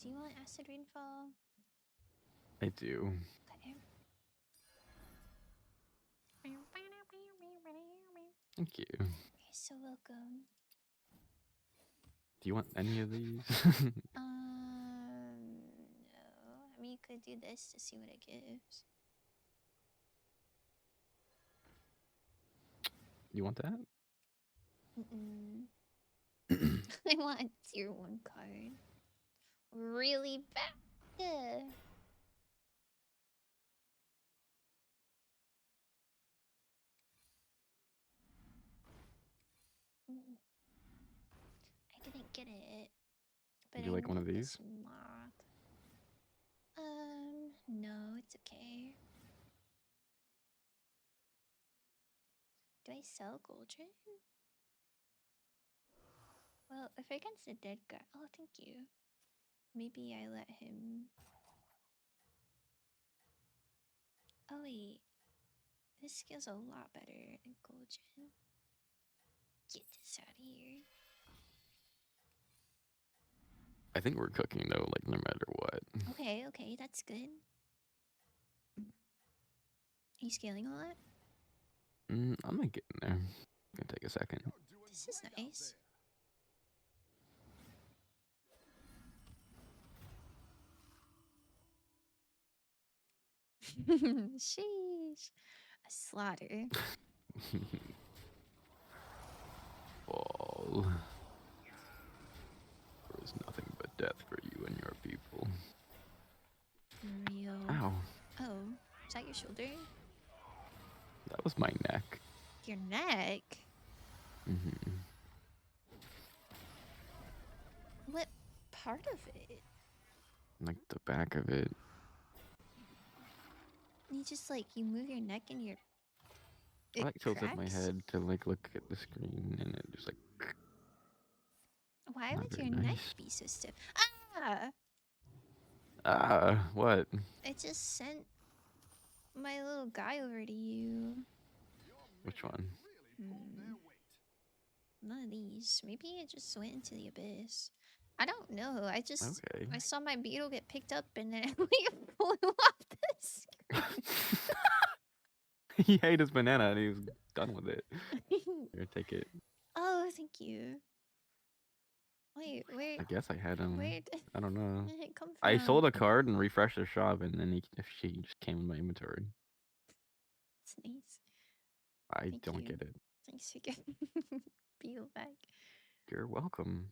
Do you want acid rainfall? I do. Okay. Thank you. You're so welcome. Do you want any of these? No. I mean, you could do this to see what it gives. You want that? I want a tier 1 card. Really bad. Yeah. I didn't get it. But Would you I like one of need these? this moth. No, it's okay. Do I sell Goldrin? Well, if against a dead guy. Oh, thank you. Maybe I let him. Oh, wait. This skill's a lot better than Goldrin. Get this out of here. I think we're cooking though, like no matter what. Okay, okay, that's good. Are you scaling a lot? I'm not getting there. Gonna take a second. This is nice. Sheesh. A slaughter. Fall. There is nothing but death for you and your people. Real. Ow. Oh, is that your shoulder? That was my neck. Your neck? What part of it? Like the back of it. You just like, you move your neck and your. I like tilted my cracks? head to like look at the screen and it just like. Why Not would very your neck nice. be so stiff? Ah! What? I just sent my little guy over to you. Which one? None of these. Maybe it just went into the abyss. I don't know. I just Okay. I saw my beetle get picked up and then it flew off the screen. He ate his banana and he was done with it. Here, take it. Oh, thank you. Wait, where I guess I had him. where did I don't know. it come from? I sold a card and refreshed the shop, and then she just came in my inventory. It's nice. I Thank don't you. get it. Thanks for getting beetle back. You're welcome.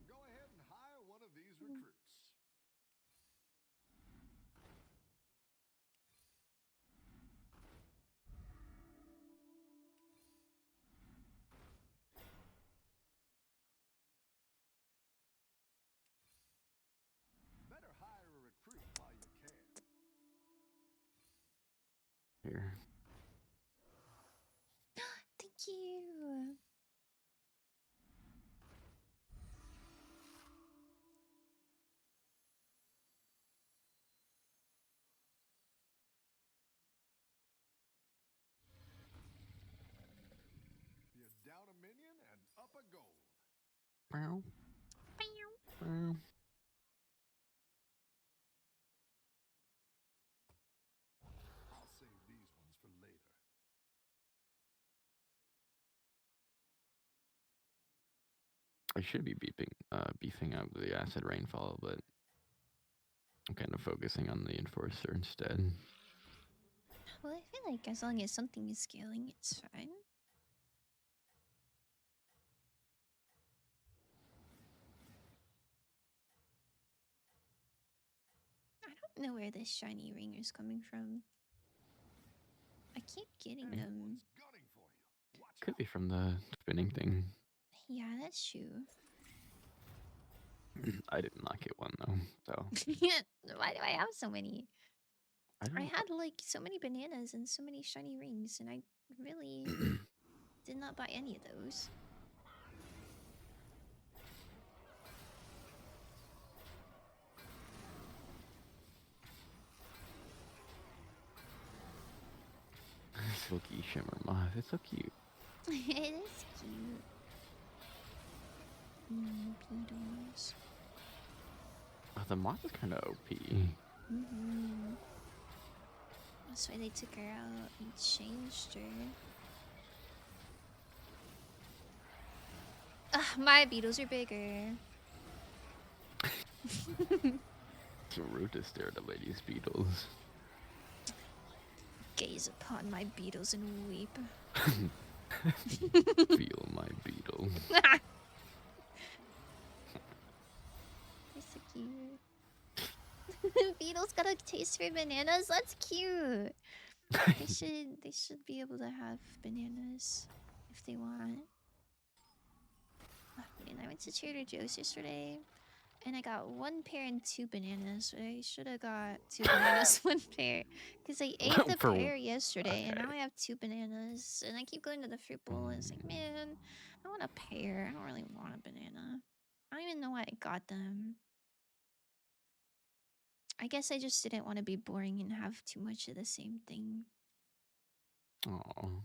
Go ahead and hire one of these recruits. here. Thank you. You're down a minion and up a gold. Meow. Meow. I'll save these ones for later. I should be beefing up the acid rainfall, but I'm kind of focusing on the enforcer instead. Well, I feel like as long as something is scaling, it's fine. I don't know where this shiny ring is coming from. I keep getting them. Everyone's gunning for you. Watch Could out. be from the spinning thing. Yeah, that's true. I didn't not get one though, so Why do I have so many? I don't I know. had like so many bananas and so many shiny rings, and I really did not buy any of those. Silky shimmer moth. It's so cute. It is cute. Beetles. Oh, the moth is kind of OP. Mm-hmm. That's why they took her out and changed her. My beetles are bigger. It's rude to stare at a lady's beetles. Gaze upon my beetles and weep. Feel my beetle. They're so cute. Beetles got a taste for bananas. That's cute. They should be able to have bananas if they want. And I went to Trader Joe's yesterday, and I got 1 pear and 2 bananas. But I should have got 2 bananas, 1 pear, because I ate the For- pear yesterday, and okay. now I have 2 bananas. And I keep going to the fruit bowl, and it's like, man, I want a pear. I don't really want a banana. I don't even know why I got them. I guess I just didn't want to be boring and have too much of the same thing. Oh.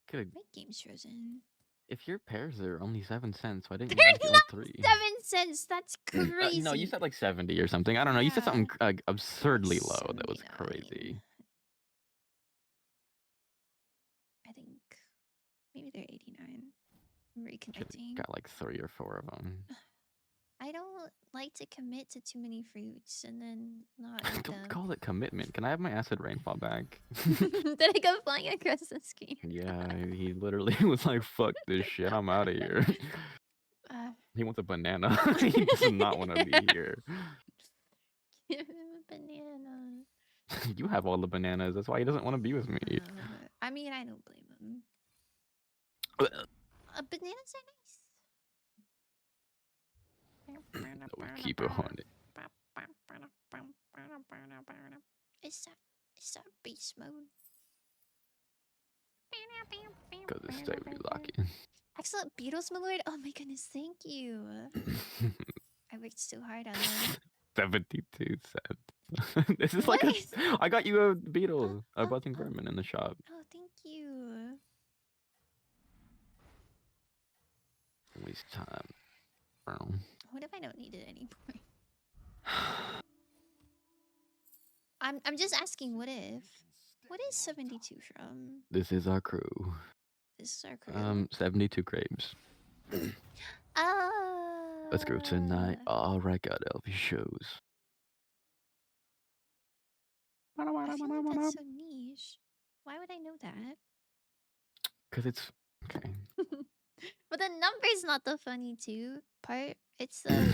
Could My game's frozen. if your pears are only 7 cents, why didn't you They're just get not like 3? 7 cents. That's crazy. No, you said like 70 or something. I don't know. You said Yeah. something absurdly low. That was 79. crazy. I think maybe they're 89. I'm Should've reconnecting. got like 3 or 4 of them. I don't like to commit to too many fruits and then not eat them. Don't call it commitment. Can I have my acid rainfall back? Did I go flying across the screen? Yeah, he literally was like, "Fuck this shit. I'm out of here." He wants a banana. He does not want to be here. Give him a banana. You have all the bananas. That's why he doesn't want to be with me. I mean, I don't blame him. Bananas are nice. Keep it on it. Is that beast mode? Because it's saving locking. Excellent beetles, my lord. Oh my goodness, thank you. I worked so hard on them. 72 cents. This is What like is- I got you a beetle, a buzzing vermin in the shop. Oh, thank you. Waste time. Bro. What if I don't need it anymore? I'm just asking. What if? What is 72 from? This is our crew. This is our crew. 72 crabes. Let's go tonight. All right, got Elfie shows. I feel like that's so niche. Why would I know that? Because it's okay. But the number's not the funny too part. It's the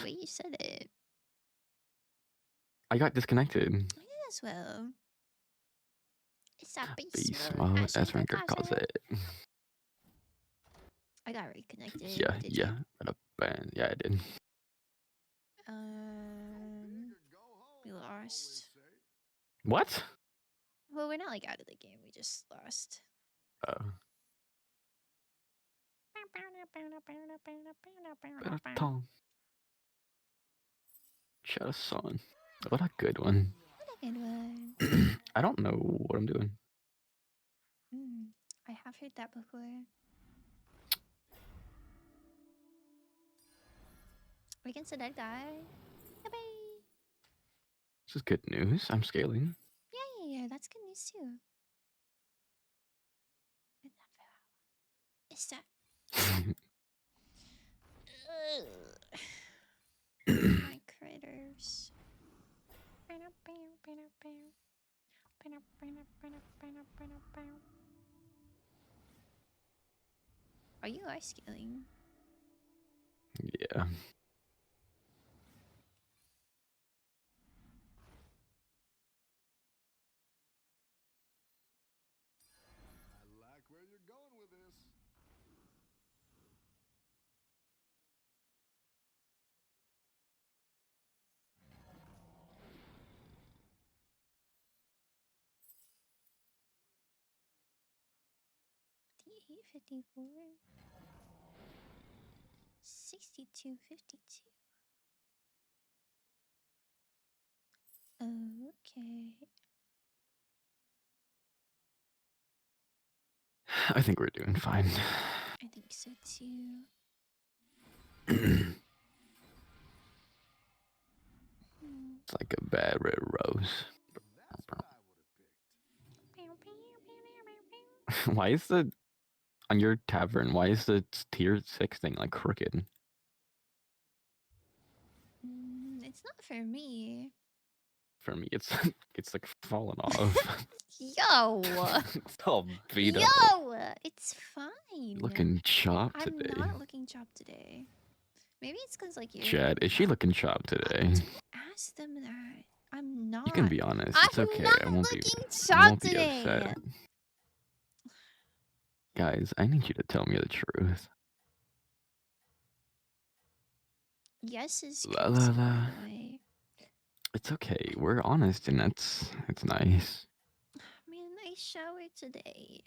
way you said it. I got disconnected. Might as well. It's that Beast beast mode, mode. as Ranker calls it. I got reconnected. Yeah, Did yeah. Yeah, I did. You? We lost. What? Well, we're not like out of the game. We just lost. Oh. Tom. Shut us on. What a good one. What a good one. I don't know what I'm doing. I have heard that before. We can set a guy. Bye-bye. This is good news. I'm scaling. Yeah, that's good news too. Is that? My critters. Are you ice scaling? Yeah. I like where you're going with this. $58.54. 62.52. Okay. I think we're doing fine. I think so too. It's like a bad red rose. That's what I would have picked. Why is the on your tavern? Why is the tier 6 thing like crooked? It's not for me. For me, it's it's like fallen off. Yo! It's all beat up. Yo! It's fine. Looking chopped I'm today. not looking chopped today. Maybe it's because like you're. Chad, is she looking chopped today? Don't ask them that. I'm not. You can be honest. It's I'm okay. not I won't be. looking I won't chopped be today. upset. Guys, I need you to tell me the truth. Yes is La good la too, la. by the way. It's okay. We're honest, and it's nice. Man, I showered today.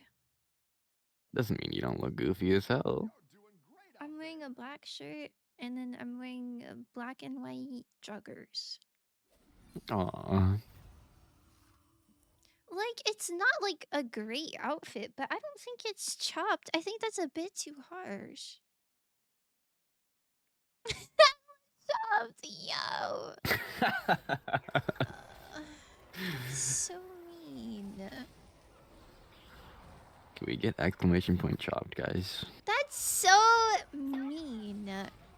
Doesn't mean you don't look goofy as hell. You're doing great. I'm wearing a black shirt and then I'm wearing black and white joggers. Aw. Like, it's not like a great outfit, but I don't think it's chopped. I think that's a bit too harsh. Chopped, yo. So mean. Can we get exclamation point chopped, guys? That's so mean.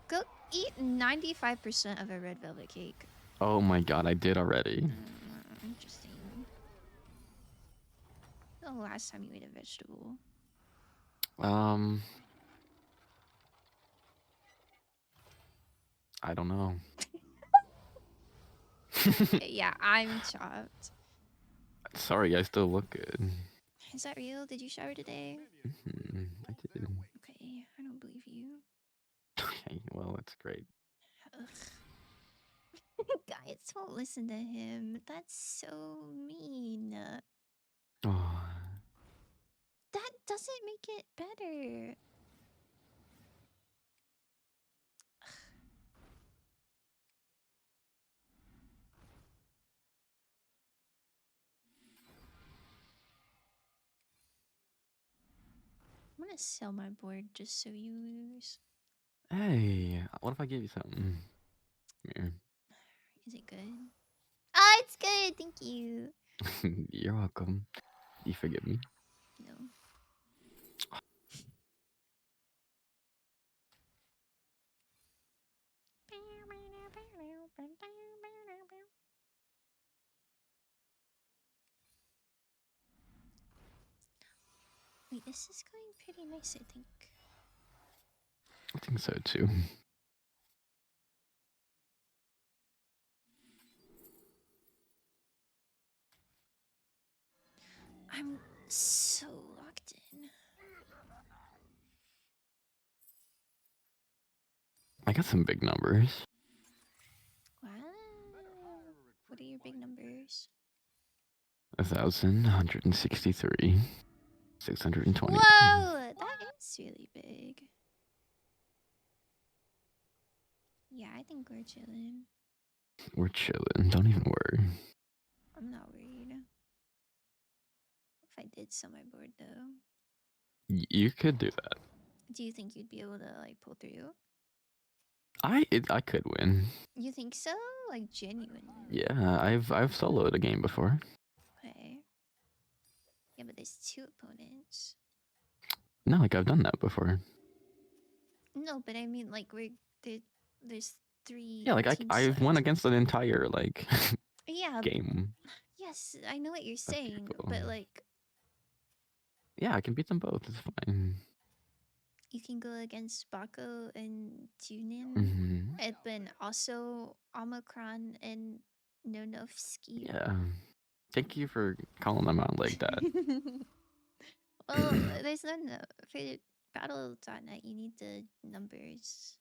Go eat 95% of a red velvet cake. Oh my god, I did already. Interesting. The last time you ate a vegetable. I don't know. Yeah, I'm chopped. Sorry, I still look good. Is that real? Did you shower today? I did. Okay, I don't believe you. Okay, well, that's great. Guys won't listen to him. That's so mean. Oh. That doesn't make it better. I'm gonna sell my board just so you lose. Hey, what if I give you something? Come here. Is it good? Oh, it's good. Thank you. You're welcome. You forgive me? No. Wait, this is going pretty nice, I think. I think so too. I'm so locked in. I got some big numbers. Wow. What are your big numbers? 1,163. 620. Whoa, that is really big. Yeah, I think we're chilling. We're chilling. Don't even worry. I'm not worried. If I did sell my board though, You could do that. do you think you'd be able to like pull through? I could win. You think so? Like genuinely? Yeah, I've soloed a game before. Okay. Yeah, but there's 2 opponents. No, like I've done that before. No, but I mean like there's 3 Yeah, like teams I've won left. against an entire like Yeah. game. Yes, I know what you're of saying, people. but like Yeah, I can beat them both. It's fine. you can go against Bako and Junin, Mhm. but also Omicron and Nonovsky. Yeah. Thank you for calling them out like that. Well, there's no for battle.net. You need the numbers,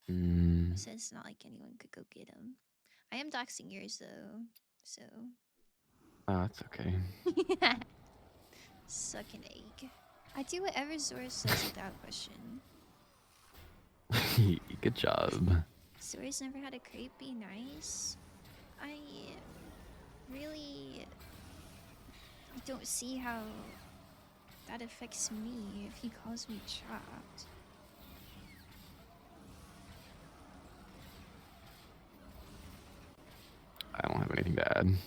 Mm, so it's not like anyone could go get them. I am doxing yours though, so oh, that's okay. suck an egg. I do whatever Zora says without question. Good job. Zora's never had a crepe be nice. I really don't see how that affects me if he calls me chopped. I don't have anything to add.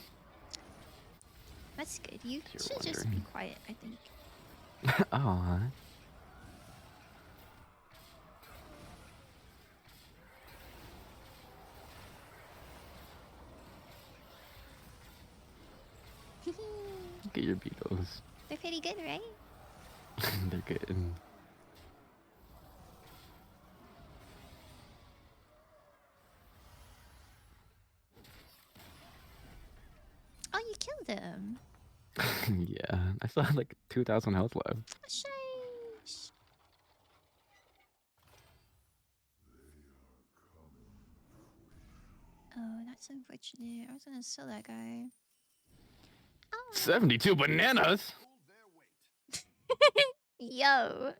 That's good. You You're should just be quiet, I think. Aw. Look at your beagles. They're pretty good, right? They're good. Oh, you killed him. Yeah, I still had like 2,000 health left. Sheesh. Oh, that's unfortunate. I was gonna sell that guy. Oh. 72 bananas? Yo,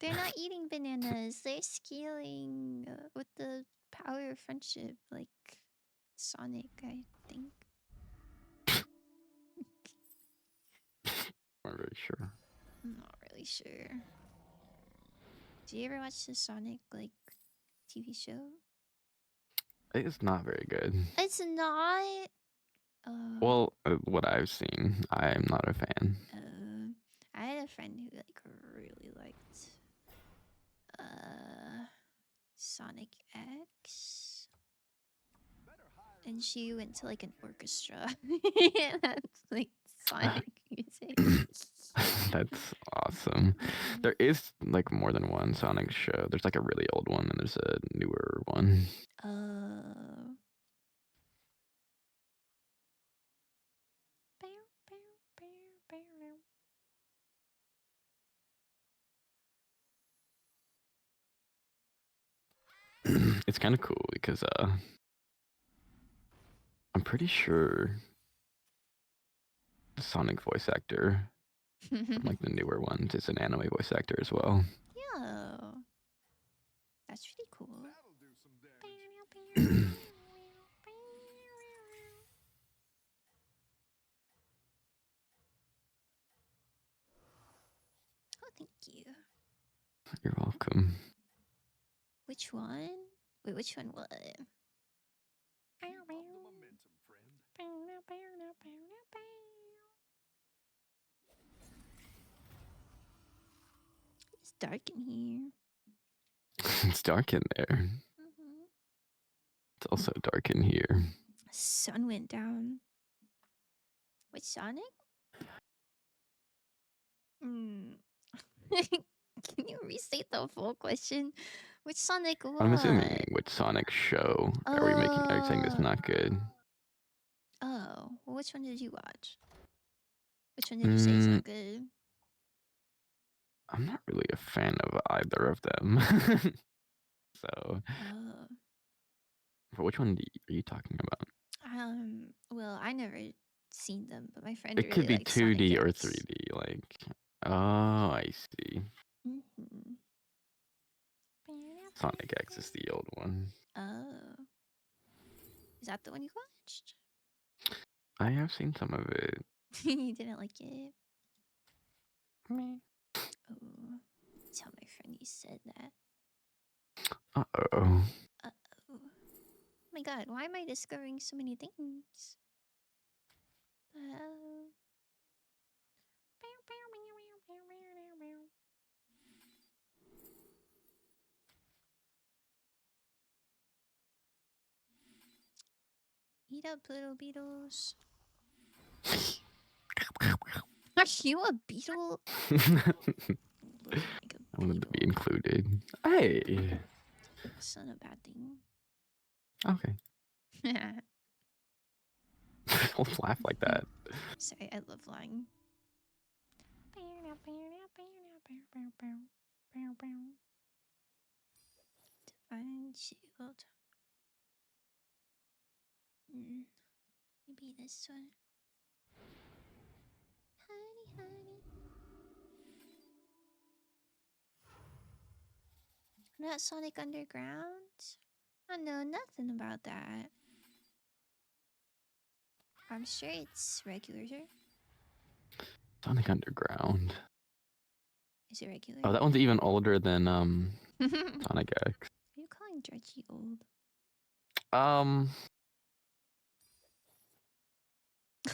they're not eating bananas. They're scaling with the power of friendship, like Sonic, I think. I'm very sure. I'm not really sure. Do you ever watch the Sonic like TV show? It's not very good. It's not. Well, what I've seen, I'm not a fan. I had a friend who like really liked Sonic X, and she went to like an orchestra. That's like Sonic music. That's awesome. There is like more than one Sonic show. There's like a really old one and there's a newer one. It's kind of cool because I'm pretty sure the Sonic voice actor from like the newer ones is an anime voice actor as well. Yeah, that's pretty cool. Oh, thank you. You're welcome. Which one? Wait, which one what? It's dark in here. It's dark in there. It's also dark in here. Sun went down. Which Sonic? Can you restate the full question? Which Sonic what? I'm assuming which Sonic show are we making? Are you saying it's not good? Oh, well, which one did you watch? Which one did you say is not good? I'm not really a fan of either of them. So, for which one are you talking about? Well, I never seen them, but my friend It really could be likes Sonic 2D or X. 3D. Like, oh, I see. Mm-hmm. Sonic X is the old one. Oh. Is that the one you watched? I have seen some of it. You didn't like it? Me. Oh. Tell my friend you said that. Uh-oh. Uh-oh. Oh my god, why am I discovering so many things? Oh. Eat up, little beetles. Are you a beetle? Look like a I wanted to be beetle. included. Hey. It's not a bad thing. Okay. Don't laugh like that. Sorry, I love lying. Divine shield. Maybe this one. Honey, honey. Not Sonic Underground? I know nothing about that. I'm sure it's regular. Sonic Underground. Is it regular? Oh, that one's even older than Are Sonic X. you calling Dredgy old?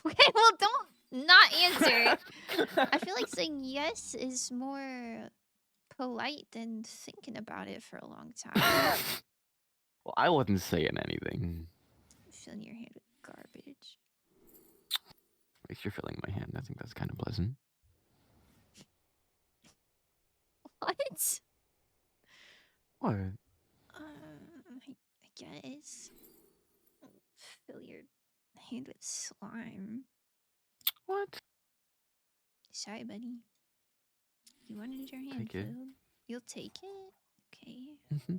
Okay, well, don't not answer. I feel like saying yes is more polite than thinking about it for a long time. Well, I wasn't saying anything. Filling your hand with garbage. At least you're filling my hand. I think that's kind of pleasant. What? What? I guess. Fill your hand with slime. What? Sorry, buddy. You wanted your hand Take it. filled. You'll take it? Okay. Mm-hmm.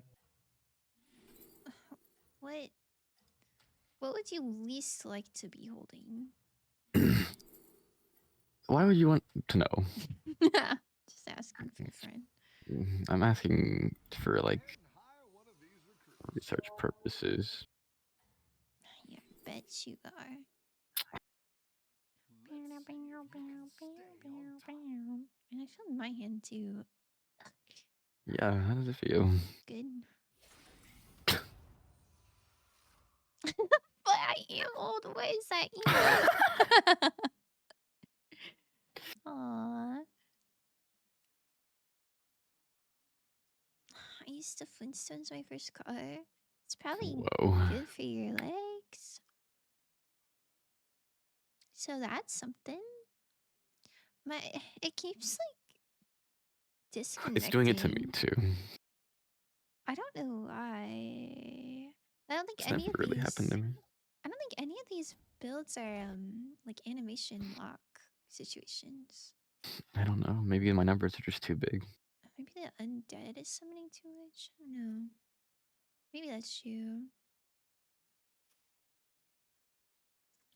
What would you least like to be holding? Why would you want to know? Just asking for a friend. I'm asking for like research purposes. Yeah, I bet you are. And I filled my hand too. Yeah, how does it feel? Good. But I am old. What is that even? Aww. I used the Flintstones my first car. It's probably Whoa. good for your legs. So that's something. It keeps like disconnecting. It's doing it to me too. I don't know why. I don't think It's any never of really these. happened to me. I don't think any of these builds are like animation lock situations. I don't know. Maybe my numbers are just too big. Maybe the undead is summoning too much. I don't know. Maybe that's you.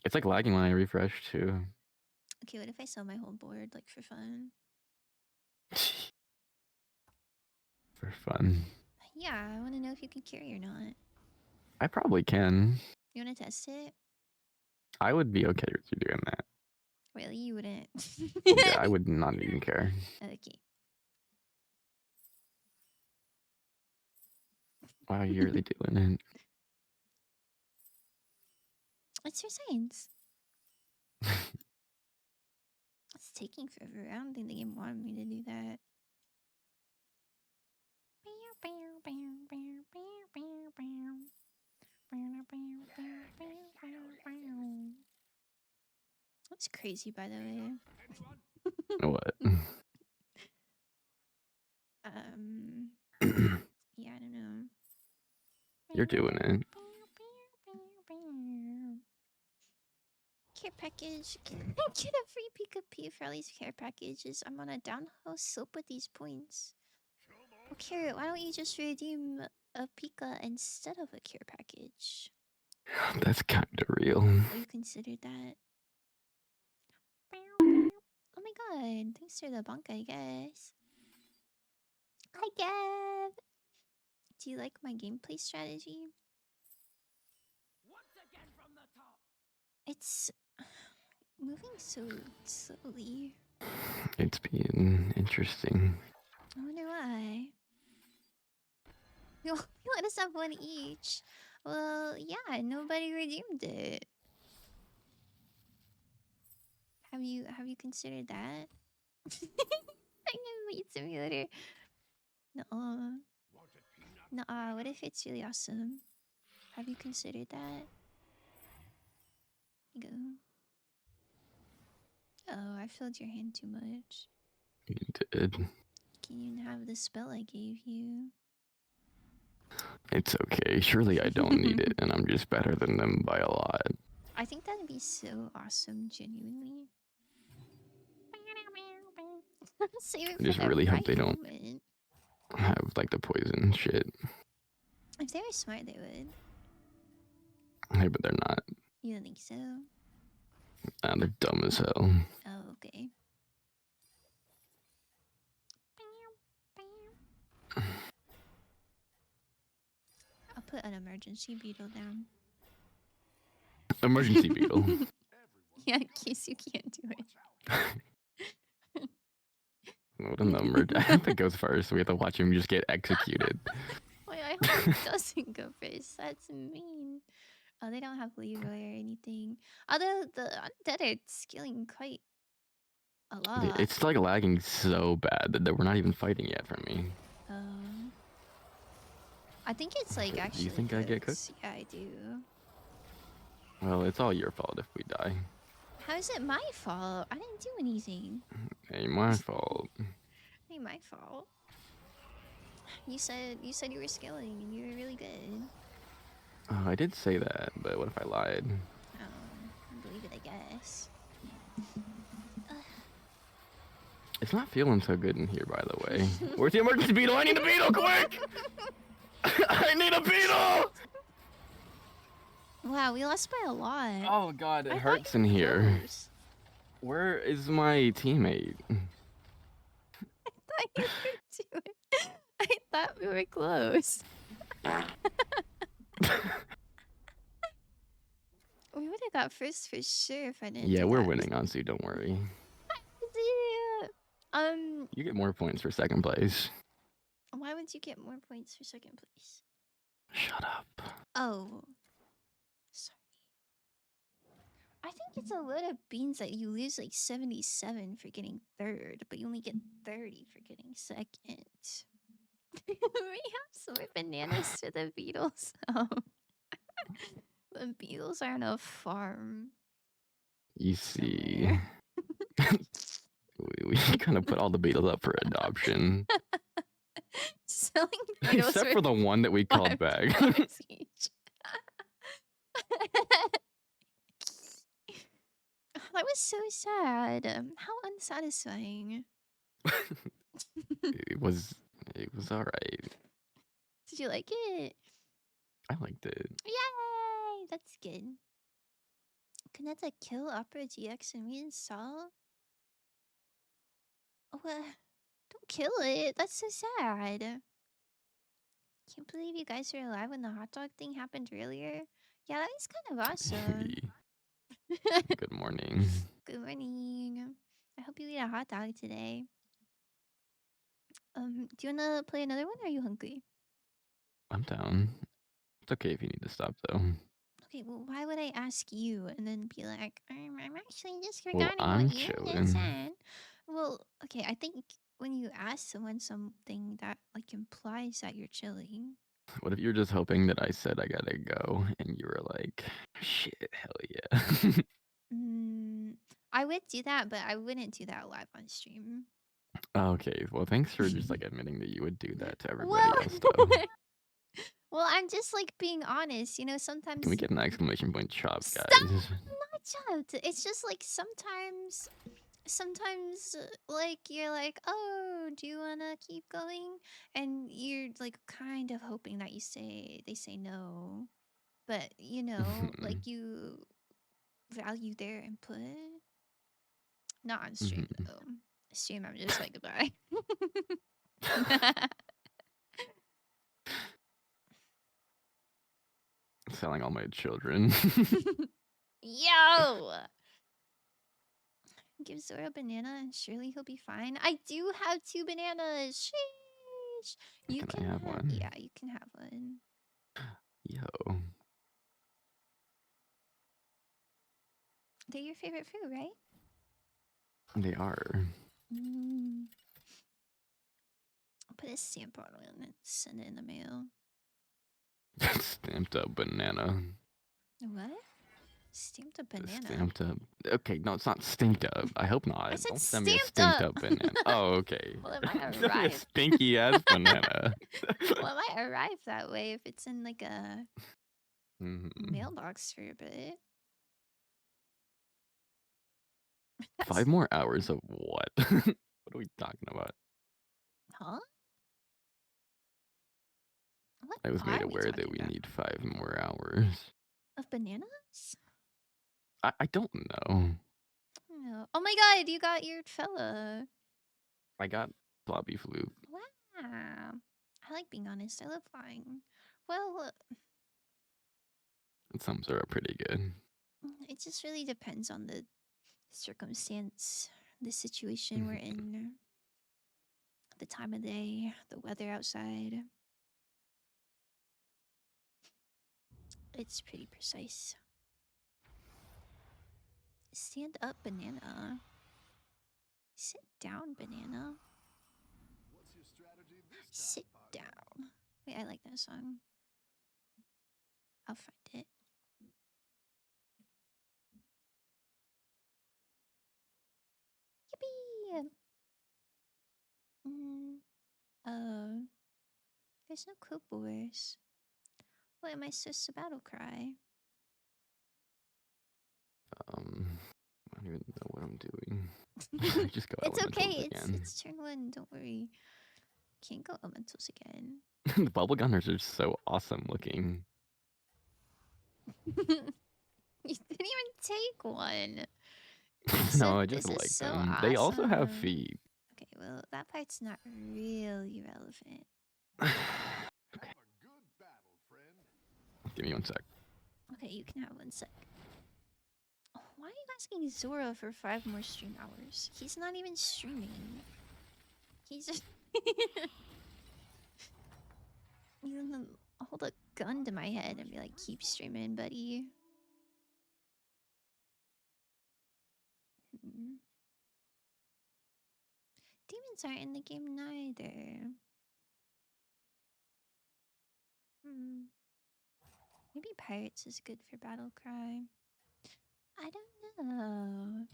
It's like lagging when I refresh too. Okay, what if I sell my whole board like for fun? For fun. Yeah, I want to know if you can carry or not. I probably can. You want to test it? I would be okay with you doing that. Really, you wouldn't? Yeah, I would not even care. Okay. Wow, you're really doing it. It's your science. It's taking forever. I don't think the game wanted me to do that. That's crazy, by the way. What? Yeah, I don't know. You're doing it. Care package. Can I get a free Pika-Pee for all these care packages? I'm on a downhill slope with these points. Oh, Carrot, why don't you just redeem a Pika instead of a care package? That's kind of real. Have you considered that? god. Thanks for the bunk, I guess. Hi, Gav. Do you like my gameplay strategy? It's moving so slowly. It's been interesting. I wonder why. You let us have one each. Well, yeah, nobody redeemed it. Have you considered that? I can Meat Simulator. No. Nuh-uh, what if it's really awesome? Have you considered that? You go. Oh, I filled your hand too much. You did. Can you have the spell I gave you? It's okay. Surely I don't need it, and I'm just better than them by a lot. I think that'd be so awesome, genuinely. Save it I just for the really hope right they don't moment. have like the poison shit. If they were smart, they would. Hey, but they're not. You don't think so? They're dumb as hell. Oh, okay. I'll put an emergency beetle down. Emergency beetle. Yeah, in case you can't do it. What in the emergency? I have to go first. We have to watch him just get executed. Wait, I hope it doesn't go first. That's mean. Oh, they don't have Leroy or anything. Although the undead are scaling quite a lot. It's like lagging so bad that we're not even fighting yet for me. I think it's like actually. Do you think I get cooked? Yeah, I do. Well, it's all your fault if we die. How is it my fault? I didn't do anything. Ain't my fault. Ain't my fault. You said you were scaling and you were really good. Oh, I did say that, but what if I lied? I believe it, I guess. It's not feeling so good in here, by the way. Where's the emergency beetle? I need a beetle, quick! I need a beetle! Wow, we lost by a lot. Oh god, it I hurts thought in you were here. close. Where is my teammate? I thought you were doing. I thought we were close. We would have got first for sure if I didn't. Yeah, do we're that. winning, Ansu, don't worry. Yeah. You get more points for second place. Why would you get more points for second place? Shut up. Oh. Sorry. I think it's a lot of beans that you lose like 77 for getting third, but you only get 30 for getting second. We have some bananas for the beetles. The beetles are on a farm. You see. somewhere. we kind of put all the beetles up for adoption. Selling beetles Except for the one that we called back. $5 each. That was so sad. How unsatisfying. it was alright. Did you like it? I liked it. Yay! That's good. Can that kill Opera GX and reinstall? Oh, don't kill it. That's so sad. Can't believe you guys were alive when the hot dog thing happened earlier. Yeah, that was kind of awesome. Good morning. Good morning. I hope you eat a hot dog today. Do you wanna play another one or are you hungry? I'm down. It's okay if you need to stop though. Okay, well, why would I ask you and then be like, I'm actually just Well, forgetting I'm what you just chilling. said. Well, okay, I think when you ask someone something that like implies that you're chilling. What if you're just hoping that I said I gotta go and you were like, shit, hell yeah. I would do that, but I wouldn't do that live on stream. Okay, well thanks for just like admitting that you would do that to everybody Well, else though. well, I'm just like being honest. You know, sometimes. Can we get an exclamation point chop, Stop! guys? Not chopped. It's just like sometimes, like you're like, oh, do you wanna keep going? And you're like kind of hoping that they say no, but you know, like you value their input. Not on stream Mhm. though. Stream, I'm just like goodbye. Selling all my children. Yo! Give Zora a banana and surely he'll be fine. I do have 2 bananas. Sheesh. You Can I have one? Yeah, you can have one. Yo. They're your favorite fruit, right? They are. Mm. I'll put a stamp on it and send it in the mail. Stamped up banana. What? Stamped a banana? Stamped up. Okay, no, it's not stamped up. I hope not. I said Don't send me a stamped stamped up. up banana. Oh, okay. Well, it might Send me a arrive. stinky ass banana. Well, it might arrive that way if it's in like a Mhm. mailbox for a bit. 5 more hours of what? What are we talking about? Huh? What I was made are we aware that talking we about? need 5 more hours. Of bananas? I don't know. No. Oh my god, you got your fella. I got floppy flu. Wow. I like being honest. I love lying. Well, And some are pretty good. it just really depends on the circumstance, the situation we're in, the time of day, the weather outside. It's pretty precise. Stand up, banana. Sit down, banana. What's your strategy this time, Sit partner? down. Wait, I like that song. I'll find it. Yippee! There's no clipboards. What am I supposed to battle cry? I don't even know what I'm doing. Just go It's elementals okay. again. It's turn 1. Don't worry. Can't go elementals again. The bubble gunners are so awesome looking. You didn't even take one. You No, said I just this is like so them. They also have awesome. feet. Okay, well, that part's not really relevant. Have a good battle, friend. Give me 1 sec. Okay, you can have 1 sec. Oh, why are you asking Zora for 5 more stream hours? He's not even streaming. He's just... He's gonna hold a gun to my head and be like, keep streaming, buddy. Demons aren't in the game neither. Maybe pirates is good for battle cry. I don't know.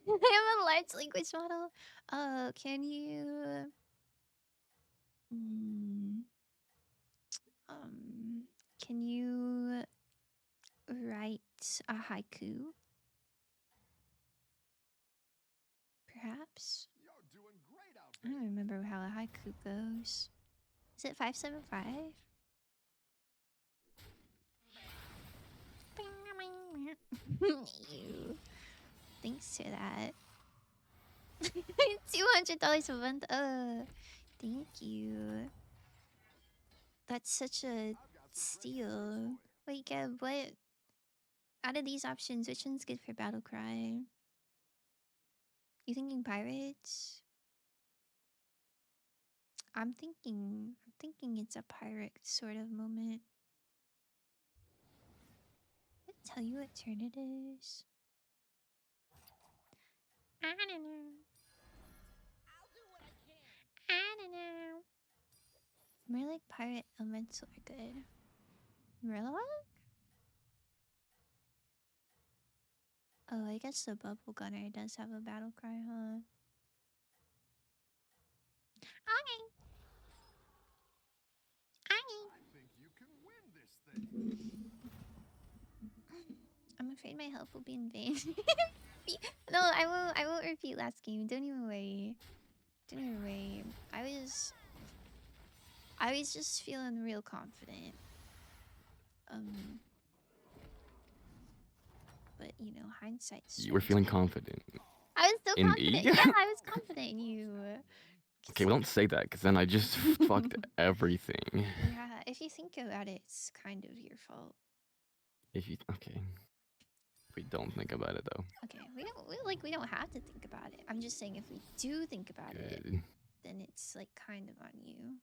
I have a large language model. Can you can you write a haiku? Perhaps? You're doing great out I there. don't remember how a haiku goes. Is it 575? Ew. Thanks for that. $200 a month. Thank you. That's such a steal. Wait, Gab, what? Out of these options, which one's good for battle cry? You thinking pirates? I'm thinking it's a pirate sort of moment. Did I tell you what turn it is? I don't know. I'll do what I can. I don't know. More like pirate elemental are good. Murloc? Oh, I guess the bubble gunner does have a battle cry, huh? Okay. I think you can win this thing. I'm afraid my help will be in vain. No, I won't repeat last game. Don't even worry. Don't even worry. I was just feeling real confident. But you know, hindsight's You were feeling 20/20. confident. I was so In confident. me? Yeah, I was confident in you. Okay, well, don't say that, because then I just fucked everything. Yeah, if you think about it, it's kind of your fault. Okay. We don't think about it though. Okay, we don't have to think about it. I'm just saying if we do think about it, Good. then it's like kind of on you.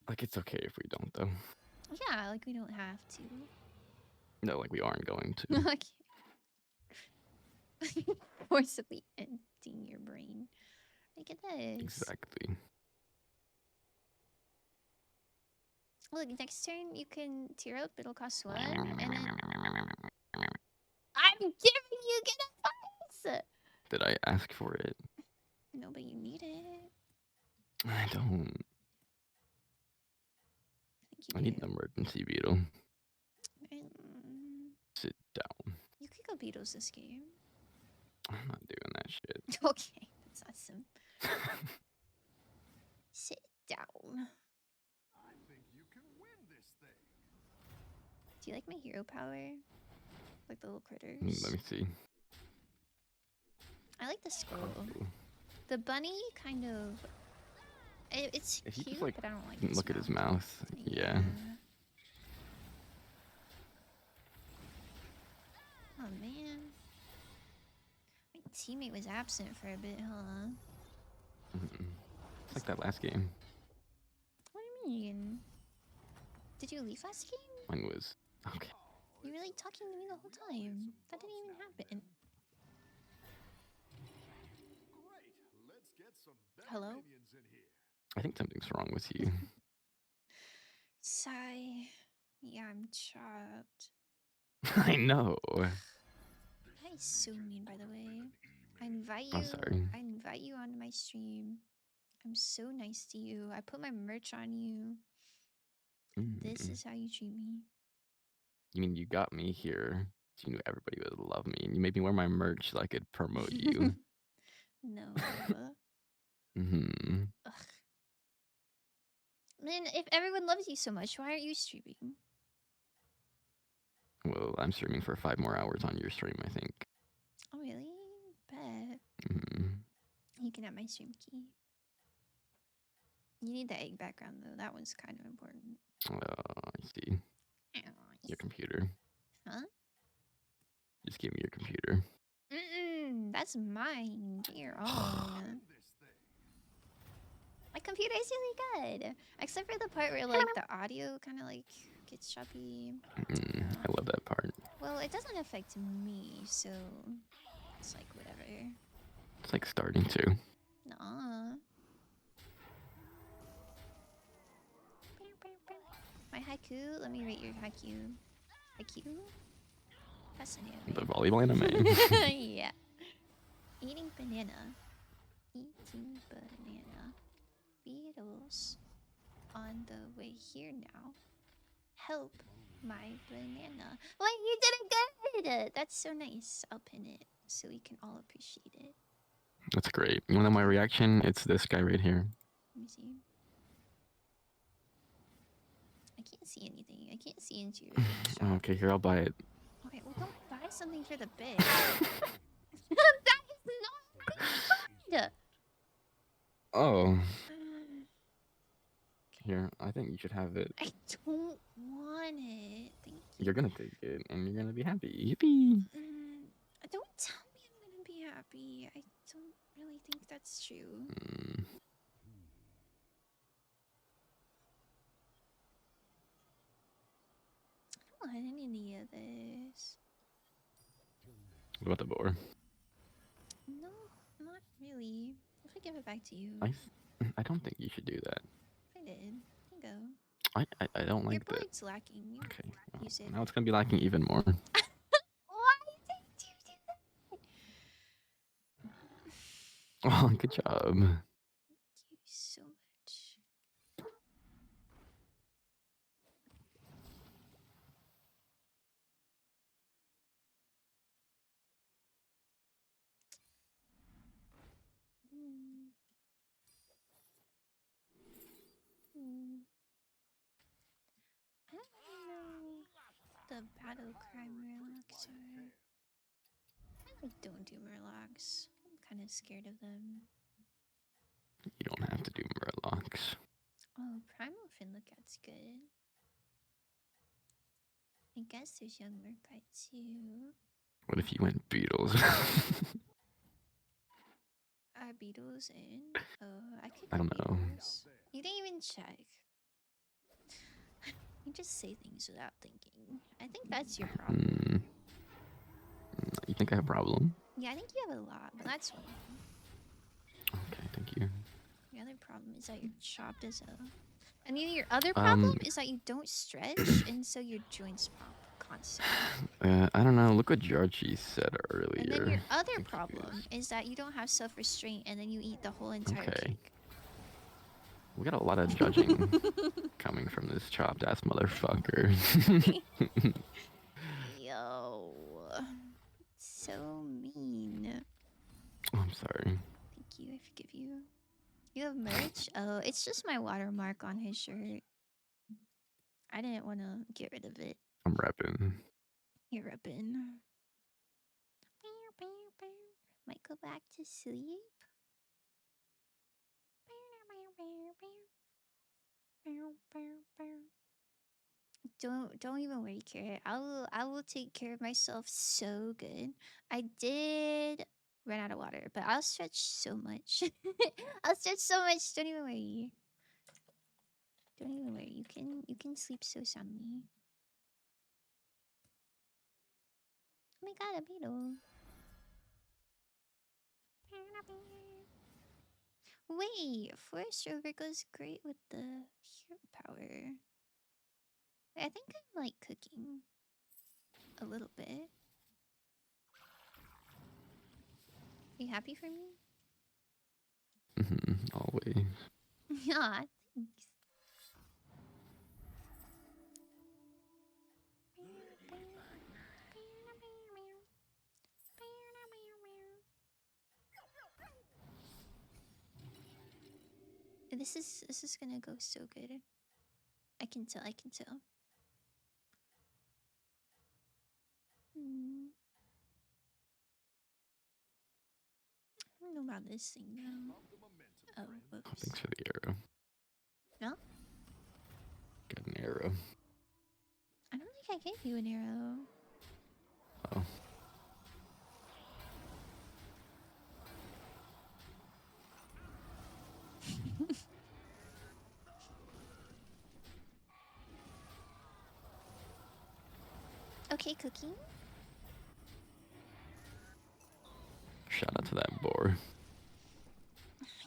Like it's okay if we don't though. Yeah, like we don't have to. No, like we aren't going to. Okay. Forcibly emptying your brain. Look at this. Exactly. Look, next turn you can tear up, it'll cost 1, and then I'm giving you get a advice! Did I ask for it? No, but you need it. I don't. I think I you need do. an emergency beetle. Mm, Sit down. you could go Beatles this game. I'm not doing that shit. Okay, that's awesome. Sit down. I think you can win this thing. Do you like my hero power? Like the little critters? Let me see. I like the scroll. Oh. The bunny kind of... it's If you cute, just like but I don't like his look at his mouth. mouth, yeah. Oh man. My teammate was absent for a bit, huh? It's like that last game. What do you mean? Did you leave last game? Mine was okay. You were like talking to me the whole time. That didn't even happen. Great. Let's get some better Hello? minions in here. I think something's wrong with you. Sigh. Yeah, I'm chopped. I know. That is so mean, by the way. I invite you. I'm sorry. I invite you onto my stream. I'm so nice to you. I put my merch on you. This is how you treat me. You mean you got me here? So you knew everybody would love me, and you made me wear my merch so I could promote you. No. Hmm. Ugh. Man, if everyone loves you so much, why aren't you streaming? Well, I'm streaming for 5 more hours on your stream, I think. Oh, really? Bet. Hmm. You can have my stream key. You need the egg background, though. That one's kind of important. I see. Your computer. Huh? Just give me your computer. That's mine. Get your own. Win this thing. My computer is really good. Except for the part where, like, the audio kind of, like, gets choppy. I love that part. Well, it doesn't affect me, so it's like, whatever. It's like starting to. Nah. My haiku? Let me rate your haiku. Haiku? That's an anime. The volleyball anime. Yeah. Eating banana. Eating banana. Beetles on the way here now. Help my banana. Wait, you did it good! That's so nice. I'll pin it so we can all appreciate it. That's great. You know my reaction? It's this guy right here. Let me see. I can't see anything. I can't see into your shop. Okay, here, I'll buy it. Okay, well, don't buy something for the bit. That is not good. Oh. Here, I think you should have it. I don't want it. Thank you. You're gonna take it, and you're gonna be happy. Yippee! Don't tell me I'm gonna be happy. I don't really think that's true. I don't want any of this. What about the boar? No, not really. If I give it back to you. I don't think you should do that. I did. Here you go. I don't Your like that. board's lacking. Okay. Well, Use it. now it's gonna be lacking even more. Why did you do that? Oh, good job. Thank you so much. I don't know the battle cry Murlocs are. I don't do Murlocs. I'm kind of scared of them. You don't have to do Murlocs. Oh, Primal Finlookat's good. I guess there's young Murkite too. What if you went Beatles? Are beetles in? Oh, I could I go don't know. beetles. You didn't even check. You just say things without thinking. I think that's your problem. You think I have a problem? Yeah, I think you have a lot, but that's one of them. Okay, thank you. The other problem is that you're chopped as hell. And then your other problem is that you don't stretch, and so your joints pop constantly. I don't know. Look what Jarchi said earlier. And then your other think he problem is that you don't have self-restraint, and then you eat the whole entire Okay. cake. We got a lot of judging coming from this chopped ass motherfucker. Yo. So mean. I'm sorry. Thank you, I forgive you. You have merch? Oh, it's just my watermark on his shirt. I didn't want to get rid of it. I'm repping. You're repping. Might go back to sleep. Don't even worry, Carrot. I will take care of myself so good. I did run out of water, but I'll stretch so much. I'll stretch so much. Don't even worry. Don't even worry. You can sleep so soundly. Oh my god, a beetle. Wait, Forest Rover goes great with the hero power. I think I'm like cooking a little bit. Are you happy for me? Always. Yeah, thanks. This is gonna go so good. I can tell, I can tell. I don't know about this thing now. Oh, whoops. Thanks for the arrow. No? Got an arrow. I don't think I gave you an arrow. Oh. Okay, cooking. Shout out to that boar.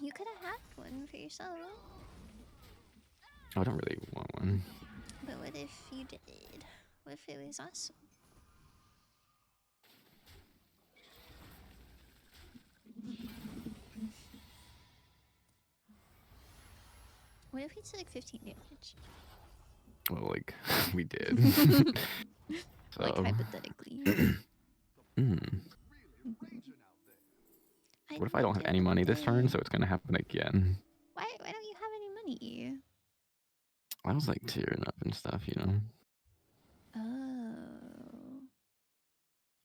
You could have had one for yourself. I don't really want one. But what if you did? What if it was awesome? What if we took 15 damage? Well, like, we did. So. Like, hypothetically. What if I don't have any money this turn, so it's gonna happen again? Why don't you have any money? I was like tearing up and stuff, you know? Oh.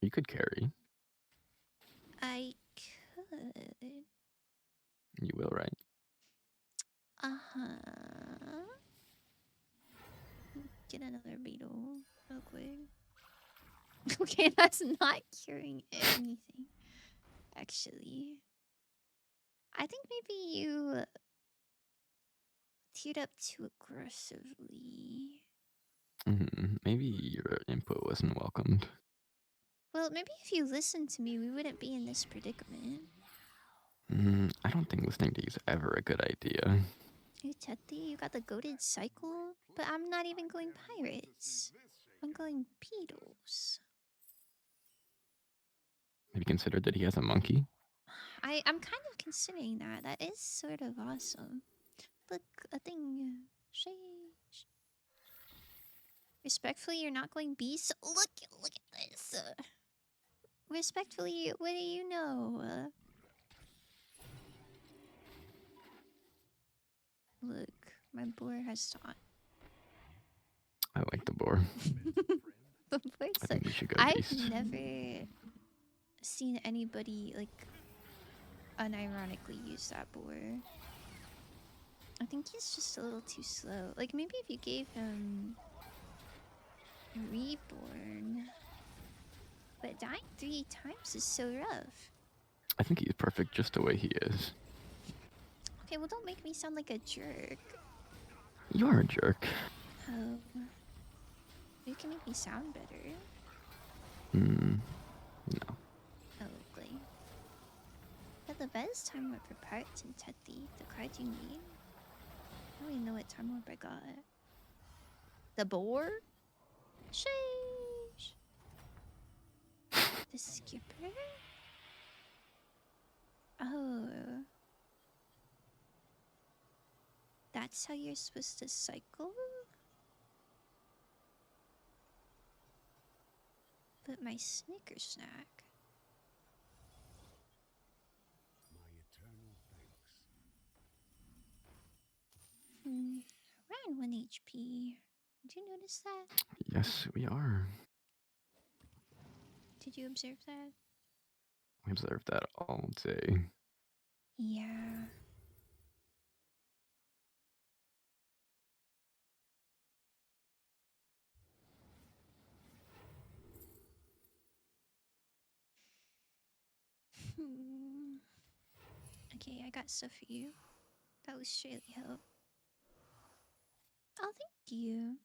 You could carry. I could. You will, right? Uh-huh. Get another beetle real quick. Okay, that's not curing anything. Actually. I think maybe you teared up too aggressively. Maybe your input wasn't welcomed. Well, maybe if you listened to me, we wouldn't be in this predicament. I don't think listening to you is ever a good idea. Hey, Tethy, you got the goated cycle? But I'm not even going pirates. I'm going beetles. Have you considered that he has a monkey? I'm kind of considering that. That is sort of awesome. Look, a thing. Sheesh. Respectfully, you're not going beast. Look at this. Respectfully, what do you know? Look, my boar has taunt. I like the boar. The boar's I think we should go I've beast. never seen anybody like unironically use that boar. I think he's just a little too slow. Like, maybe if you gave him Reborn. But dying 3 times is so rough. I think he's perfect just the way he is. Okay, well, don't make me sound like a jerk. You are a jerk. Oh. You can make me sound better. Hmm. No. Oh, ugly. But the best time warp for parts in Teddy, the card you need. I don't even know what time warp I got. The boar? Sheesh. The skipper? Oh. That's how you're supposed to cycle? But my Snicker snack. My eternal thanks. Around 1 HP. Did you notice that? Yes, we are. Did you observe that? We observed that all day. Yeah. Okay, I got stuff for you. That was surely help. Oh, thank you.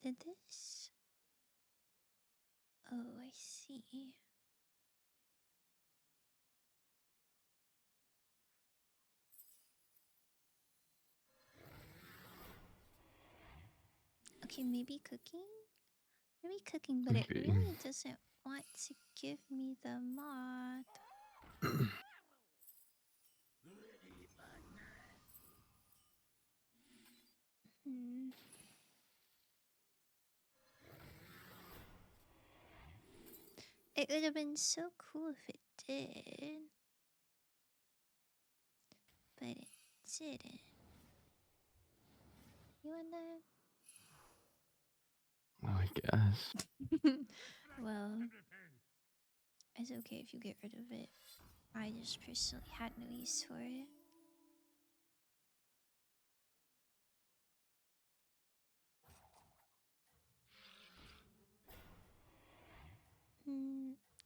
Did this? Oh, I see. Okay, maybe cooking? Maybe cooking, but it Maybe. really doesn't want to give me the mod. It would have been so cool if it did. But it didn't. You want Well, I guess. that? Well, it's okay if you get rid of it. I just personally had no use for it.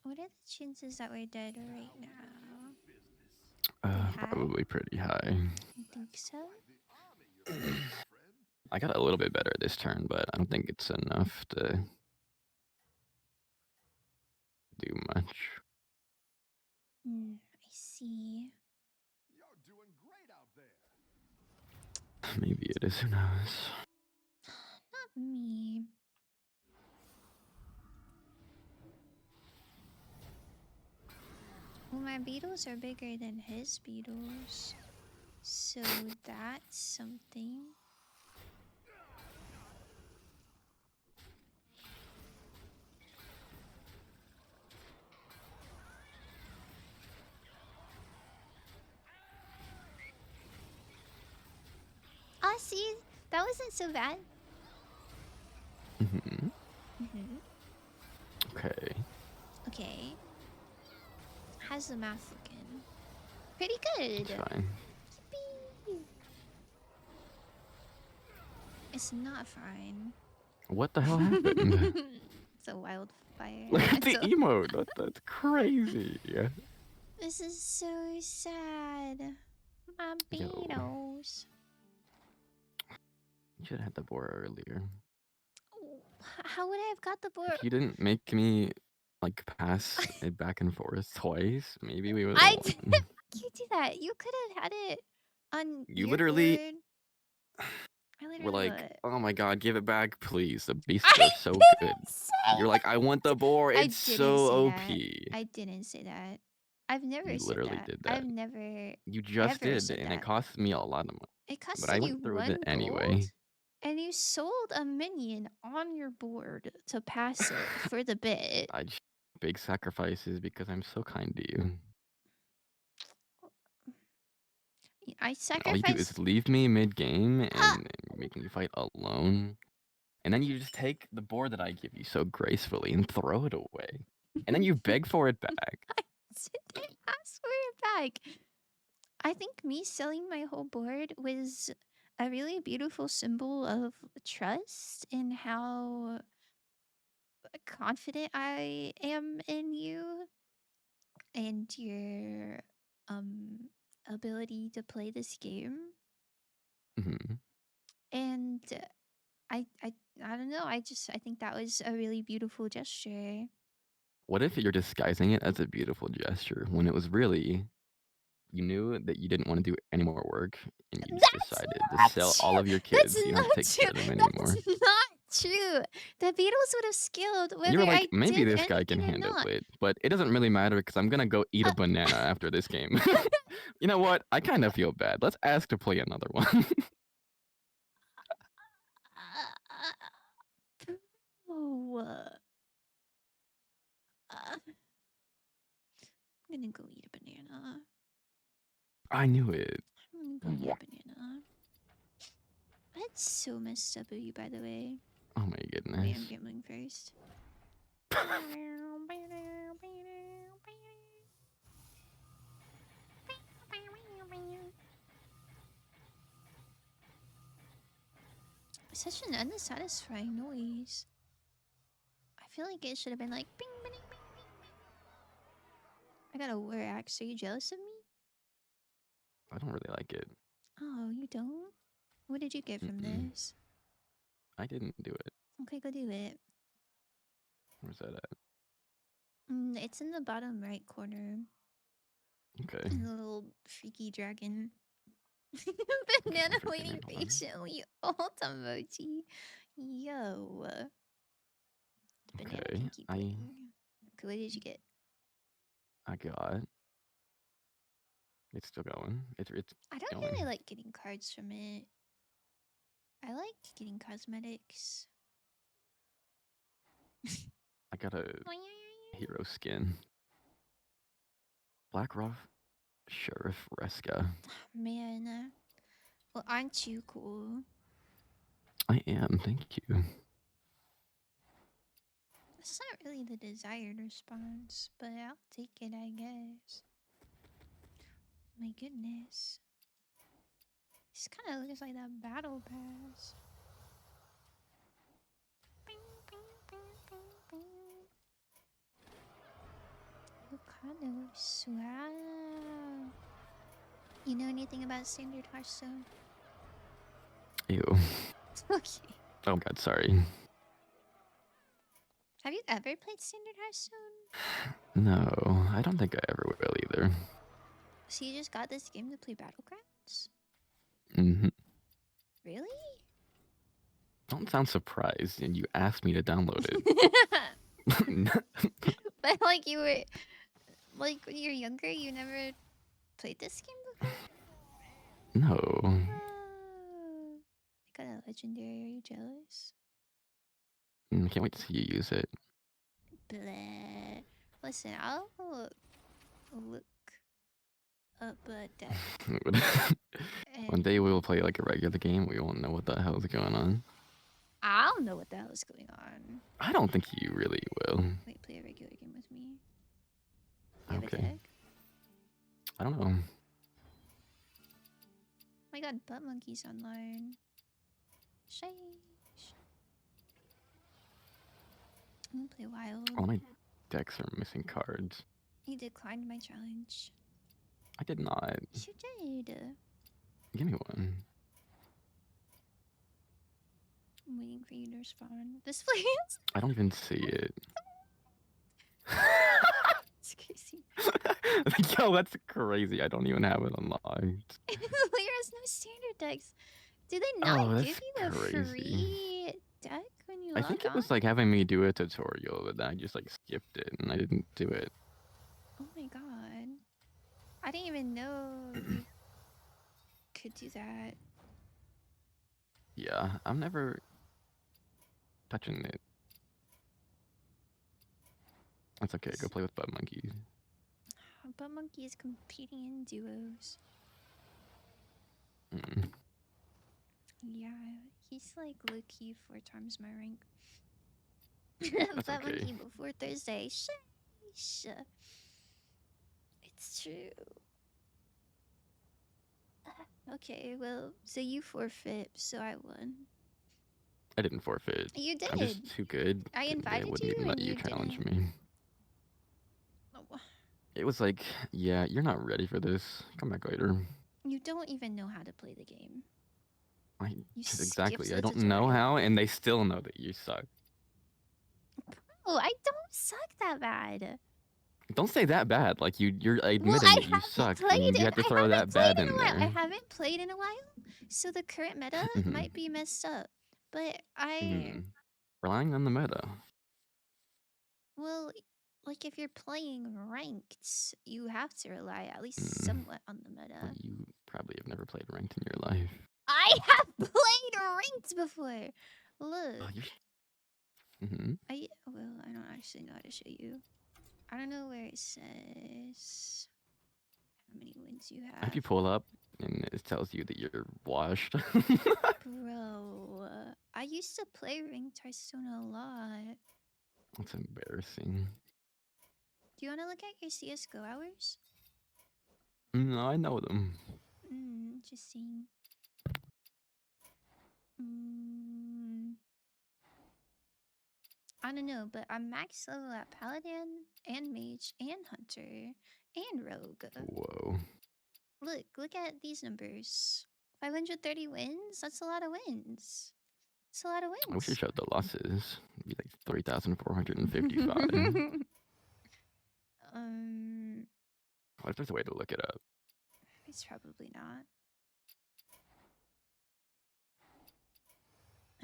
What are the chances that we're dead right now? High? Probably pretty high. You think so? I got a little bit better this turn, but I don't think it's enough to do much. I see. You're doing great out there. Maybe it is, who knows? Not me. Well, my beetles are bigger than his beetles. So that's something. Ah, see? That wasn't so bad. Okay. Okay. How's the math looking? Pretty good. It's fine. Yippee. It's not fine. What the hell happened? It's a wildfire. Look at the emote. That's crazy. This is so sad. My Yo. beetles. You should have had the boar earlier. How would I have got the board? If you didn't make me like pass it back and forth twice, maybe we would. I didn't. You do that. You could have had it on. You your literally board. I literally We're like, would. oh my god, give it back, please. The beast I is so good. didn't say You're like, I want the boar. I It's didn't so say OP. that. I didn't say that. I've never You said literally that. did that. I've never. You just ever did, said and that. it cost me a lot of money. It cost But I you went through with 1 it anyway. gold, and you sold a minion on your board to pass it for the bit. I just big sacrifices because I'm so kind to you. I All you do sacrificed. is leave me mid game and make me fight alone. and then you just take the board that I give you so gracefully and throw it away, and then you beg for it back. Didn't ask for it back. I think me selling my whole board was a really beautiful symbol of trust and how confident I am in you and your ability to play this game. Mhm. And I don't know. I think that was a really beautiful gesture. What if you're disguising it as a beautiful gesture when it was really you knew that you didn't want to do any more work and you just That's decided to not sell true. all of your That's kids. You don't not have to take true. care of them That's anymore. not true. The Beatles would have skilled And whether you were like, I maybe did this guy can anything or handle not. it, but it doesn't really matter because I'm gonna go eat a banana after this game. You know what? I kind of feel bad. Let's ask to play another one. Oh, I'm gonna go eat a banana. I knew it. I'm gonna go eat a banana. That's so messed up of you, by the way. Oh my Wait, goodness. I'm gambling first. Such an unsatisfying noise. I feel like it should have been like bing, bing, bing, bing, bing. I got a war axe. Are you jealous of me? I don't really like it. Oh, you don't? What did you get from this? I didn't do it. Okay, go do it. Where's that at? It's in the bottom right corner. Okay. And the little freaky dragon. Banana waiting patiently. Alt emoji. Yo. The banana Okay. can keep waiting. Okay, what did you get? I got. It's still going. It's I don't going. really like getting cards from it. I like getting cosmetics. I got a hero skin. Blackrock Sheriff Reska. Man. Well, aren't you cool? I am, thank you. It's not really the desired response, but I'll take it, I guess. My goodness. This kind of looks like that battle pass. Bing, bing, bing, bing, bing. Lucado, wow. You know anything about Standard Hearthstone? Ew. Okay. Oh god, sorry. Have you ever played Standard Hearthstone? No, I don't think I ever will either. So you just got this game to play Battlegrounds? Mm-hmm. Really? Don't sound surprised, and you asked me to download it. But like you were, like when you were younger, you never played this game before? No. Oh, I got a legendary. Are you jealous? I can't wait to see you use it. Bleh. Listen, I'll look up a deck. One day we will play like a regular game. We won't know what the hell is going on. I'll know what the hell is going on. I don't think you really will. Wait, play a regular game with me. You have a Okay. deck? I don't know. Oh my god, Butt Monkey's online. Sheesh. I'm gonna play Wild. All my decks are missing cards. You declined my challenge. I did not. Yes, you did. Give me one. I'm waiting for you to respond. This place. I don't even see it. It's crazy. Yo, that's crazy. I don't even have it unlocked. There's no standard decks. Do they not give you a crazy. free deck when you I log think it on? was like having me do a tutorial, but then I just like skipped it and I didn't do it. Oh my god. I didn't even know you could do that. Yeah, I'm never touching it. That's okay. Go play with Butt Monkey. Butt Monkey is competing in duos. Mm. Yeah, He's like low key 4 times my rank. That's But when okay. he before Thursday, sheesh. It's true. Okay, well, so you forfeit, so I won. I didn't forfeit. You I'm did. just too good. I They invited wouldn't you even let and you you challenge didn't. me. Oh, It was like, yeah, you're not ready for this. Come back later. you don't even know how to play the game. You skipped Exactly. I the don't know tutorial. how, and they still know that you suck. Oh, I don't suck that bad. Don't say that bad. Like you're Well, admitting I that you haven't suck, played and you it. have to I throw haven't that played bad in a in while. I there. haven't played in a while, so the current meta might be messed up. But Relying on the meta. well, like if you're playing ranked, you have to rely at least Mm. somewhat on the meta. Well, you probably have never played ranked in your life. I have played ranked before. Oh, Look, you're. well, I don't actually know how to show you. I don't know where it says how many wins you If have. you pull up and it tells you that you're washed. Bro, I used to play ranked Hearthstone a lot. That's embarrassing. Do you want to look at your CS:GO hours? No, I know them. Interesting. I don't know, but I'm max level at Paladin and Mage and Hunter and Rogue. Whoa. Look at these numbers. 530 wins? That's a lot of wins. That's a lot of I wish you wins. showed the losses. It'd be like 3,455. What if there's a way to look it up? It's probably not.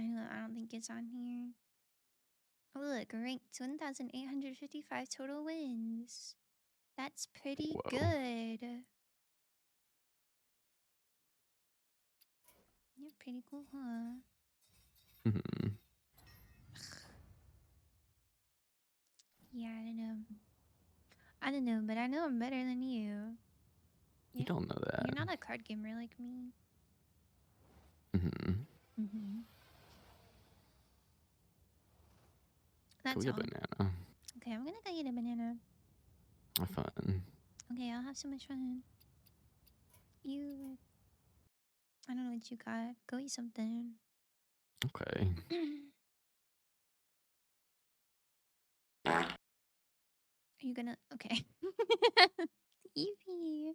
I don't think it's on here. Oh, look, ranked 1,855 total wins. That's pretty Whoa. good. You're pretty cool, huh? Yeah, I don't know. I don't know, but I know I'm better than you. You don't know that. You're not a card gamer like me. Go That's get a all. banana. Okay, I'm gonna go get a banana. Have fun. Okay, I'll have so much fun. I don't know what you got. Go eat something. Okay. Are you gonna? Okay. Evie.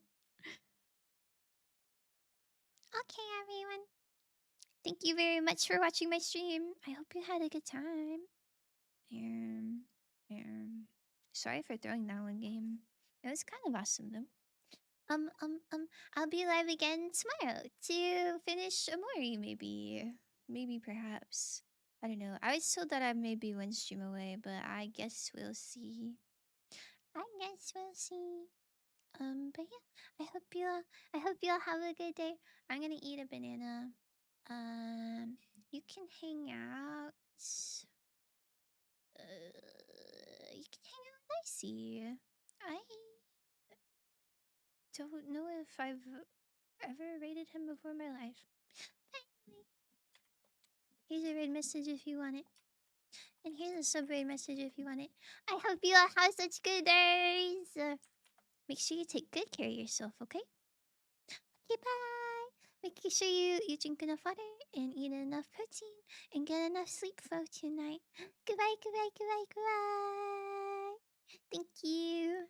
Okay, everyone. Thank you very much for watching my stream. I hope you had a good time. Sorry for throwing that one game. It was kind of awesome though. I'll be live again tomorrow to finish Amori, maybe perhaps. I don't know. I was told that I may be one stream away, but I guess we'll see. But yeah, I hope you all have a good day. I'm gonna eat a banana. You can hang out. You can hang out with Icy. I don't know if I've ever rated him before in my life. Anyway, here's a raid message if you want it. And here's a sub raid message if you want it. I hope you all have such good days. Make sure you take good care of yourself, okay? Okay, bye. Make sure you drink enough water and eat enough protein and get enough sleep for tonight. Goodbye, goodbye, goodbye, goodbye. Thank you.